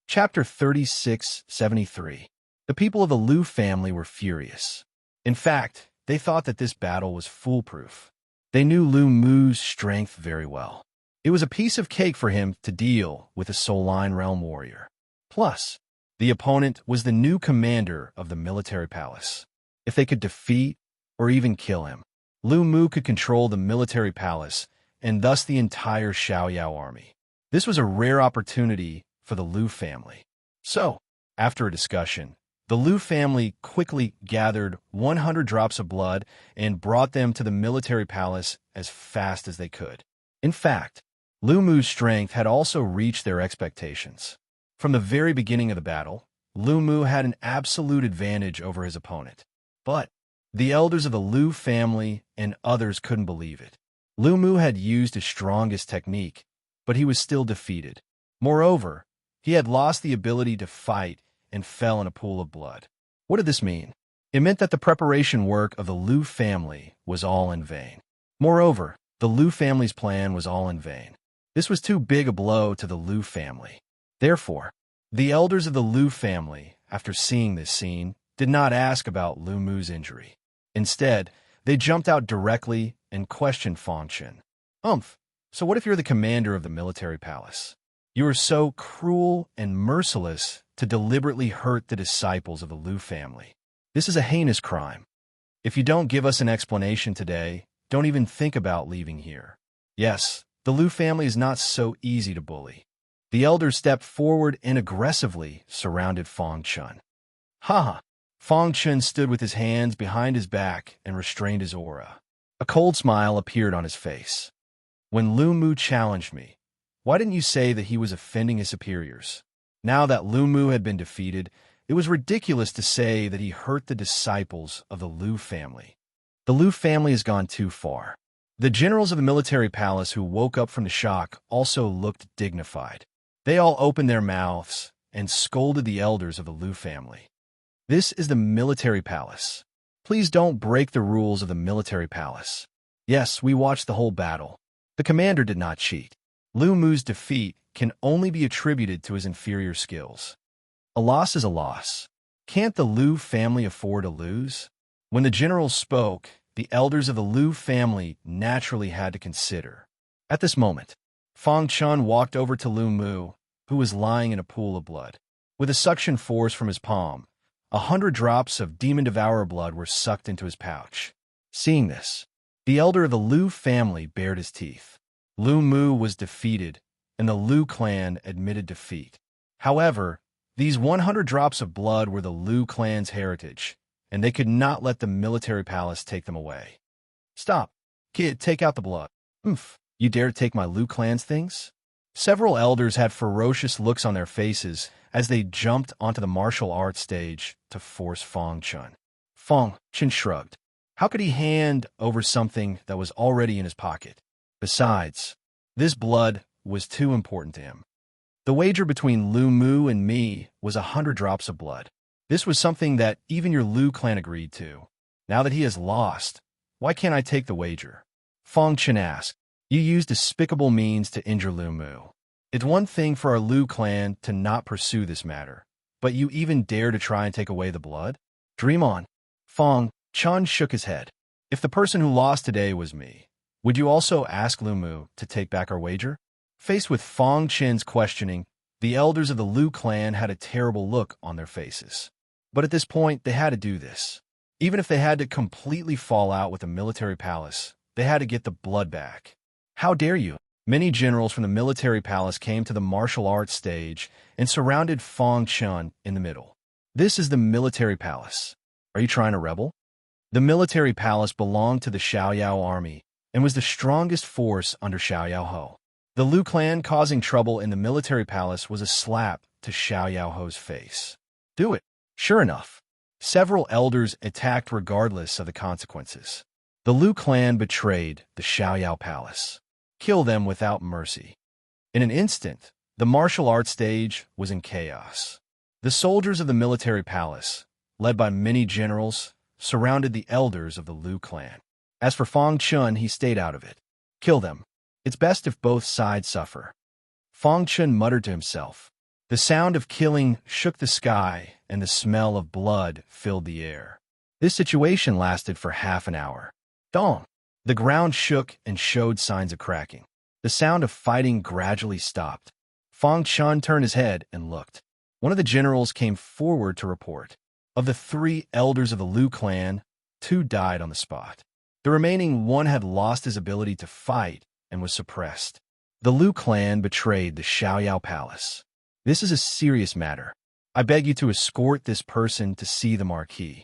Chapter 3673. The people of the Lu family were furious. In fact, they thought that this battle was foolproof. They knew Lu Mu's strength very well. It was a piece of cake for him to deal with a Soul Line Realm warrior. Plus, the opponent was the new commander of the military palace. If they could defeat or even kill him, Lu Mu could control the military palace and thus the entire Xiaoyao army. This was a rare opportunity for the Lu family. So, after a discussion, the Lu family quickly gathered 100 drops of blood and brought them to the military palace as fast as they could. In fact, Lu Mu's strength had also reached their expectations. From the very beginning of the battle, Lu Mu had an absolute advantage over his opponent. But the elders of the Lu family and others couldn't believe it. Lu Mu had used his strongest technique, but he was still defeated. Moreover, he had lost the ability to fight and fell in a pool of blood. What did this mean? It meant that the preparation work of the Lu family was all in vain. Moreover, the Lu family's plan was all in vain. This was too big a blow to the Lu family. Therefore, the elders of the Lu family, after seeing this scene, did not ask about Lu Mu's injury. Instead, they jumped out directly and questioned Fang Chun. So what if you're the commander of the military palace? You are so cruel and merciless to deliberately hurt the disciples of the Lu family. This is a heinous crime. If you don't give us an explanation today, don't even think about leaving here. Yes, the Lu family is not so easy to bully. The elders stepped forward and aggressively surrounded Fang Chun. Ha! Fang Chun stood with his hands behind his back and restrained his aura. A cold smile appeared on his face. When Lu Mu challenged me, why didn't you say that he was offending his superiors? Now that Lu Mu had been defeated, it was ridiculous to say that he hurt the disciples of the Lu family. The Lu family has gone too far. The generals of the military palace who woke up from the shock also looked dignified. They all opened their mouths and scolded the elders of the Lu family. This is the military palace. Please don't break the rules of the military palace. Yes, we watched the whole battle. The commander did not cheat. Lu Mu's defeat can only be attributed to his inferior skills. A loss is a loss. Can't the Lu family afford to lose? When the general spoke, the elders of the Lu family naturally had to consider. At this moment, Fang Chun walked over to Lu Mu, who was lying in a pool of blood. With a suction force from his palm, 100 drops of demon devourer blood were sucked into his pouch. Seeing this, the elder of the Lu family bared his teeth. Lu Mu was defeated, and the Lu clan admitted defeat. However, these 100 drops of blood were the Lu clan's heritage, and they could not let the military palace take them away. Stop. Kid, take out the blood. Oomph, you dare to take my Lu clan's things? Several elders had ferocious looks on their faces as they jumped onto the martial arts stage to force Fang Chun. Fang Chun shrugged. How could he hand over something that was already in his pocket? Besides, this blood was too important to him. The wager between Lu Mu and me was 100 drops of blood. This was something that even your Lu clan agreed to. Now that he has lost, why can't I take the wager? Fang Chun asked. You used despicable means to injure Lu Mu. It's one thing for our Lu clan to not pursue this matter, but you even dare to try and take away the blood? Dream on. Fang Chun shook his head. If the person who lost today was me, would you also ask Lu Mu to take back our wager? Faced with Fang Chun's questioning, the elders of the Lu clan had a terrible look on their faces. But at this point, they had to do this. Even if they had to completely fall out with the military palace, they had to get the blood back. How dare you? Many generals from the military palace came to the martial arts stage and surrounded Fang Chun in the middle. This is the military palace. Are you trying to rebel? The military palace belonged to the Xiaoyao army and was the strongest force under Xiaoyao Ho. The Lu clan causing trouble in the military palace was a slap to Xiaoyao Ho's face. Do it. Sure enough, several elders attacked regardless of the consequences. The Lu clan betrayed the Xiaoyao palace. Kill them without mercy. In an instant, the martial arts stage was in chaos. The soldiers of the military palace, led by many generals, surrounded the elders of the Lu clan. As for Fang Chun, he stayed out of it. Kill them. It's best if both sides suffer. Fang Chun muttered to himself. The sound of killing shook the sky, and the smell of blood filled the air. This situation lasted for half an hour. Dong! The ground shook and showed signs of cracking. The sound of fighting gradually stopped. Fang Chun turned his head and looked. One of the generals came forward to report. Of the 3 elders of the Lu clan, 2 died on the spot. The remaining 1 had lost his ability to fight and was suppressed. The Lu clan betrayed the Xiaoyao palace. This is a serious matter. I beg you to escort this person to see the marquis.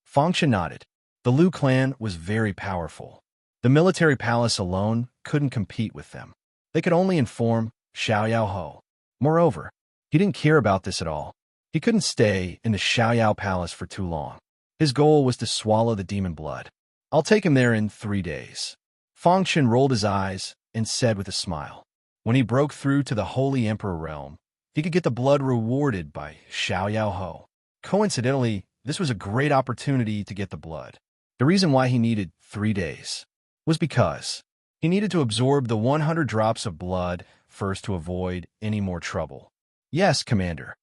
Fang Chun nodded. The Lu clan was very powerful. The military palace alone couldn't compete with them. They could only inform Xiaoyao Ho. Moreover, he didn't care about this at all. He couldn't stay in the Xiaoyao palace for too long. His goal was to swallow the demon blood. I'll take him there in 3 days. Fang Chun rolled his eyes and said with a smile. When he broke through to the Holy Emperor realm, he could get the blood rewarded by Xiaoyao Ho. Coincidentally, this was a great opportunity to get the blood. The reason why he needed 3 days was because he needed to absorb the 100 drops of blood first to avoid any more trouble. Yes, Commander.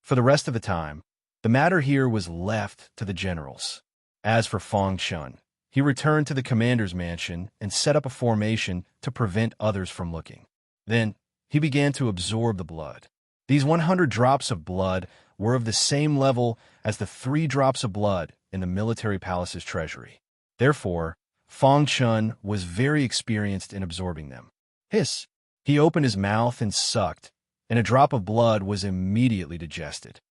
For the rest of the time, the matter here was left to the generals. As for Fang Chun, he returned to the commander's mansion and set up a formation to prevent others from looking. Then, he began to absorb the blood. These 100 drops of blood were of the same level as the 3 drops of blood in the military palace's treasury. Therefore, Fang Chun was very experienced in absorbing them. Hiss! He opened his mouth and sucked, and a drop of blood was immediately digested.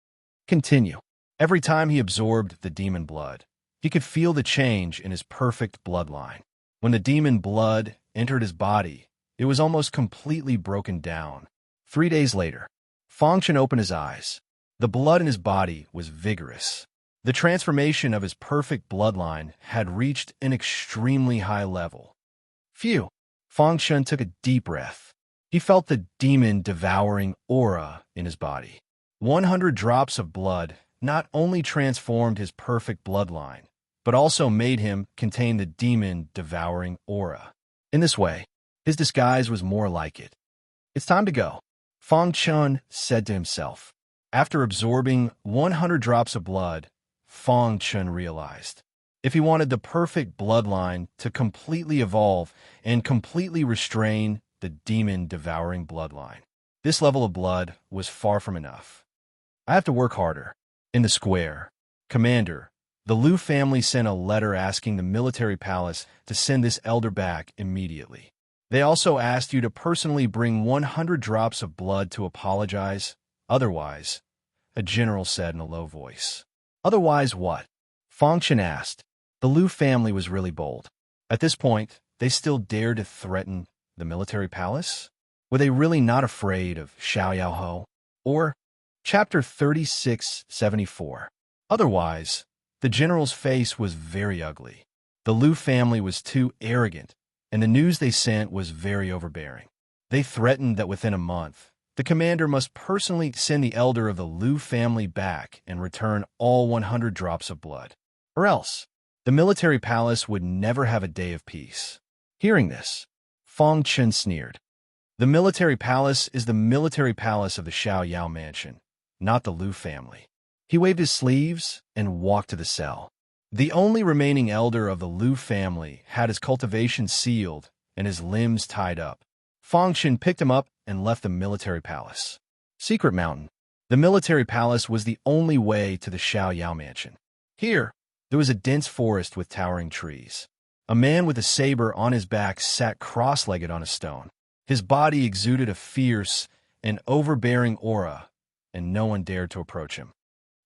Continue. Every time he absorbed the demon blood, he could feel the change in his perfect bloodline. When the demon blood entered his body, it was almost completely broken down. 3 days later, Fang Chun opened his eyes. The blood in his body was vigorous. The transformation of his perfect bloodline had reached an extremely high level. Phew! Fang Chun took a deep breath. He felt the demon-devouring aura in his body. 100 drops of blood not only transformed his perfect bloodline, but also made him contain the demon-devouring aura. In this way, his disguise was more like it. It's time to go, Fang Chun said to himself. After absorbing 100 drops of blood, Fang Chun realized if he wanted the perfect bloodline to completely evolve and completely restrain the demon-devouring bloodline, this level of blood was far from enough. I have to work harder. In the square, Commander, the Liu family sent a letter asking the military palace to send this elder back immediately. They also asked you to personally bring 100 drops of blood to apologize. Otherwise, a general said in a low voice. Otherwise what? Fang Chun asked. The Liu family was really bold. At this point, they still dared to threaten the military palace? Were they really not afraid of Xiao Yaoho? Or, Chapter 3674. Otherwise, the general's face was very ugly. The Liu family was too arrogant, and the news they sent was very overbearing. They threatened that within a month, the commander must personally send the elder of the Liu family back and return all 100 drops of blood. Or else, the military palace would never have a day of peace. Hearing this, Fang Chun sneered. The military palace is the military palace of the Xiao Yao mansion, not the Liu family. He waved his sleeves and walked to the cell. The only remaining elder of the Liu family had his cultivation sealed and his limbs tied up. Fang Chun picked him up and left the military palace. Secret Mountain. The military palace was the only way to the Xiao Yao mansion. Here, there was a dense forest with towering trees. A man with a saber on his back sat cross-legged on a stone. His body exuded a fierce and overbearing aura, and no one dared to approach him.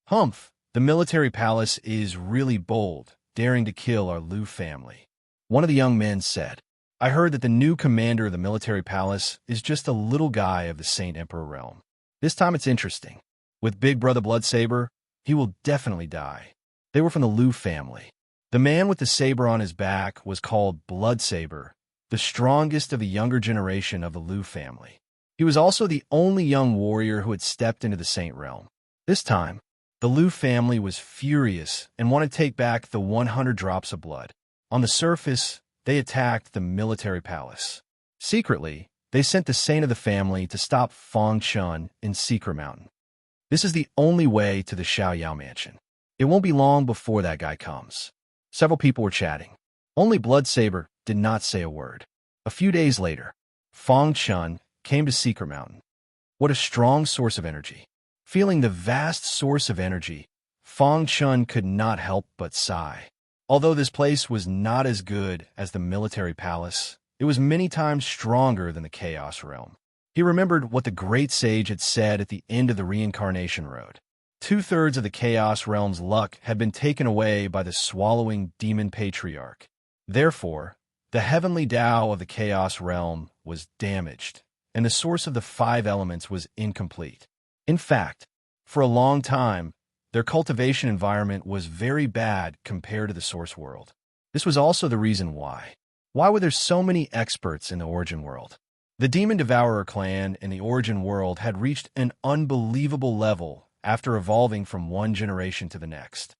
Humph, the military palace is really bold, daring to kill our Liu family. One of the young men said, I heard that the new commander of the military palace is just a little guy of the Saint Emperor realm. This time it's interesting. With Big Brother Bloodsaber, he will definitely die. They were from the Liu family. The man with the saber on his back was called Bloodsaber, the strongest of the younger generation of the Liu family. He was also the only young warrior who had stepped into the Saint realm. This time, the Liu family was furious and wanted to take back the 100 drops of blood. On the surface, they attacked the military palace. Secretly, they sent the saint of the family to stop Fang Chun in Secret Mountain. This is the only way to the Xiao Yao mansion. It won't be long before that guy comes. Several people were chatting. Only Bloodsaber did not say a word. A few days later, Fang Chun came to Secret Mountain. What a strong source of energy. Feeling the vast source of energy, Fang Chun could not help but sigh. Although this place was not as good as the military palace, it was many times stronger than the Chaos Realm. He remembered what the great sage had said at the end of the Reincarnation Road. 2/3 of the Chaos Realm's luck had been taken away by the swallowing demon patriarch. Therefore, the heavenly Tao of the Chaos Realm was damaged, and the source of the 5 elements was incomplete. In fact, for a long time, their cultivation environment was very bad compared to the source world. This was also the reason why. Why were there so many experts in the Origin World? The Demon Devourer clan in the Origin World had reached an unbelievable level after evolving from one generation to the next.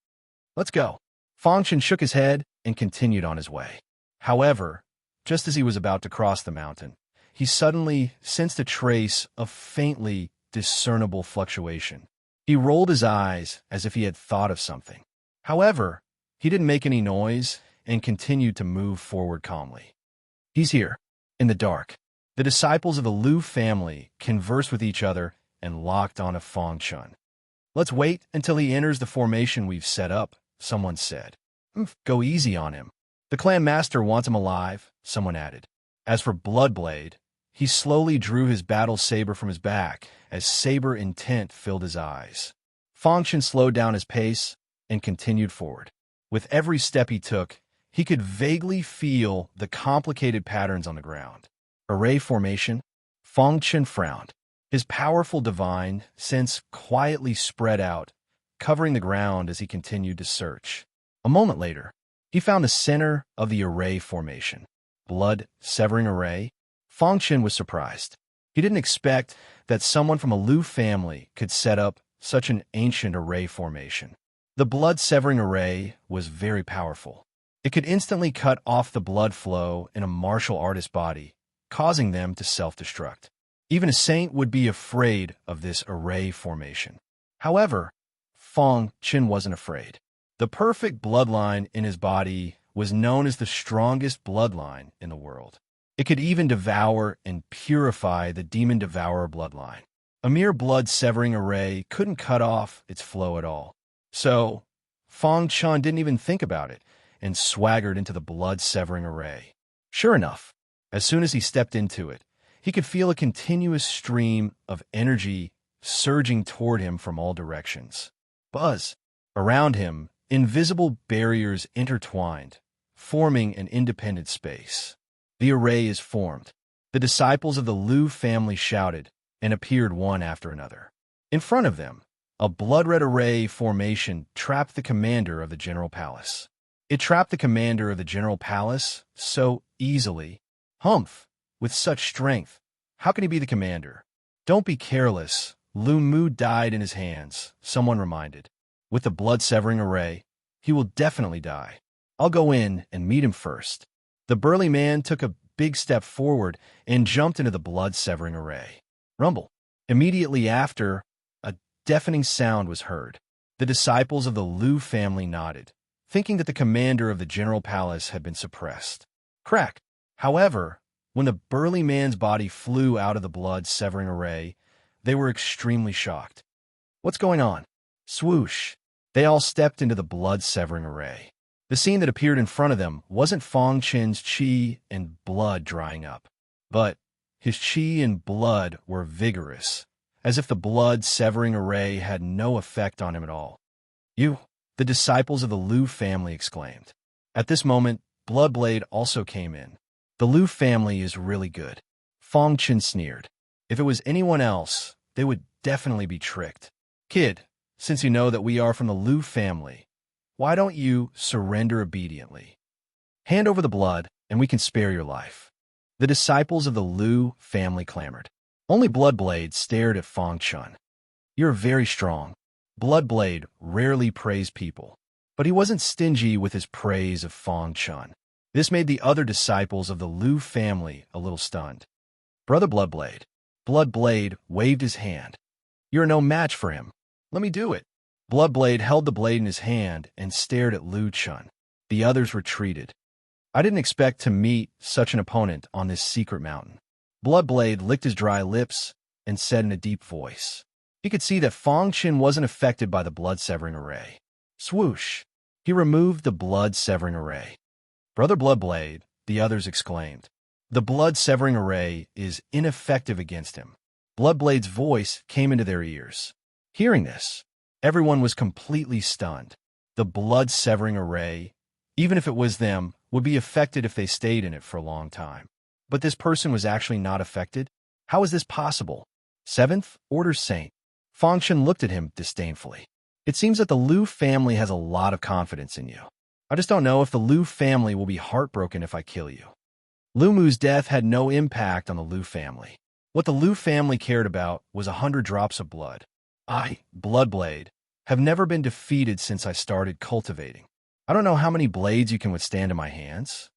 Let's go. Fang Chun shook his head and continued on his way. However, just as he was about to cross the mountain, he suddenly sensed a trace of faintly discernible fluctuation. He rolled his eyes as if he had thought of something. However, he didn't make any noise and continued to move forward calmly. He's here, in the dark. The disciples of the Liu family conversed with each other and locked on to Fang Chun. Let's wait until he enters the formation we've set up, someone said. Go easy on him. The clan master wants him alive, someone added. As for Bloodblade, he slowly drew his battle saber from his back as saber intent filled his eyes. Fang Chun slowed down his pace and continued forward. With every step he took, he could vaguely feel the complicated patterns on the ground. Array formation? Fang Chun frowned. His powerful divine sense quietly spread out, covering the ground as he continued to search. A moment later, he found the center of the array formation. Blood-severing array? Fang Chun was surprised. He didn't expect that someone from a Liu family could set up such an ancient array formation. The blood-severing array was very powerful. It could instantly cut off the blood flow in a martial artist's body, causing them to self-destruct. Even a saint would be afraid of this array formation. However, Fong Qin wasn't afraid. The perfect bloodline in his body was known as the strongest bloodline in the world. It could even devour and purify the demon devourer bloodline. A mere blood-severing array couldn't cut off its flow at all. So, Fong Qin didn't even think about it and swaggered into the blood-severing array. Sure enough, as soon as he stepped into it, he could feel a continuous stream of energy surging toward him from all directions. Buzz! Around him, invisible barriers intertwined, forming an independent space. The array is formed. The disciples of the Liu family shouted and appeared one after another. In front of them, a blood-red array formation trapped the commander of the General Palace. It trapped the commander of the General Palace so easily. Humph! With such strength, how can he be the commander? Don't be careless. Lu Mu died in his hands, someone reminded. With the blood-severing array, he will definitely die. I'll go in and meet him first. The burly man took a big step forward and jumped into the blood-severing array. Rumble. Immediately after, a deafening sound was heard. The disciples of the Liu family nodded, thinking that the commander of the General Palace had been suppressed. Crack! However, when the burly man's body flew out of the blood-severing array, they were extremely shocked. What's going on? Swoosh! They all stepped into the blood-severing array. The scene that appeared in front of them wasn't Fong Qin's qi and blood drying up, but his qi and blood were vigorous, as if the blood-severing array had no effect on him at all. You, the disciples of the Liu family exclaimed. At this moment, Bloodblade also came in. The Liu family is really good. Fong Qin sneered. If it was anyone else, they would definitely be tricked. Kid, since you know that we are from the Liu family, why don't you surrender obediently? Hand over the blood, and we can spare your life. The disciples of the Liu family clamored. Only Bloodblade stared at Fong Qin. You're very strong. Bloodblade rarely praised people, but he wasn't stingy with his praise of Fong Qin. This made the other disciples of the Liu family a little stunned. Brother Bloodblade. Bloodblade waved his hand. You're no match for him. Let me do it. Bloodblade held the blade in his hand and stared at Liu Qin. The others retreated. I didn't expect to meet such an opponent on this secret mountain. Bloodblade licked his dry lips and said in a deep voice. He could see that Fong Qin wasn't affected by the blood-severing array. Swoosh! He removed the blood-severing array. Brother Bloodblade, the others exclaimed. The blood-severing array is ineffective against him. Bloodblade's voice came into their ears. Hearing this, everyone was completely stunned. The blood-severing array, even if it was them, would be affected if they stayed in it for a long time. But this person was actually not affected? How is this possible? Seventh Order Saint. Fong Qin looked at him disdainfully. It seems that the Liu family has a lot of confidence in you. I just don't know if the Liu family will be heartbroken if I kill you. Lu Mu's death had no impact on the Liu family. What the Liu family cared about was 100 drops of blood. I, Bloodblade, have never been defeated since I started cultivating. I don't know how many blades you can withstand in my hands.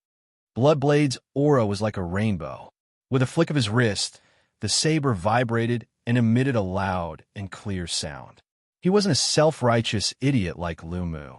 Bloodblade's aura was like a rainbow. With a flick of his wrist, the saber vibrated and emitted a loud and clear sound. He wasn't a self-righteous idiot like Lu Mu.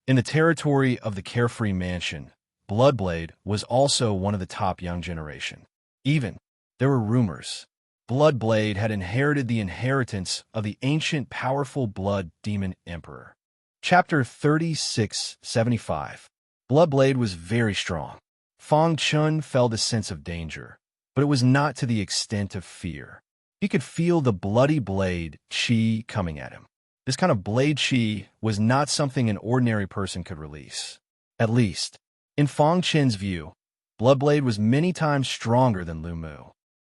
In the territory of the Carefree Mansion, Bloodblade was also one of the top young generation. Even, there were rumors. Bloodblade had inherited the inheritance of the ancient powerful blood demon emperor. Chapter 3675. Bloodblade was very strong. Fong Qin felt a sense of danger, but it was not to the extent of fear. He could feel the bloody blade qi coming at him. This kind of blade qi was not something an ordinary person could release. At least, in Fong Qin's view, Bloodblade was many times stronger than Lu Mu.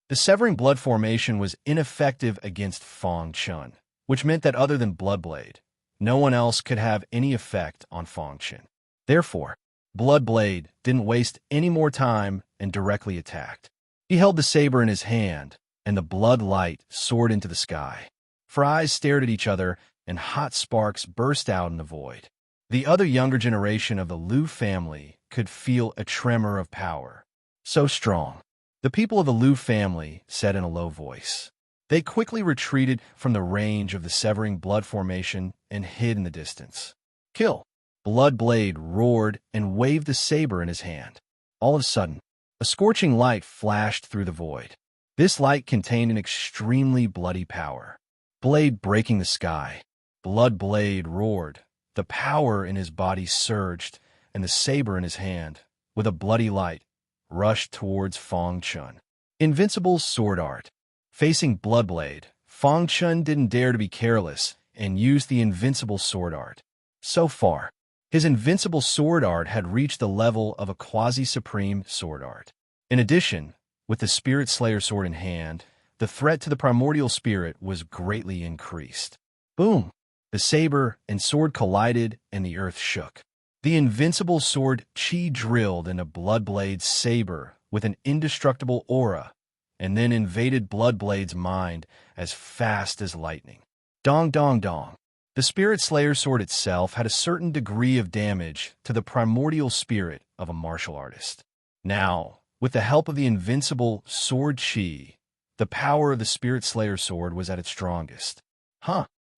The severing blood formation was ineffective against Fong Qin, which meant that other than Bloodblade, no one else could have any effect on Fong Qin. Therefore, Bloodblade didn't waste any more time and directly attacked. He held the saber in his hand, and the blood light soared into the sky. Four eyes stared at each other, and hot sparks burst out in the void. The other younger generation of the Liu family could feel a tremor of power. So strong. The people of the Liu family said in a low voice. They quickly retreated from the range of the severing blood formation and hid in the distance. Kill! Bloodblade roared and waved the saber in his hand. All of a sudden, a scorching light flashed through the void. This light contained an extremely bloody power. Blade breaking the sky. Bloodblade roared. The power in his body surged, and the saber in his hand, with a bloody light, rushed towards Fang Chun. Invincible sword art. Facing Bloodblade, Fang Chun didn't dare to be careless and used the invincible sword art. So far, his invincible sword art had reached the level of a quasi-supreme sword art. In addition, with the Spirit Slayer sword in hand, the threat to the primordial spirit was greatly increased. Boom! The saber and sword collided and the earth shook. The invincible sword chi drilled into Bloodblade's saber with an indestructible aura, and then invaded Bloodblade's mind as fast as lightning. Dong dong dong. The Spirit Slayer sword itself had a certain degree of damage to the primordial spirit of a martial artist. Now, with the help of the invincible sword chi, the power of the Spirit Slayer sword was at its strongest.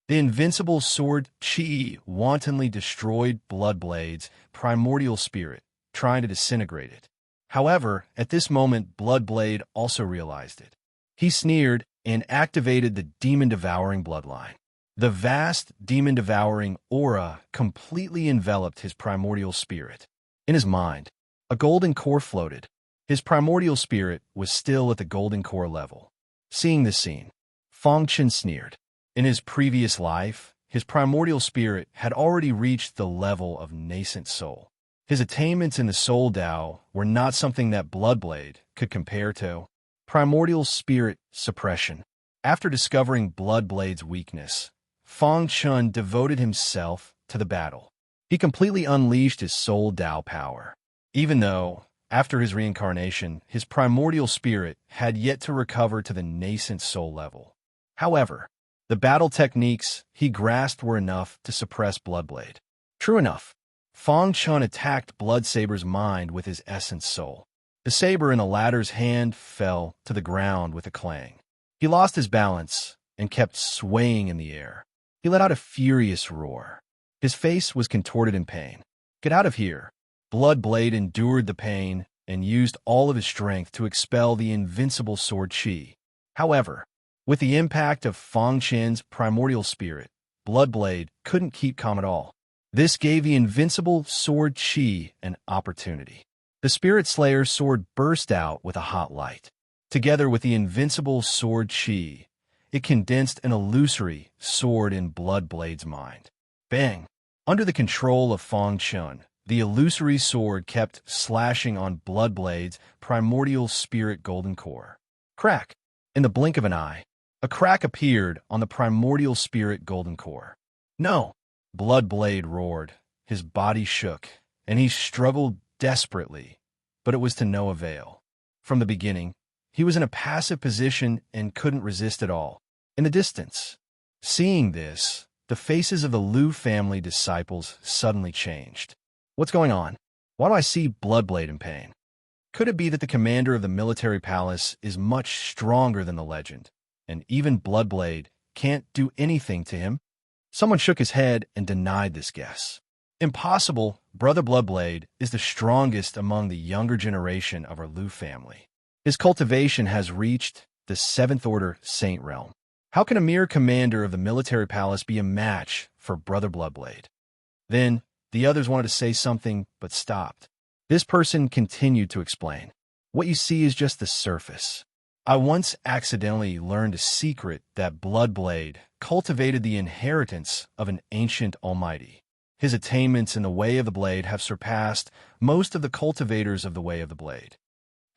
The invincible sword chi wantonly destroyed Bloodblade's primordial spirit, trying to disintegrate it. However, at this moment, Bloodblade also realized it. He sneered and activated the demon-devouring bloodline. The vast demon-devouring aura completely enveloped his primordial spirit. In his mind, a golden core floated. His primordial spirit was still at the golden core level. Seeing this scene, Fang Chun sneered. In his previous life, his primordial spirit had already reached the level of nascent soul. His attainments in the Soul Tao were not something that Bloodblade could compare to. Primordial spirit suppression. After discovering Bloodblade's weakness, Fang Chun devoted himself to the battle. He completely unleashed his Soul Tao power. Even though, after his reincarnation, his primordial spirit had yet to recover to the nascent soul level. However, the battle techniques he grasped were enough to suppress Bloodblade. True enough, Fang Chun attacked Bloodsaber's mind with his essence soul. The saber in the latter's hand fell to the ground with a clang. He lost his balance and kept swaying in the air. He let out a furious roar. His face was contorted in pain. Get out of here! Bloodblade endured the pain and used all of his strength to expel the invincible sword chi. However, with the impact of Fang Chun's primordial spirit, Bloodblade couldn't keep calm at all. This gave the invincible sword chi an opportunity. The Spirit Slayer sword burst out with a hot light. Together with the invincible sword chi, it condensed an illusory sword in Bloodblade's mind. Bang! Under the control of Fang Chun, the illusory sword kept slashing on Bloodblade's primordial spirit golden core. Crack! In the blink of an eye, a crack appeared on the primordial spirit golden core. No! Bloodblade roared. His body shook, and he struggled desperately, but it was to no avail. From the beginning, he was in a passive position and couldn't resist at all. In the distance, seeing this, the faces of the Liu family disciples suddenly changed. What's going on? Why do I see Bloodblade in pain? Could it be that the commander of the military palace is much stronger than the legend, and even Bloodblade can't do anything to him? Someone shook his head and denied this guess. Impossible. Brother Bloodblade is the strongest among the younger generation of our Liu family. His cultivation has reached the 7th Order Saint Realm. How can a mere commander of the military palace be a match for Brother Bloodblade? Then, the others wanted to say something, but stopped. This person continued to explain. What you see is just the surface. I once accidentally learned a secret that Bloodblade cultivated the inheritance of an ancient almighty. His attainments in the Way of the Blade have surpassed most of the cultivators of the Way of the Blade.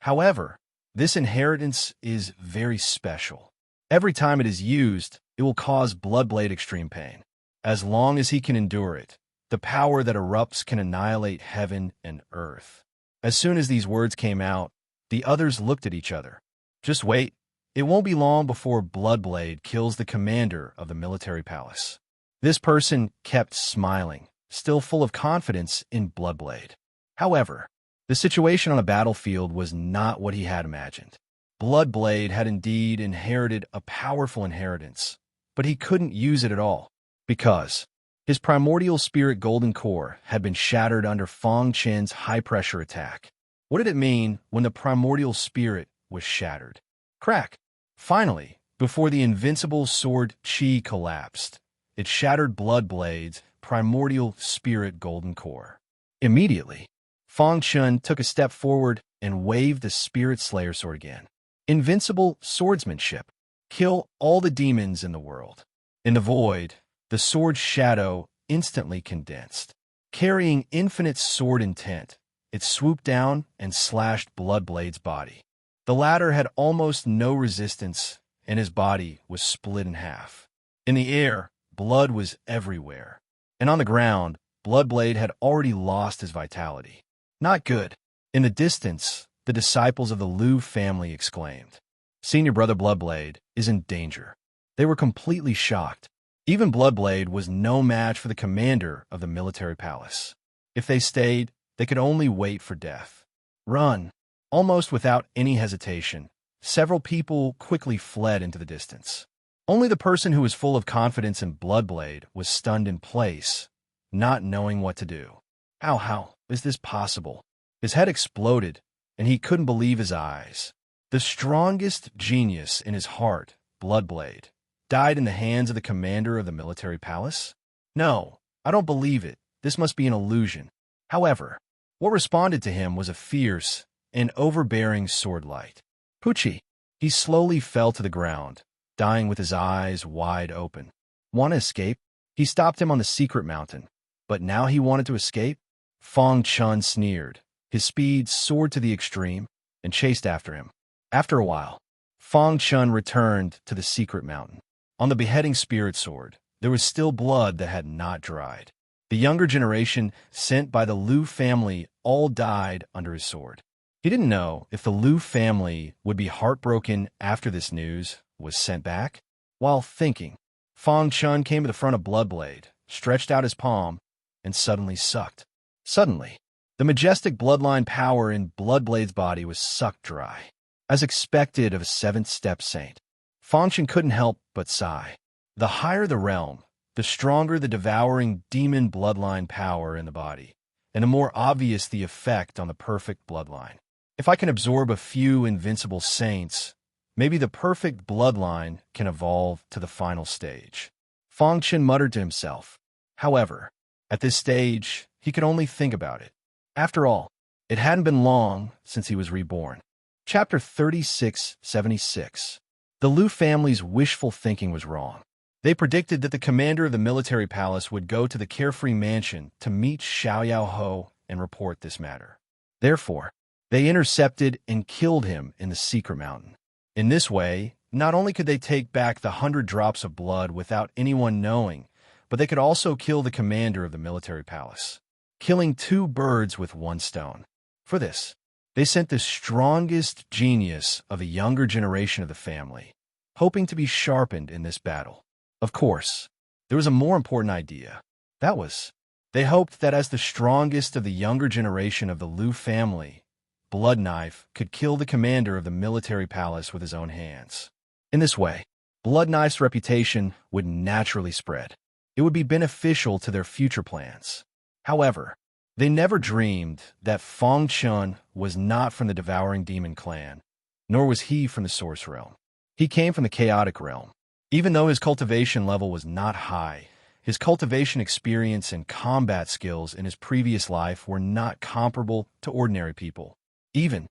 However, this inheritance is very special. Every time it is used, it will cause Bloodblade extreme pain. As long as he can endure it, the power that erupts can annihilate heaven and earth. As soon as these words came out, the others looked at each other. Just wait. It won't be long before Bloodblade kills the commander of the military palace. This person kept smiling, still full of confidence in Bloodblade. However, the situation on the battlefield was not what he had imagined. Bloodblade had indeed inherited a powerful inheritance, but he couldn't use it at all, because his primordial spirit golden core had been shattered under Fang Chen's high-pressure attack. What did it mean when the primordial spirit was shattered? Crack! Finally, before the invincible sword Qi collapsed, it shattered Bloodblade's primordial spirit golden core. Immediately, Fang Chen took a step forward and waved the Spirit Slayer sword again. Invincible swordsmanship. Kill all the demons in the world. In the void, the sword's shadow instantly condensed. Carrying infinite sword intent, it swooped down and slashed Bloodblade's body. The latter had almost no resistance, and his body was split in half. In the air, blood was everywhere. And on the ground, Bloodblade had already lost his vitality. Not good. In the distance, the disciples of the Liu family exclaimed, "Senior brother Bloodblade is in danger." They were completely shocked. Even Bloodblade was no match for the commander of the military palace. If they stayed, they could only wait for death. Run! Almost without any hesitation, several people quickly fled into the distance. Only the person who was full of confidence in Bloodblade was stunned in place, not knowing what to do. How is this possible? His head exploded, and he couldn't believe his eyes. The strongest genius in his heart, Bloodblade, died in the hands of the commander of the military palace? No, I don't believe it. This must be an illusion. However, what responded to him was a fierce and overbearing sword light. Pucci! He slowly fell to the ground, dying with his eyes wide open. Want to escape? He stopped him on the secret mountain, but now he wanted to escape? Fang Chen sneered. His speed soared to the extreme and chased after him. After a while, Fang Chen returned to the secret mountain. On the beheading spirit sword, there was still blood that had not dried. The younger generation sent by the Liu family all died under his sword. He didn't know if the Liu family would be heartbroken after this news was sent back. While thinking, Fang Chen came to the front of Bloodblade, stretched out his palm, and suddenly sucked. Suddenly, the majestic bloodline power in Bloodblade's body was sucked dry. As expected of a seventh-step saint, Fang Chen couldn't help but sigh. The higher the realm, the stronger the devouring demon bloodline power in the body, and the more obvious the effect on the perfect bloodline. If I can absorb a few invincible saints, maybe the perfect bloodline can evolve to the final stage. Fang Chen muttered to himself. However, at this stage, he could only think about it. After all, it hadn't been long since he was reborn. Chapter 3676. The Liu family's wishful thinking was wrong. They predicted that the commander of the military palace would go to the carefree mansion to meet Xiaoyao Ho and report this matter. Therefore, they intercepted and killed him in the secret mountain. In this way, not only could they take back the 100 drops of blood without anyone knowing, but they could also kill the commander of the military palace, killing two birds with one stone. For this, they sent the strongest genius of the younger generation of the family, hoping to be sharpened in this battle. Of course, there was a more important idea. That was, they hoped that as the strongest of the younger generation of the Liu family, Blood Knife could kill the commander of the military palace with his own hands. In this way, Blood Knife's reputation would naturally spread. It would be beneficial to their future plans. However, they never dreamed that Fang Chen was not from the Devouring Demon clan, nor was he from the Source Realm. He came from the Chaotic Realm. Even though his cultivation level was not high, his cultivation experience and combat skills in his previous life were not comparable to ordinary people. Even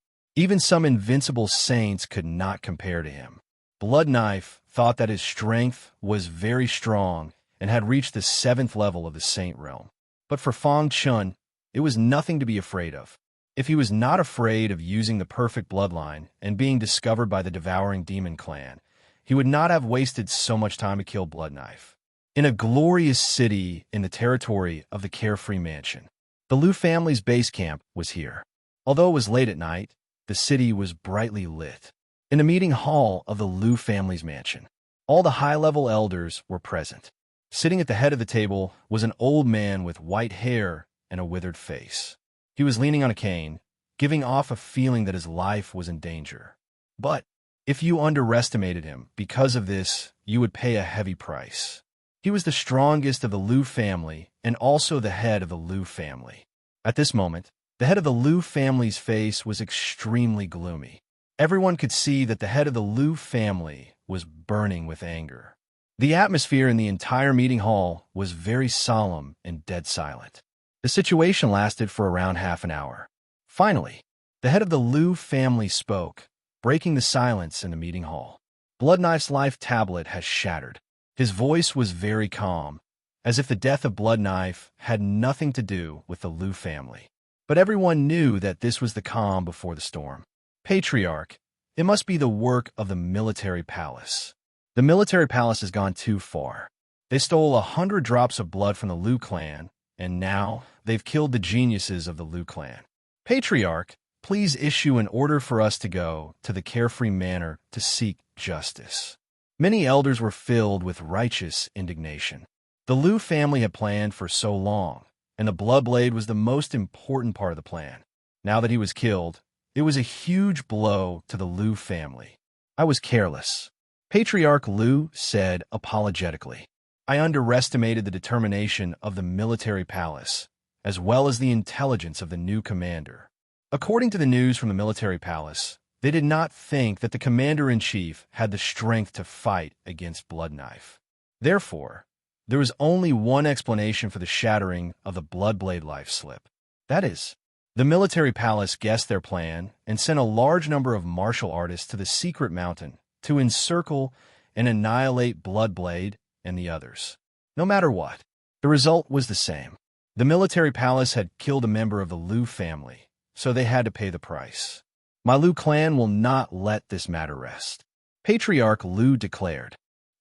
some invincible saints could not compare to him. Blood Knife thought that his strength was very strong and had reached the 7th level of the Saint Realm. But for Fang Chen, it was nothing to be afraid of. If he was not afraid of using the perfect bloodline and being discovered by the Devouring Demon clan, he would not have wasted so much time to kill Blood Knife. In a glorious city in the territory of the Carefree Mansion, the Liu family's base camp was here. Although it was late at night, the city was brightly lit. In the meeting hall of the Liu family's mansion, all the high-level elders were present. Sitting at the head of the table was an old man with white hair and a withered face. He was leaning on a cane, giving off a feeling that his life was in danger. But if you underestimated him because of this, you would pay a heavy price. He was the strongest of the Liu family and also the head of the Liu family. At this moment, the head of the Liu family's face was extremely gloomy. Everyone could see that the head of the Liu family was burning with anger. The atmosphere in the entire meeting hall was very solemn and dead silent. The situation lasted for around half an hour. Finally, the head of the Liu family spoke, breaking the silence in the meeting hall. Bloodknife's life tablet has shattered. His voice was very calm, as if the death of Bloodknife had nothing to do with the Liu family. But everyone knew that this was the calm before the storm. Patriarch, it must be the work of the military palace. The military palace has gone too far. They stole 100 drops of blood from the Liu clan, and now they've killed the geniuses of the Liu clan. Patriarch, please issue an order for us to go to the Carefree Manor to seek justice. Many elders were filled with righteous indignation. The Liu family had planned for so long, and the Bloodblade was the most important part of the plan. Now that he was killed, it was a huge blow to the Liu family. I was careless. Patriarch Liu said apologetically. I underestimated the determination of the military palace, as well as the intelligence of the new commander. According to the news from the military palace, they did not think that the commander-in-chief had the strength to fight against Bloodknife. Therefore, there was only one explanation for the shattering of the Bloodblade life slip. That is, the military palace guessed their plan and sent a large number of martial artists to the secret mountain to encircle and annihilate Bloodblade and the others. No matter what, the result was the same. The military palace had killed a member of the Liu family, so they had to pay the price. My Liu clan will not let this matter rest, Patriarch Liu declared.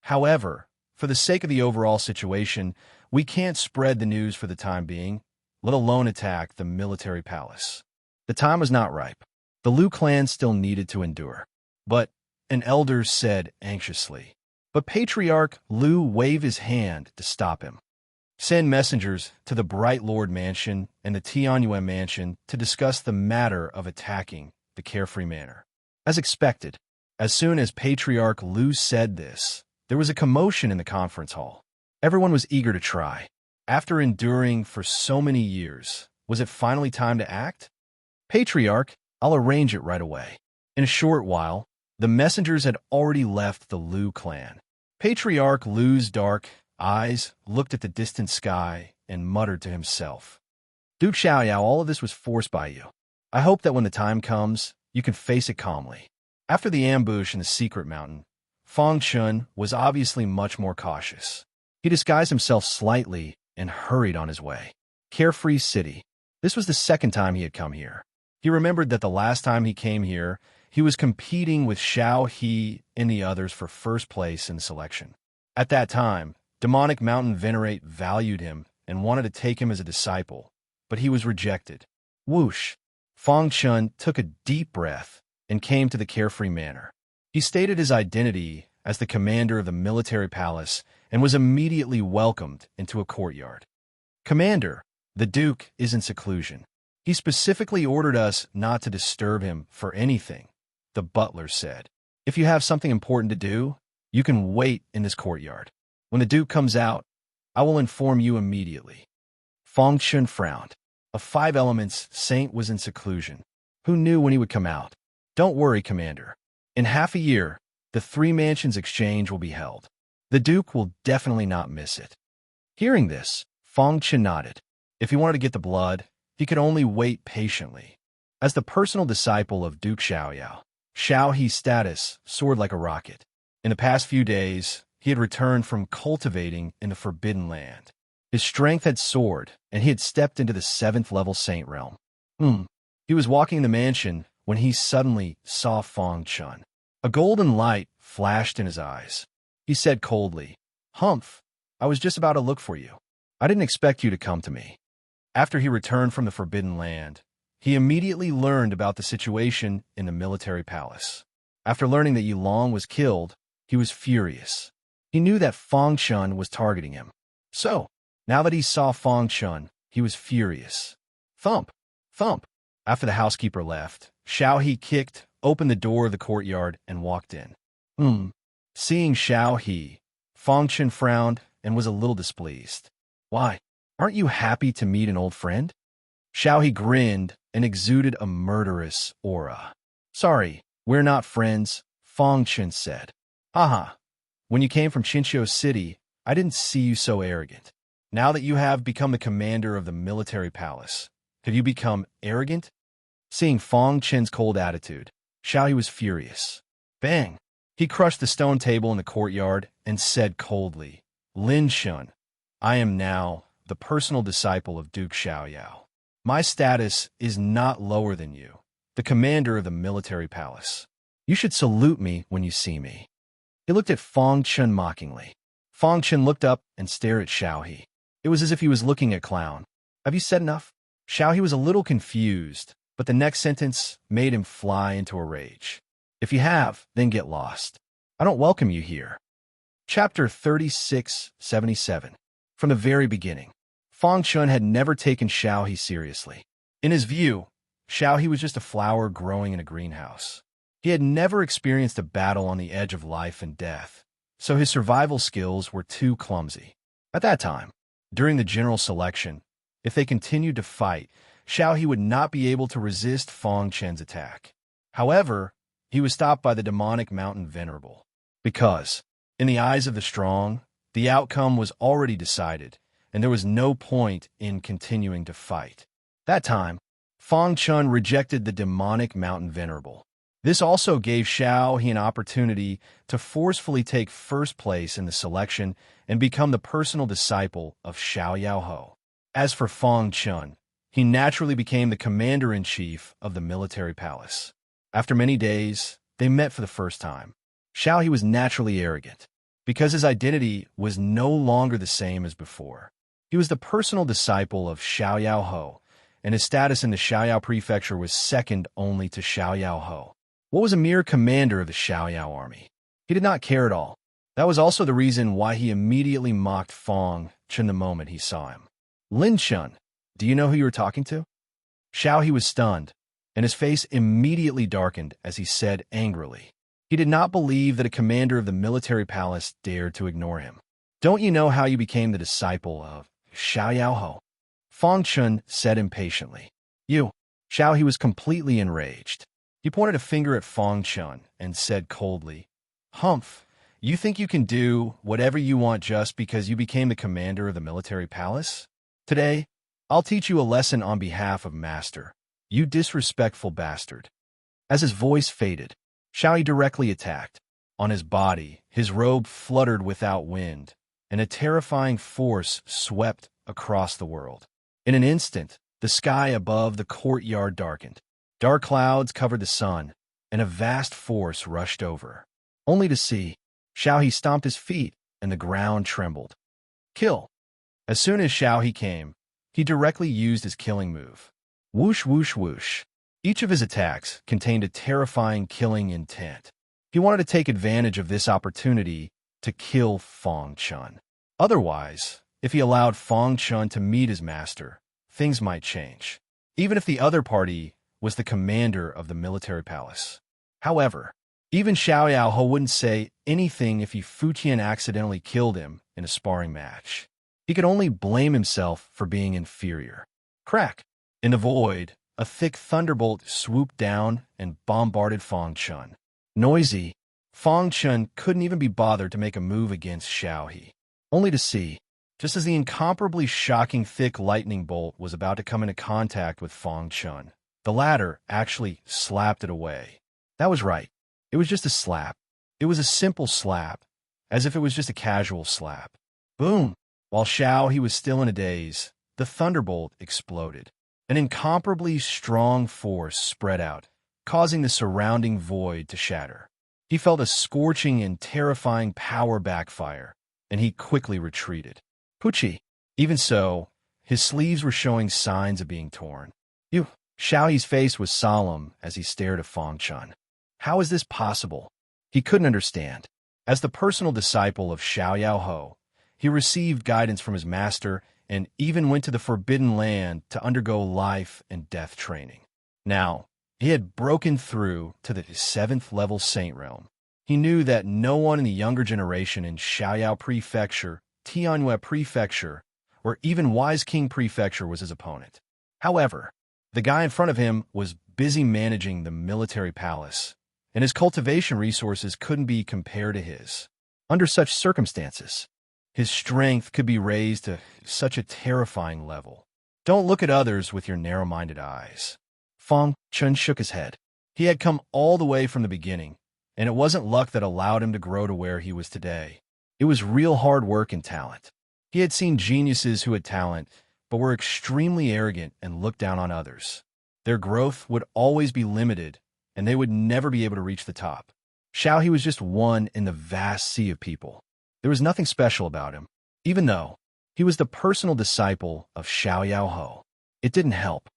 However, for the sake of the overall situation, we can't spread the news for the time being, let alone attack the military palace. The time was not ripe. The Liu clan still needed to endure. But an elder said anxiously. But Patriarch Liu waved his hand to stop him. Send messengers to the Bright Lord Mansion and the Tianyuan Mansion to discuss the matter of attacking the Carefree Manor. As expected, as soon as Patriarch Liu said this, there was a commotion in the conference hall. Everyone was eager to try. After enduring for so many years, was it finally time to act? Patriarch, I'll arrange it right away. In a short while, the messengers had already left the Liu clan. Patriarch Liu's dark eyes looked at the distant sky and muttered to himself. Duke Xiaoyao, all of this was forced by you. I hope that when the time comes, you can face it calmly. After the ambush in the secret mountain, Fang Chun was obviously much more cautious. He disguised himself slightly and hurried on his way. Carefree City. This was the second time he had come here. He remembered that the last time he came here, he was competing with Xiao He and the others for first place in the selection. At that time, Demonic Mountain Venerate valued him and wanted to take him as a disciple, but he was rejected. Whoosh! Fang Chun took a deep breath and came to the Carefree Manor. He stated his identity as the commander of the military palace and was immediately welcomed into a courtyard. Commander, the Duke is in seclusion. He specifically ordered us not to disturb him for anything, the butler said. If you have something important to do, you can wait in this courtyard. When the Duke comes out, I will inform you immediately. Fang Chun frowned. A 5 elements saint was in seclusion. Who knew when he would come out? Don't worry, Commander. In half a year, the 3 mansions exchange will be held. The Duke will definitely not miss it. Hearing this, Fang Chun nodded. If he wanted to get the blood, he could only wait patiently. As the personal disciple of Duke Xiaoyao, Xiao He's status soared like a rocket. In the past few days, he had returned from cultivating in the Forbidden Land. His strength had soared, and he had stepped into the 7th level saint realm. He was walking the mansion when he suddenly saw Fang Chun. A golden light flashed in his eyes. He said coldly, Humph, I was just about to look for you. I didn't expect you to come to me. After he returned from the Forbidden Land, he immediately learned about the situation in the military palace. After learning that Yilong was killed, he was furious. He knew that Fang Chun was targeting him. So, now that he saw Fang Chun, he was furious. Thump! Thump! After the housekeeper left, Xiao He kicked open the door of the courtyard and walked in. Seeing Xiao He, Fang Chun frowned and was a little displeased. Why, aren't you happy to meet an old friend? Xiao He grinned and exuded a murderous aura. Sorry, we're not friends, Fang Chun said. Haha, when you came from Qinqiu City, I didn't see you so arrogant. Now that you have become the commander of the military palace, have you become arrogant? Seeing Fang Chun's cold attitude, Xiao He was furious. Bang! He crushed the stone table in the courtyard and said coldly, Lin Shun, I am now the personal disciple of Duke Xiaoyao. My status is not lower than you, the commander of the military palace. You should salute me when you see me. He looked at Fang Chun mockingly. Fang Chun looked up and stared at Xiao He. It was as if he was looking at a clown. Have you said enough? Xiao He was a little confused, but the next sentence made him fly into a rage. If you have, then get lost. I don't welcome you here. Chapter 3677. From the very beginning, Fang Chun had never taken Xiao He seriously. In his view, Xiao He was just a flower growing in a greenhouse. He had never experienced a battle on the edge of life and death, so his survival skills were too clumsy. At that time, during the general selection, if they continued to fight, Xiao He would not be able to resist Fang Chun's attack. However, he was stopped by the demonic mountain venerable. Because, in the eyes of the strong, the outcome was already decided, and there was no point in continuing to fight. That time, Fang Chun rejected the demonic mountain venerable. This also gave Xiao He an opportunity to forcefully take first place in the selection and become the personal disciple of Xiaoyao Ho. As for Fang Chun, he naturally became the commander-in-chief of the military palace. After many days, they met for the first time. Xiao He was naturally arrogant, because his identity was no longer the same as before. He was the personal disciple of Xiaoyao Ho, and his status in the Xiaoyao prefecture was second only to Xiaoyao Ho. What was a mere commander of the Xiaoyao army? He did not care at all. That was also the reason why he immediately mocked Fang Chun the moment he saw him. Lin Chun, do you know who you were talking to? Xiao He was stunned, and his face immediately darkened as he said angrily. He did not believe that a commander of the military palace dared to ignore him. Don't you know how you became the disciple of Xiaoyao Ho? Fang Chun said impatiently. You. Xiao He was completely enraged. He pointed a finger at Fang Chun and said coldly, Humph, you think you can do whatever you want just because you became the commander of the military palace? Today, I'll teach you a lesson on behalf of Master, you disrespectful bastard. As his voice faded, Xiao He directly attacked. On his body, his robe fluttered without wind, and a terrifying force swept across the world. In an instant, the sky above the courtyard darkened. Dark clouds covered the sun, and a vast force rushed over. Only to see, Xiao He stomped his feet, and the ground trembled. Kill! As soon as Xiao He came, he directly used his killing move. Whoosh, whoosh, whoosh. Each of his attacks contained a terrifying killing intent. He wanted to take advantage of this opportunity to kill Fang Chun. Otherwise, if he allowed Fang Chun to meet his master, things might change, even if the other party was the commander of the military palace. However, even Xiaoyao Ho wouldn't say anything if Fuqian accidentally killed him in a sparring match. He could only blame himself for being inferior. Crack! In the void, a thick thunderbolt swooped down and bombarded Fang Chun. Noisy, Fang Chun couldn't even be bothered to make a move against Xiao He, only to see, just as the incomparably shocking thick lightning bolt was about to come into contact with Fang Chun, the latter actually slapped it away. That was right. It was just a slap. It was a simple slap, as if it was just a casual slap. Boom! While Xiao He was still in a daze, the thunderbolt exploded. An incomparably strong force spread out, causing the surrounding void to shatter. He felt a scorching and terrifying power backfire, and he quickly retreated. Pucci! Even so, his sleeves were showing signs of being torn. You! Xiao He's face was solemn as he stared at Fang Chun. How is this possible? He couldn't understand. As the personal disciple of Xiao Yaoho, he received guidance from his master and even went to the Forbidden Land to undergo life and death training. Now, he had broken through to the 7th level Saint Realm. He knew that no one in the younger generation in Xiaoyao Prefecture, Tianyue Prefecture, or even Wise King Prefecture was his opponent. However, the guy in front of him was busy managing the military palace, and his cultivation resources couldn't be compared to his. Under such circumstances, his strength could be raised to such a terrifying level. Don't look at others with your narrow-minded eyes. Fang Chun shook his head. He had come all the way from the beginning, and it wasn't luck that allowed him to grow to where he was today. It was real hard work and talent. He had seen geniuses who had talent, but were extremely arrogant and looked down on others. Their growth would always be limited, and they would never be able to reach the top. Xiao He was just one in the vast sea of people. There was nothing special about him, even though he was the personal disciple of Xiao Yaoho. It didn't help.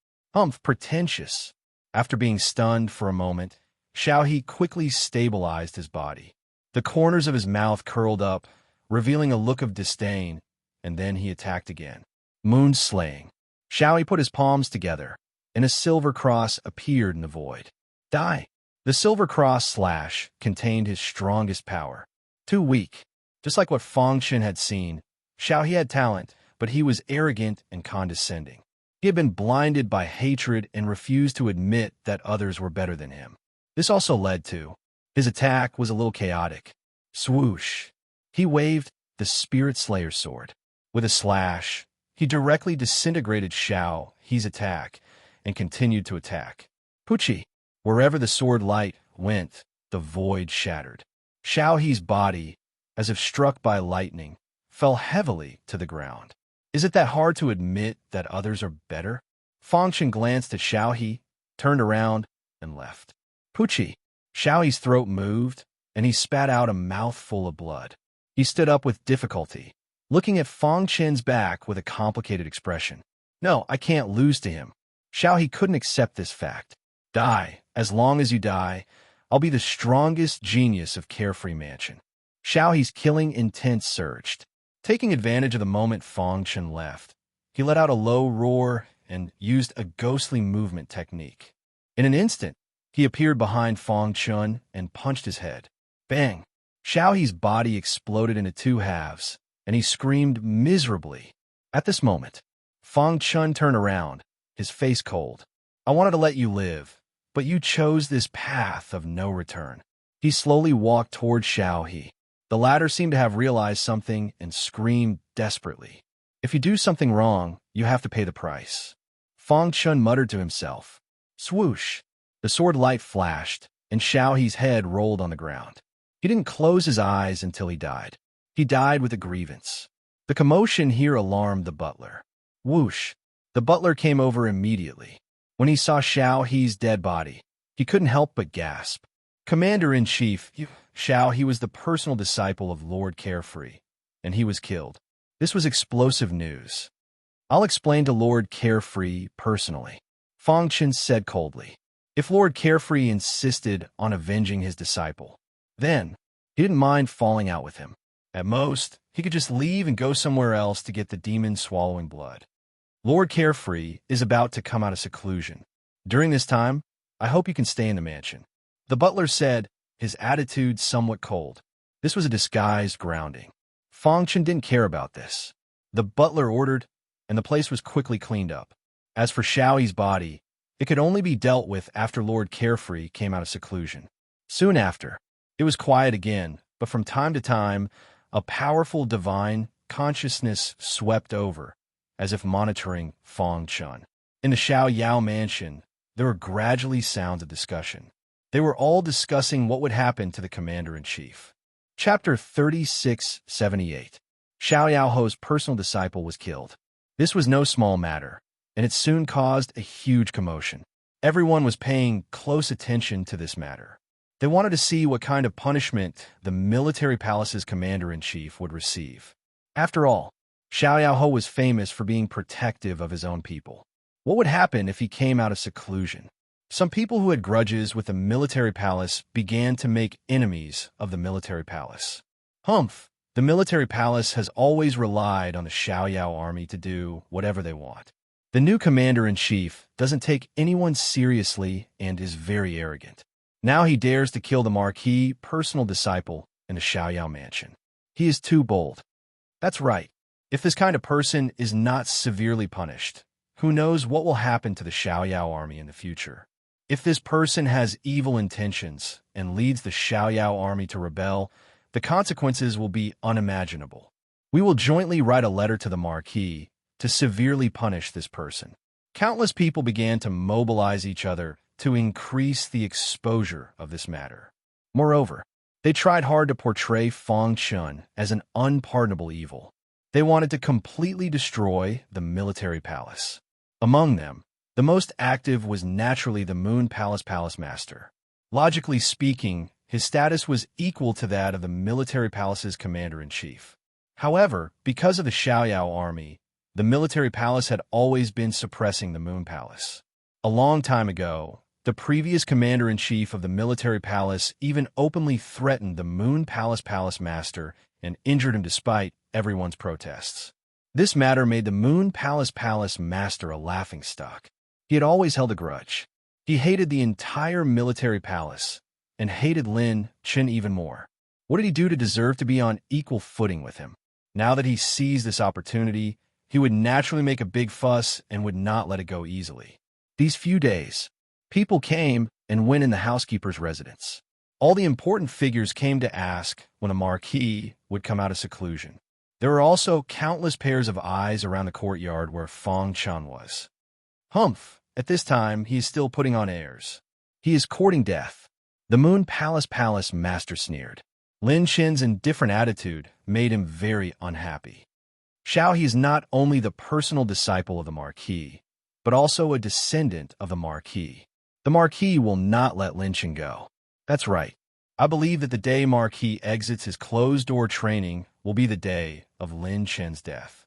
Pretentious. After being stunned for a moment, Xiao He quickly stabilized his body. The corners of his mouth curled up, revealing a look of disdain, and then he attacked again. Moon slaying. Xiao He put his palms together, and a silver cross appeared in the void. Die. The silver cross slash contained his strongest power. Too weak. Just like what Fang Chen had seen, Xiao He had talent, but he was arrogant and condescending. He had been blinded by hatred and refused to admit that others were better than him. This also led to his attack was a little chaotic. Swoosh. He waved the Spirit Slayer's sword. With a slash, he directly disintegrated Xiao He's attack and continued to attack. Puchi. Wherever the sword light went, the void shattered. Xiao He's body, as if struck by lightning, fell heavily to the ground. Is it that hard to admit that others are better? Fang Chen glanced at Xiao He, turned around, and left. Puchi. Xiao He's throat moved, and he spat out a mouthful of blood. He stood up with difficulty, looking at Fang Chen's back with a complicated expression. No, I can't lose to him. Xiao He couldn't accept this fact. Die. As long as you die, I'll be the strongest genius of Carefree Mansion. Xiao He's killing intent surged. Taking advantage of the moment Fang Chen left, he let out a low roar and used a ghostly movement technique. In an instant, he appeared behind Fang Chen and punched his head. Bang! Xiao He's body exploded into 2 halves, and he screamed miserably. At this moment, Fang Chen turned around, his face cold. I wanted to let you live, but you chose this path of no return. He slowly walked toward Xiao He. The latter seemed to have realized something and screamed desperately. If you do something wrong, you have to pay the price. Fang Chen muttered to himself. Swoosh! The sword light flashed, and Xiao He's head rolled on the ground. He didn't close his eyes until he died. He died with a grievance. The commotion here alarmed the butler. Whoosh! The butler came over immediately. When he saw Xiao He's dead body, he couldn't help but gasp. Commander-in-Chief, Xiao He was the personal disciple of Lord Carefree, and he was killed. This was explosive news. I'll explain to Lord Carefree personally, Fang Chen said coldly. If Lord Carefree insisted on avenging his disciple, then he didn't mind falling out with him. At most, he could just leave and go somewhere else to get the demon swallowing blood. Lord Carefree is about to come out of seclusion. During this time, I hope you can stay in the mansion. The butler said, his attitude somewhat cold. This was a disguised grounding. Fang Chen didn't care about this. The butler ordered, and the place was quickly cleaned up. As for Xiao He's body, it could only be dealt with after Lord Carefree came out of seclusion. Soon after, it was quiet again, but from time to time, a powerful divine consciousness swept over, as if monitoring Fang Chen. In the Xiao Yao mansion, there were gradually sounds of discussion. They were all discussing what would happen to the commander-in-chief. Chapter 3678. Xiao Yaoho's personal disciple was killed. This was no small matter, and it soon caused a huge commotion. Everyone was paying close attention to this matter. They wanted to see what kind of punishment the military palace's commander-in-chief would receive. After all, Xiao Yaoho was famous for being protective of his own people. What would happen if he came out of seclusion? Some people who had grudges with the military palace began to make enemies of the military palace. Humph! The military palace has always relied on the Xiaoyao army to do whatever they want. The new commander-in-chief doesn't take anyone seriously and is very arrogant. Now he dares to kill the Marquis' personal disciple in the Xiaoyao mansion. He is too bold. That's right. If this kind of person is not severely punished, who knows what will happen to the Xiaoyao army in the future? If this person has evil intentions and leads the Xiaoyao army to rebel, the consequences will be unimaginable. We will jointly write a letter to the Marquis to severely punish this person. Countless people began to mobilize each other to increase the exposure of this matter. Moreover, they tried hard to portray Fang Chun as an unpardonable evil. They wanted to completely destroy the military palace. Among them, the most active was naturally the Moon Palace Palace Master. Logically speaking, his status was equal to that of the military palace's commander-in-chief. However, because of the Xiaoyao army, the military palace had always been suppressing the Moon Palace. A long time ago, the previous commander-in-chief of the military palace even openly threatened the Moon Palace Palace Master and injured him despite everyone's protests. This matter made the Moon Palace Palace Master a laughingstock. He had always held a grudge. He hated the entire military palace and hated Lin Chen even more. What did he do to deserve to be on equal footing with him? Now that he seized this opportunity, he would naturally make a big fuss and would not let it go easily. These few days, people came and went in the housekeeper's residence. All the important figures came to ask when a marquis would come out of seclusion. There were also countless pairs of eyes around the courtyard where Fang Chun was. Humph! At this time, he is still putting on airs. He is courting death. The Moon Palace Palace Master sneered. Lin Chen's indifferent attitude made him very unhappy. Xiao He is not only the personal disciple of the Marquis, but also a descendant of the Marquis. The Marquis will not let Lin Chen go. That's right. I believe that the day Marquis exits his closed-door training will be the day of Lin Chen's death.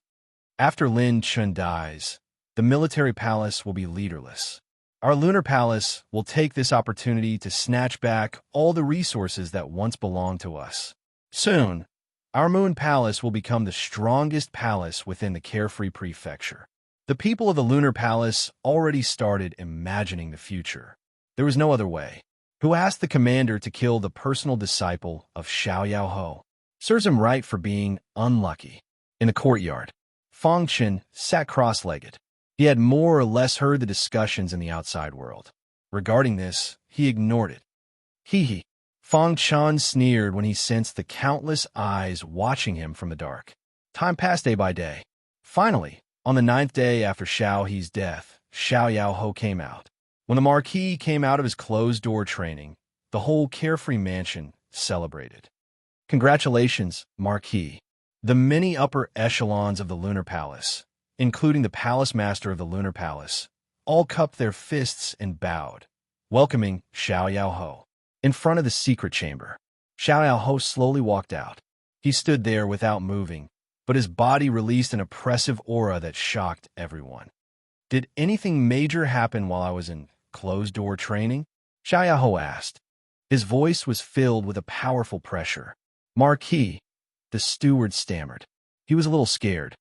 After Lin Chen dies, the military palace will be leaderless. Our lunar palace will take this opportunity to snatch back all the resources that once belonged to us. Soon, our moon palace will become the strongest palace within the Carefree Prefecture. The people of the lunar palace already started imagining the future. There was no other way. Who asked the commander to kill the personal disciple of Xiaoyao Ho? Serves him right for being unlucky. In the courtyard, Fang Chen sat cross-legged. He had more or less heard the discussions in the outside world. Regarding this, he ignored it. Hee. Fang Chen sneered when he sensed the countless eyes watching him from the dark. Time passed day by day. Finally, on the 9th day after Xiao He's death, Xiaoyao Ho came out. When the Marquis came out of his closed-door training, the whole Carefree mansion celebrated. Congratulations, Marquis. The many upper echelons of the Lunar Palace, including the Palace Master of the Lunar Palace, all cupped their fists and bowed, welcoming Xiaoyao Ho. In front of the secret chamber, Xiaoyao Ho slowly walked out. He stood there without moving, but his body released an oppressive aura that shocked everyone. Did anything major happen while I was in closed-door training? Xiaoyao Ho asked. His voice was filled with a powerful pressure. Marquis, the steward stammered. He was a little scared.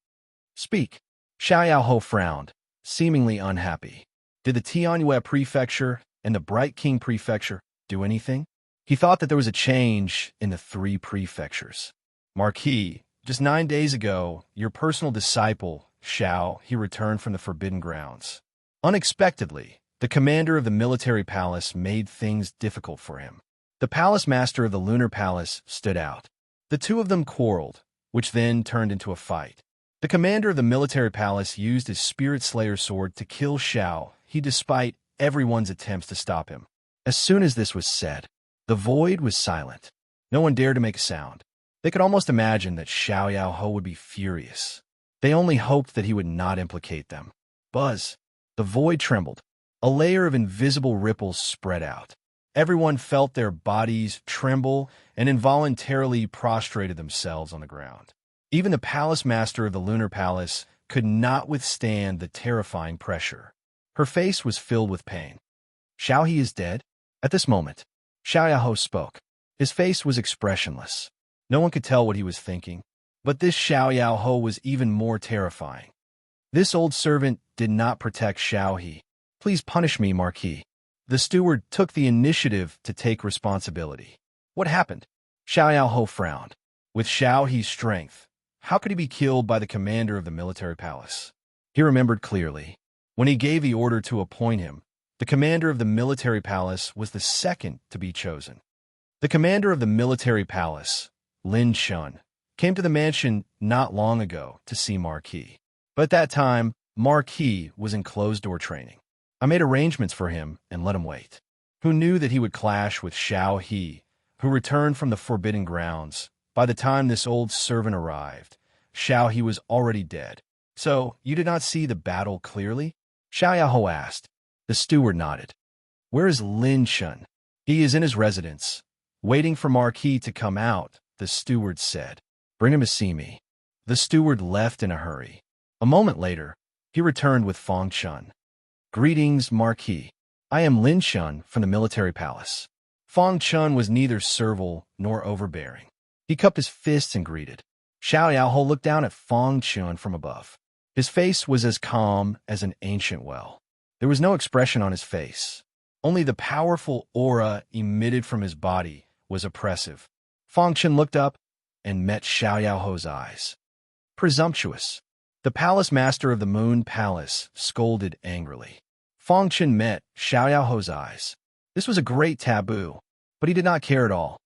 Speak. Xiaoyao Ho frowned, seemingly unhappy. Did the Tianyue Prefecture and the Bright King Prefecture do anything? He thought that there was a change in the 3 prefectures. Marquis, just 9 days ago, your personal disciple, Xiao, he returned from the Forbidden Grounds. Unexpectedly, the commander of the military palace made things difficult for him. The palace master of the Lunar Palace stood out. The two of them quarreled, which then turned into a fight. The commander of the military palace used his Spirit Slayer sword to kill Xiao He despite everyone's attempts to stop him. As soon as this was said, the void was silent. No one dared to make a sound. They could almost imagine that Xiaoyao Ho would be furious. They only hoped that he would not implicate them. Buzz. The void trembled. A layer of invisible ripples spread out. Everyone felt their bodies tremble and involuntarily prostrated themselves on the ground. Even the palace master of the Lunar Palace could not withstand the terrifying pressure. Her face was filled with pain. Xiao He is dead? At this moment, Xiao Yaho spoke. His face was expressionless. No one could tell what he was thinking. But this Xiao Yaho was even more terrifying. This old servant did not protect Xiao He. Please punish me, Marquis. The steward took the initiative to take responsibility. What happened? Xiao Yaho frowned. With Xiao He's strength, how could he be killed by the commander of the military palace? He remembered clearly. When he gave the order to appoint him, the commander of the military palace was the second to be chosen. The commander of the military palace, Lin Shun, came to the mansion not long ago to see Marquis. But at that time, Marquis was in closed-door training. I made arrangements for him and let him wait. Who knew that he would clash with Xiao He, who returned from the Forbidden Grounds? By the time this old servant arrived, Xiao He was already dead. So, you did not see the battle clearly? Xiao Yaho asked. The steward nodded. Where is Lin Shun? He is in his residence, waiting for Marquis to come out, the steward said. Bring him to see me. The steward left in a hurry. A moment later, he returned with Fong Chun. Greetings, Marquis. I am Lin Shun from the military palace. Fong Chun was neither servile nor overbearing. He cupped his fists and greeted. Xiao Yaho looked down at Fong Chun from above. His face was as calm as an ancient well. There was no expression on his face. Only the powerful aura emitted from his body was oppressive. Fong Chun looked up and met Xiao Yao's eyes. Presumptuous. The palace master of the Moon Palace scolded angrily. Fong Chun met Xiao Yao's eyes. This was a great taboo, but he did not care at all.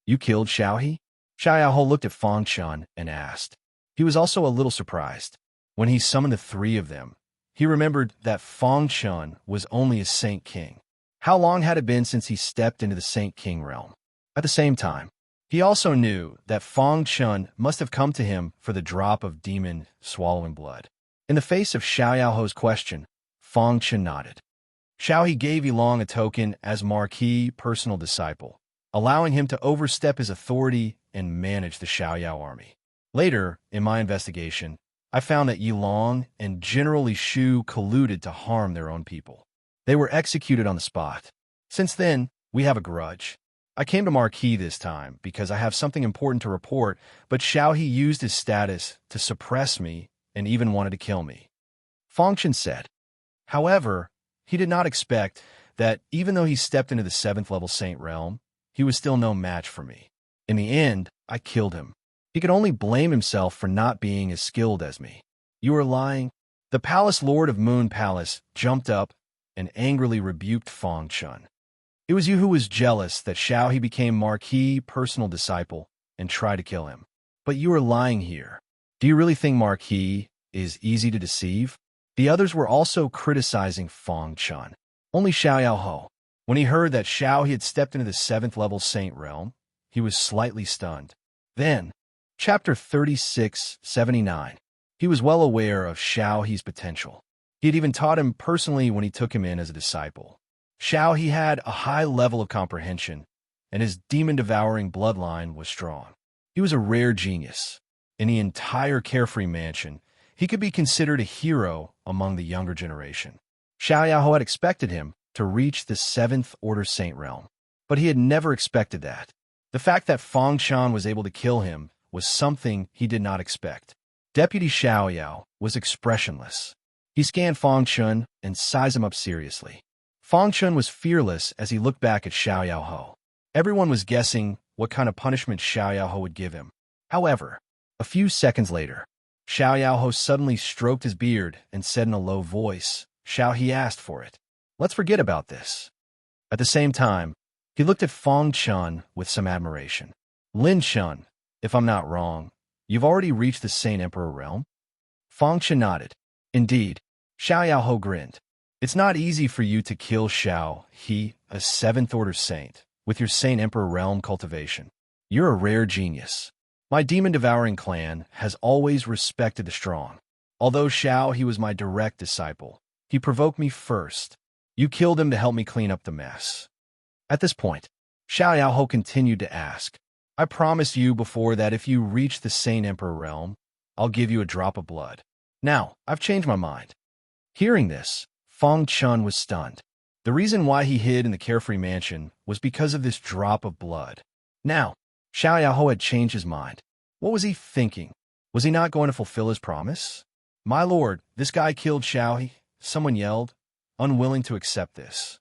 You killed Xiao He? Xiao Yao looked at Fong Chun and asked. He was also a little surprised. When he summoned the three of them, he remembered that Fong Chun was only a Saint King. How long had it been since he stepped into the Saint King realm? At the same time, he also knew that Fong Chun must have come to him for the drop of demon swallowing blood. In the face of Xiao Yao's question, Fong Chun nodded. Xiao He gave Yilong a token as Marquis' personal disciple, allowing him to overstep his authority and manage the Xiao Yao army. Later, in my investigation, I found that Yilong and General Li Shu colluded to harm their own people. They were executed on the spot. Since then, we have a grudge. I came to Marquis this time because I have something important to report, but Xiao He used his status to suppress me and even wanted to kill me. Fong Chun said. However, he did not expect that even though he stepped into the 7th level Saint realm, he was still no match for me. In the end, I killed him. He could only blame himself for not being as skilled as me. You are lying. The palace lord of Moon Palace jumped up and angrily rebuked Fong Chun. It was you who was jealous that Xiao He became Marquis' personal disciple and tried to kill him. But you are lying here. Do you really think Marquis is easy to deceive? The others were also criticizing Fong Chun. Only Xiao Yaoho. When he heard that Xiao He had stepped into the 7th level Saint realm, he was slightly stunned. Then, Chapter 3679. He was well aware of Xiao He's potential. He had even taught him personally when he took him in as a disciple. Xiao He had a high level of comprehension, and his demon-devouring bloodline was strong. He was a rare genius. In the entire Carefree Mansion, he could be considered a hero among the younger generation. Xiao Yao had expected him to reach the 7th Order Saint realm, but he had never expected that. The fact that Fong Chun was able to kill him was something he did not expect. Deputy Xiao Yao was expressionless. He scanned Fong Chun and sized him up seriously. Fong Chun was fearless as he looked back at Xiao Yao. Everyone was guessing what kind of punishment Xiao Yao would give him. However, a few seconds later, Xiao Yao suddenly stroked his beard and said in a low voice, Xiao He asked for it. Let's forget about this. At the same time, he looked at Fong Chun with some admiration. Lin Shun, if I'm not wrong, you've already reached the Saint Emperor realm? Fong Chun nodded. Indeed. Xiao Yao grinned. It's not easy for you to kill Xiao He, a 7th Order Saint, with your Saint Emperor realm cultivation. You're a rare genius. My demon-devouring clan has always respected the strong. Although Xiao He was my direct disciple, he provoked me first. You killed him to help me clean up the mess. At this point, Xiao Yao continued to ask, I promised you before that if you reach the Saint Emperor realm, I'll give you a drop of blood. Now, I've changed my mind. Hearing this, Fong Chun was stunned. The reason why he hid in the carefree mansion was because of this drop of blood. Now, Xiao Yaoho had changed his mind. What was he thinking? Was he not going to fulfill his promise? My lord, this guy killed Xiao. Someone yelled, unwilling to accept this.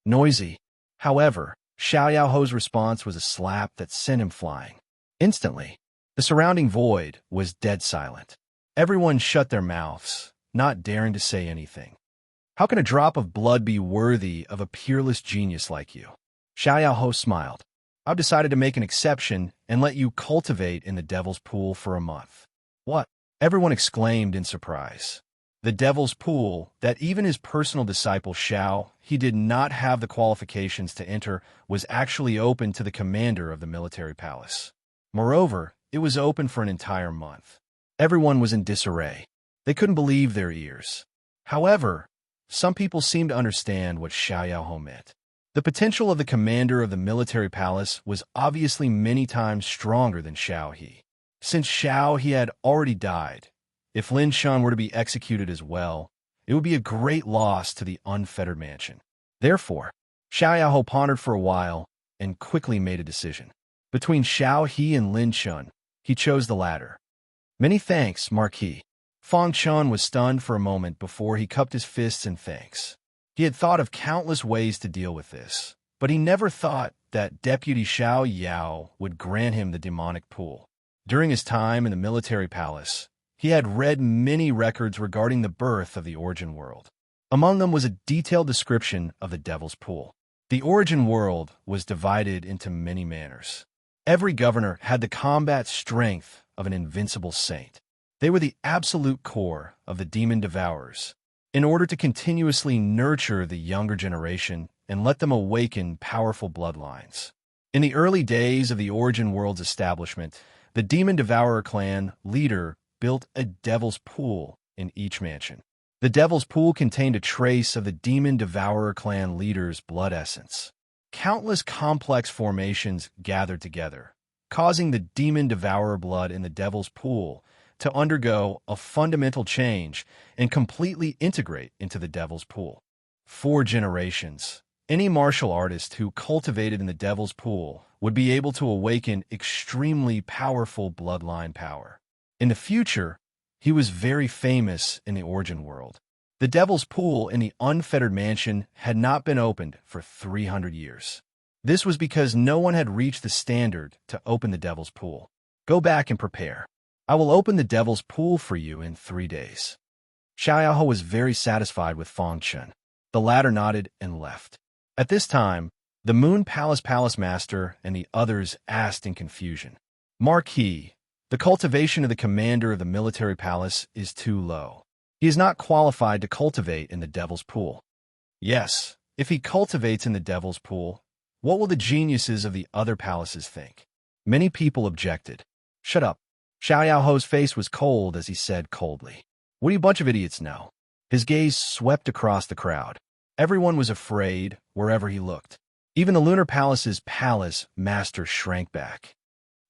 Noisy. However, Xiao Yaoho's response was a slap that sent him flying. Instantly, the surrounding void was dead silent. Everyone shut their mouths, not daring to say anything. How can a drop of blood be worthy of a peerless genius like you? Xiao Yaoho smiled. I've decided to make an exception and let you cultivate in the Devil's Pool for a month. What? Everyone exclaimed in surprise. The Devil's Pool, that even his personal disciple Xiao, he did not have the qualifications to enter, was actually open to the commander of the military palace. Moreover, it was open for an entire month. Everyone was in disarray. They couldn't believe their ears. However, some people seemed to understand what Xiao Yaoho meant. The potential of the commander of the military palace was obviously many times stronger than Xiao He. Since Xiao He had already died, if Lin Shun were to be executed as well, it would be a great loss to the unfettered mansion. Therefore, Xiao Yaoho pondered for a while and quickly made a decision. Between Xiao He and Lin Shun, he chose the latter. Many thanks, Marquis. Fang Chun was stunned for a moment before he cupped his fists in thanks. He had thought of countless ways to deal with this, but he never thought that Deputy Xiao Yao would grant him the demonic pool. During his time in the military palace, he had read many records regarding the birth of the Origin World. Among them was a detailed description of the Devil's Pool. The Origin World was divided into many manners. Every governor had the combat strength of an invincible saint. They were the absolute core of the demon devourers, in order to continuously nurture the younger generation and let them awaken powerful bloodlines. In the early days of the Origin World's establishment, the Demon Devourer clan leader built a Devil's Pool in each mansion. The Devil's Pool contained a trace of the Demon Devourer clan leader's blood essence. Countless complex formations gathered together, causing the Demon Devourer blood in the Devil's Pool to undergo a fundamental change and completely integrate into the Devil's Pool. 4 generations. Any martial artist who cultivated in the Devil's Pool would be able to awaken extremely powerful bloodline power. In the future, he was very famous in the Origin World. The Devil's Pool in the Unfettered Mansion had not been opened for 300 years. This was because no one had reached the standard to open the Devil's Pool. Go back and prepare. I will open the Devil's Pool for you in 3 days. Xiao Yaoho was very satisfied with Fang Chun. The latter nodded and left. At this time, the Moon Palace Master and the others asked in confusion, Marquis, the cultivation of the commander of the military palace is too low. He is not qualified to cultivate in the Devil's Pool. Yes, if he cultivates in the Devil's Pool, what will the geniuses of the other palaces think? Many people objected. Shut up. Xiao Yaoho's face was cold as he said coldly, what do you bunch of idiots know? His gaze swept across the crowd. Everyone was afraid wherever he looked. Even the Lunar Palace's palace master shrank back.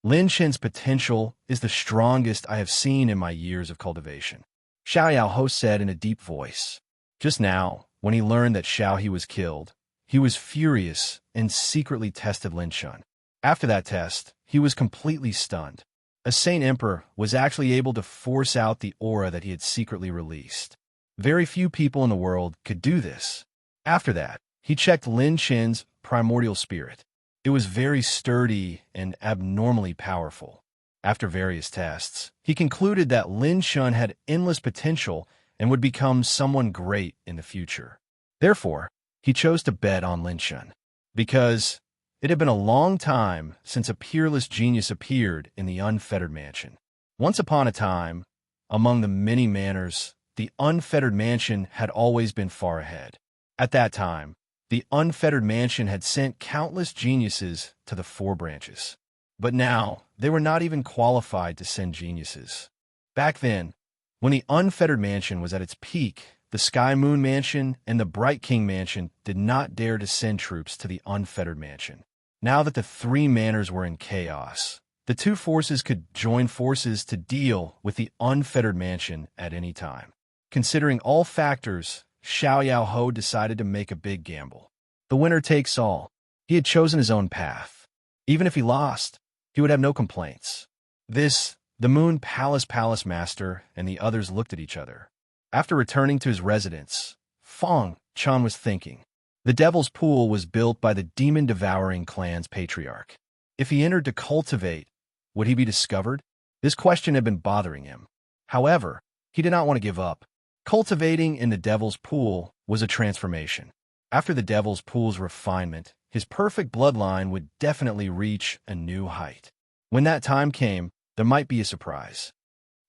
Lin Chen's potential is the strongest I have seen in my years of cultivation, Xiao Yaoho said in a deep voice. Just now, when he learned that Xiao He was killed, he was furious and secretly tested Lin Chen. After that test, he was completely stunned. A Saint Emperor was actually able to force out the aura that he had secretly released. Very few people in the world could do this. After that, he checked Lin Chen's primordial spirit. It was very sturdy and abnormally powerful. After various tests, he concluded that Lin Shun had endless potential and would become someone great in the future. Therefore, he chose to bet on Lin Shun, because it had been a long time since a peerless genius appeared in the Unfettered Mansion. Once upon a time, among the many manors, the Unfettered Mansion had always been far ahead. At that time, the Unfettered Mansion had sent countless geniuses to the 4 branches. But now, they were not even qualified to send geniuses. Back then, when the Unfettered Mansion was at its peak, the Sky Moon Mansion and the Bright King Mansion did not dare to send troops to the Unfettered Mansion. Now that the 3 manors were in chaos, the 2 forces could join forces to deal with the Unfettered Mansion at any time. Considering all factors, Xiao Yao Ho decided to make a big gamble. The winner takes all. He had chosen his own path. Even if he lost, he would have no complaints. The Moon Palace Master and the others looked at each other. After returning to his residence, Fong Chan was thinking. The Devil's Pool was built by the demon-devouring clan's patriarch. If he entered to cultivate, would he be discovered? This question had been bothering him. However, he did not want to give up. Cultivating in the Devil's Pool was a transformation. After the Devil's Pool's refinement, his perfect bloodline would definitely reach a new height. When that time came, there might be a surprise.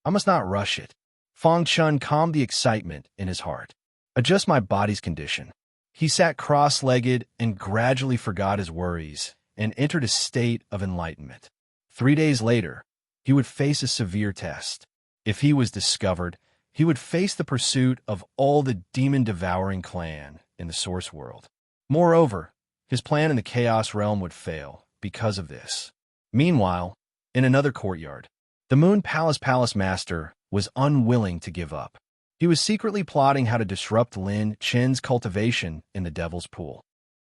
I must not rush it. Fong Chun calmed the excitement in his heart. Adjust my body's condition. He sat cross-legged and gradually forgot his worries and entered a state of enlightenment. 3 days later, he would face a severe test. If he was discovered, he would face the pursuit of all the demon-devouring clan in the Source World. Moreover, his plan in the Chaos Realm would fail because of this. Meanwhile, in another courtyard, the Moon Palace Master was unwilling to give up. He was secretly plotting how to disrupt Lin Chen's cultivation in the Devil's Pool.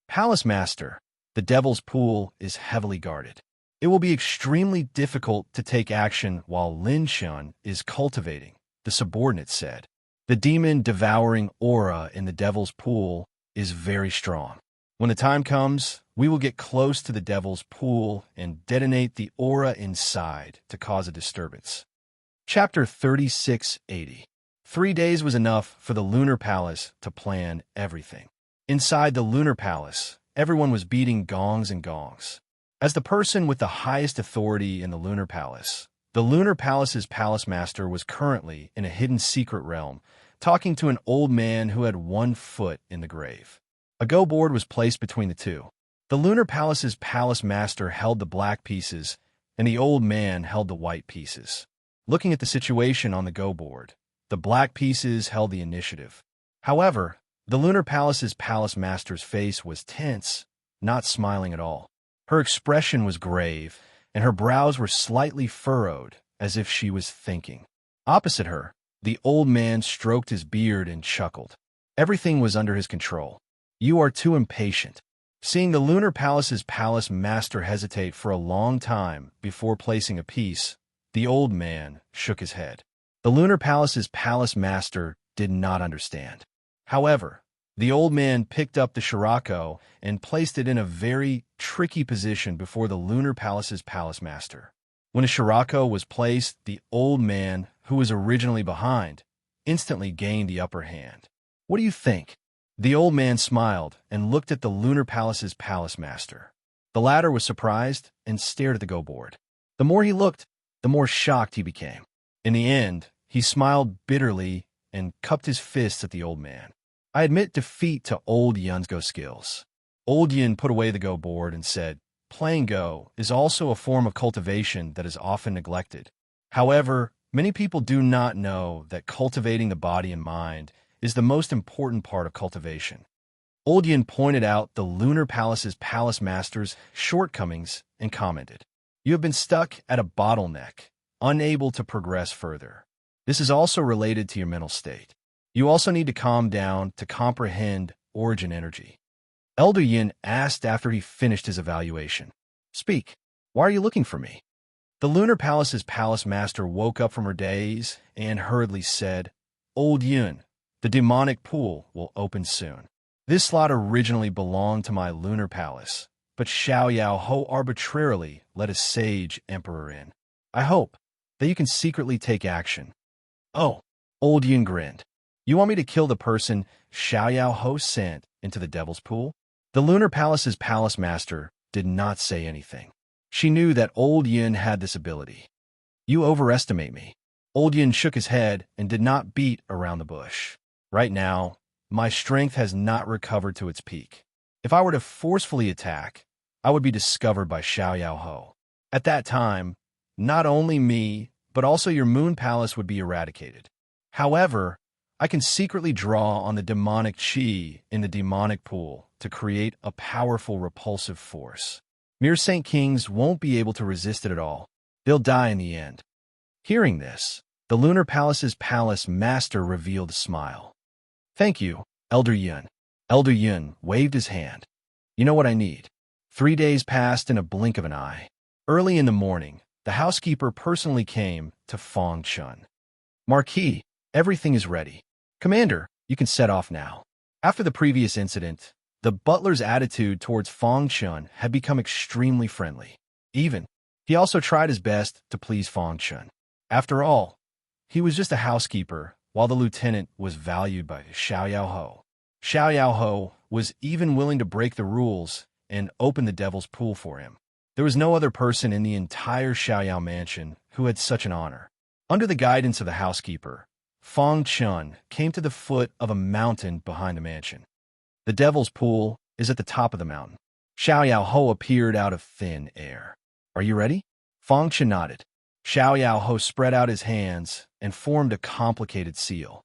Palace Master, the Devil's Pool is heavily guarded. It will be extremely difficult to take action while Lin Chen is cultivating, the subordinate said. The demon-devouring aura in the Devil's Pool is very strong. When the time comes, we will get close to the Devil's Pool and detonate the aura inside to cause a disturbance. Chapter 3680. 3 days was enough for the Lunar Palace to plan everything. Inside the Lunar Palace, everyone was beating gongs and gongs. As the person with the highest authority in the Lunar Palace, the Lunar Palace's Palace Master was currently in a hidden secret realm, talking to an old man who had 1 foot in the grave. A go board was placed between the two. The Lunar Palace's Palace Master held the black pieces, and the old man held the white pieces. Looking at the situation on the go board, the black pieces held the initiative. However, the Lunar Palace's Palace Master's face was tense, not smiling at all. Her expression was grave, and her brows were slightly furrowed, as if she was thinking. Opposite her, the old man stroked his beard and chuckled. Everything was under his control. You are too impatient. Seeing the Lunar Palace's Palace Master hesitate for a long time before placing a piece, the old man shook his head. The Lunar Palace's Palace Master did not understand. However, the old man picked up the Shirako and placed it in a very tricky position before the Lunar Palace's Palace Master. When a Shirako was placed, the old man, who was originally behind, instantly gained the upper hand. What do you think? The old man smiled and looked at the Lunar Palace's Palace Master. The latter was surprised and stared at the go board. The more he looked, the more shocked he became. In the end, he smiled bitterly and cupped his fists at the old man. I admit defeat to Old Yun's Go skills. Old Yun put away the go board and said, playing Go is also a form of cultivation that is often neglected. However, many people do not know that cultivating the body and mind is the most important part of cultivation. Old Yun pointed out the Lunar Palace's Palace Master's shortcomings and commented, you have been stuck at a bottleneck, unable to progress further. This is also related to your mental state. You also need to calm down to comprehend origin energy. Elder Yin asked after he finished his evaluation. Speak. Why are you looking for me? The Lunar Palace's Palace Master woke up from her daze and hurriedly said, Old Yun, the demonic pool will open soon. This slot originally belonged to my Lunar Palace, but Xiao Yao Ho arbitrarily let a sage emperor in. I hope that you can secretly take action. Oh, Old Yun grinned. You want me to kill the person Xiao Yao Ho sent into the Devil's Pool? The Lunar Palace's Palace Master did not say anything. She knew that Old Yun had this ability. You overestimate me. Old Yun shook his head and did not beat around the bush. Right now, my strength has not recovered to its peak. If I were to forcefully attack, I would be discovered by Xiao Yao Ho. At that time, not only me, but also your Moon Palace would be eradicated. However, I can secretly draw on the demonic chi in the demonic pool to create a powerful repulsive force. Mere Saint Kings won't be able to resist it at all. They'll die in the end. Hearing this, the Lunar Palace's Palace Master revealed a smile. Thank you, Elder Yun. Elder Yun waved his hand. You know what I need. 3 days passed in a blink of an eye. Early in the morning, the housekeeper personally came to Fong Chun. Marquis, everything is ready. Commander, you can set off now. After the previous incident, the butler's attitude towards Fong Chun had become extremely friendly. He also tried his best to please Fong Chun. After all, he was just a housekeeper, while the lieutenant was valued by Xiao Yao Ho. Xiao Yao Ho was even willing to break the rules and open the devil's pool for him. There was no other person in the entire Xiao Yao mansion who had such an honor. Under the guidance of the housekeeper, Fong Chun came to the foot of a mountain behind the mansion. The devil's pool is at the top of the mountain. Xiao Yao Ho appeared out of thin air. Are you ready? Fong Chun nodded. Xiao Yao Ho spread out his hands and formed a complicated seal.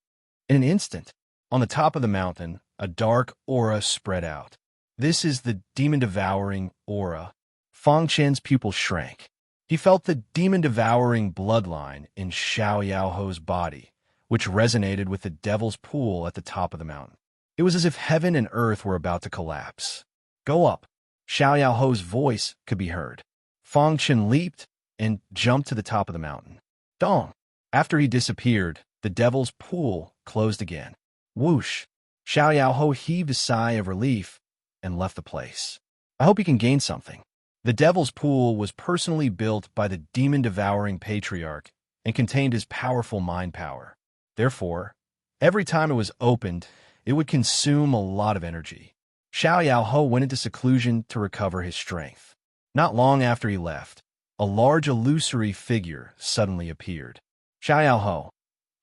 In an instant, on the top of the mountain, a dark aura spread out. This is the demon-devouring aura. Fong Chen's pupils shrank. He felt the demon-devouring bloodline in Xiao Yao Ho's body, which resonated with the devil's pool at the top of the mountain. It was as if heaven and earth were about to collapse. Go up. Xiao Yao Ho's voice could be heard. Fong Chen leaped and jumped to the top of the mountain. Dong! After he disappeared, the devil's pool closed again. Whoosh! Xiao Yao Ho heaved a sigh of relief and left the place. I hope he can gain something. The devil's pool was personally built by the demon-devouring patriarch and contained his powerful mind power. Therefore, every time it was opened, it would consume a lot of energy. Xiao Yao Ho went into seclusion to recover his strength. Not long after he left, a large illusory figure suddenly appeared. Xiao Yao Ho.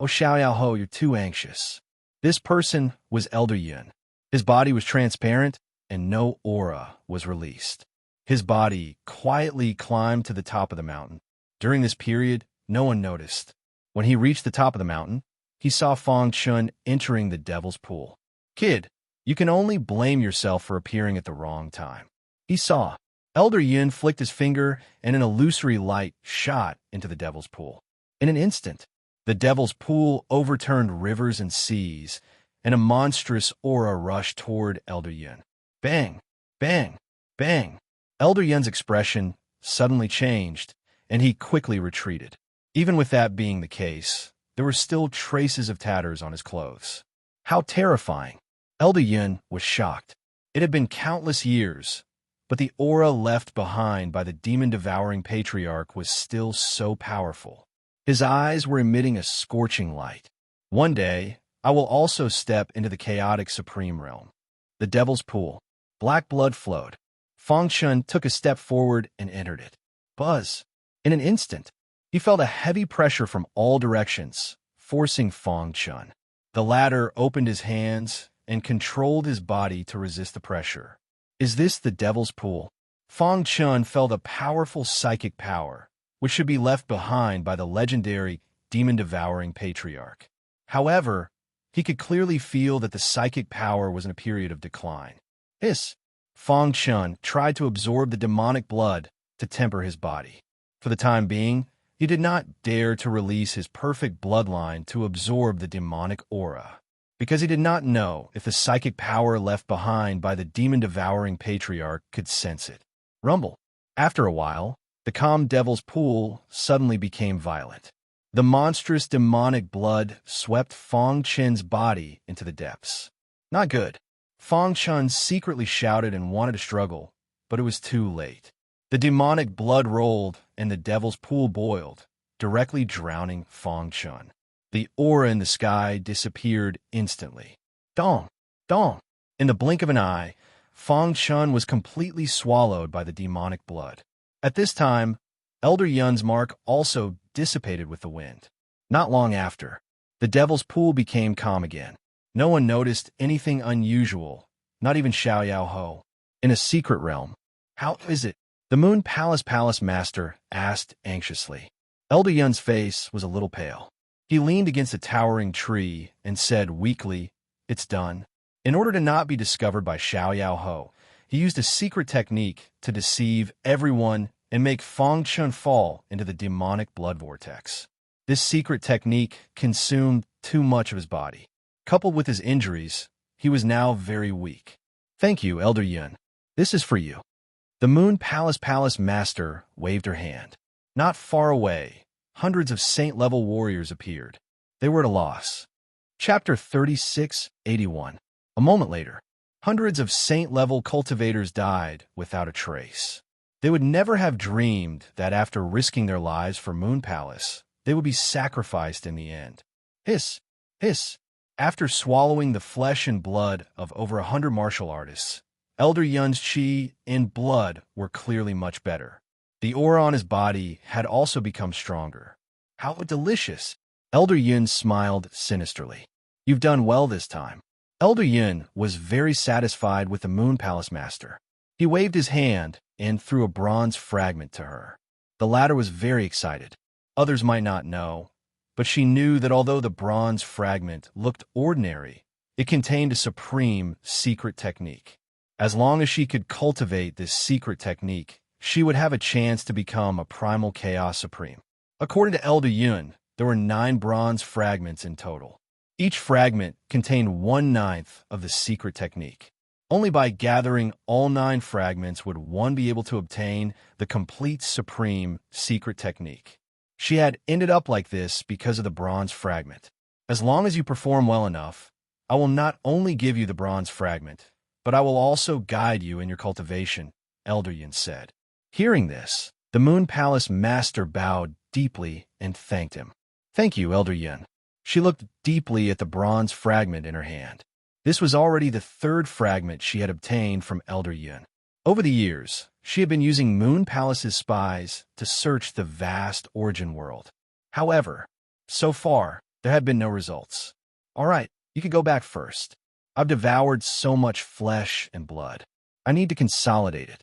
Oh, Xiao Yao Ho, you're too anxious. This person was Elder Yun. His body was transparent, and no aura was released. His body quietly climbed to the top of the mountain. During this period, no one noticed. When he reached the top of the mountain, he saw Fong Chun entering the devil's pool. Kid, you can only blame yourself for appearing at the wrong time. He saw. Elder Yun flicked his finger, and an illusory light shot into the devil's pool. In an instant, the devil's pool overturned rivers and seas, and a monstrous aura rushed toward Elder Yun. Bang! Bang! Bang! Elder Yun's expression suddenly changed, and he quickly retreated. Even with that being the case, there were still traces of tatters on his clothes. How terrifying! Elder Yun was shocked. It had been countless years, but the aura left behind by the demon-devouring patriarch was still so powerful. His eyes were emitting a scorching light. One day, I will also step into the chaotic supreme realm. The devil's pool. Black blood flowed. Fong Chun took a step forward and entered it. Buzz! In an instant, he felt a heavy pressure from all directions, forcing Fong Chun. The latter opened his hands and controlled his body to resist the pressure. Is this the devil's pool? Fong Chun felt a powerful psychic power, which should be left behind by the legendary demon-devouring patriarch. However, he could clearly feel that the psychic power was in a period of decline. Fong Chun tried to absorb the demonic blood to temper his body. For the time being, he did not dare to release his perfect bloodline to absorb the demonic aura, because he did not know if the psychic power left behind by the demon-devouring patriarch could sense it. Rumble. After a while, the calm devil's pool suddenly became violent. The monstrous demonic blood swept Fong Chen's body into the depths. Not good. Fong Chun secretly shouted and wanted to struggle, but it was too late. The demonic blood rolled and the devil's pool boiled, directly drowning Fong Chun. The aura in the sky disappeared instantly. Dong! Dong! In the blink of an eye, Fong Chun was completely swallowed by the demonic blood. At this time, Elder Yun's mark also dissipated with the wind. Not long after, the devil's pool became calm again. No one noticed anything unusual, not even Xiao Yao Ho. In a secret realm. How is it? The Moon Palace Master asked anxiously. Elder Yun's face was a little pale. He leaned against a towering tree and said weakly, "It's done." In order to not be discovered by Xiao Yao Ho, he used a secret technique to deceive everyone and make Fong Chun fall into the demonic blood vortex. This secret technique consumed too much of his body. Coupled with his injuries, he was now very weak. "Thank you, Elder Yun. This is for you." The Moon Palace Master waved her hand. Not far away, hundreds of saint-level warriors appeared. They were at a loss. Chapter 3681. A moment later, hundreds of saint-level cultivators died without a trace. They would never have dreamed that after risking their lives for Moon Palace, they would be sacrificed in the end. Hiss, hiss. After swallowing the flesh and blood of over 100 martial artists, Elder Yun's chi and blood were clearly much better. The aura on his body had also become stronger. How delicious! Elder Yun smiled sinisterly. "You've done well this time." Elder Yun was very satisfied with the Moon Palace Master. He waved his hand and threw a bronze fragment to her. The latter was very excited. Others might not know, but she knew that although the bronze fragment looked ordinary, it contained a supreme secret technique. As long as she could cultivate this secret technique, she would have a chance to become a primal chaos supreme. According to Elder Yun, there were 9 bronze fragments in total. Each fragment contained 1/9 of the secret technique. Only by gathering all 9 fragments would one be able to obtain the complete supreme secret technique. She had ended up like this because of the bronze fragment. "As long as you perform well enough, I will not only give you the bronze fragment, but I will also guide you in your cultivation," Elder Yun said. Hearing this, the Moon Palace Master bowed deeply and thanked him. "Thank you, Elder Yun." She looked deeply at the bronze fragment in her hand. This was already the 3rd fragment she had obtained from Elder Yun. Over the years, she had been using Moon Palace's spies to search the vast origin world. However, so far, there had been no results. "All right, you can go back first. I've devoured so much flesh and blood. I need to consolidate it."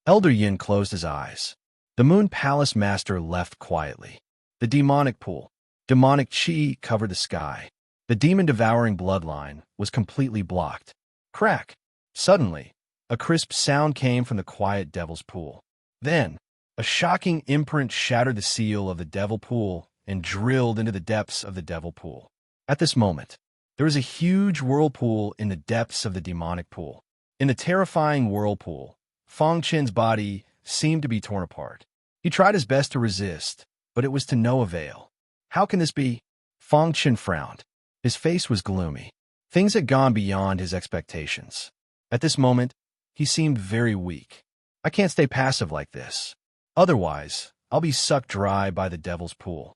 Elder Yin closed his eyes. The Moon Palace Master left quietly. The demonic pool. Demonic chi covered the sky. The demon-devouring bloodline was completely blocked. Crack! Suddenly, a crisp sound came from the quiet devil's pool. Then, a shocking imprint shattered the seal of the devil pool and drilled into the depths of the devil pool. At this moment, there was a huge whirlpool in the depths of the demonic pool. In the terrifying whirlpool, Fong Chen's body seemed to be torn apart. He tried his best to resist, but it was to no avail. "How can this be?" Fong Chen frowned. His face was gloomy. Things had gone beyond his expectations. At this moment, he seemed very weak. "I can't stay passive like this. Otherwise, I'll be sucked dry by the devil's pool,"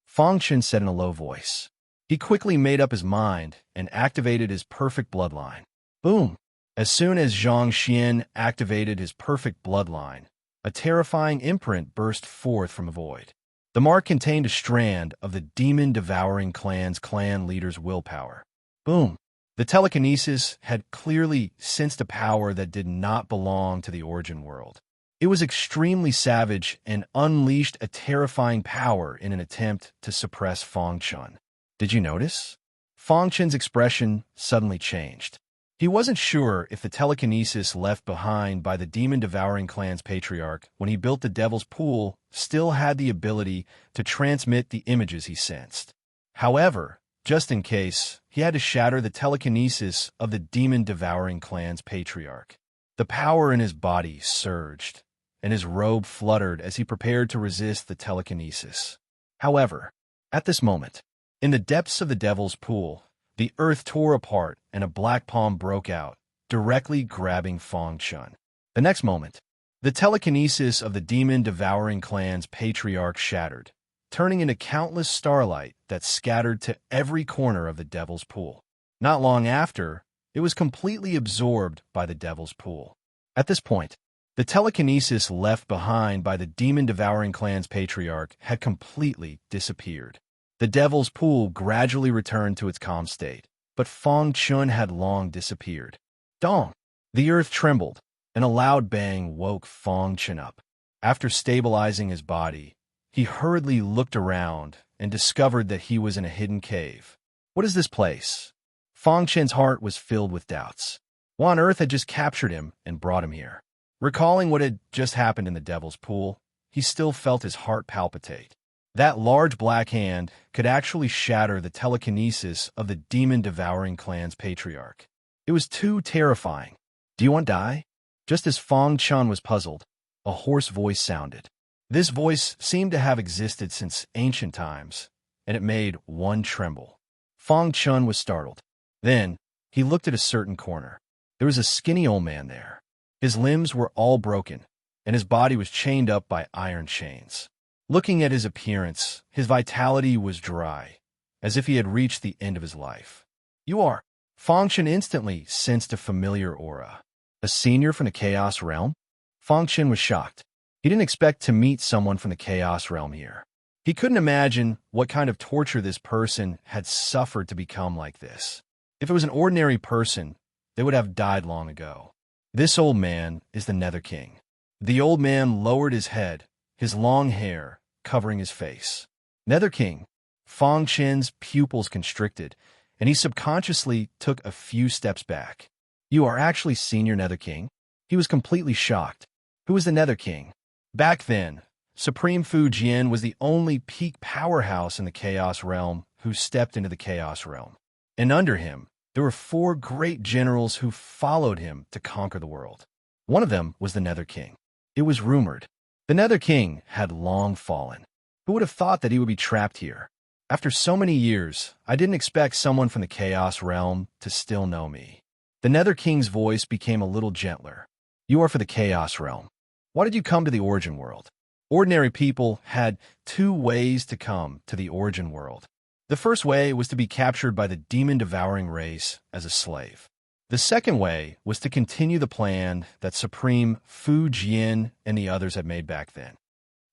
Fong Chen said in a low voice. He quickly made up his mind and activated his perfect bloodline. Boom! As soon as Zhang Xian activated his perfect bloodline, a terrifying imprint burst forth from the void. The mark contained a strand of the demon-devouring clan leader's willpower. Boom! The telekinesis had clearly sensed a power that did not belong to the origin world. It was extremely savage and unleashed a terrifying power in an attempt to suppress Fong Chen. Did you notice? Fong Chen's expression suddenly changed. He wasn't sure if the telekinesis left behind by the demon-devouring clan's patriarch when he built the Devil's Pool still had the ability to transmit the images he sensed. However, just in case, he had to shatter the telekinesis of the demon-devouring clan's patriarch. The power in his body surged, and his robe fluttered as he prepared to resist the telekinesis. However, at this moment, in the depths of the Devil's Pool, the earth tore apart and a black palm broke out, directly grabbing Fong Chen. The next moment, the telekinesis of the demon-devouring clan's patriarch shattered, turning into countless starlight that scattered to every corner of the Devil's Pool. Not long after, it was completely absorbed by the Devil's Pool. At this point, the telekinesis left behind by the demon-devouring clan's patriarch had completely disappeared. The Devil's Pool gradually returned to its calm state, but Fong Chen had long disappeared. Dong! The earth trembled, and a loud bang woke Fong Chen up. After stabilizing his body, he hurriedly looked around and discovered that he was in a hidden cave. What is this place? Fong Chen's heart was filled with doubts. What on earth had just captured him and brought him here? Recalling what had just happened in the Devil's Pool, he still felt his heart palpitate. That large black hand could actually shatter the telekinesis of the demon-devouring clan's patriarch. It was too terrifying. Do you want to die? Just as Fang Chun was puzzled, a hoarse voice sounded. This voice seemed to have existed since ancient times, and it made one tremble. Fang Chun was startled. Then, he looked at a certain corner. There was a skinny old man there. His limbs were all broken, and his body was chained up by iron chains. Looking at his appearance, his vitality was dry, as if he had reached the end of his life. You are. Fang Chun instantly sensed a familiar aura. A senior from the Chaos Realm? Fang Chun was shocked. He didn't expect to meet someone from the Chaos Realm here. He couldn't imagine what kind of torture this person had suffered to become like this. If it was an ordinary person, they would have died long ago. This old man is the Nether King. The old man lowered his head, his long hair covering his face. Nether King. Fang Chun's pupils constricted, and he subconsciously took a few steps back. You are actually Senior Nether King? He was completely shocked. Who was the Nether King? Back then, Supreme Fu Jian was the only peak powerhouse in the Chaos Realm who stepped into the Chaos Realm. And under him, there were 4 great generals who followed him to conquer the world. One of them was the Nether King. It was rumored. The Nether King had long fallen. Who would have thought that he would be trapped here? After so many years, I didn't expect someone from the Chaos Realm to still know me. The Nether King's voice became a little gentler. You are for the Chaos Realm. Why did you come to the Origin World? Ordinary people had 2 ways to come to the Origin World. The first way was to be captured by the demon-devouring race as a slave. The second way was to continue the plan that Supreme Fu Jian and the others had made back then.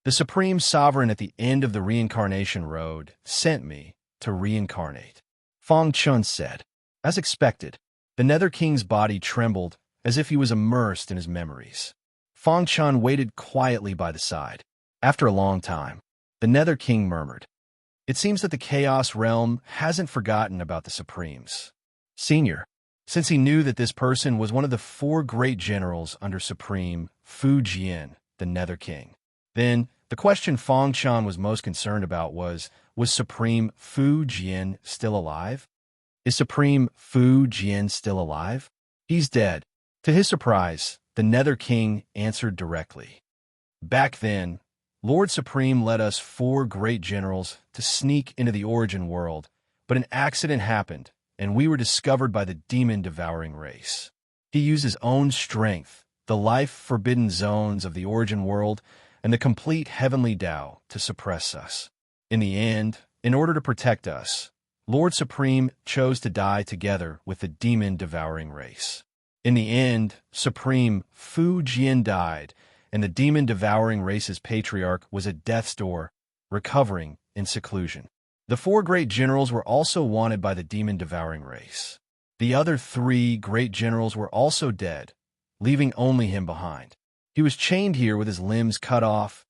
The Supreme Sovereign at the end of the reincarnation road sent me to reincarnate. Fang Chun said. As expected, the Nether King's body trembled as if he was immersed in his memories. Fang Chun waited quietly by the side. After a long time, the Nether King murmured, "It seems that the Chaos Realm hasn't forgotten about the Supremes." Senior, since he knew that this person was one of the 4 great generals under Supreme Fu Jian, the Nether King. Then, the question Fang Chun was most concerned about was Supreme Fu Jian still alive? Is Supreme Fu Jian still alive? He's dead. To his surprise, the Nether King answered directly. Back then, Lord Supreme led us 4 great generals to sneak into the Origin World, but an accident happened, and we were discovered by the demon-devouring race. He used his own strength, the life-forbidden zones of the Origin World, and the complete heavenly Tao to suppress us. In the end, in order to protect us, Lord Supreme chose to die together with the demon-devouring race. In the end, Supreme Fu Jian died, and the demon-devouring race's patriarch was at death's door, recovering in seclusion. The 4 great generals were also wanted by the demon-devouring race. The other 3 great generals were also dead, leaving only him behind. He was chained here with his limbs cut off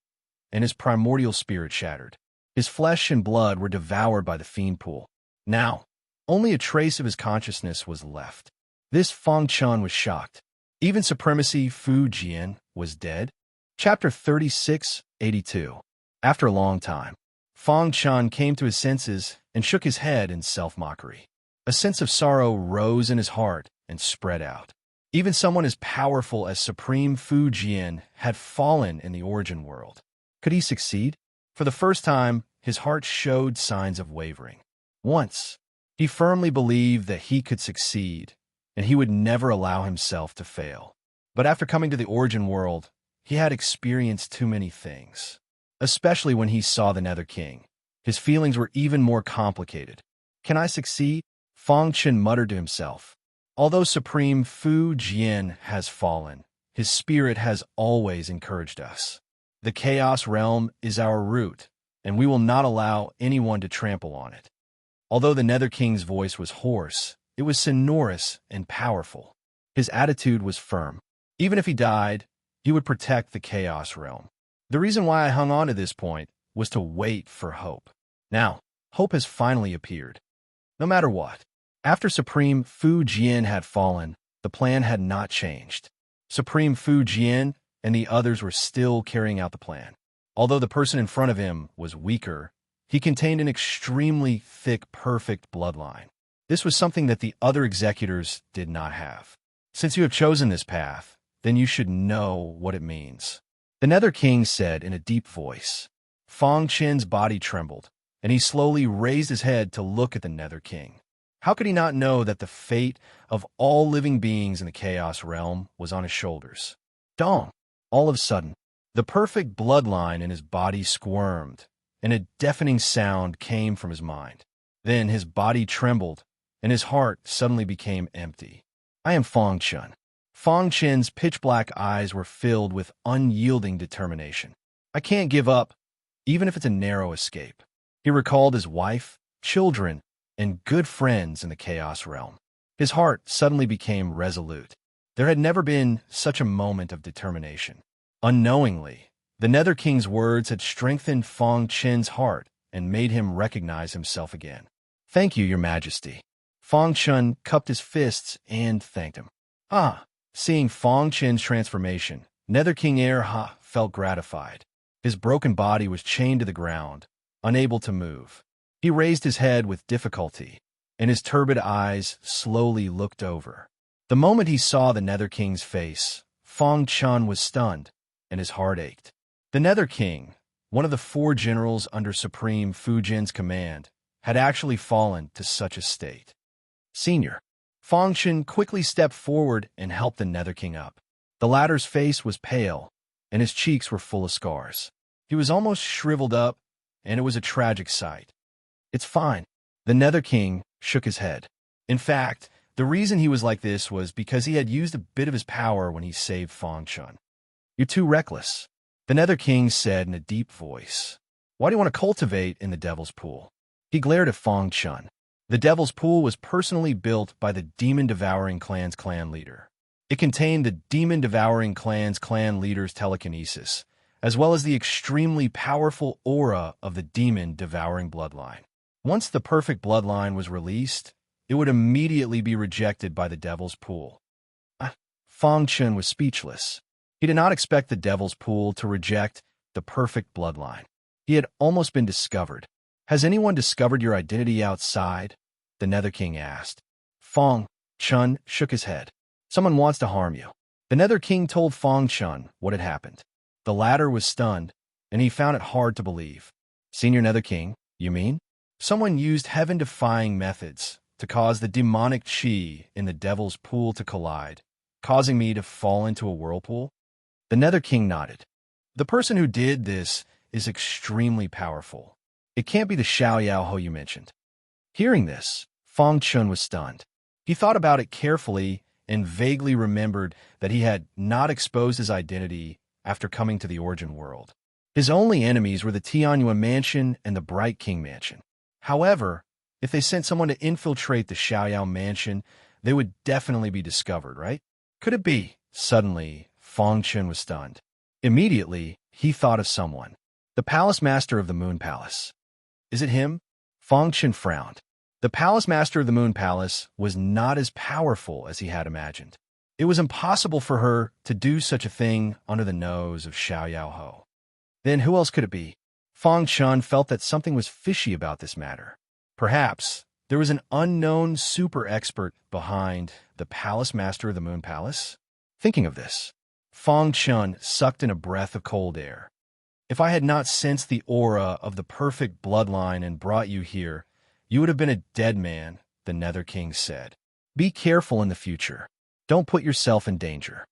and his primordial spirit shattered. His flesh and blood were devoured by the fiend pool. Now, only a trace of his consciousness was left. This Fang Chun was shocked. Even Supremacy Fu Jian was dead? Chapter 3682. After a long time, Fang Chun came to his senses and shook his head in self-mockery. A sense of sorrow rose in his heart and spread out. Even someone as powerful as Supreme Fu Jian had fallen in the Origin World. Could he succeed? For the first time, his heart showed signs of wavering. Once, he firmly believed that he could succeed, and he would never allow himself to fail. But after coming to the Origin World, he had experienced too many things. Especially when he saw the Nether King. His feelings were even more complicated. Can I succeed? Fang Chun muttered to himself. Although Supreme Fu Jian has fallen, his spirit has always encouraged us. The Chaos Realm is our root, and we will not allow anyone to trample on it. Although the Nether King's voice was hoarse, it was sonorous and powerful. His attitude was firm. Even if he died, he would protect the Chaos Realm. The reason why I hung on to this point was to wait for hope. Now, hope has finally appeared. No matter what, after Supreme Fu Jian had fallen, the plan had not changed. Supreme Fu Jian and the others were still carrying out the plan. Although the person in front of him was weaker, he contained an extremely thick, perfect bloodline. This was something that the other executors did not have. Since you have chosen this path, then you should know what it means. The Nether King said in a deep voice. Fong Chen's body trembled, and he slowly raised his head to look at the Nether King. How could he not know that the fate of all living beings in the Chaos Realm was on his shoulders? Dong! All of a sudden, the perfect bloodline in his body squirmed, and a deafening sound came from his mind. Then his body trembled, and his heart suddenly became empty. I am Fong Chen. Fong Chen's pitch-black eyes were filled with unyielding determination. I can't give up, even if it's a narrow escape. He recalled his wife, children, and good friends in the Chaos Realm. His heart suddenly became resolute. There had never been such a moment of determination. Unknowingly, the Nether King's words had strengthened Fong Chen's heart and made him recognize himself again. Thank you, Your Majesty. Fong Chen cupped his fists and thanked him. Seeing Fong Chen's transformation, Nether King felt gratified. His broken body was chained to the ground, unable to move. He raised his head with difficulty, and his turbid eyes slowly looked over. The moment he saw the Nether King's face, Fong Chen was stunned, and his heart ached. The Nether King, one of the 4 generals under Supreme Fu Jin's command, had actually fallen to such a state. Senior. Fong Chen quickly stepped forward and helped the Nether King up. The latter's face was pale, and his cheeks were full of scars. He was almost shriveled up, and it was a tragic sight. It's fine. The Nether King shook his head. In fact, the reason he was like this was because he had used a bit of his power when he saved Fong Chen. You're too reckless, the Nether King said in a deep voice. Why do you want to cultivate in the Devil's Pool? He glared at Fong Chen. The Devil's Pool was personally built by the Demon-Devouring Clan's clan leader. It contained the Demon-Devouring Clan's clan leader's telekinesis, as well as the extremely powerful aura of the Demon-Devouring bloodline. Once the perfect bloodline was released, it would immediately be rejected by the Devil's Pool. Fong Chen was speechless. He did not expect the Devil's Pool to reject the perfect bloodline. He had almost been discovered. Has anyone discovered your identity outside? The Nether King asked. Fong Chen shook his head. Someone wants to harm you. The Nether King told Fong Chen what had happened. The latter was stunned, and he found it hard to believe. Senior Nether King, you mean? Someone used heaven-defying methods to cause the demonic chi in the Devil's Pool to collide, causing me to fall into a whirlpool? The Nether King nodded. The person who did this is extremely powerful. It can't be the Xiao Ho you mentioned. Hearing this, Fong Chen was stunned. He thought about it carefully and vaguely remembered that he had not exposed his identity after coming to the Origin World. His only enemies were the Tianyuan Mansion and the Bright King Mansion. However, if they sent someone to infiltrate the Xiaoyao Mansion, they would definitely be discovered, right? Could it be? Suddenly, Fong Chen was stunned. Immediately, he thought of someone. The Palace Master of the Moon Palace. Is it him? Fong Chen frowned. The Palace Master of the Moon Palace was not as powerful as he had imagined. It was impossible for her to do such a thing under the nose of Xiaoyao Ho. Then who else could it be? Fong Chen felt that something was fishy about this matter. Perhaps there was an unknown super expert behind the Palace Master of the Moon Palace? Thinking of this, Fong Chen sucked in a breath of cold air. If I had not sensed the aura of the perfect bloodline and brought you here, you would have been a dead man, the Nether King said. Be careful in the future. Don't put yourself in danger.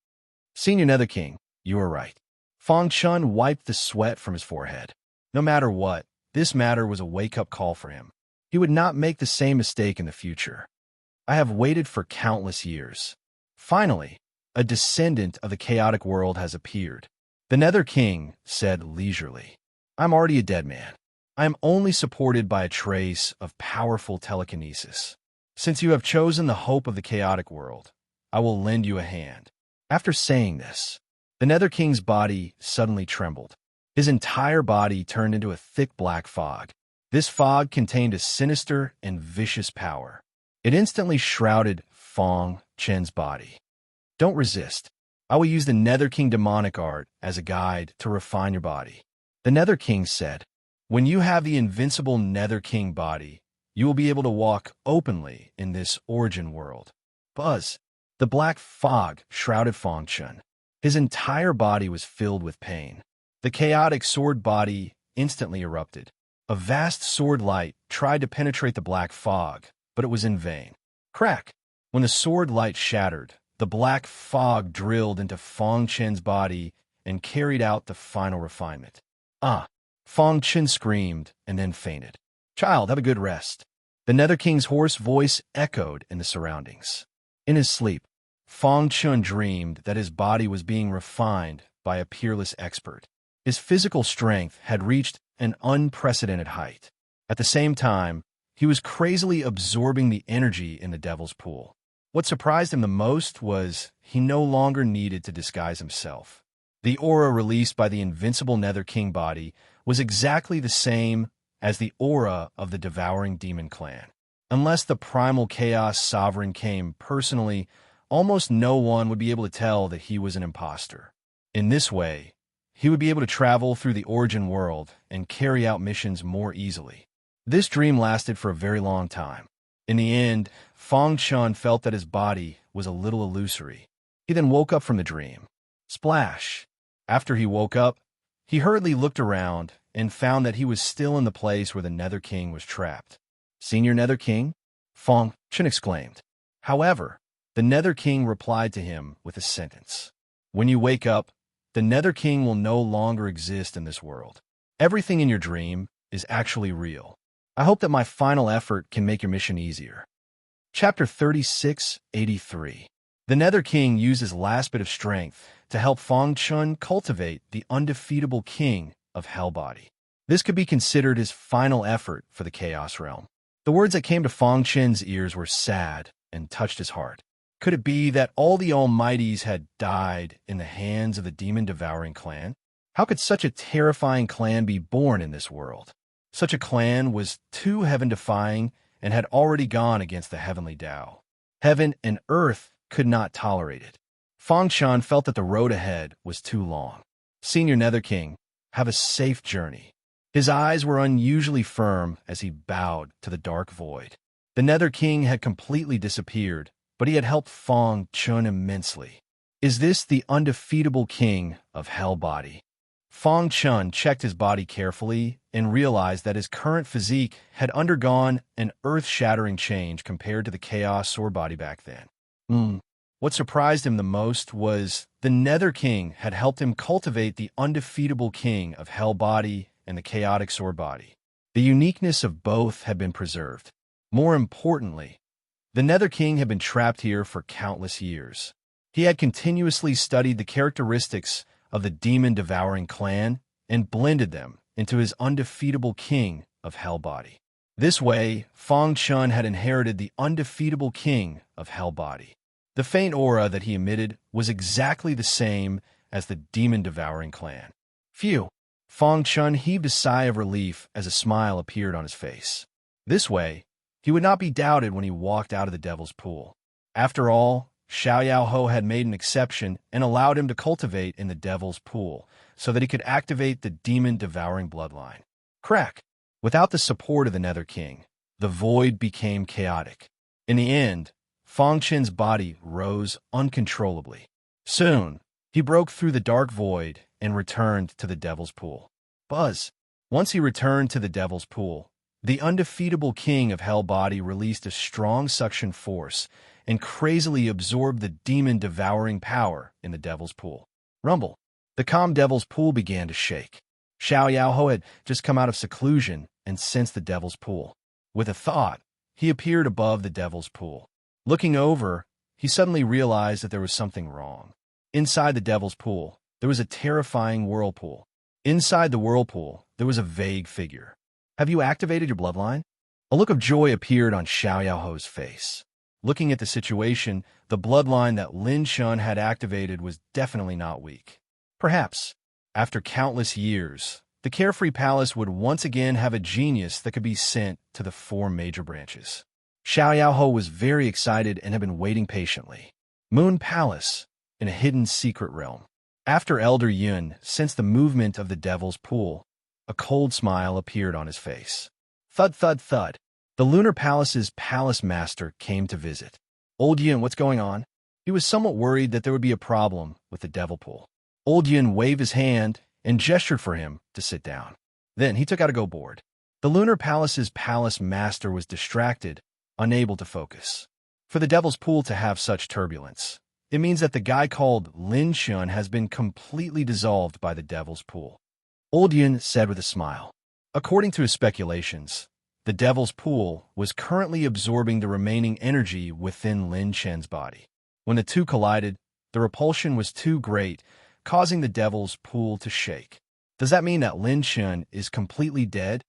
Senior Nether King, you are right. Fong Chen wiped the sweat from his forehead. No matter what, this matter was a wake-up call for him. He would not make the same mistake in the future. I have waited for countless years. Finally, a descendant of the chaotic world has appeared. The Nether King said leisurely, I'm already a dead man. I am only supported by a trace of powerful telekinesis. Since you have chosen the hope of the chaotic world, I will lend you a hand. After saying this, the Nether King's body suddenly trembled. His entire body turned into a thick black fog. This fog contained a sinister and vicious power. It instantly shrouded Fong Chen's body. Don't resist. I will use the Nether King demonic art as a guide to refine your body. The Nether King said, when you have the invincible Nether King body, you will be able to walk openly in this origin world. Buzz. The black fog shrouded Fangchun. His entire body was filled with pain. The chaotic sword body instantly erupted. A vast sword light tried to penetrate the black fog, but it was in vain. Crack! When the sword light shattered, the black fog drilled into Fangchun's body and carried out the final refinement. Ah! Fangchun screamed and then fainted. Child, have a good rest. The Nether King's hoarse voice echoed in the surroundings. In his sleep, Fangchun dreamed that his body was being refined by a peerless expert. His physical strength had reached an unprecedented height. At the same time, he was crazily absorbing the energy in the Devil's Pool. What surprised him the most was he no longer needed to disguise himself. The aura released by the invincible Nether King body was exactly the same as the aura of the devouring demon clan. Unless the primal chaos sovereign came personally, almost no one would be able to tell that he was an imposter. In this way, he would be able to travel through the origin world and carry out missions more easily. This dream lasted for a very long time. In the end, Fangchun felt that his body was a little illusory. He then woke up from the dream. Splash! After he woke up, he hurriedly looked around and found that he was still in the place where the Nether King was trapped. Senior Nether King? Fangchun exclaimed. However, the Nether King replied to him with a sentence. When you wake up, the Nether King will no longer exist in this world. Everything in your dream is actually real. I hope that my final effort can make your mission easier. Chapter 3683. The Nether King used his last bit of strength to help Fangchun cultivate the undefeatable king of Hellbody. This could be considered his final effort for the Chaos Realm. The words that came to Fangchun's ears were sad and touched his heart. Could it be that all the Almighties had died in the hands of the demon-devouring clan? How could such a terrifying clan be born in this world? Such a clan was too heaven-defying and had already gone against the heavenly Tao. Heaven and earth could not tolerate it. Fangchun felt that the road ahead was too long. Senior Nether King, have a safe journey. His eyes were unusually firm as he bowed to the dark void. The Nether King had completely disappeared, but he had helped Fangchun immensely. Is this the undefeatable king of Hellbody? Fangchun checked his body carefully and realized that his current physique had undergone an earth-shattering change compared to the Chaos Sword body back then. What surprised him the most was the Nether King had helped him cultivate the undefeatable king of Hellbody and the chaotic sword body. The uniqueness of both had been preserved. More importantly, the Nether King had been trapped here for countless years. He had continuously studied the characteristics of the demon-devouring clan and blended them into his undefeatable king of Hellbody. This way, Fangchun had inherited the undefeatable king of Hellbody. The faint aura that he emitted was exactly the same as the demon-devouring clan. Phew! Fangchun heaved a sigh of relief as a smile appeared on his face. This way, he would not be doubted when he walked out of the Devil's Pool. After all, Xiaoyaohou had made an exception and allowed him to cultivate in the Devil's Pool so that he could activate the demon-devouring bloodline. Crack! Without the support of the Nether King, the void became chaotic. In the end, Fangchun's body rose uncontrollably. Soon, he broke through the dark void and returned to the Devil's Pool. Buzz! Once he returned to the Devil's Pool, the undefeatable king of Hellbody released a strong suction force and crazily absorbed the demon-devouring power in the Devil's Pool. Rumble! The calm Devil's Pool began to shake. Xiaoyaohou had just come out of seclusion and sensed the Devil's Pool. With a thought, he appeared above the Devil's Pool. Looking over, he suddenly realized that there was something wrong. Inside the Devil's Pool, there was a terrifying whirlpool. Inside the whirlpool, there was a vague figure. Have you activated your bloodline? A look of joy appeared on Xiaoyaohou's face. Looking at the situation, the bloodline that Lin Shun had activated was definitely not weak. Perhaps, after countless years, the Carefree Palace would once again have a genius that could be sent to the 4 major branches. Xiaoyaohou was very excited and had been waiting patiently. Moon Palace, in a hidden secret realm. After Elder Yun sensed the movement of the Devil's Pool, a cold smile appeared on his face. Thud, thud, thud. The Lunar Palace's palace master came to visit. Old Yun, what's going on? He was somewhat worried that there would be a problem with the devil pool. Old Yun waved his hand and gestured for him to sit down. Then he took out a go board. The Lunar Palace's palace master was distracted, unable to focus. For the devil's pool to have such turbulence, it means that the guy called Lin Shun has been completely dissolved by the devil's pool. Old Yun said with a smile. According to his speculations, the devil's pool was currently absorbing the remaining energy within Lin Chen's body. When the two collided, the repulsion was too great, causing the devil's pool to shake. Does that mean that Lin Chen is completely dead?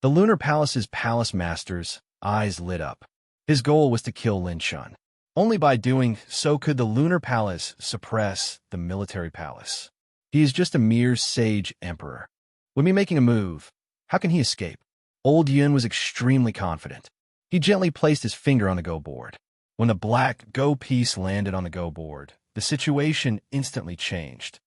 The Lunar Palace's palace master's eyes lit up. His goal was to kill Lin Chen. Only by doing so could the Lunar Palace suppress the military palace. He is just a mere sage emperor. With me making a move, how can he escape? Old Yun was extremely confident. He gently placed his finger on the go board. When the black go piece landed on the go board, the situation instantly changed.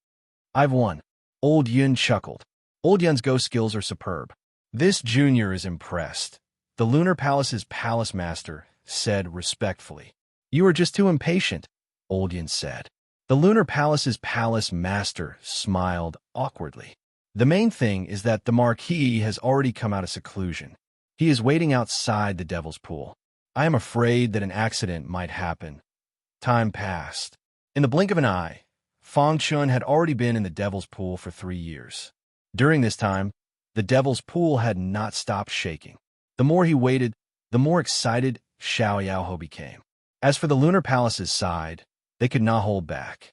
I've won. Old Yun chuckled. Old Yun's go skills are superb. This junior is impressed. The Lunar Palace's palace master said respectfully. You are just too impatient, Old Yun said. The Lunar Palace's palace master smiled awkwardly. The main thing is that the Marquis has already come out of seclusion. He is waiting outside the devil's pool. I am afraid that an accident might happen. Time passed. In the blink of an eye, Fang Chun had already been in the devil's pool for 3 years. During this time, the devil's pool had not stopped shaking. The more he waited, the more excited Xiao Yaoho became. As for the Lunar Palace's side, they could not hold back.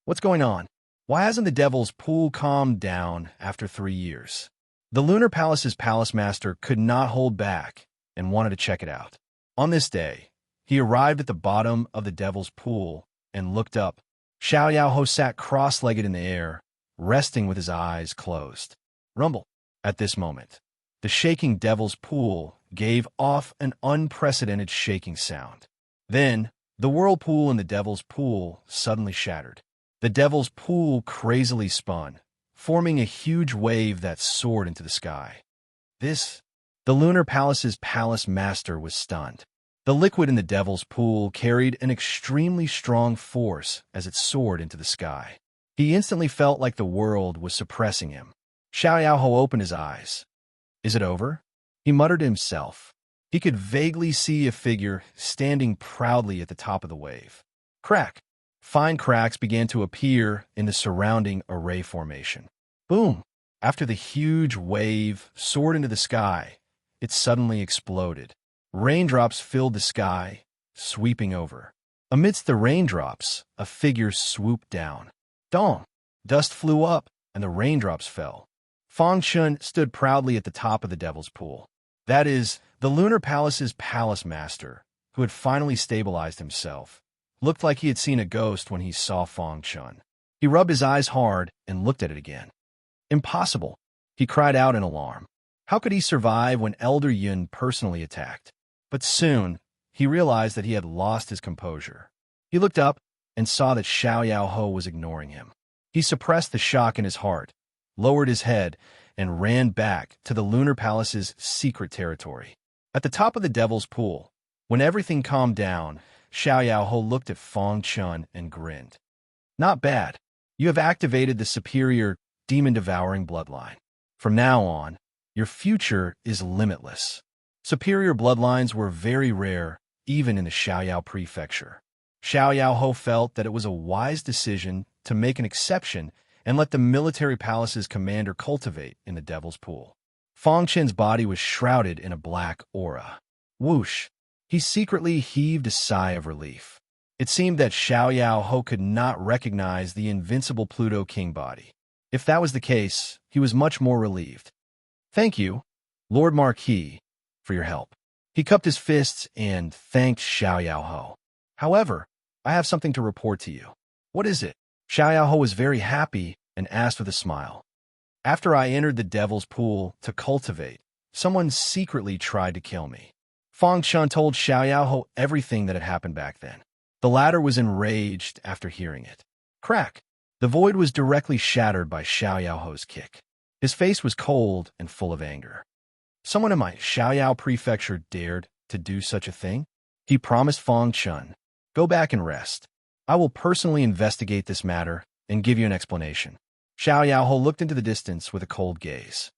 What's going on? Why hasn't the devil's pool calmed down after 3 years? The Lunar Palace's palace master could not hold back and wanted to check it out. On this day, he arrived at the bottom of the devil's pool and looked up. Xiao Yaoho sat cross-legged in the air, resting with his eyes closed. Rumble. At this moment, the shaking devil's pool gave off an unprecedented shaking sound. Then, the whirlpool in the devil's pool suddenly shattered. The devil's pool crazily spun, forming a huge wave that soared into the sky. The Lunar Palace's palace master was stunned. The liquid in the devil's pool carried an extremely strong force as it soared into the sky. He instantly felt like the world was suppressing him. Xiao Yaoho opened his eyes. Is it over? He muttered to himself. He could vaguely see a figure standing proudly at the top of the wave. Crack! Fine cracks began to appear in the surrounding array formation. Boom! After the huge wave soared into the sky, it suddenly exploded. Raindrops filled the sky, sweeping over. Amidst the raindrops, a figure swooped down. Dong! Dust flew up, and the raindrops fell. Fang Chun stood proudly at the top of the devil's pool. That is, the Lunar Palace's palace master, who had finally stabilized himself, looked like he had seen a ghost when he saw Fang Chun. He rubbed his eyes hard and looked at it again. Impossible! He cried out in alarm. How could he survive when Elder Yun personally attacked? But soon, he realized that he had lost his composure. He looked up and saw that Xiao Yaoho was ignoring him. He suppressed the shock in his heart, lowered his head, and ran back to the Lunar Palace's secret territory. At the top of the devil's pool, when everything calmed down, Xiao Yaoho looked at Fang Chun and grinned. Not bad. You have activated the superior demon-devouring bloodline. From now on, your future is limitless. Superior bloodlines were very rare, even in the Xiaoyao prefecture. Xiao Yaoho felt that it was a wise decision to make an exception and let the military palace's commander cultivate in the devil's pool. Fang Chen's body was shrouded in a black aura. Whoosh! He secretly heaved a sigh of relief. It seemed that Xiao Yaoho could not recognize the invincible Pluto King body. If that was the case, he was much more relieved. Thank you, Lord Marquis, for your help. He cupped his fists and thanked Xiao Yaoho. However, I have something to report to you. What is it? Xiao Yaoho was very happy and asked with a smile. After I entered the devil's pool to cultivate, someone secretly tried to kill me. Fang Chun told Xiao Yaoho everything that had happened back then. The latter was enraged after hearing it. Crack! The void was directly shattered by Xiao Yaoho's kick. His face was cold and full of anger. Someone in my Xiaoyao prefecture dared to do such a thing? He promised Fang Chun, "Go back and rest. I will personally investigate this matter and give you an explanation." Xiao Yaoho looked into the distance with a cold gaze.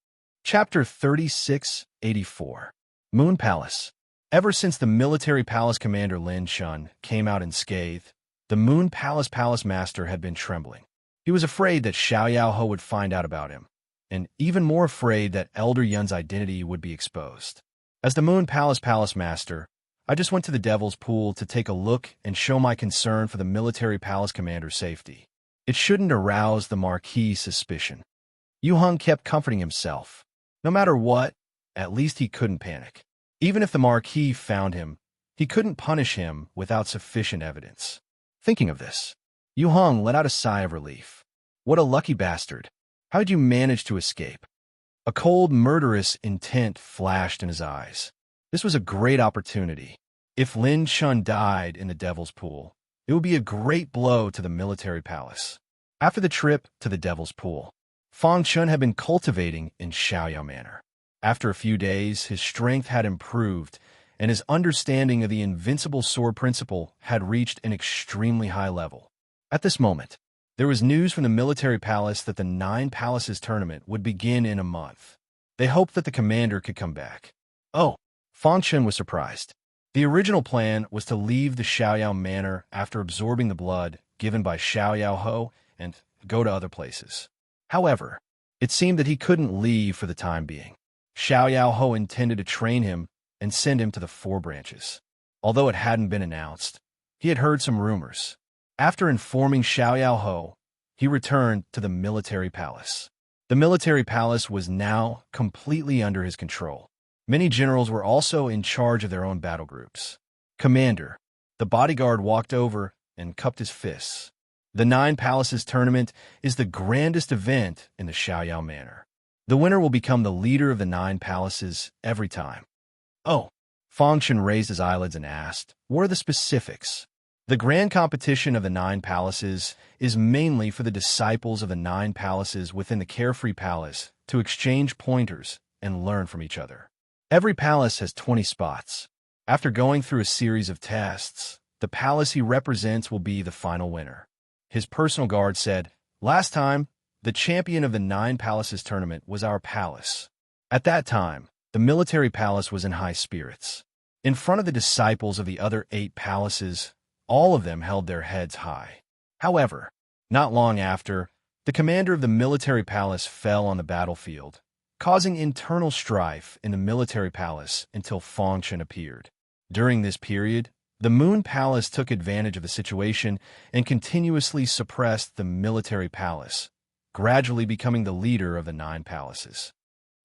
Chapter 3684. Moon Palace. Ever since the military palace commander Lin Shun came out unscathed, the Moon Palace master had been trembling. He was afraid that Xiao Yaoho would find out about him, and even more afraid that Elder Yun's identity would be exposed. As the Moon Palace master, I just went to the Devil's Pool to take a look and show my concern for the military palace commander's safety. It shouldn't arouse the Marquis' suspicion. Yu Heng kept comforting himself. No matter what, at least he couldn't panic. Even if the Marquis found him, he couldn't punish him without sufficient evidence. Thinking of this, Yu Heng let out a sigh of relief. What a lucky bastard. How did you manage to escape? A cold, murderous intent flashed in his eyes. This was a great opportunity. If Lin Shun died in the Devil's Pool, it would be a great blow to the military palace. After the trip to the Devil's Pool, Fang Chun had been cultivating in Xiaoyao Manor. After a few days, his strength had improved, and his understanding of the invincible sword principle had reached an extremely high level. At this moment, there was news from the military palace that the Nine Palaces tournament would begin in a month. They hoped that the commander could come back. Oh, Fang Chun was surprised. The original plan was to leave the Xiaoyao Manor after absorbing the blood given by Xiao Yaoho and go to other places. However, it seemed that he couldn't leave for the time being. Xiao Yaoho intended to train him and send him to the Four Branches. Although it hadn't been announced, he had heard some rumors. After informing Xiao Yaoho, he returned to the military palace. The military palace was now completely under his control. Many generals were also in charge of their own battle groups. "Commander," the bodyguard walked over and cupped his fists. "The Nine Palaces tournament is the grandest event in the Xiaoyao Manor. The winner will become the leader of the Nine Palaces every time." "Oh." Fang Chun raised his eyelids and asked, "What are the specifics?" "The grand competition of the Nine Palaces is mainly for the disciples of the Nine Palaces within the Carefree Palace to exchange pointers and learn from each other. Every palace has 20 spots. After going through a series of tests, the palace he represents will be the final winner." His personal guard said, "Last time, the champion of the Nine Palaces tournament was our palace." At that time, the military palace was in high spirits. In front of the disciples of the other 8 palaces, all of them held their heads high. However, not long after, the commander of the military palace fell on the battlefield, causing internal strife in the military palace until Fang Chun appeared. During this period, the Moon Palace took advantage of the situation and continuously suppressed the military palace, gradually becoming the leader of the Nine Palaces.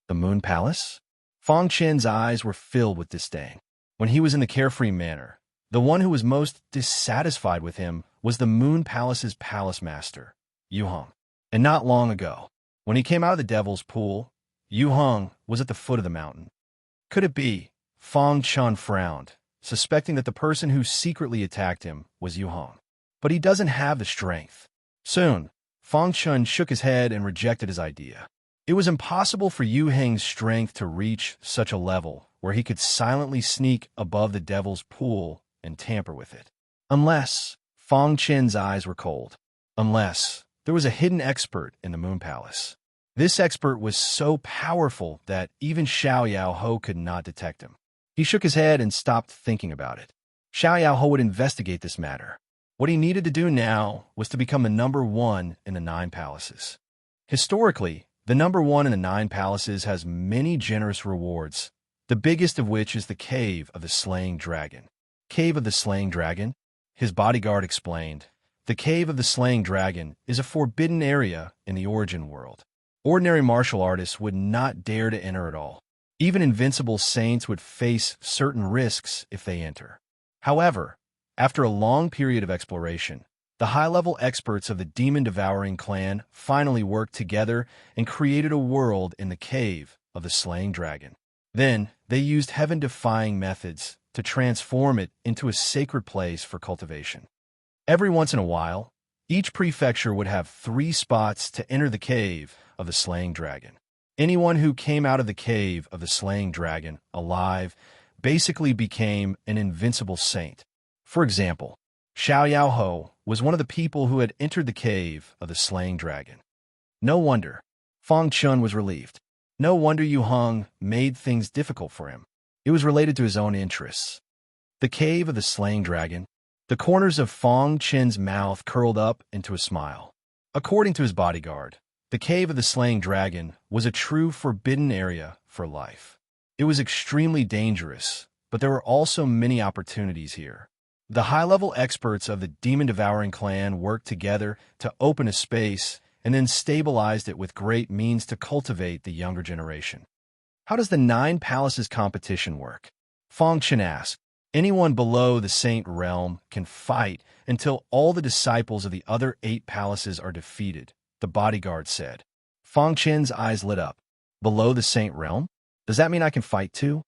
The Moon Palace? Fang Chen's eyes were filled with disdain. When he was in the Carefree Manor, the one who was most dissatisfied with him was the Moon Palace's palace master, Yu Heng. And not long ago, when he came out of the Devil's Pool, Yu Heng was at the foot of the mountain. Could it be? Fang Chun frowned, suspecting that the person who secretly attacked him was Yu Heng. But he doesn't have the strength. Soon, Fang Chun shook his head and rejected his idea. It was impossible for Yu Heng's strength to reach such a level where he could silently sneak above the Devil's Pool and tamper with it. Unless, Fang Chen's eyes were cold. Unless there was a hidden expert in the Moon Palace. This expert was so powerful that even Xiao Yaoho could not detect him. He shook his head and stopped thinking about it. Xiao Yaoho would investigate this matter. What he needed to do now was to become the number 1 in the Nine Palaces. Historically, the number 1 in the Nine Palaces has many generous rewards, the biggest of which is the Cave of the Slaying Dragon. Cave of the Slaying Dragon? His bodyguard explained. The Cave of the Slaying Dragon is a forbidden area in the Origin world. Ordinary martial artists would not dare to enter at all. Even invincible saints would face certain risks if they enter. However, after a long period of exploration, the high-level experts of the demon-devouring clan finally worked together and created a world in the Cave of the Slaying Dragon. Then, they used heaven-defying methods to transform it into a sacred place for cultivation. Every once in a while, each prefecture would have 3 spots to enter the Cave of the Slaying Dragon. Anyone who came out of the cave of the slaying dragon alive basically became an invincible saint. For example, Xiao Yao Ho was one of the people who had entered the cave of the slaying dragon. No wonder Fang Chun was relieved. No wonder Yu Hong made things difficult for him. It was related to his own interests. The cave of the slaying dragon. The corners of Fang Chen's mouth curled up into a smile. According to his bodyguard, the cave of the slaying dragon was a true forbidden area for life. It was extremely dangerous, but there were also many opportunities here. The high-level experts of the demon-devouring clan worked together to open a space and then stabilized it with great means to cultivate the younger generation. How does the 9 Palaces competition work? Fang Chen asked. Anyone below the Saint Realm can fight until all the disciples of the other 8 palaces are defeated, the bodyguard said. Fang Chen's eyes lit up. Below the Saint Realm? Does that mean I can fight too?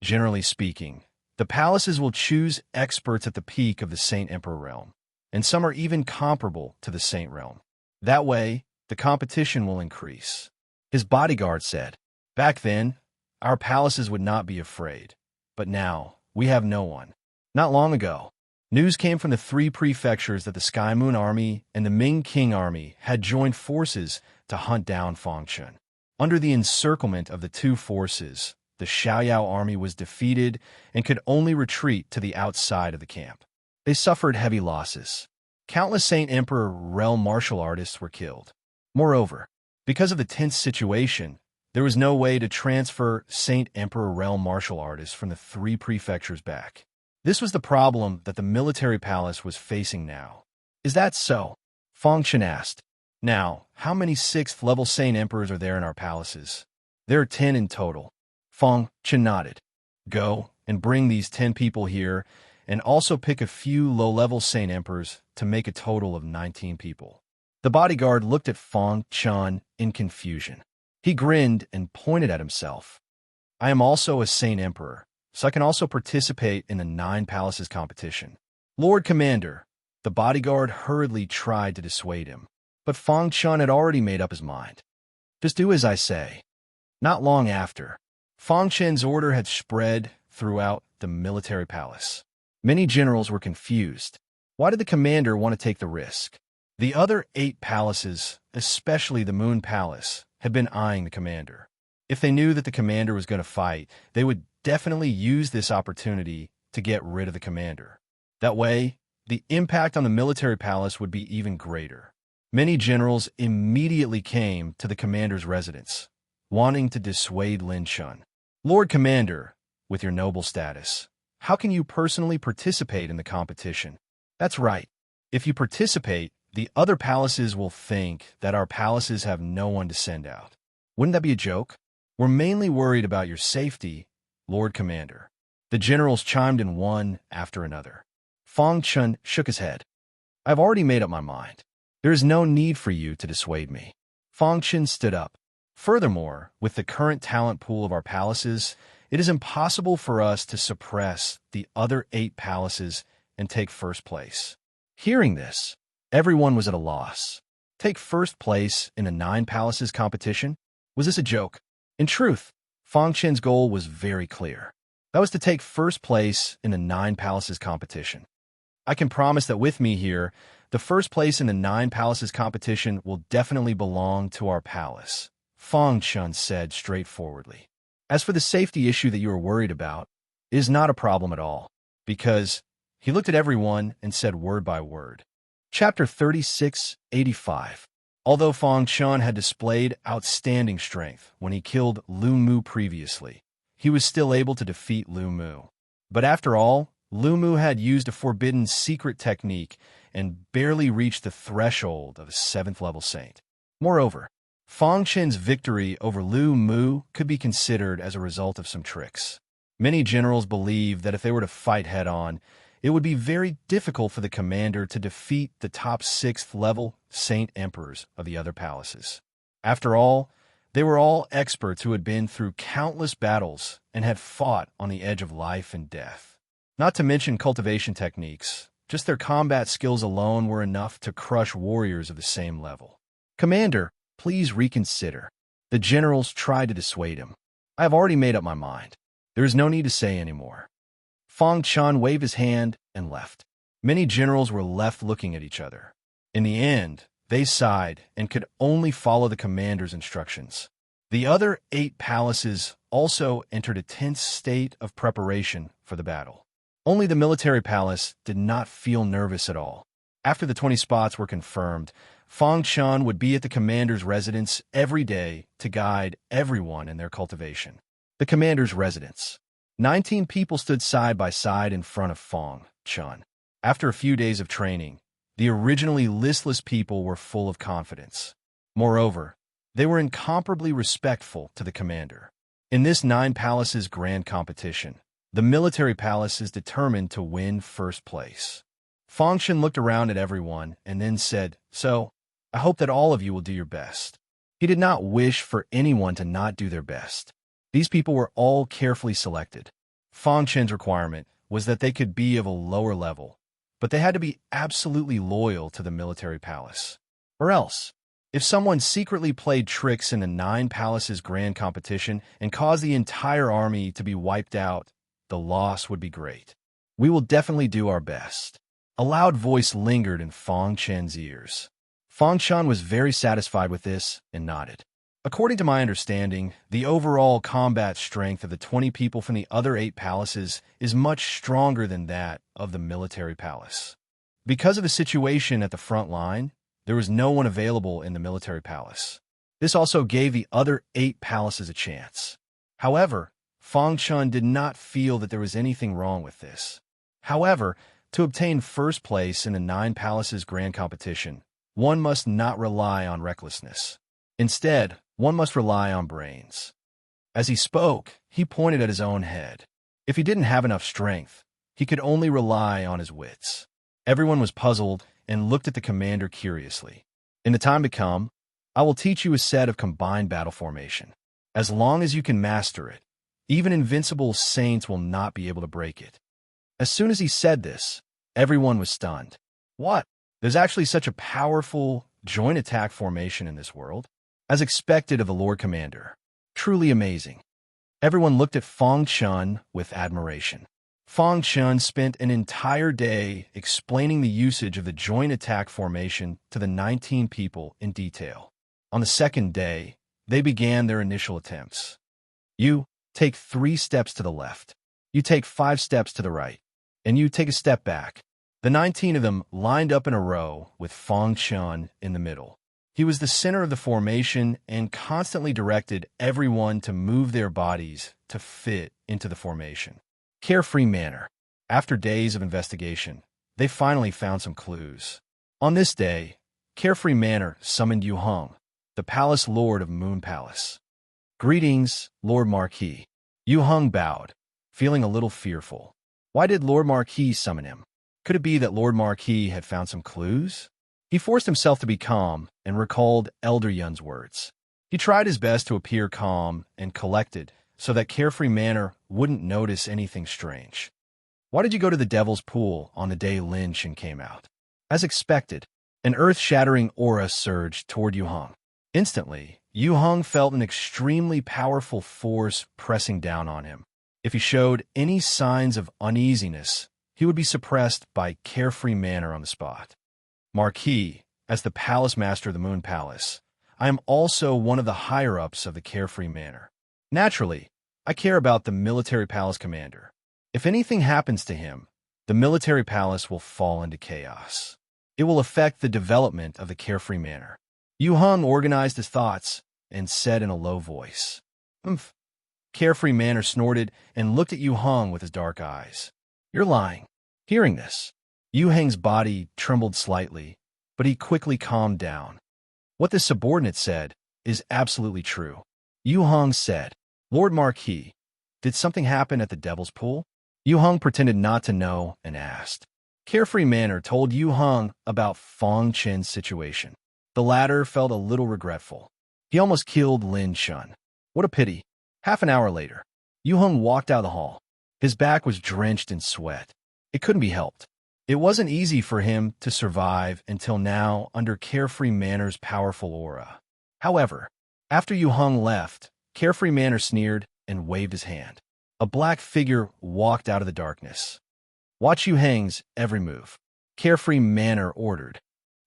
Generally speaking, the palaces will choose experts at the peak of the Saint Emperor Realm, and some are even comparable to the Saint Realm. That way, the competition will increase. His bodyguard said, back then, our palaces would not be afraid, but now, we have no one. Not long ago, news came from the 3 prefectures that the Sky Moon Army and the Ming King Army had joined forces to hunt down Fang Chun. Under the encirclement of the 2 forces, the Xiaoyao army was defeated and could only retreat to the outside of the camp. They suffered heavy losses. Countless Saint Emperor realm martial artists were killed. Moreover, because of the tense situation, there was no way to transfer Saint Emperor realm martial artists from the 3 prefectures back. This was the problem that the military palace was facing now. Is that so? Fang Chen asked. Now, how many 6th-level Saint Emperors are there in our palaces? There are 10 in total. Fang Chen nodded. Go and bring these 10 people here, and also pick a few low-level Saint Emperors to make a total of 19 people. The bodyguard looked at Fang Chen in confusion. He grinned and pointed at himself. I am also a Saint Emperor, so I can also participate in the 9 Palaces competition. Lord Commander, the bodyguard hurriedly tried to dissuade him, but Fang Chen had already made up his mind. Just do as I say. Not long after, Fang Chen's order had spread throughout the military palace. Many generals were confused. Why did the commander want to take the risk? The other 8 palaces, especially the Moon Palace, had been eyeing the commander. If they knew that the commander was going to fight, they would definitely use this opportunity to get rid of the commander. That way, the impact on the military palace would be even greater. Many generals immediately came to the commander's residence, wanting to dissuade Lin Chun. Lord Commander, with your noble status, how can you personally participate in the competition? That's right. If you participate, the other palaces will think that our palaces have no one to send out. Wouldn't that be a joke? We're mainly worried about your safety, Lord Commander. The generals chimed in one after another. Fang Chun shook his head. I've already made up my mind. There is no need for you to dissuade me. Fang Chun stood up. Furthermore, with the current talent pool of our palaces, it is impossible for us to suppress the other 8 palaces and take first place. Hearing this, everyone was at a loss. Take first place in a 9 palaces competition? Was this a joke? In truth, Fang Chen's goal was very clear. That was to take first place in the 9 palaces competition. I can promise that with me here, the first place in the 9 palaces competition will definitely belong to our palace, Fang Chun said straightforwardly. As for the safety issue that you are worried about, it is not a problem at all, because he looked at everyone and said word by word. Chapter 3685. Although Fang Chun had displayed outstanding strength when he killed Lu Mu previously, he was still able to defeat Lu Mu. But after all, Lu Mu had used a forbidden secret technique and barely reached the threshold of a 7th-level saint. Moreover, Fang Chen's victory over Lu Mu could be considered as a result of some tricks. Many generals believed that if they were to fight head-on, it would be very difficult for the commander to defeat the top 6th-level Saint Emperors of the other palaces. After all, they were all experts who had been through countless battles and had fought on the edge of life and death. Not to mention cultivation techniques, just their combat skills alone were enough to crush warriors of the same level. Commander, please reconsider. The generals tried to dissuade him. "I have already made up my mind. There is no need to say any more." Fang Chun waved his hand and left. Many generals were left looking at each other. In the end, they sighed and could only follow the commander's instructions. The other 8 palaces also entered a tense state of preparation for the battle. Only the military palace did not feel nervous at all. After the 20 spots were confirmed, Fang Chun would be at the commander's residence every day to guide everyone in their cultivation. The commander's residence. 19 people stood side by side in front of Fang Chun. After a few days of training, the originally listless people were full of confidence. Moreover, they were incomparably respectful to the commander. In this 9 palaces grand competition, the military palace is determined to win first place. Fang Chun looked around at everyone and then said, "So, I hope that all of you will do your best." He did not wish for anyone to not do their best. These people were all carefully selected. Fang Chun's requirement was that they could be of a lower level, but they had to be absolutely loyal to the military palace. Or else, if someone secretly played tricks in the 9 palaces grand competition and caused the entire army to be wiped out, the loss would be great. "We will definitely do our best." A loud voice lingered in Fang Chun's ears. Fang Chun was very satisfied with this and nodded. "According to my understanding, the overall combat strength of the 20 people from the other 8 palaces is much stronger than that of the military palace. Because of the situation at the front line, there was no one available in the military palace. This also gave the other 8 palaces a chance. However, Fang Chun did not feel that there was anything wrong with this. However, to obtain first place in the 9 palaces grand competition, one must not rely on recklessness. Instead, one must rely on brains." As he spoke, he pointed at his own head. If he didn't have enough strength, he could only rely on his wits. Everyone was puzzled and looked at the commander curiously. "In the time to come, I will teach you a set of combined battle formation. As long as you can master it, even invincible saints will not be able to break it." As soon as he said this, everyone was stunned. What? There's actually such a powerful joint attack formation in this world? As expected of the Lord Commander. Truly amazing. Everyone looked at Fang Chun with admiration. Fang Chun spent an entire day explaining the usage of the joint attack formation to the 19 people in detail. On the second day, they began their initial attempts. You take 3 steps to the left. You take 5 steps to the right. And you take a step back. The 19 of them lined up in a row with Fang Chun in the middle. He was the center of the formation and constantly directed everyone to move their bodies to fit into the formation. Carefree manner. After days of investigation, they finally found some clues. On this day, Carefree Manor summoned Yu Hung, the Palace Lord of Moon Palace. "Greetings, Lord Marquis." Yu Hung bowed, feeling a little fearful. Why did Lord Marquis summon him? Could it be that Lord Marquis had found some clues? He forced himself to be calm and recalled Elder Yun's words. He tried his best to appear calm and collected so that Carefree Manor wouldn't notice anything strange. "Why did you go to the Devil's Pool on the day Lin Shin came out?" As expected, an earth-shattering aura surged toward Yu Hung. Instantly, Yu Hung felt an extremely powerful force pressing down on him. If he showed any signs of uneasiness, he would be suppressed by Carefree Manor on the spot. "Marquis, as the Palace Master of the Moon Palace, I am also one of the higher-ups of the Carefree Manor. Naturally, I care about the military palace commander. If anything happens to him, the military palace will fall into chaos. It will affect the development of the Carefree Manor." Yu Hung organized his thoughts and said in a low voice, "Umph." Carefree Manor snorted and looked at Yu Hung with his dark eyes. "You're lying." Hearing this, Yu Hang's body trembled slightly, but he quickly calmed down. What this subordinate said is absolutely true. Yu Hung said, "Lord Marquis, did something happen at the Devil's Pool?" Yu Hung pretended not to know and asked. Carefree Manor told Yu Hung about Fang Chun's situation. The latter felt a little regretful. He almost killed Lin Shin. What a pity. Half an hour later, Yu Hung walked out of the hall. His back was drenched in sweat. It couldn't be helped. It wasn't easy for him to survive until now under Carefree Manor's powerful aura. However, After Yu Hung left, Carefree Manor sneered and waved his hand. A black figure walked out of the darkness. Watch Yu Hang's every move, Carefree Manor ordered.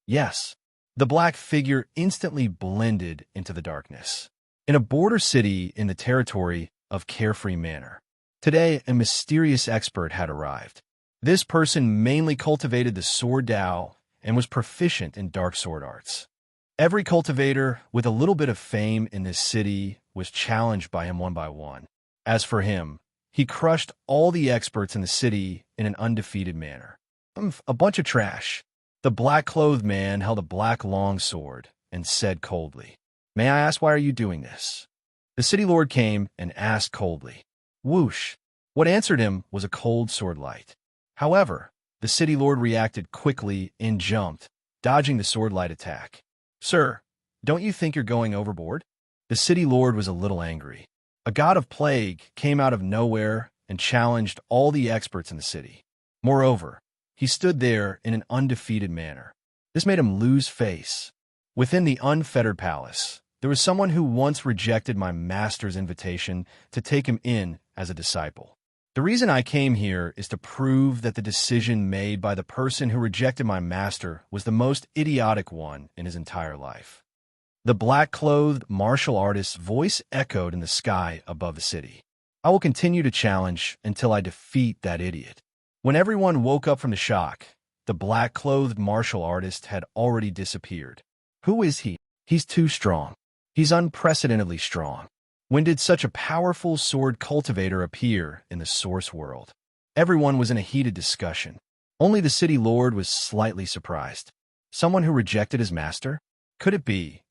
Yes. The black figure instantly blended into the darkness. In a border city in the territory of Carefree Manor, today a mysterious expert had arrived. This person mainly cultivated the sword Dao and was proficient in dark sword arts. Every cultivator with a little bit of fame in this city was challenged by him one by one. As for him, he crushed all the experts in the city in an undefeated manner. A bunch of trash. The black-clothed man held a black long sword and said coldly, "May I ask, why are you doing this?" The city lord came and asked coldly. Whoosh! What answered him was a cold sword light. However, the city lord reacted quickly and jumped, dodging the sword light attack. "Sir, don't you think you're going overboard?" The city lord was a little angry. A god of plague came out of nowhere and challenged all the experts in the city. Moreover, he stood there in an undefeated manner. This made him lose face. Within the unfettered palace, there was someone who once rejected my master's invitation to take him in as a disciple. The reason I came here is to prove that the decision made by the person who rejected my master was the most idiotic one in his entire life. The black-clothed martial artist's voice echoed in the sky above the city. I will continue to challenge until I defeat that idiot. When everyone woke up from the shock, the black-clothed martial artist had already disappeared. Who is he? He's too strong. He's unprecedentedly strong. When did such a powerful sword cultivator appear in the source world? Everyone was in a heated discussion. Only the city lord was slightly surprised. Someone who rejected his master? Could it be?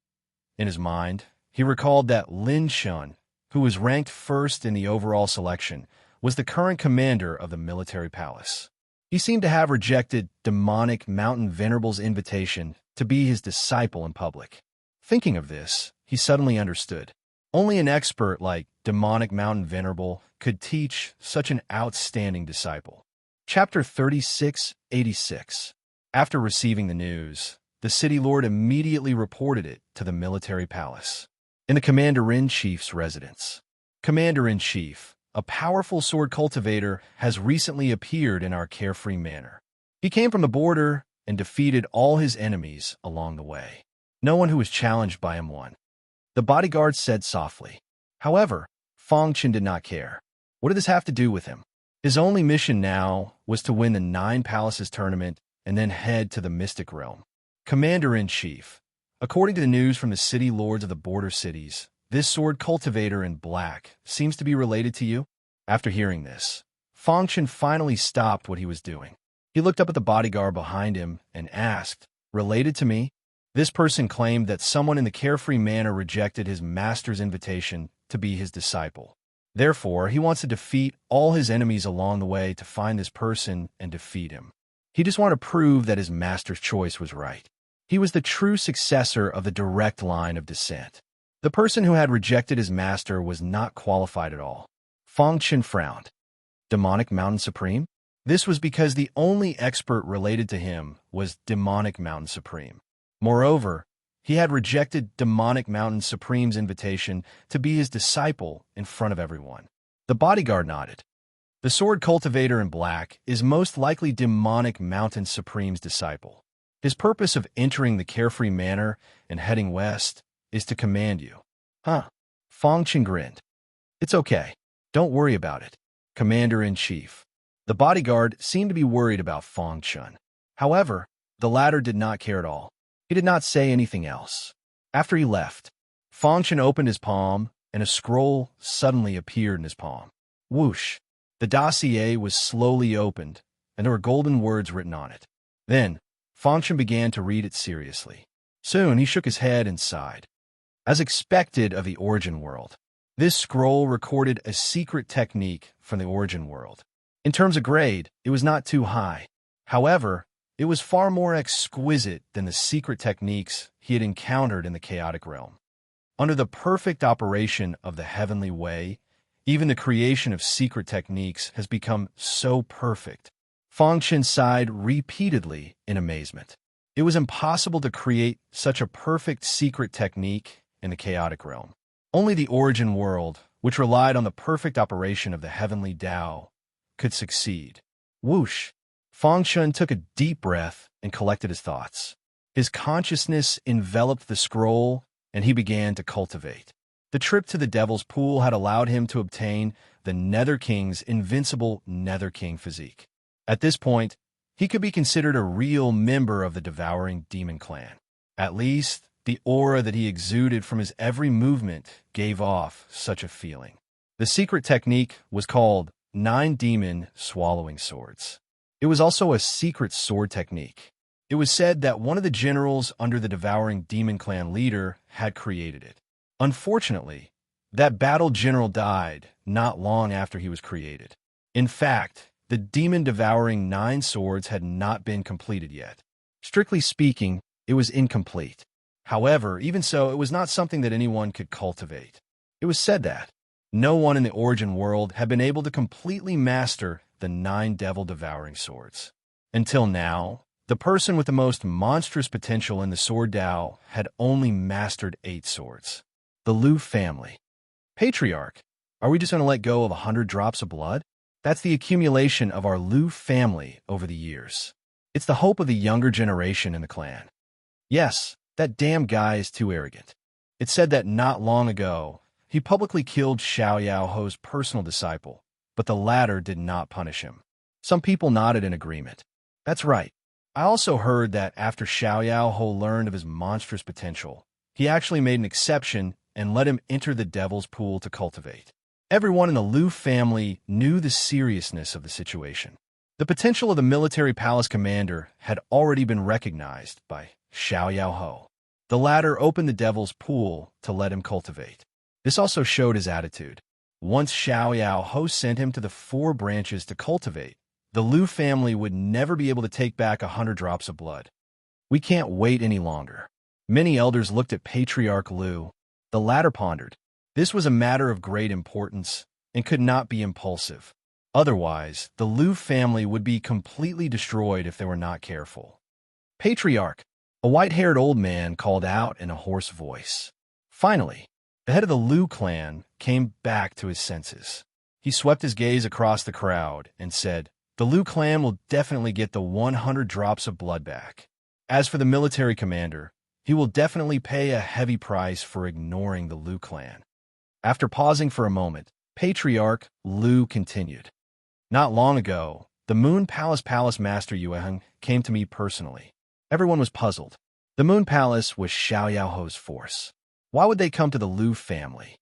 In his mind, he recalled that Lin Shun, who was ranked first in the overall selection, was the current commander of the military palace. He seemed to have rejected demonic Mountain Venerable's invitation to be his disciple in public. Thinking of this, he suddenly understood. Only an expert like demonic Mountain Venerable could teach such an outstanding disciple. Chapter 3686. After receiving the news, the city lord immediately reported it to the military palace. In the Commander-in-Chief's residence. Commander-in-Chief, a powerful sword cultivator, has recently appeared in our Carefree Manor. He came from the border and defeated all his enemies along the way. No one who was challenged by him won. The bodyguard said softly. However, Fong Chen did not care. What did this have to do with him? His only mission now was to win the 9 Palaces tournament and then head to the Mystic Realm. Commander-in-Chief, according to the news from the city lords of the border cities, this sword cultivator in black seems to be related to you? After hearing this, Fong Chen finally stopped what he was doing. He looked up at the bodyguard behind him and asked, "Related to me?" This person claimed that someone in the Carefree Manor rejected his master's invitation to be his disciple. Therefore, he wants to defeat all his enemies along the way to find this person and defeat him. He just wanted to prove that his master's choice was right. He was the true successor of the direct line of descent. The person who had rejected his master was not qualified at all. Fong Chen frowned. Demonic Mountain Supreme? This was because the only expert related to him was Demonic Mountain Supreme. Moreover, he had rejected Demonic Mountain Supreme's invitation to be his disciple in front of everyone. The bodyguard nodded. The sword cultivator in black is most likely Demonic Mountain Supreme's disciple. His purpose of entering the Carefree Manor and heading west is to command you. Huh? Fong Chen grinned. It's okay. Don't worry about it, Commander-in-Chief. The bodyguard seemed to be worried about Fong Chen. However, the latter did not care at all. He did not say anything else. After he left, Fong Chen opened his palm, and a scroll suddenly appeared in his palm. Whoosh! The dossier was slowly opened, and there were golden words written on it. Then, Fong Chen began to read it seriously. Soon, he shook his head and sighed. As expected of the Origin World, this scroll recorded a secret technique from the Origin World. In terms of grade, it was not too high. However, it was far more exquisite than the secret techniques he had encountered in the chaotic realm. Under the perfect operation of the heavenly way, even the creation of secret techniques has become so perfect. Fong Chen sighed repeatedly in amazement. It was impossible to create such a perfect secret technique in the chaotic realm. Only the origin world, which relied on the perfect operation of the heavenly Tao, could succeed. Whoosh! Fang Shun took a deep breath and collected his thoughts. His consciousness enveloped the scroll, and he began to cultivate. The trip to the Devil's Pool had allowed him to obtain the Nether King's invincible Nether King physique. At this point, he could be considered a real member of the Devouring Demon Clan. At least, the aura that he exuded from his every movement gave off such a feeling. The secret technique was called 9 Demon Swallowing Swords. It was also a secret sword technique. It was said that one of the generals under the Devouring Demon Clan leader had created it. Unfortunately, that battle general died not long after he was created. In fact, the demon devouring 9 swords had not been completed yet. Strictly speaking, it was incomplete. However, even so, it was not something that anyone could cultivate. It was said that no one in the origin world had been able to completely master the 9 devil-devouring swords. Until now, the person with the most monstrous potential in the Sword Tao had only mastered 8 swords. The Liu family. Patriarch, are we just going to let go of 100 drops of blood? That's the accumulation of our Liu family over the years. It's the hope of the younger generation in the clan. Yes, that damn guy is too arrogant. It's said that not long ago, he publicly killed Xiao Yao Ho's personal disciple, but the latter did not punish him. Some people nodded in agreement. That's right. I also heard that after Xiao Yao Ho learned of his monstrous potential, he actually made an exception and let him enter the Devil's Pool to cultivate. Everyone in the Liu family knew the seriousness of the situation. The potential of the military palace commander had already been recognized by Xiao Yao Ho. The latter opened the Devil's Pool to let him cultivate. This also showed his attitude. Once Xiao Yao Ho sent him to the 4 branches to cultivate, the Liu family would never be able to take back 100 drops of blood. We can't wait any longer. Many elders looked at Patriarch Liu. The latter pondered. This was a matter of great importance and could not be impulsive. Otherwise, the Liu family would be completely destroyed if they were not careful. Patriarch, a white-haired old man called out in a hoarse voice. Finally, the head of the Liu clan came back to his senses. He swept his gaze across the crowd and said, "The Liu clan will definitely get the 100 drops of blood back. As for the military commander, he will definitely pay a heavy price for ignoring the Liu clan." After pausing for a moment, Patriarch Liu continued. Not long ago, the Moon Palace Master Yueheng came to me personally. Everyone was puzzled. The Moon Palace was Xiao Yao Ho's force. Why would they come to the Liu family?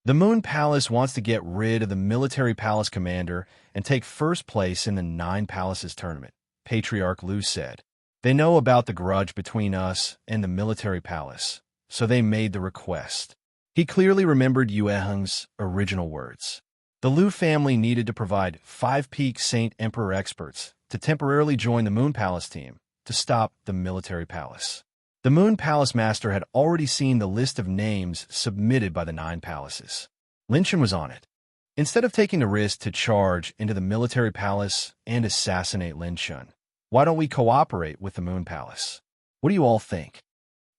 The Moon Palace wants to get rid of the military palace commander and take first place in the 9 Palaces tournament, Patriarch Liu said. They know about the grudge between us and the military palace, so they made the request. He clearly remembered Yueheng's original words. The Liu family needed to provide 5 Peak Saint Emperor experts to temporarily join the Moon Palace team to stop the military palace. The Moon Palace Master had already seen the list of names submitted by the 9 palaces. Lin Chen was on it. Instead of taking the risk to charge into the military palace and assassinate Lin Chen, why don't we cooperate with the Moon Palace? What do you all think?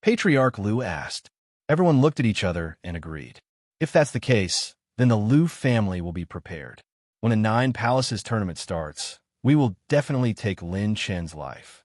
Patriarch Liu asked. Everyone looked at each other and agreed. If that's the case, then the Liu family will be prepared. When the 9 Palaces tournament starts, we will definitely take Lin Chen's life.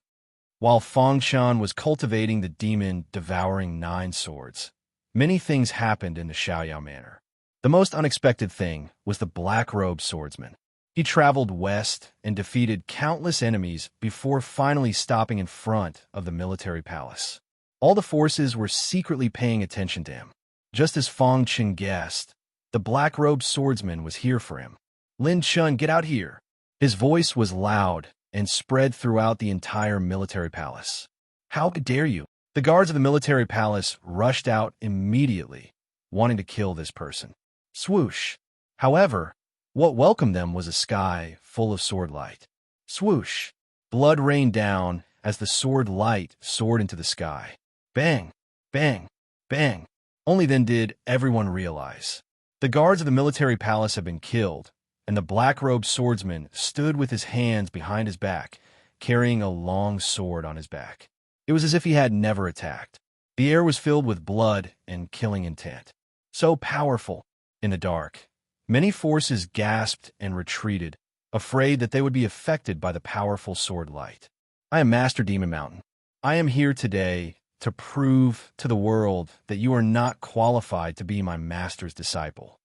While Fang Shan was cultivating the demon devouring 9 swords, many things happened in the Xiaoyao manor. The most unexpected thing was the black-robed swordsman. He traveled west and defeated countless enemies before finally stopping in front of the military palace. All the forces were secretly paying attention to him. Just as Fang Chen guessed, the black-robed swordsman was here for him. "Lin Chen, get out here!" His voice was loud and spread throughout the entire military palace. "How dare you?" The guards of the military palace rushed out immediately, wanting to kill this person. Swoosh! However, what welcomed them was a sky full of sword light. Swoosh! Blood rained down as the sword light soared into the sky. Bang! Bang! Bang! Only then did everyone realize. The guards of the military palace had been killed, and the black-robed swordsman stood with his hands behind his back, carrying a long sword on his back. It was as if he had never attacked. The air was filled with blood and killing intent. So powerful. In the dark, many forces gasped and retreated, afraid that they would be affected by the powerful sword light. I am Master Demon Mountain. I am here today to prove to the world that you are not qualified to be my master's disciple.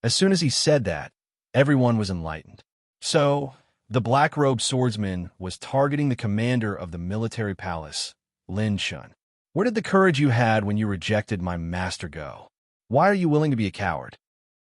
As soon as he said that, everyone was enlightened. So, the black-robed swordsman was targeting the commander of the military palace, Lin Shun. Where did the courage you had when you rejected my master go? Why are you willing to be a coward?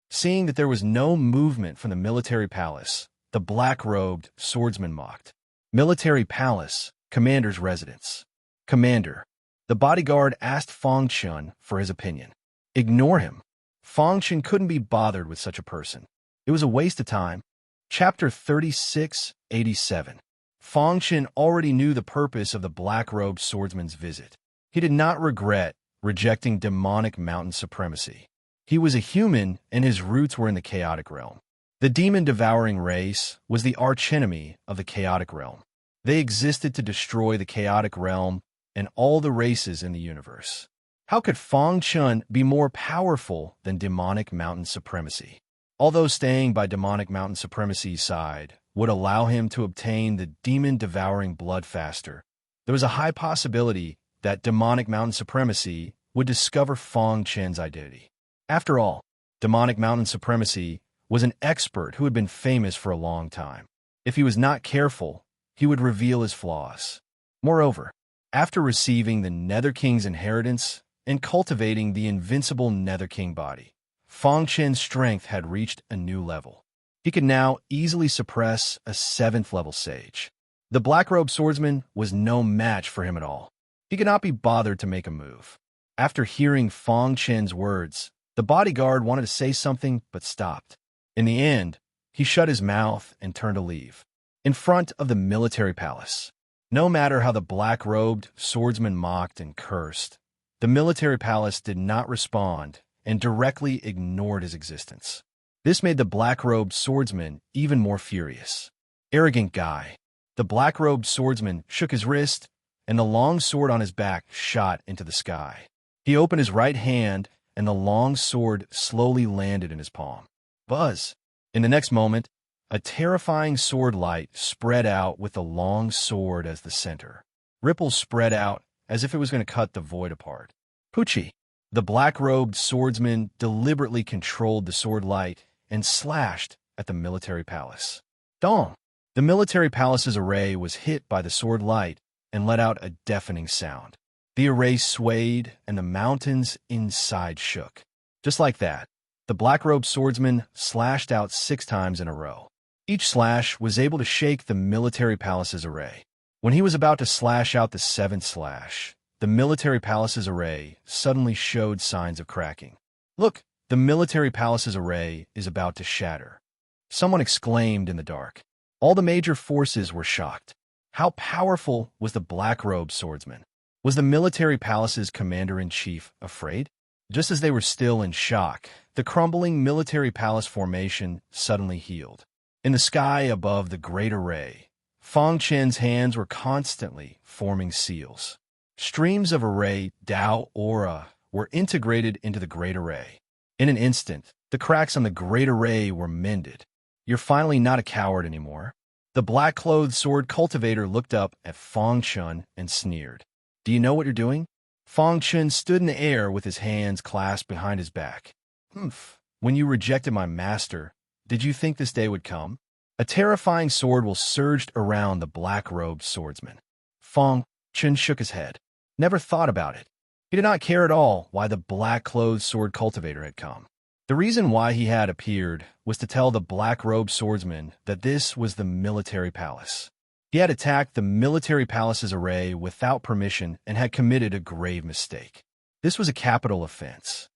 Seeing that there was no movement from the military palace, the black-robed swordsman mocked. Military palace, commander's residence. Commander. The bodyguard asked Fang Chun for his opinion. Ignore him. Fang Chun couldn't be bothered with such a person. It was a waste of time. Chapter 3687. Fang Chun already knew the purpose of the black-robed swordsman's visit. He did not regret rejecting demonic mountain supremacy. He was a human, and his roots were in the chaotic realm. The demon-devouring race was the archenemy of the chaotic realm. They existed to destroy the chaotic realm and all the races in the universe. How could Fang Chun be more powerful than demonic mountain supremacy? Although staying by demonic mountain supremacy's side would allow him to obtain the demon-devouring blood faster, there was a high possibility that demonic mountain supremacy would discover Fang Chun's identity. After all, demonic mountain supremacy was an expert who had been famous for a long time. If he was not careful, he would reveal his flaws. Moreover, after receiving the Nether King's inheritance and cultivating the invincible Nether King body, Fang Chun's strength had reached a new level. He could now easily suppress a 7th-level sage. The black-robed swordsman was no match for him at all. He could not be bothered to make a move. After hearing Fang Chun's words, the bodyguard wanted to say something but stopped. In the end, he shut his mouth and turned to leave. In front of the military palace, no matter how the black-robed swordsman mocked and cursed, the military palace did not respond and directly ignored his existence. This made the black-robed swordsman even more furious. Arrogant guy. The black-robed swordsman shook his wrist, and the long sword on his back shot into the sky. He opened his right hand, and the long sword slowly landed in his palm. Buzz! In the next moment, a terrifying sword light spread out with the long sword as the center. Ripples spread out as if it was going to cut the void apart. Poochie! The black-robed swordsman deliberately controlled the sword light and slashed at the military palace. Dong! The military palace's array was hit by the sword light and let out a deafening sound. The array swayed and the mountains inside shook. Just like that, the black-robed swordsman slashed out 6 times in a row. Each slash was able to shake the military palace's array. When he was about to slash out the 7th slash, the military palace's array suddenly showed signs of cracking. Look, the military palace's array is about to shatter. Someone exclaimed in the dark. All the major forces were shocked. How powerful was the black-robed swordsman? Was the military palace's commander-in-chief afraid? Just as they were still in shock, the crumbling military palace formation suddenly healed. In the sky above the great array, Fang Chun's hands were constantly forming seals. Streams of array Dao aura were integrated into the great array. In an instant, the cracks on the great array were mended. You're finally not a coward anymore. The black-clothed sword cultivator looked up at Fang Chun and sneered. Do you know what you're doing? Fang Chun stood in the air with his hands clasped behind his back. Humph. When you rejected my master, did you think this day would come? A terrifying sword will surged around the black-robed swordsman. Fang Chun shook his head. Never thought about it. He did not care at all why the black-clothed sword cultivator had come. The reason why he had appeared was to tell the black-robed swordsman that this was the military palace. He had attacked the military palace's array without permission and had committed a grave mistake. This was a capital offense.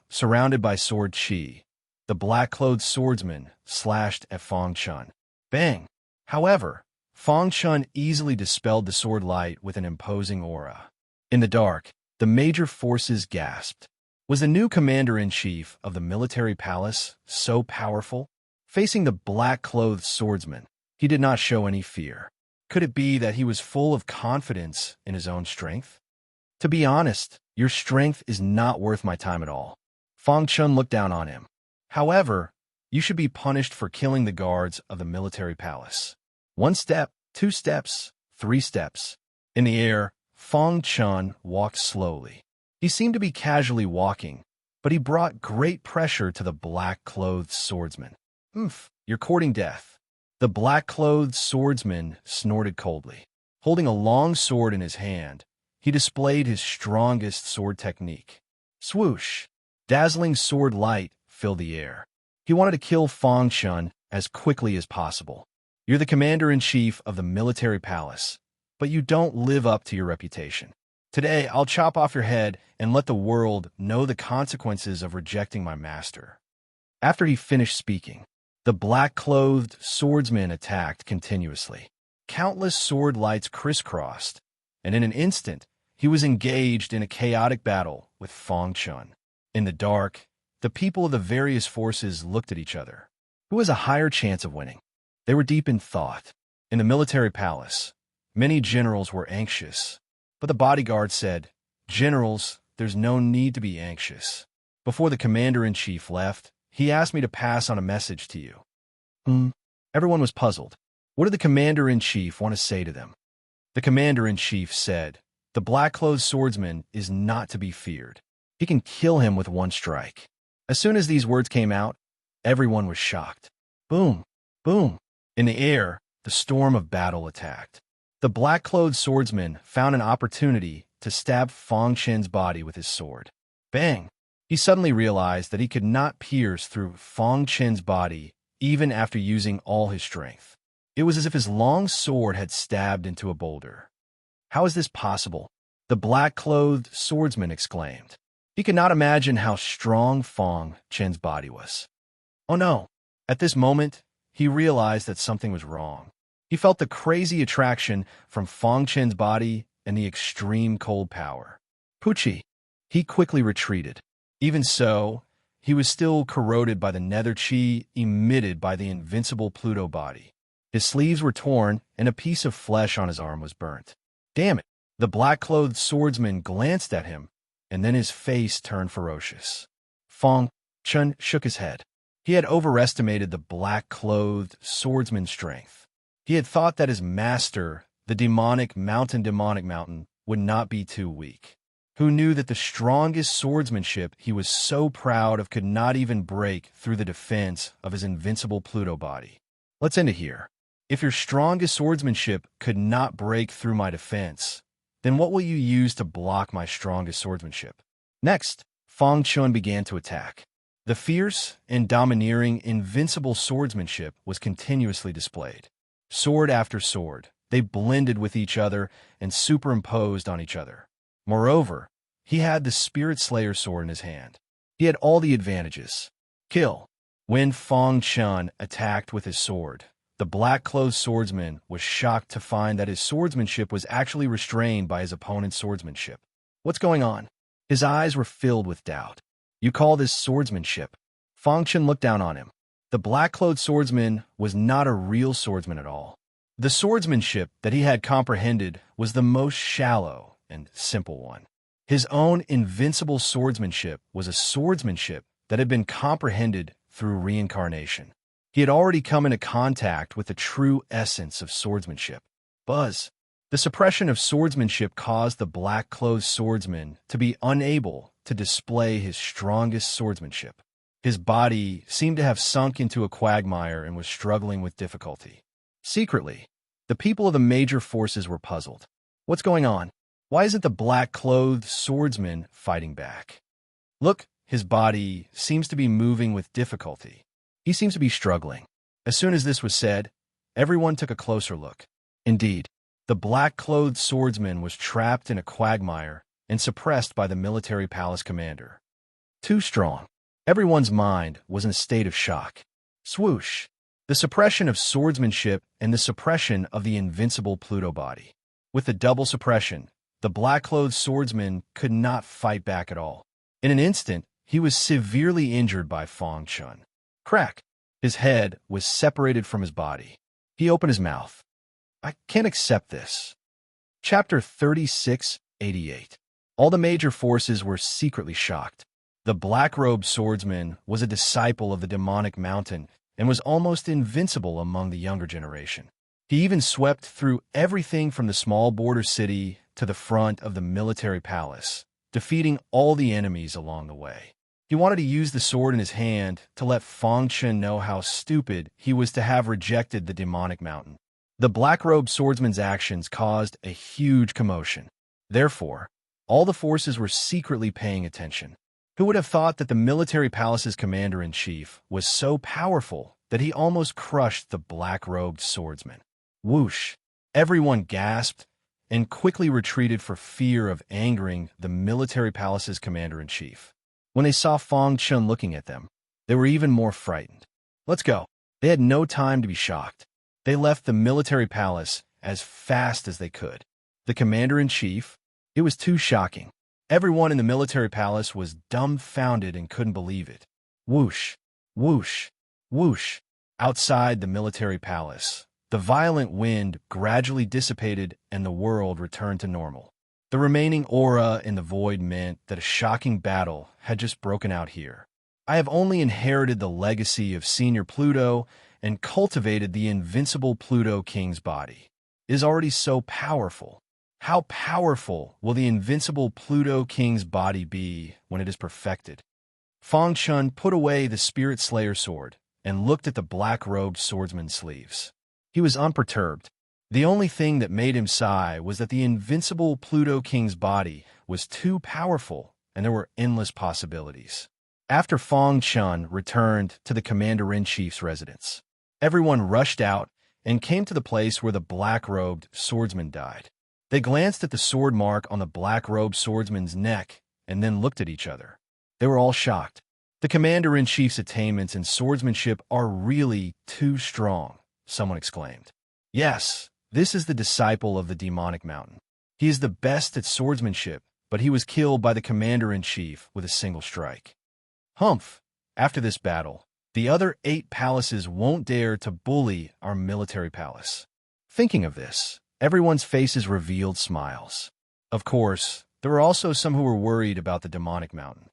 Surrounded by sword chi, the black-clothed swordsman slashed at Fang Chun. Bang! However, Fang Chun easily dispelled the sword light with an imposing aura. In the dark, the major forces gasped. Was the new commander-in-chief of the military palace so powerful? Facing the black-clothed swordsman, he did not show any fear. Could it be that he was full of confidence in his own strength? To be honest, Your strength is not worth my time at all. Fang Chun looked down on him. However, you should be punished for killing the guards of the military palace. 1 step, 2 steps, 3 steps. In the air, Fang Chun walked slowly. He seemed to be casually walking, but he brought great pressure to the black-clothed swordsman. You're courting death. The black-clothed swordsman snorted coldly. Holding a long sword in his hand, he displayed his strongest sword technique. Swoosh! Dazzling sword light filled the air. He wanted to kill Fang Chun as quickly as possible. You're the commander-in-chief of the military palace, but you don't live up to your reputation. Today, I'll chop off your head and let the world know the consequences of rejecting my master. After he finished speaking, the black-clothed swordsman attacked continuously. Countless sword lights crisscrossed, and in an instant, he was engaged in a chaotic battle with Fang Chun. In the dark, the people of the various forces looked at each other. Who has a higher chance of winning? They were deep in thought. In the military palace, many generals were anxious, but the bodyguard said, "Generals, there's no need to be anxious." Before the commander-in-chief left, he asked me to pass on a message to you. Everyone was puzzled. What did the commander-in-chief want to say to them? The commander-in-chief said, "The black-clothed swordsman is not to be feared. He can kill him with 1 strike." As soon as these words came out, everyone was shocked. Boom! Boom! In the air, the storm of battle attacked. The black-clothed swordsman found an opportunity to stab Fang Chun's body with his sword. Bang! He suddenly realized that he could not pierce through Fang Chun's body even after using all his strength. It was as if his long sword had stabbed into a boulder. How is this possible? The black-clothed swordsman exclaimed. He could not imagine how strong Fang Chun's body was. Oh no! At this moment, he realized that something was wrong. He felt the crazy attraction from Fang Chun's body and the extreme cold power. Poochie! He quickly retreated. Even so, he was still corroded by the nether chi emitted by the invincible Pluto body. His sleeves were torn, and a piece of flesh on his arm was burnt. Damn it! The black-clothed swordsman glanced at him, and then his face turned ferocious. Fang Chun shook his head. He had overestimated the black-clothed swordsman's strength. He had thought that his master, the demonic mountain, would not be too weak. Who knew that the strongest swordsmanship he was so proud of could not even break through the defense of his invincible Pluto body? Let's end it here. If your strongest swordsmanship could not break through my defense, then what will you use to block my strongest swordsmanship? Next, Fang Chun began to attack. The fierce and domineering invincible swordsmanship was continuously displayed. Sword after sword, they blended with each other and superimposed on each other. Moreover, he had the Spirit Slayer sword in his hand. He had all the advantages. Kill. When Fang Chun attacked with his sword, the black-clothed swordsman was shocked to find that his swordsmanship was actually restrained by his opponent's swordsmanship. What's going on? His eyes were filled with doubt. You call this swordsmanship? Fang Chun looked down on him. The black-clothed swordsman was not a real swordsman at all. The swordsmanship that he had comprehended was the most shallow and simple one. His own invincible swordsmanship was a swordsmanship that had been comprehended through reincarnation. He had already come into contact with the true essence of swordsmanship. Buzz. The suppression of swordsmanship caused the black-clothed swordsman to be unable to display his strongest swordsmanship. His body seemed to have sunk into a quagmire and was struggling with difficulty. Secretly, the people of the major forces were puzzled. What's going on? Why isn't the black-clothed swordsman fighting back? Look, his body seems to be moving with difficulty. He seems to be struggling. As soon as this was said, everyone took a closer look. Indeed, the black-clothed swordsman was trapped in a quagmire and suppressed by the military palace commander. Too strong. Everyone's mind was in a state of shock. Swoosh! The suppression of swordsmanship and the suppression of the invincible Pluto body. With the double suppression, the black-clothed swordsman could not fight back at all. In an instant, he was severely injured by Fang Chun. Crack! His head was separated from his body. He opened his mouth. I can't accept this. Chapter 3688. All the major forces were secretly shocked. The black-robed swordsman was a disciple of the demonic mountain and was almost invincible among the younger generation. He even swept through everything from the small border city to the front of the military palace, defeating all the enemies along the way. He wanted to use the sword in his hand to let Fang Chen know how stupid he was to have rejected the demonic mountain. The black-robed swordsman's actions caused a huge commotion. Therefore, all the forces were secretly paying attention. Who would have thought that the military palace's commander-in-chief was so powerful that he almost crushed the black-robed swordsman? Whoosh! Everyone gasped and quickly retreated for fear of angering the military palace's commander-in-chief. When they saw Fang Chen looking at them, they were even more frightened. Let's go. They had no time to be shocked. They left the military palace as fast as they could. The commander-in-chief, it was too shocking. Everyone in the military palace was dumbfounded and couldn't believe it. Whoosh, whoosh, whoosh. Outside the military palace, the violent wind gradually dissipated and the world returned to normal. The remaining aura in the void meant that a shocking battle had just broken out here. I have only inherited the legacy of Senior Pluto and cultivated the invincible Pluto King's body. It is already so powerful. How powerful will the invincible Pluto King's body be when it is perfected? Fang Chen put away the Spirit Slayer sword and looked at the black-robed swordsman's sleeves. He was unperturbed. The only thing that made him sigh was that the invincible Pluto King's body was too powerful and there were endless possibilities. After Fang Chen returned to the commander-in-chief's residence, everyone rushed out and came to the place where the black-robed swordsman died. They glanced at the sword mark on the black-robed swordsman's neck and then looked at each other. They were all shocked. The commander-in-chief's attainments in swordsmanship are really too strong, someone exclaimed. Yes, this is the disciple of the demonic mountain. He is the best at swordsmanship, but he was killed by the commander-in-chief with a single strike. Humph! After this battle, the other 8 palaces won't dare to bully our military palace. Thinking of this, everyone's faces revealed smiles. Of course, there were also some who were worried about the demonic mountain.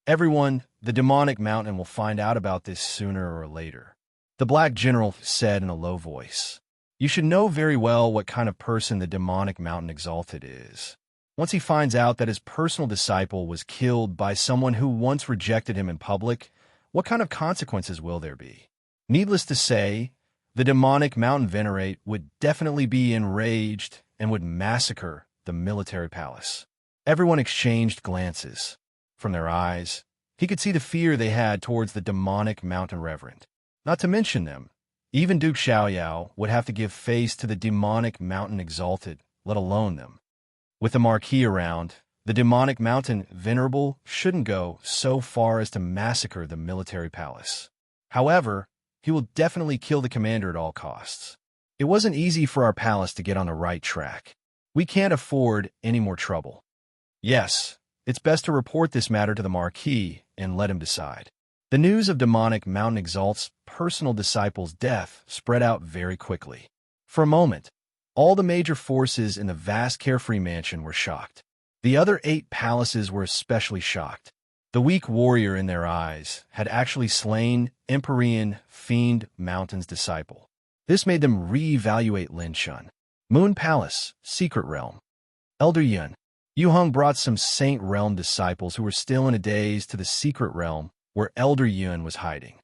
Everyone, the demonic mountain will find out about this sooner or later, the Black General said in a low voice. You should know very well what kind of person the demonic mountain exalted is. Once he finds out that his personal disciple was killed by someone who once rejected him in public, what kind of consequences will there be? Needless to say, the demonic mountain venerate would definitely be enraged and would massacre the military palace. Everyone exchanged glances. From their eyes, he could see the fear they had towards the demonic mountain reverend. Not to mention them, even Duke Xiaoyao would have to give face to the demonic mountain exalted, let alone them. With the Marquis around, the demonic mountain venerable shouldn't go so far as to massacre the military palace. However, he will definitely kill the commander at all costs. It wasn't easy for our palace to get on the right track. We can't afford any more trouble. Yes, it's best to report this matter to the Marquis and let him decide. The news of demonic mountain exalt's personal disciple's death spread out very quickly. For a moment, all the major forces in the vast carefree mansion were shocked. The other 8 palaces were especially shocked. The weak warrior in their eyes had actually slain Empyrean Fiend Mountain's disciple. This made them re-evaluate Lin Shun. Moon Palace, Secret Realm. Elder Yun. Yu Heng brought some Saint Realm disciples who were still in a daze to the Secret Realm where Elder Yun was hiding.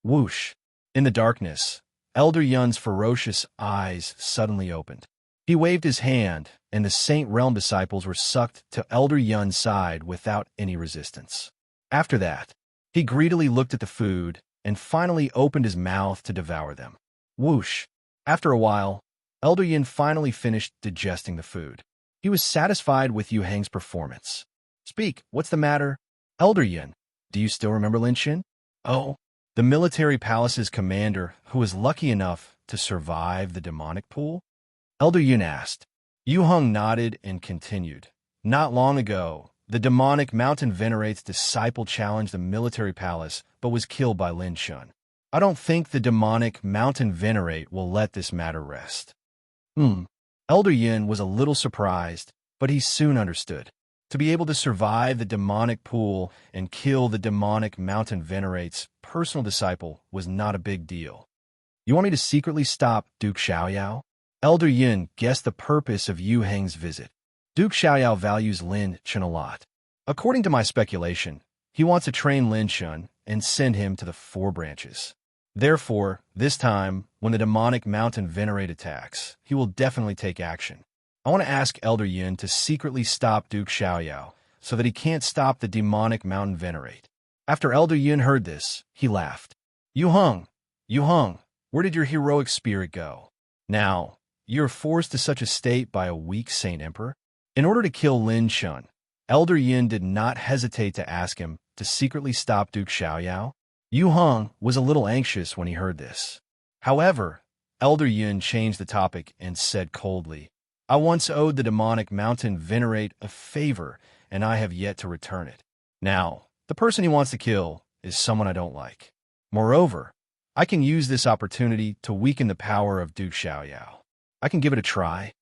Whoosh! In the darkness, Elder Yun's ferocious eyes suddenly opened. He waved his hand, and the Saint Realm disciples were sucked to Elder Yun's side without any resistance. After that, he greedily looked at the food and finally opened his mouth to devour them. Whoosh! After a while, Elder Yun finally finished digesting the food. He was satisfied with Yu Heng's performance. Speak, what's the matter? Elder Yun, do you still remember Lin Xin? Oh, the military palace's commander who was lucky enough to survive the demonic pool? Elder Yun asked. Yu Heng nodded and continued. Not long ago, the demonic mountain venerate's disciple challenged the military palace but was killed by Lin Shun. I don't think the demonic mountain venerate will let this matter rest. Elder Yin was a little surprised, but he soon understood. To be able to survive the demonic pool and kill the demonic mountain venerate's personal disciple was not a big deal. You want me to secretly stop Duke Xiaoyao? Elder Yun guessed the purpose of Yu Heng's visit. Duke Xiaoyao values Lin Chun a lot. According to my speculation, he wants to train Lin Chun and send him to the Four Branches. Therefore, this time, when the demonic mountain venerate attacks, he will definitely take action. I want to ask Elder Yun to secretly stop Duke Xiaoyao so that he can't stop the demonic mountain venerate. After Elder Yun heard this, he laughed. Yu Heng, where did your heroic spirit go? Now, you're forced to such a state by a weak Saint Emperor? In order to kill Lin Chun, Elder Yun did not hesitate to ask him to secretly stop Duke Xiaoyao. Yu Heng was a little anxious when he heard this. However, Elder Yun changed the topic and said coldly, I once owed the demonic mountain venerate a favor, and I have yet to return it. Now, the person he wants to kill is someone I don't like. Moreover, I can use this opportunity to weaken the power of Duke Xiaoyao. I can give it a try.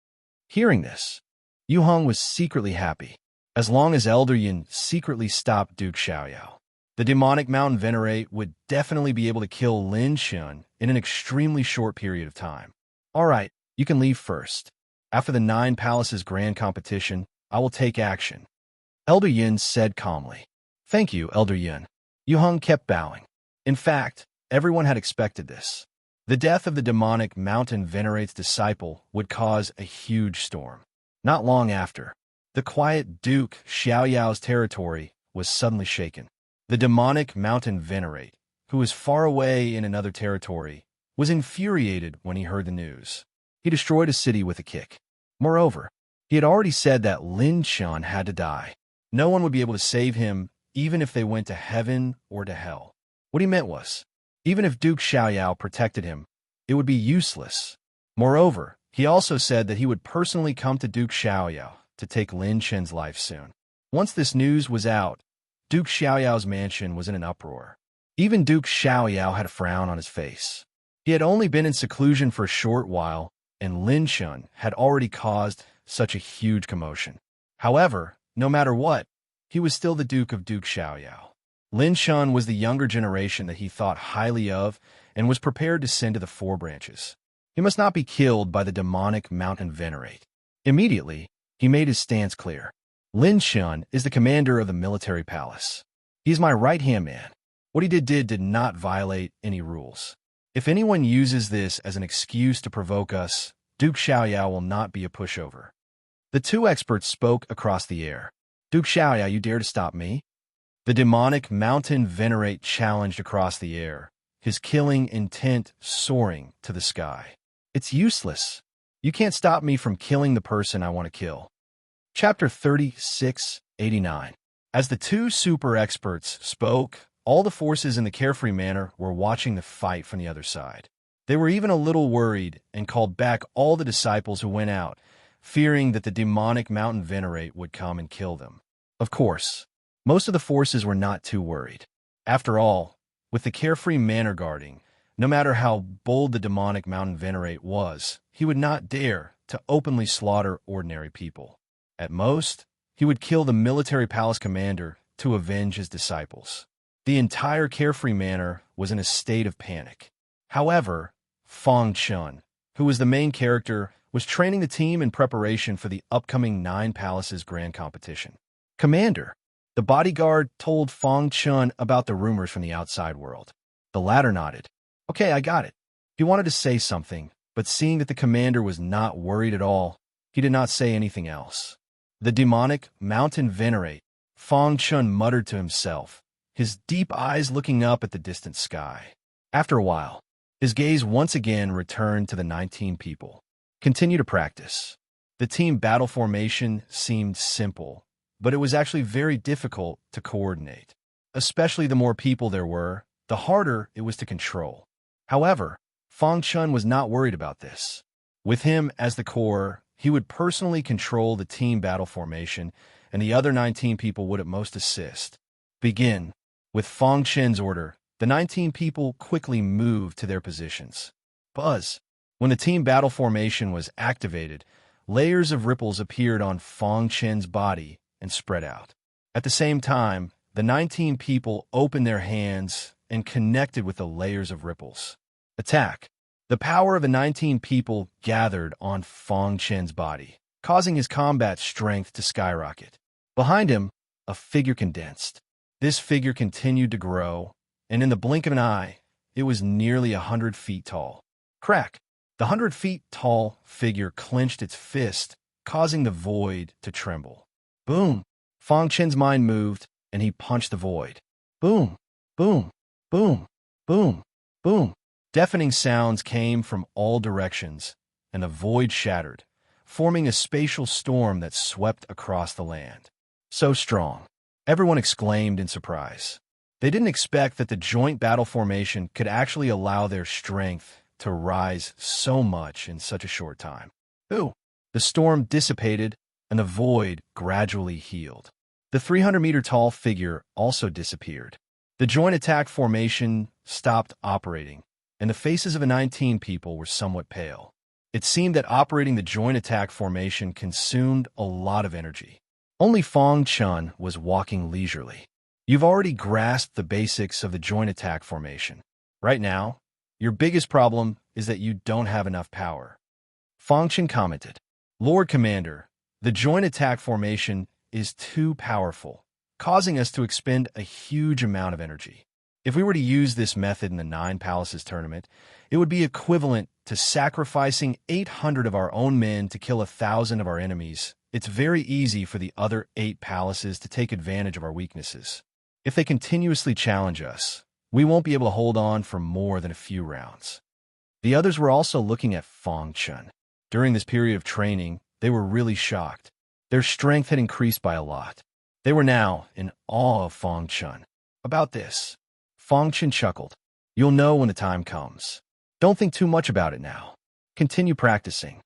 Hearing this, Yu Heng was secretly happy. As long as Elder Yun secretly stopped Duke Xiaoyao, the demonic mountain venerate would definitely be able to kill Lin Chun in an extremely short period of time. All right, you can leave first. After the 9 Palaces Grand Competition, I will take action. Elder Yun said calmly. Thank you, Elder Yun. Yu Heng kept bowing. In fact, everyone had expected this. The death of the demonic mountain venerate's disciple would cause a huge storm. Not long after, the quiet Duke Xiaoyao's territory was suddenly shaken. The demonic mountain venerate, who was far away in another territory, was infuriated when he heard the news. He destroyed a city with a kick. Moreover, he had already said that Lin Chun had to die. No one would be able to save him, even if they went to heaven or to hell. What he meant was, even if Duke Xiaoyao protected him, it would be useless. Moreover, he also said that he would personally come to Duke Xiaoyao to take Lin Chun's life soon. Once this news was out, Duke Xiaoyao's mansion was in an uproar. Even Duke Xiaoyao had a frown on his face. He had only been in seclusion for a short while, and Lin Chun had already caused such a huge commotion. However, no matter what, he was still the Duke of Duke Xiaoyao. Lin Chun was the younger generation that he thought highly of and was prepared to send to the Four Branches. He must not be killed by the demonic mountain venerate. Immediately, he made his stance clear. Lin Chun is the commander of the military palace. He is my right-hand man. What he did not violate any rules. If anyone uses this as an excuse to provoke us, Duke Xiaoyao will not be a pushover. The 2 experts spoke across the air. Duke Xiaoyao, you dare to stop me? The demonic mountain venerate challenged across the air, his killing intent soaring to the sky. It's useless. You can't stop me from killing the person I want to kill. Chapter 3689. As the 2 super experts spoke, all the forces in the Carefree Manor were watching the fight from the other side. They were even a little worried and called back all the disciples who went out, fearing that the demonic mountain venerate would come and kill them. Of course, most of the forces were not too worried. After all, with the Carefree Manor guarding, no matter how bold the demonic mountain venerate was, he would not dare to openly slaughter ordinary people. At most, he would kill the military palace commander to avenge his disciples. The entire Carefree Manor was in a state of panic. However, Fang Chun, who was the main character, was training the team in preparation for the upcoming 9 Palaces Grand Competition. Commander, the bodyguard told Fang Chun about the rumors from the outside world. The latter nodded. Okay, I got it. He wanted to say something, but seeing that the commander was not worried at all, he did not say anything else. The demonic mountain venerate, Fang Chun muttered to himself, his deep eyes looking up at the distant sky. After a while, his gaze once again returned to the 19 people. Continue to practice. The team battle formation seemed simple, but it was actually very difficult to coordinate. Especially the more people there were, the harder it was to control. However, Fang Chun was not worried about this. With him as the core, he would personally control the team battle formation, and the other 19 people would at most assist. Begin. With Fang Chun's order, the 19 people quickly moved to their positions. Buzz. When the team battle formation was activated, layers of ripples appeared on Fang Chun's body and spread out. At the same time, the 19 people opened their hands and connected with the layers of ripples. Attack! The power of the 19 people gathered on Fang Chen's body, causing his combat strength to skyrocket. Behind him, a figure condensed. This figure continued to grow, and in the blink of an eye, it was nearly 100 feet tall. Crack! The 100 feet tall figure clenched its fist, causing the void to tremble. Boom! Fang Chen's mind moved, and he punched the void. Boom! Boom! Boom! Boom! Boom! Deafening sounds came from all directions, and the void shattered, forming a spatial storm that swept across the land. So strong! Everyone exclaimed in surprise. They didn't expect that the joint battle formation could actually allow their strength to rise so much in such a short time. Ooh! The storm dissipated, and the void gradually healed. The 300-meter-tall figure also disappeared. The joint attack formation stopped operating, and the faces of the 19 people were somewhat pale. It seemed that operating the joint attack formation consumed a lot of energy. Only Fang Chen was walking leisurely. You've already grasped the basics of the joint attack formation. Right now, your biggest problem is that you don't have enough power. Fang Chen commented, Lord Commander, the joint attack formation is too powerful, causing us to expend a huge amount of energy. If we were to use this method in the 9 Palaces tournament, it would be equivalent to sacrificing 800 of our own men to kill 1,000 of our enemies. It's very easy for the other 8 palaces to take advantage of our weaknesses. If they continuously challenge us, we won't be able to hold on for more than a few rounds. The others were also looking at Fang Chen. During this period of training, they were really shocked. Their strength had increased by a lot. They were now in awe of Fang Chen. About this, Fang Chen chuckled. You'll know when the time comes. Don't think too much about it now. Continue practicing.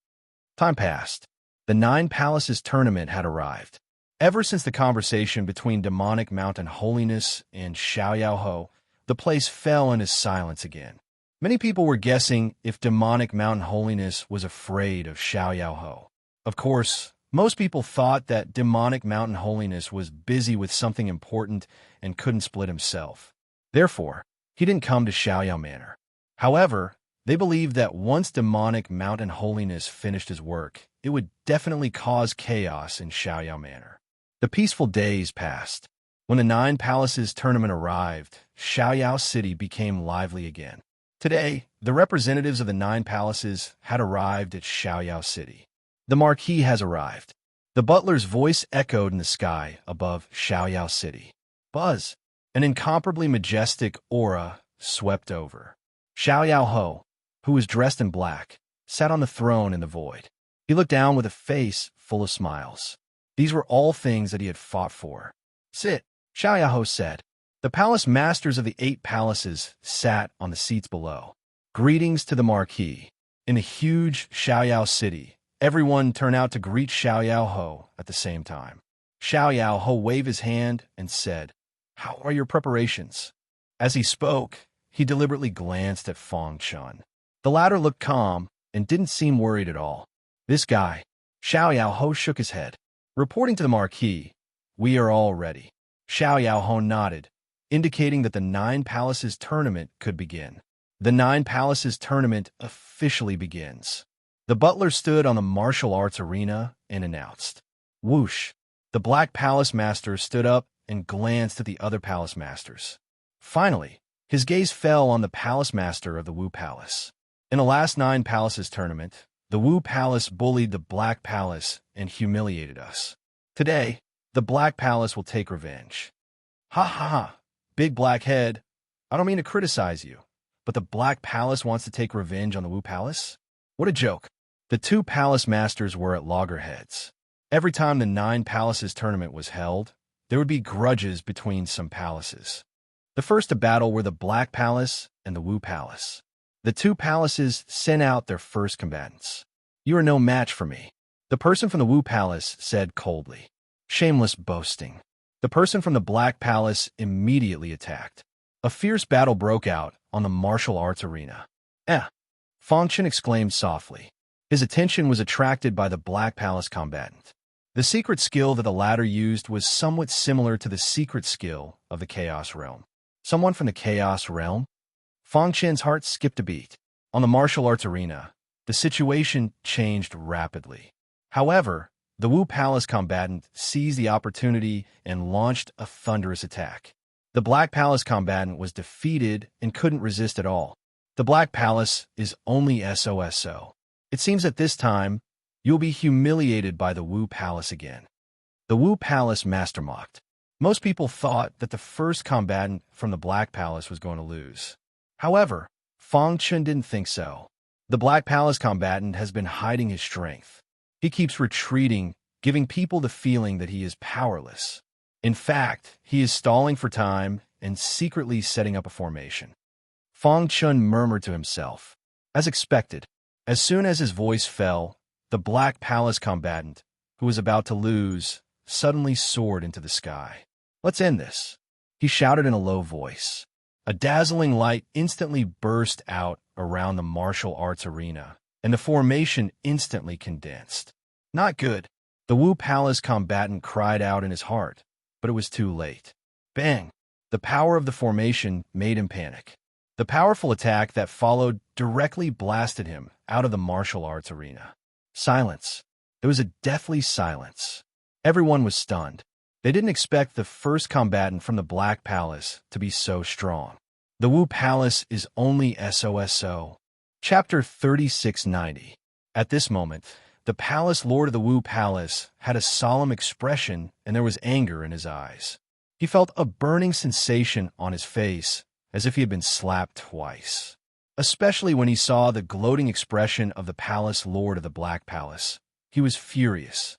Time passed. The 9 Palaces tournament had arrived. Ever since the conversation between Demonic Mountain Holiness and Xiao Ho, the place fell into silence again. Many people were guessing if Demonic Mountain Holiness was afraid of Xiao Ho. Of course, most people thought that Demonic Mountain Holiness was busy with something important and couldn't split himself. Therefore, he didn't come to Xiaoyao Manor. However, they believed that once Demonic Mountain Holiness finished his work, it would definitely cause chaos in Xiaoyao Manor. The peaceful days passed. When the 9 Palaces tournament arrived, Xiaoyao City became lively again. Today, the representatives of the 9 Palaces had arrived at Xiaoyao City. The Marquis has arrived. The butler's voice echoed in the sky above Xiaoyao City. Buzz! An incomparably majestic aura swept over. Xiaoyao Ho, who was dressed in black, sat on the throne in the void. He looked down with a face full of smiles. These were all things that he had fought for. Sit, Xiaoyao Ho said. The palace masters of the 8 palaces sat on the seats below. Greetings to the Marquis. In the huge Xiaoyao City, everyone turned out to greet Xiaoyao Ho at the same time. Xiaoyao Ho waved his hand and said, How are your preparations? As he spoke, he deliberately glanced at Fang Chen. The latter looked calm and didn't seem worried at all. This guy, Xiaoyao Ho shook his head. Reporting to the Marquis, we are all ready. Xiaoyao Ho nodded, indicating that the 9 Palaces tournament could begin. The 9 Palaces tournament officially begins. The butler stood on the martial arts arena and announced. Whoosh! The Black Palace Master stood up and glanced at the other Palace Masters. Finally, his gaze fell on the Palace Master of the Wu Palace. In the last 9 Palaces tournament, the Wu Palace bullied the Black Palace and humiliated us. Today, the Black Palace will take revenge. Ha ha ha! Big black head. I don't mean to criticize you, but the Black Palace wants to take revenge on the Wu Palace? What a joke. The 2 Palace Masters were at loggerheads. Every time the 9 Palaces tournament was held, there would be grudges between some palaces. The first to battle were the Black Palace and the Wu Palace. The 2 palaces sent out their first combatants. You are no match for me, the person from the Wu Palace said coldly. Shameless boasting. The person from the Black Palace immediately attacked. A fierce battle broke out on the martial arts arena. Fang Chen exclaimed softly. His attention was attracted by the Black Palace combatant. The secret skill that the latter used was somewhat similar to the secret skill of the Chaos Realm. Someone from the Chaos Realm? Fang Qian's heart skipped a beat. On the martial arts arena, the situation changed rapidly. However, the Wu Palace combatant seized the opportunity and launched a thunderous attack. The Black Palace combatant was defeated and couldn't resist at all. The Black Palace is only SOSO. It seems that this time, you'll be humiliated by the Wu Palace again. The Wu Palace mastermocked. Most people thought that the first combatant from the Black Palace was going to lose. However, Fang Qian didn't think so. The Black Palace combatant has been hiding his strength. He keeps retreating, giving people the feeling that he is powerless. In fact, he is stalling for time and secretly setting up a formation. Fang Qian murmured to himself. As expected, as soon as his voice fell, the Black Palace combatant, who was about to lose, suddenly soared into the sky. "Let's end this," he shouted in a low voice. A dazzling light instantly burst out around the martial arts arena, and the formation instantly condensed. "Not good," the Wu Palace combatant cried out in his heart, but it was too late. Bang! The power of the formation made him panic. The powerful attack that followed directly blasted him out of the martial arts arena. Silence. There was a deathly silence. Everyone was stunned. They didn't expect the first combatant from the Black Palace to be so strong. The Wu Palace is only SOSO. Chapter 3690. At this moment, the Palace Lord of the Wu Palace had a solemn expression and there was anger in his eyes. He felt a burning sensation on his face, as if he had been slapped twice. Especially when he saw the gloating expression of the Palace Lord of the Black Palace. He was furious.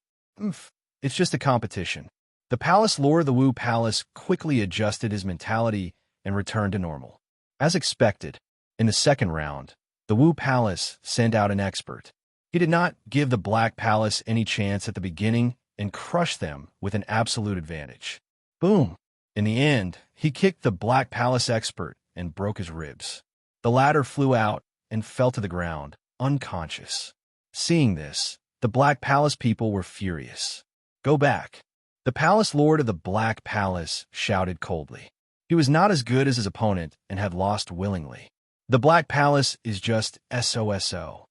It's just a competition. The Palace Lord of the Wu Palace quickly adjusted his mentality and returned to normal. As expected, in the second round, the Wu Palace sent out an expert. He did not give the Black Palace any chance at the beginning and crushed them with an absolute advantage. Boom! In the end, he kicked the Black Palace expert and broke his ribs. The latter flew out and fell to the ground, unconscious. Seeing this, the Black Palace people were furious. "Go back." The Palace Lord of the Black Palace shouted coldly. He was not as good as his opponent and had lost willingly. The Black Palace is just SOSO.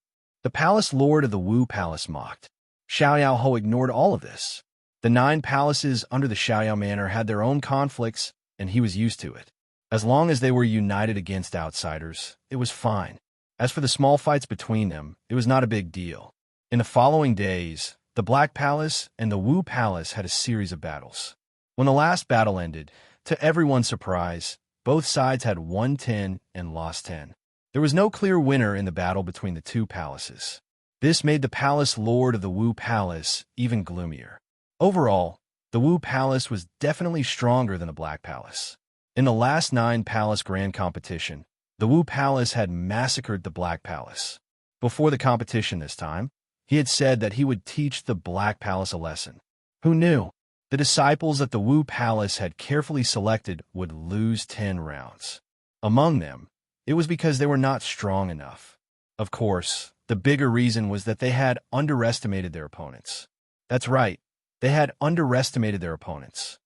The Palace Lord of the Wu Palace mocked. Xiaoyao Ho ignored all of this. The 9 palaces under the Xiaoyao Manor had their own conflicts, and he was used to it. As long as they were united against outsiders, it was fine. As for the small fights between them, it was not a big deal. In the following days, the Black Palace and the Wu Palace had a series of battles. When the last battle ended, to everyone's surprise, both sides had won 10 and lost 10. There was no clear winner in the battle between the two palaces. This made the Palace Lord of the Wu Palace even gloomier. Overall, the Wu Palace was definitely stronger than the Black Palace. In the last 9 Palace Grand Competition, the Wu Palace had massacred the Black Palace. Before the competition this time, he had said that he would teach the Black Palace a lesson. Who knew? The disciples that the Wu Palace had carefully selected would lose 10 rounds. Among them, it was because they were not strong enough. Of course, the bigger reason was that they had underestimated their opponents. That's right, they had underestimated their opponents.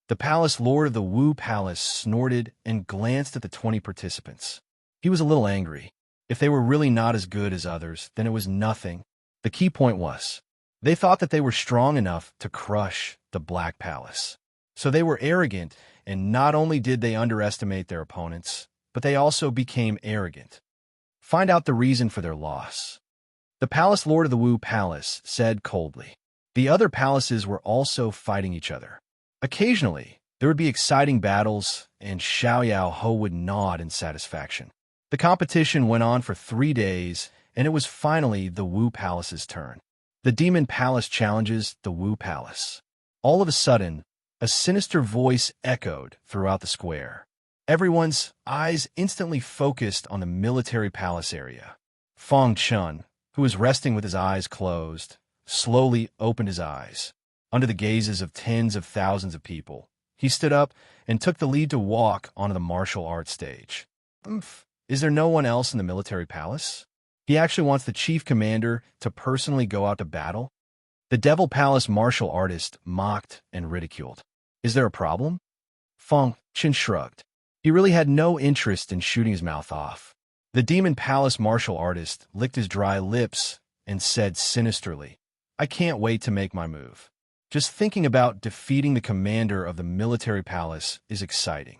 The Palace Lord of the Wu Palace snorted and glanced at the 20 participants. He was a little angry. If they were really not as good as others, then it was nothing. The key point was, they thought that they were strong enough to crush the Black Palace. So they were arrogant, and not only did they underestimate their opponents, but they also became arrogant. Find out the reason for their loss. The Palace Lord of the Wu Palace said coldly. The other palaces were also fighting each other. Occasionally, there would be exciting battles, and Xiaoyao Ho would nod in satisfaction. The competition went on for 3 days, and it was finally the Wu Palace's turn. The Demon Palace challenges the Wu Palace. All of a sudden, a sinister voice echoed throughout the square. Everyone's eyes instantly focused on the military palace area. Fang Qian, who was resting with his eyes closed, slowly opened his eyes. Under the gazes of tens of thousands of people, he stood up and took the lead to walk onto the martial arts stage. Is there no one else in the military palace? He actually wants the chief commander to personally go out to battle? The Devil Palace martial artist mocked and ridiculed. Is there a problem? Fong Chen shrugged. He really had no interest in shooting his mouth off. The Demon Palace martial artist licked his dry lips and said sinisterly, I can't wait to make my move. Just thinking about defeating the commander of the military palace is exciting.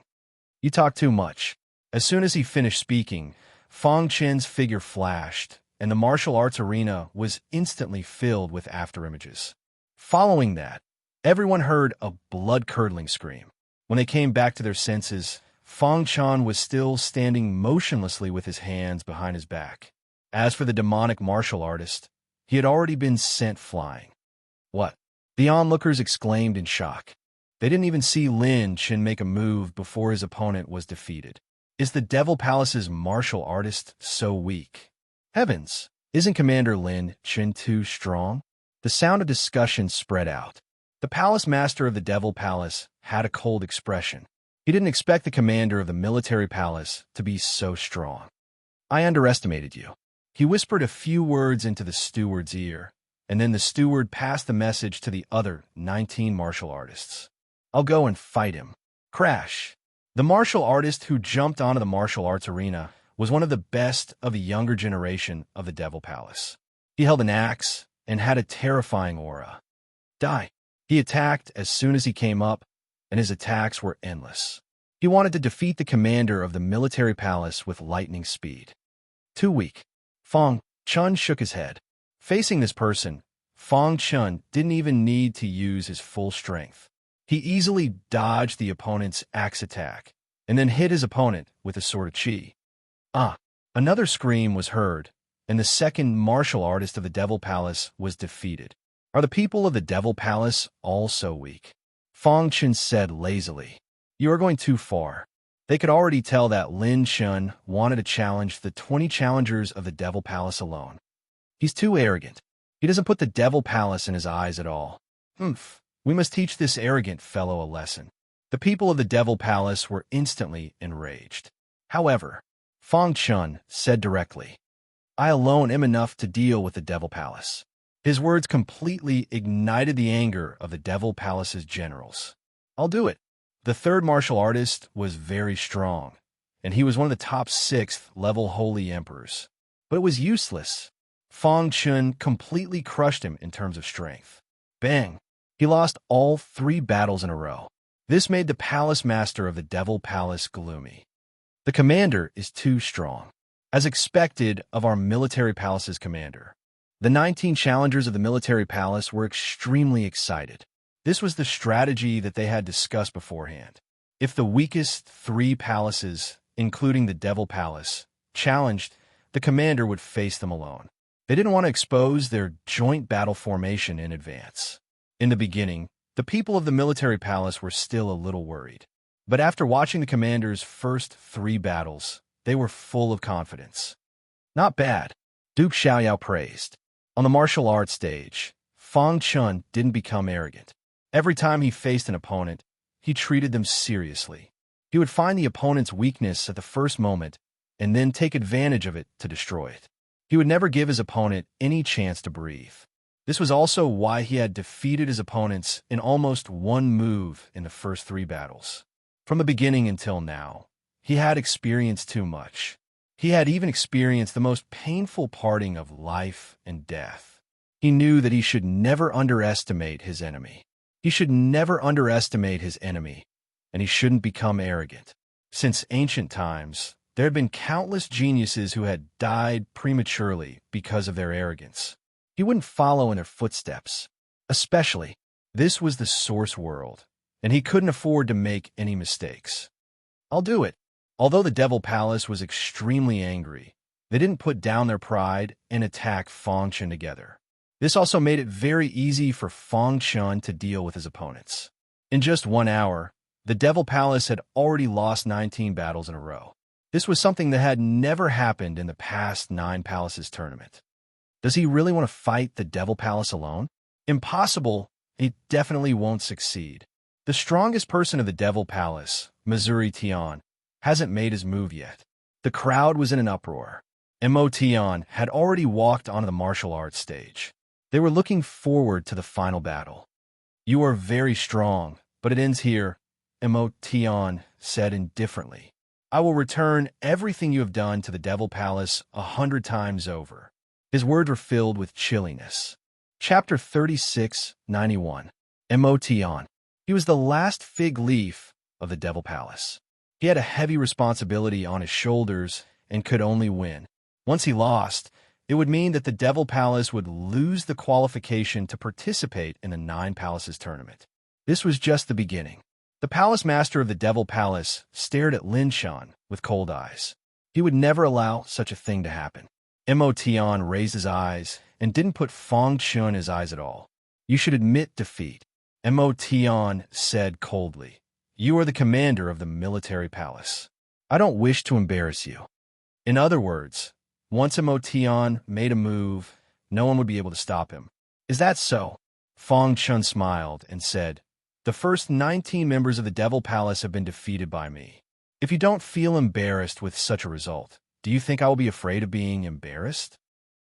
You talk too much. As soon as he finished speaking, Fong Chen's figure flashed, and the martial arts arena was instantly filled with afterimages. Following that, everyone heard a blood-curdling scream. When they came back to their senses, Fong Chen was still standing motionlessly with his hands behind his back. As for the demonic martial artist, he had already been sent flying. What? The onlookers exclaimed in shock. They didn't even see Lin Chen make a move before his opponent was defeated. Is the Devil Palace's martial artist so weak? Heavens, isn't Commander Lin Chen too strong? The sound of discussion spread out. The palace master of the Devil Palace had a cold expression. He didn't expect the commander of the military palace to be so strong. I underestimated you. He whispered a few words into the steward's ear, and then the steward passed the message to the other 19 martial artists. I'll go and fight him. Crash. The martial artist who jumped onto the martial arts arena was one of the best of the younger generation of the Devil Palace. He held an axe and had a terrifying aura. Die. He attacked as soon as he came up, and his attacks were endless. He wanted to defeat the commander of the military palace with lightning speed. Too weak. Fong Chen shook his head. Facing this person, Fong Chen didn't even need to use his full strength. He easily dodged the opponent's axe attack, and then hit his opponent with a sword of chi. Another scream was heard, and the second martial artist of the Devil Palace was defeated. Are the people of the Devil Palace all so weak? Fong Chen said lazily. You are going too far. They could already tell that Lin Chen wanted to challenge the 20 challengers of the Devil Palace alone. He's too arrogant. He doesn't put the Devil Palace in his eyes at all. We must teach this arrogant fellow a lesson. The people of the Devil Palace were instantly enraged. However, Fong Chen said directly, I alone am enough to deal with the Devil Palace. His words completely ignited the anger of the Devil Palace's generals. I'll do it. The third martial artist was very strong, and he was one of the top 6th level holy emperors. But it was useless. Fong Chen completely crushed him in terms of strength. Bang! He lost all 3 battles in a row. This made the palace master of the Devil Palace gloomy. The commander is too strong. As expected of our military palace's commander, the 19 challengers of the military palace were extremely excited. This was the strategy that they had discussed beforehand. If the weakest 3 palaces, including the Devil Palace, challenged, the commander would face them alone. They didn't want to expose their joint battle formation in advance. In the beginning, the people of the military palace were still a little worried. But after watching the commander's first 3 battles, they were full of confidence. Not bad, Duke Xiaoyao praised. On the martial arts stage, Fong Chen didn't become arrogant. Every time he faced an opponent, he treated them seriously. He would find the opponent's weakness at the first moment and then take advantage of it to destroy it. He would never give his opponent any chance to breathe. This was also why he had defeated his opponents in almost one move in the first 3 battles. From the beginning until now, he had experienced too much. He had even experienced the most painful parting of life and death. He knew that he should never underestimate his enemy. He should never underestimate his enemy, and he shouldn't become arrogant. Since ancient times, there had been countless geniuses who had died prematurely because of their arrogance. He wouldn't follow in their footsteps. Especially, this was the Source world, and he couldn't afford to make any mistakes. I'll do it. Although the Devil Palace was extremely angry, they didn't put down their pride and attack Fong Chen together. This also made it very easy for Fong Chen to deal with his opponents. In just 1 hour, the Devil Palace had already lost 19 battles in a row. This was something that had never happened in the past 9 Palaces tournament. Does he really want to fight the Devil Palace alone? Impossible. He definitely won't succeed. The strongest person of the Devil Palace, Missouri Tian, hasn't made his move yet. The crowd was in an uproar. Mo Tian had already walked onto the martial arts stage. They were looking forward to the final battle. You are very strong, but it ends here, Emotion said indifferently. I will return everything you have done to the Devil Palace 100 times over. His words were filled with chilliness. Chapter 36:91. Emotion. He was the last fig leaf of the Devil Palace. He had a heavy responsibility on his shoulders and could only win. Once he lost, it would mean that the Devil Palace would lose the qualification to participate in the Nine Palaces tournament. This was just the beginning. The Palace Master of the Devil Palace stared at Lin Shan with cold eyes. He would never allow such a thing to happen. Emotion raised his eyes and didn't put Fang Chun in his eyes at all. You should admit defeat, Emotion said coldly. You are the commander of the military palace. I don't wish to embarrass you. In other words, once Emotion made a move, no one would be able to stop him. Is that so? Fang Chun smiled and said, The first 19 members of the Devil Palace have been defeated by me. If you don't feel embarrassed with such a result, do you think I will be afraid of being embarrassed?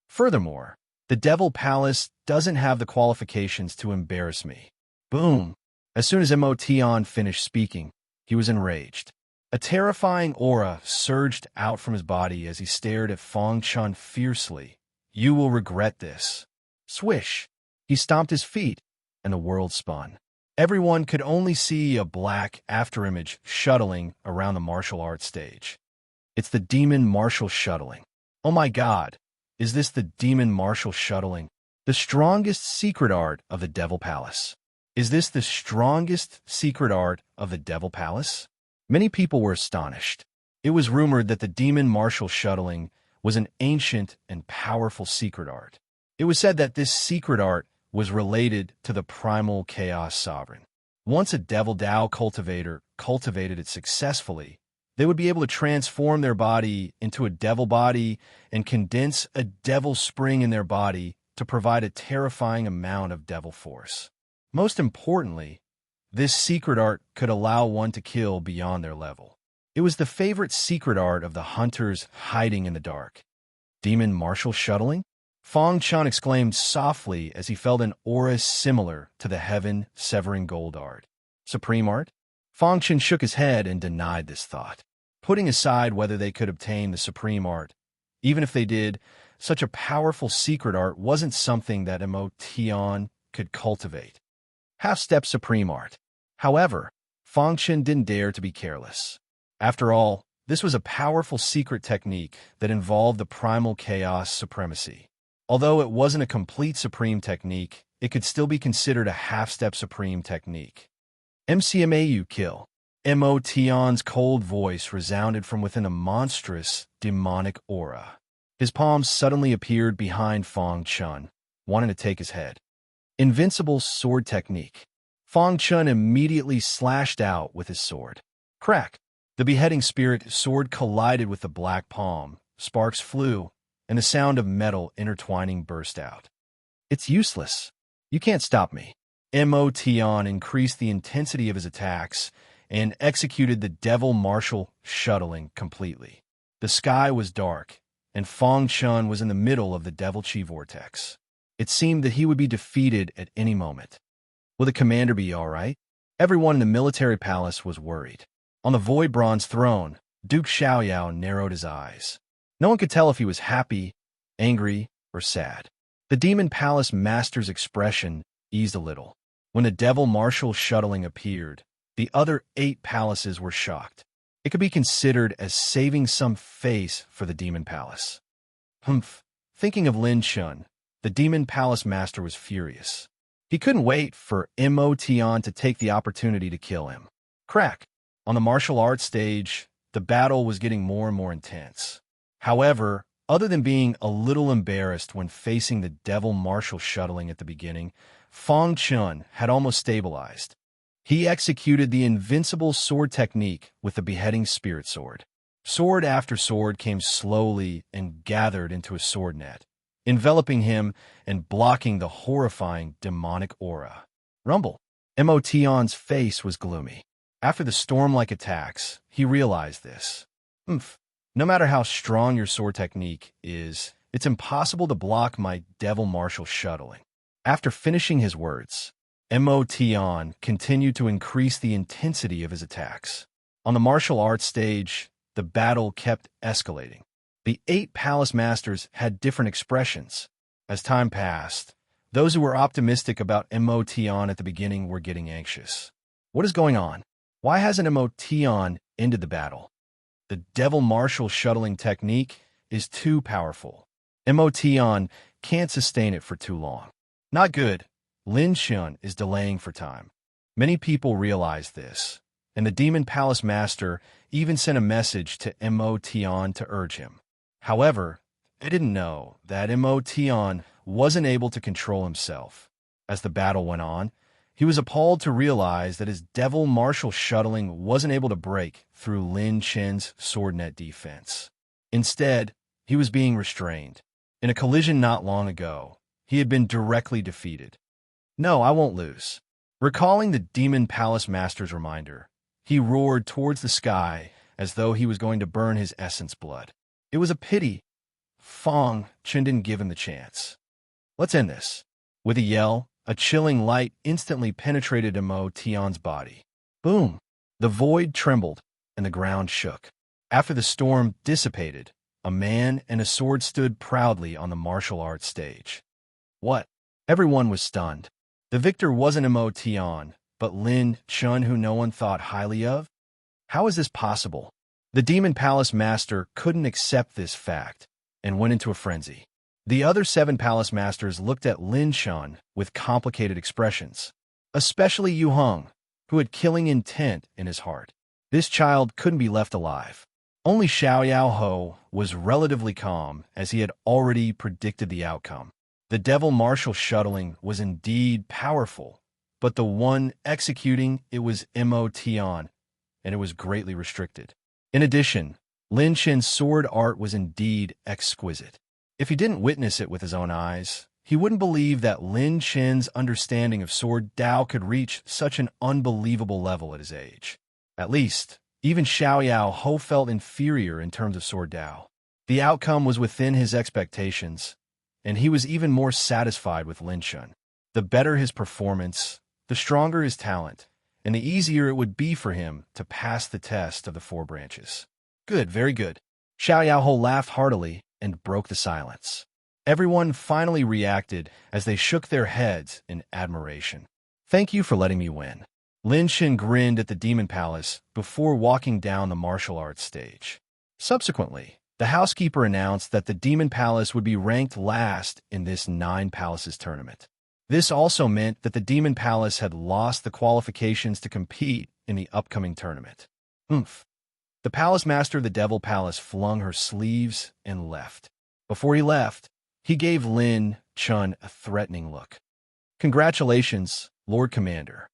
Furthermore, the Devil Palace doesn't have the qualifications to embarrass me. Boom! As soon as Emotion finished speaking, he was enraged. A terrifying aura surged out from his body as he stared at Fang Chun fiercely. You will regret this. Swish! He stomped his feet, and the world spun. Everyone could only see a black afterimage shuttling around the martial arts stage. It's the demon martial shuttling. Oh my God! Is this the demon martial shuttling? The strongest secret art of the Devil Palace. Is this the strongest secret art of the Devil Palace? Many people were astonished. It was rumored that the demon martial shuttling was an ancient and powerful secret art. It was said that this secret art was related to the primal chaos sovereign. Once a Devil Dao cultivator cultivated it successfully, they would be able to transform their body into a devil body and condense a devil spring in their body to provide a terrifying amount of devil force. Most importantly, this secret art could allow one to kill beyond their level. It was the favorite secret art of the hunters hiding in the dark. Demon martial shuttling? Fang Chun exclaimed softly as he felt an aura similar to the heaven-severing gold art. Supreme art? Fang Chun shook his head and denied this thought. Putting aside whether they could obtain the supreme art, even if they did, such a powerful secret art wasn't something that Emotion could cultivate. Half-step supreme art. However, Fang Chun didn't dare to be careless. After all, this was a powerful secret technique that involved the primal chaos supremacy. Although it wasn't a complete supreme technique, it could still be considered a half-step supreme technique. MCMAU kill. Emotion's cold voice resounded from within a monstrous, demonic aura. His palms suddenly appeared behind Fang Chun, wanting to take his head. Invincible sword technique. Fang Chun immediately slashed out with his sword. Crack! The beheading spirit sword collided with the black palm, sparks flew, and the sound of metal intertwining burst out. It's useless. You can't stop me. Emotion increased the intensity of his attacks and executed the devil martial shuttling completely. The sky was dark, and Fang Chun was in the middle of the devil chi vortex. It seemed that he would be defeated at any moment. Will the commander be all right? Everyone in the military palace was worried. On the void bronze throne, Duke Xiaoyao narrowed his eyes. No one could tell if he was happy, angry, or sad. The demon palace master's expression eased a little. When the devil martial shuttling appeared, the other 8 palaces were shocked. It could be considered as saving some face for the demon palace. Humph. Thinking of Lin Chun, the demon palace master was furious. He couldn't wait for Emotion to take the opportunity to kill him. Crack! On the martial arts stage, the battle was getting more and more intense. However, other than being a little embarrassed when facing the devil martial shuttling at the beginning, Fang Chun had almost stabilized. He executed the invincible sword technique with the beheading spirit sword. Sword after sword came slowly and gathered into a sword net, enveloping him and blocking the horrifying demonic aura. Rumble. Emotion's face was gloomy. After the storm-like attacks, he realized this. No matter how strong your sword technique is, it's impossible to block my devil martial shuttling. After finishing his words, Mo Tian continued to increase the intensity of his attacks. On the martial arts stage, the battle kept escalating. The 8 palace masters had different expressions. As time passed, those who were optimistic about Mo Tian at the beginning were getting anxious. What is going on? Why hasn't Mo Tian ended the battle? The devil martial shuttling technique is too powerful. Mo Tian can't sustain it for too long. Not good. Lin Shun is delaying for time. Many people realize this, and the Demon Palace Master even sent a message to Mo Tian to urge him. However, they didn't know that Mo Tian wasn't able to control himself. As the battle went on, he was appalled to realize that his devil martial shuttling wasn't able to break through Lin Chen's sword net defense. Instead, he was being restrained. In a collision not long ago, he had been directly defeated. No, I won't lose. Recalling the Demon Palace Master's reminder, he roared towards the sky as though he was going to burn his essence blood. It was a pity Fong Chen didn't give him the chance. Let's end this. With a yell, a chilling light instantly penetrated Mo Tian's body. Boom! The void trembled, and the ground shook. After the storm dissipated, a man and a sword stood proudly on the martial arts stage. What? Everyone was stunned. The victor wasn't Mo Tian, but Lin Chun, who no one thought highly of? How is this possible? The Demon Palace Master couldn't accept this fact and went into a frenzy. The other 7 palace masters looked at Lin Chun with complicated expressions, especially Yu Heng, who had killing intent in his heart. This child couldn't be left alive. Only Xiao Yao Ho was relatively calm, as he had already predicted the outcome. The devil martial shuttling was indeed powerful, but the one executing it was Mo Tian, and it was greatly restricted. In addition, Lin Chen's sword art was indeed exquisite. If he didn't witness it with his own eyes, he wouldn't believe that Lin Chen's understanding of sword Dao could reach such an unbelievable level at his age. At least, even Xiao Yao Ho felt inferior in terms of sword Dao. The outcome was within his expectations, and he was even more satisfied with Lin Chun. The better his performance, the stronger his talent, and the easier it would be for him to pass the test of the 4 branches. Good, very good. Xiao Yao Ho laughed heartily and broke the silence. Everyone finally reacted as they shook their heads in admiration. Thank you for letting me win. Lin Shin grinned at the Demon Palace before walking down the martial arts stage. Subsequently, the housekeeper announced that the Demon Palace would be ranked last in this 9 Palaces tournament. This also meant that the Demon Palace had lost the qualifications to compete in the upcoming tournament. Oomph. The Palace Master of the Devil Palace flung her sleeves and left. Before he left, he gave Lin Chun a threatening look. Congratulations, Lord Commander.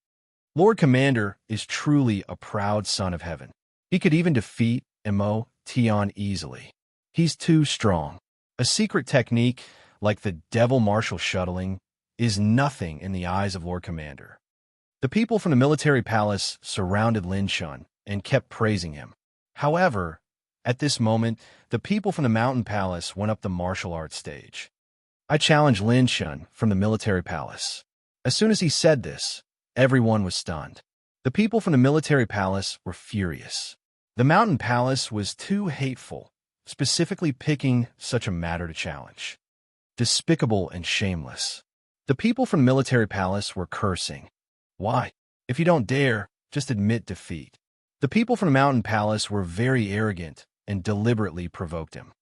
Lord Commander is truly a proud son of heaven. He could even defeat Mo Tian easily. He's too strong. A secret technique, like the devil martial shuttling, is nothing in the eyes of Lord Commander. The people from the military palace surrounded Lin Chun and kept praising him. However, at this moment, the people from the mountain palace went up the martial arts stage. I challenged Lin Chun from the military palace. As soon as he said this, everyone was stunned. The people from the military palace were furious. The mountain palace was too hateful, specifically picking such a matter to challenge. Despicable and shameless. The people from the military palace were cursing. Why? If you don't dare, just admit defeat. The people from the mountain palace were very arrogant and deliberately provoked him.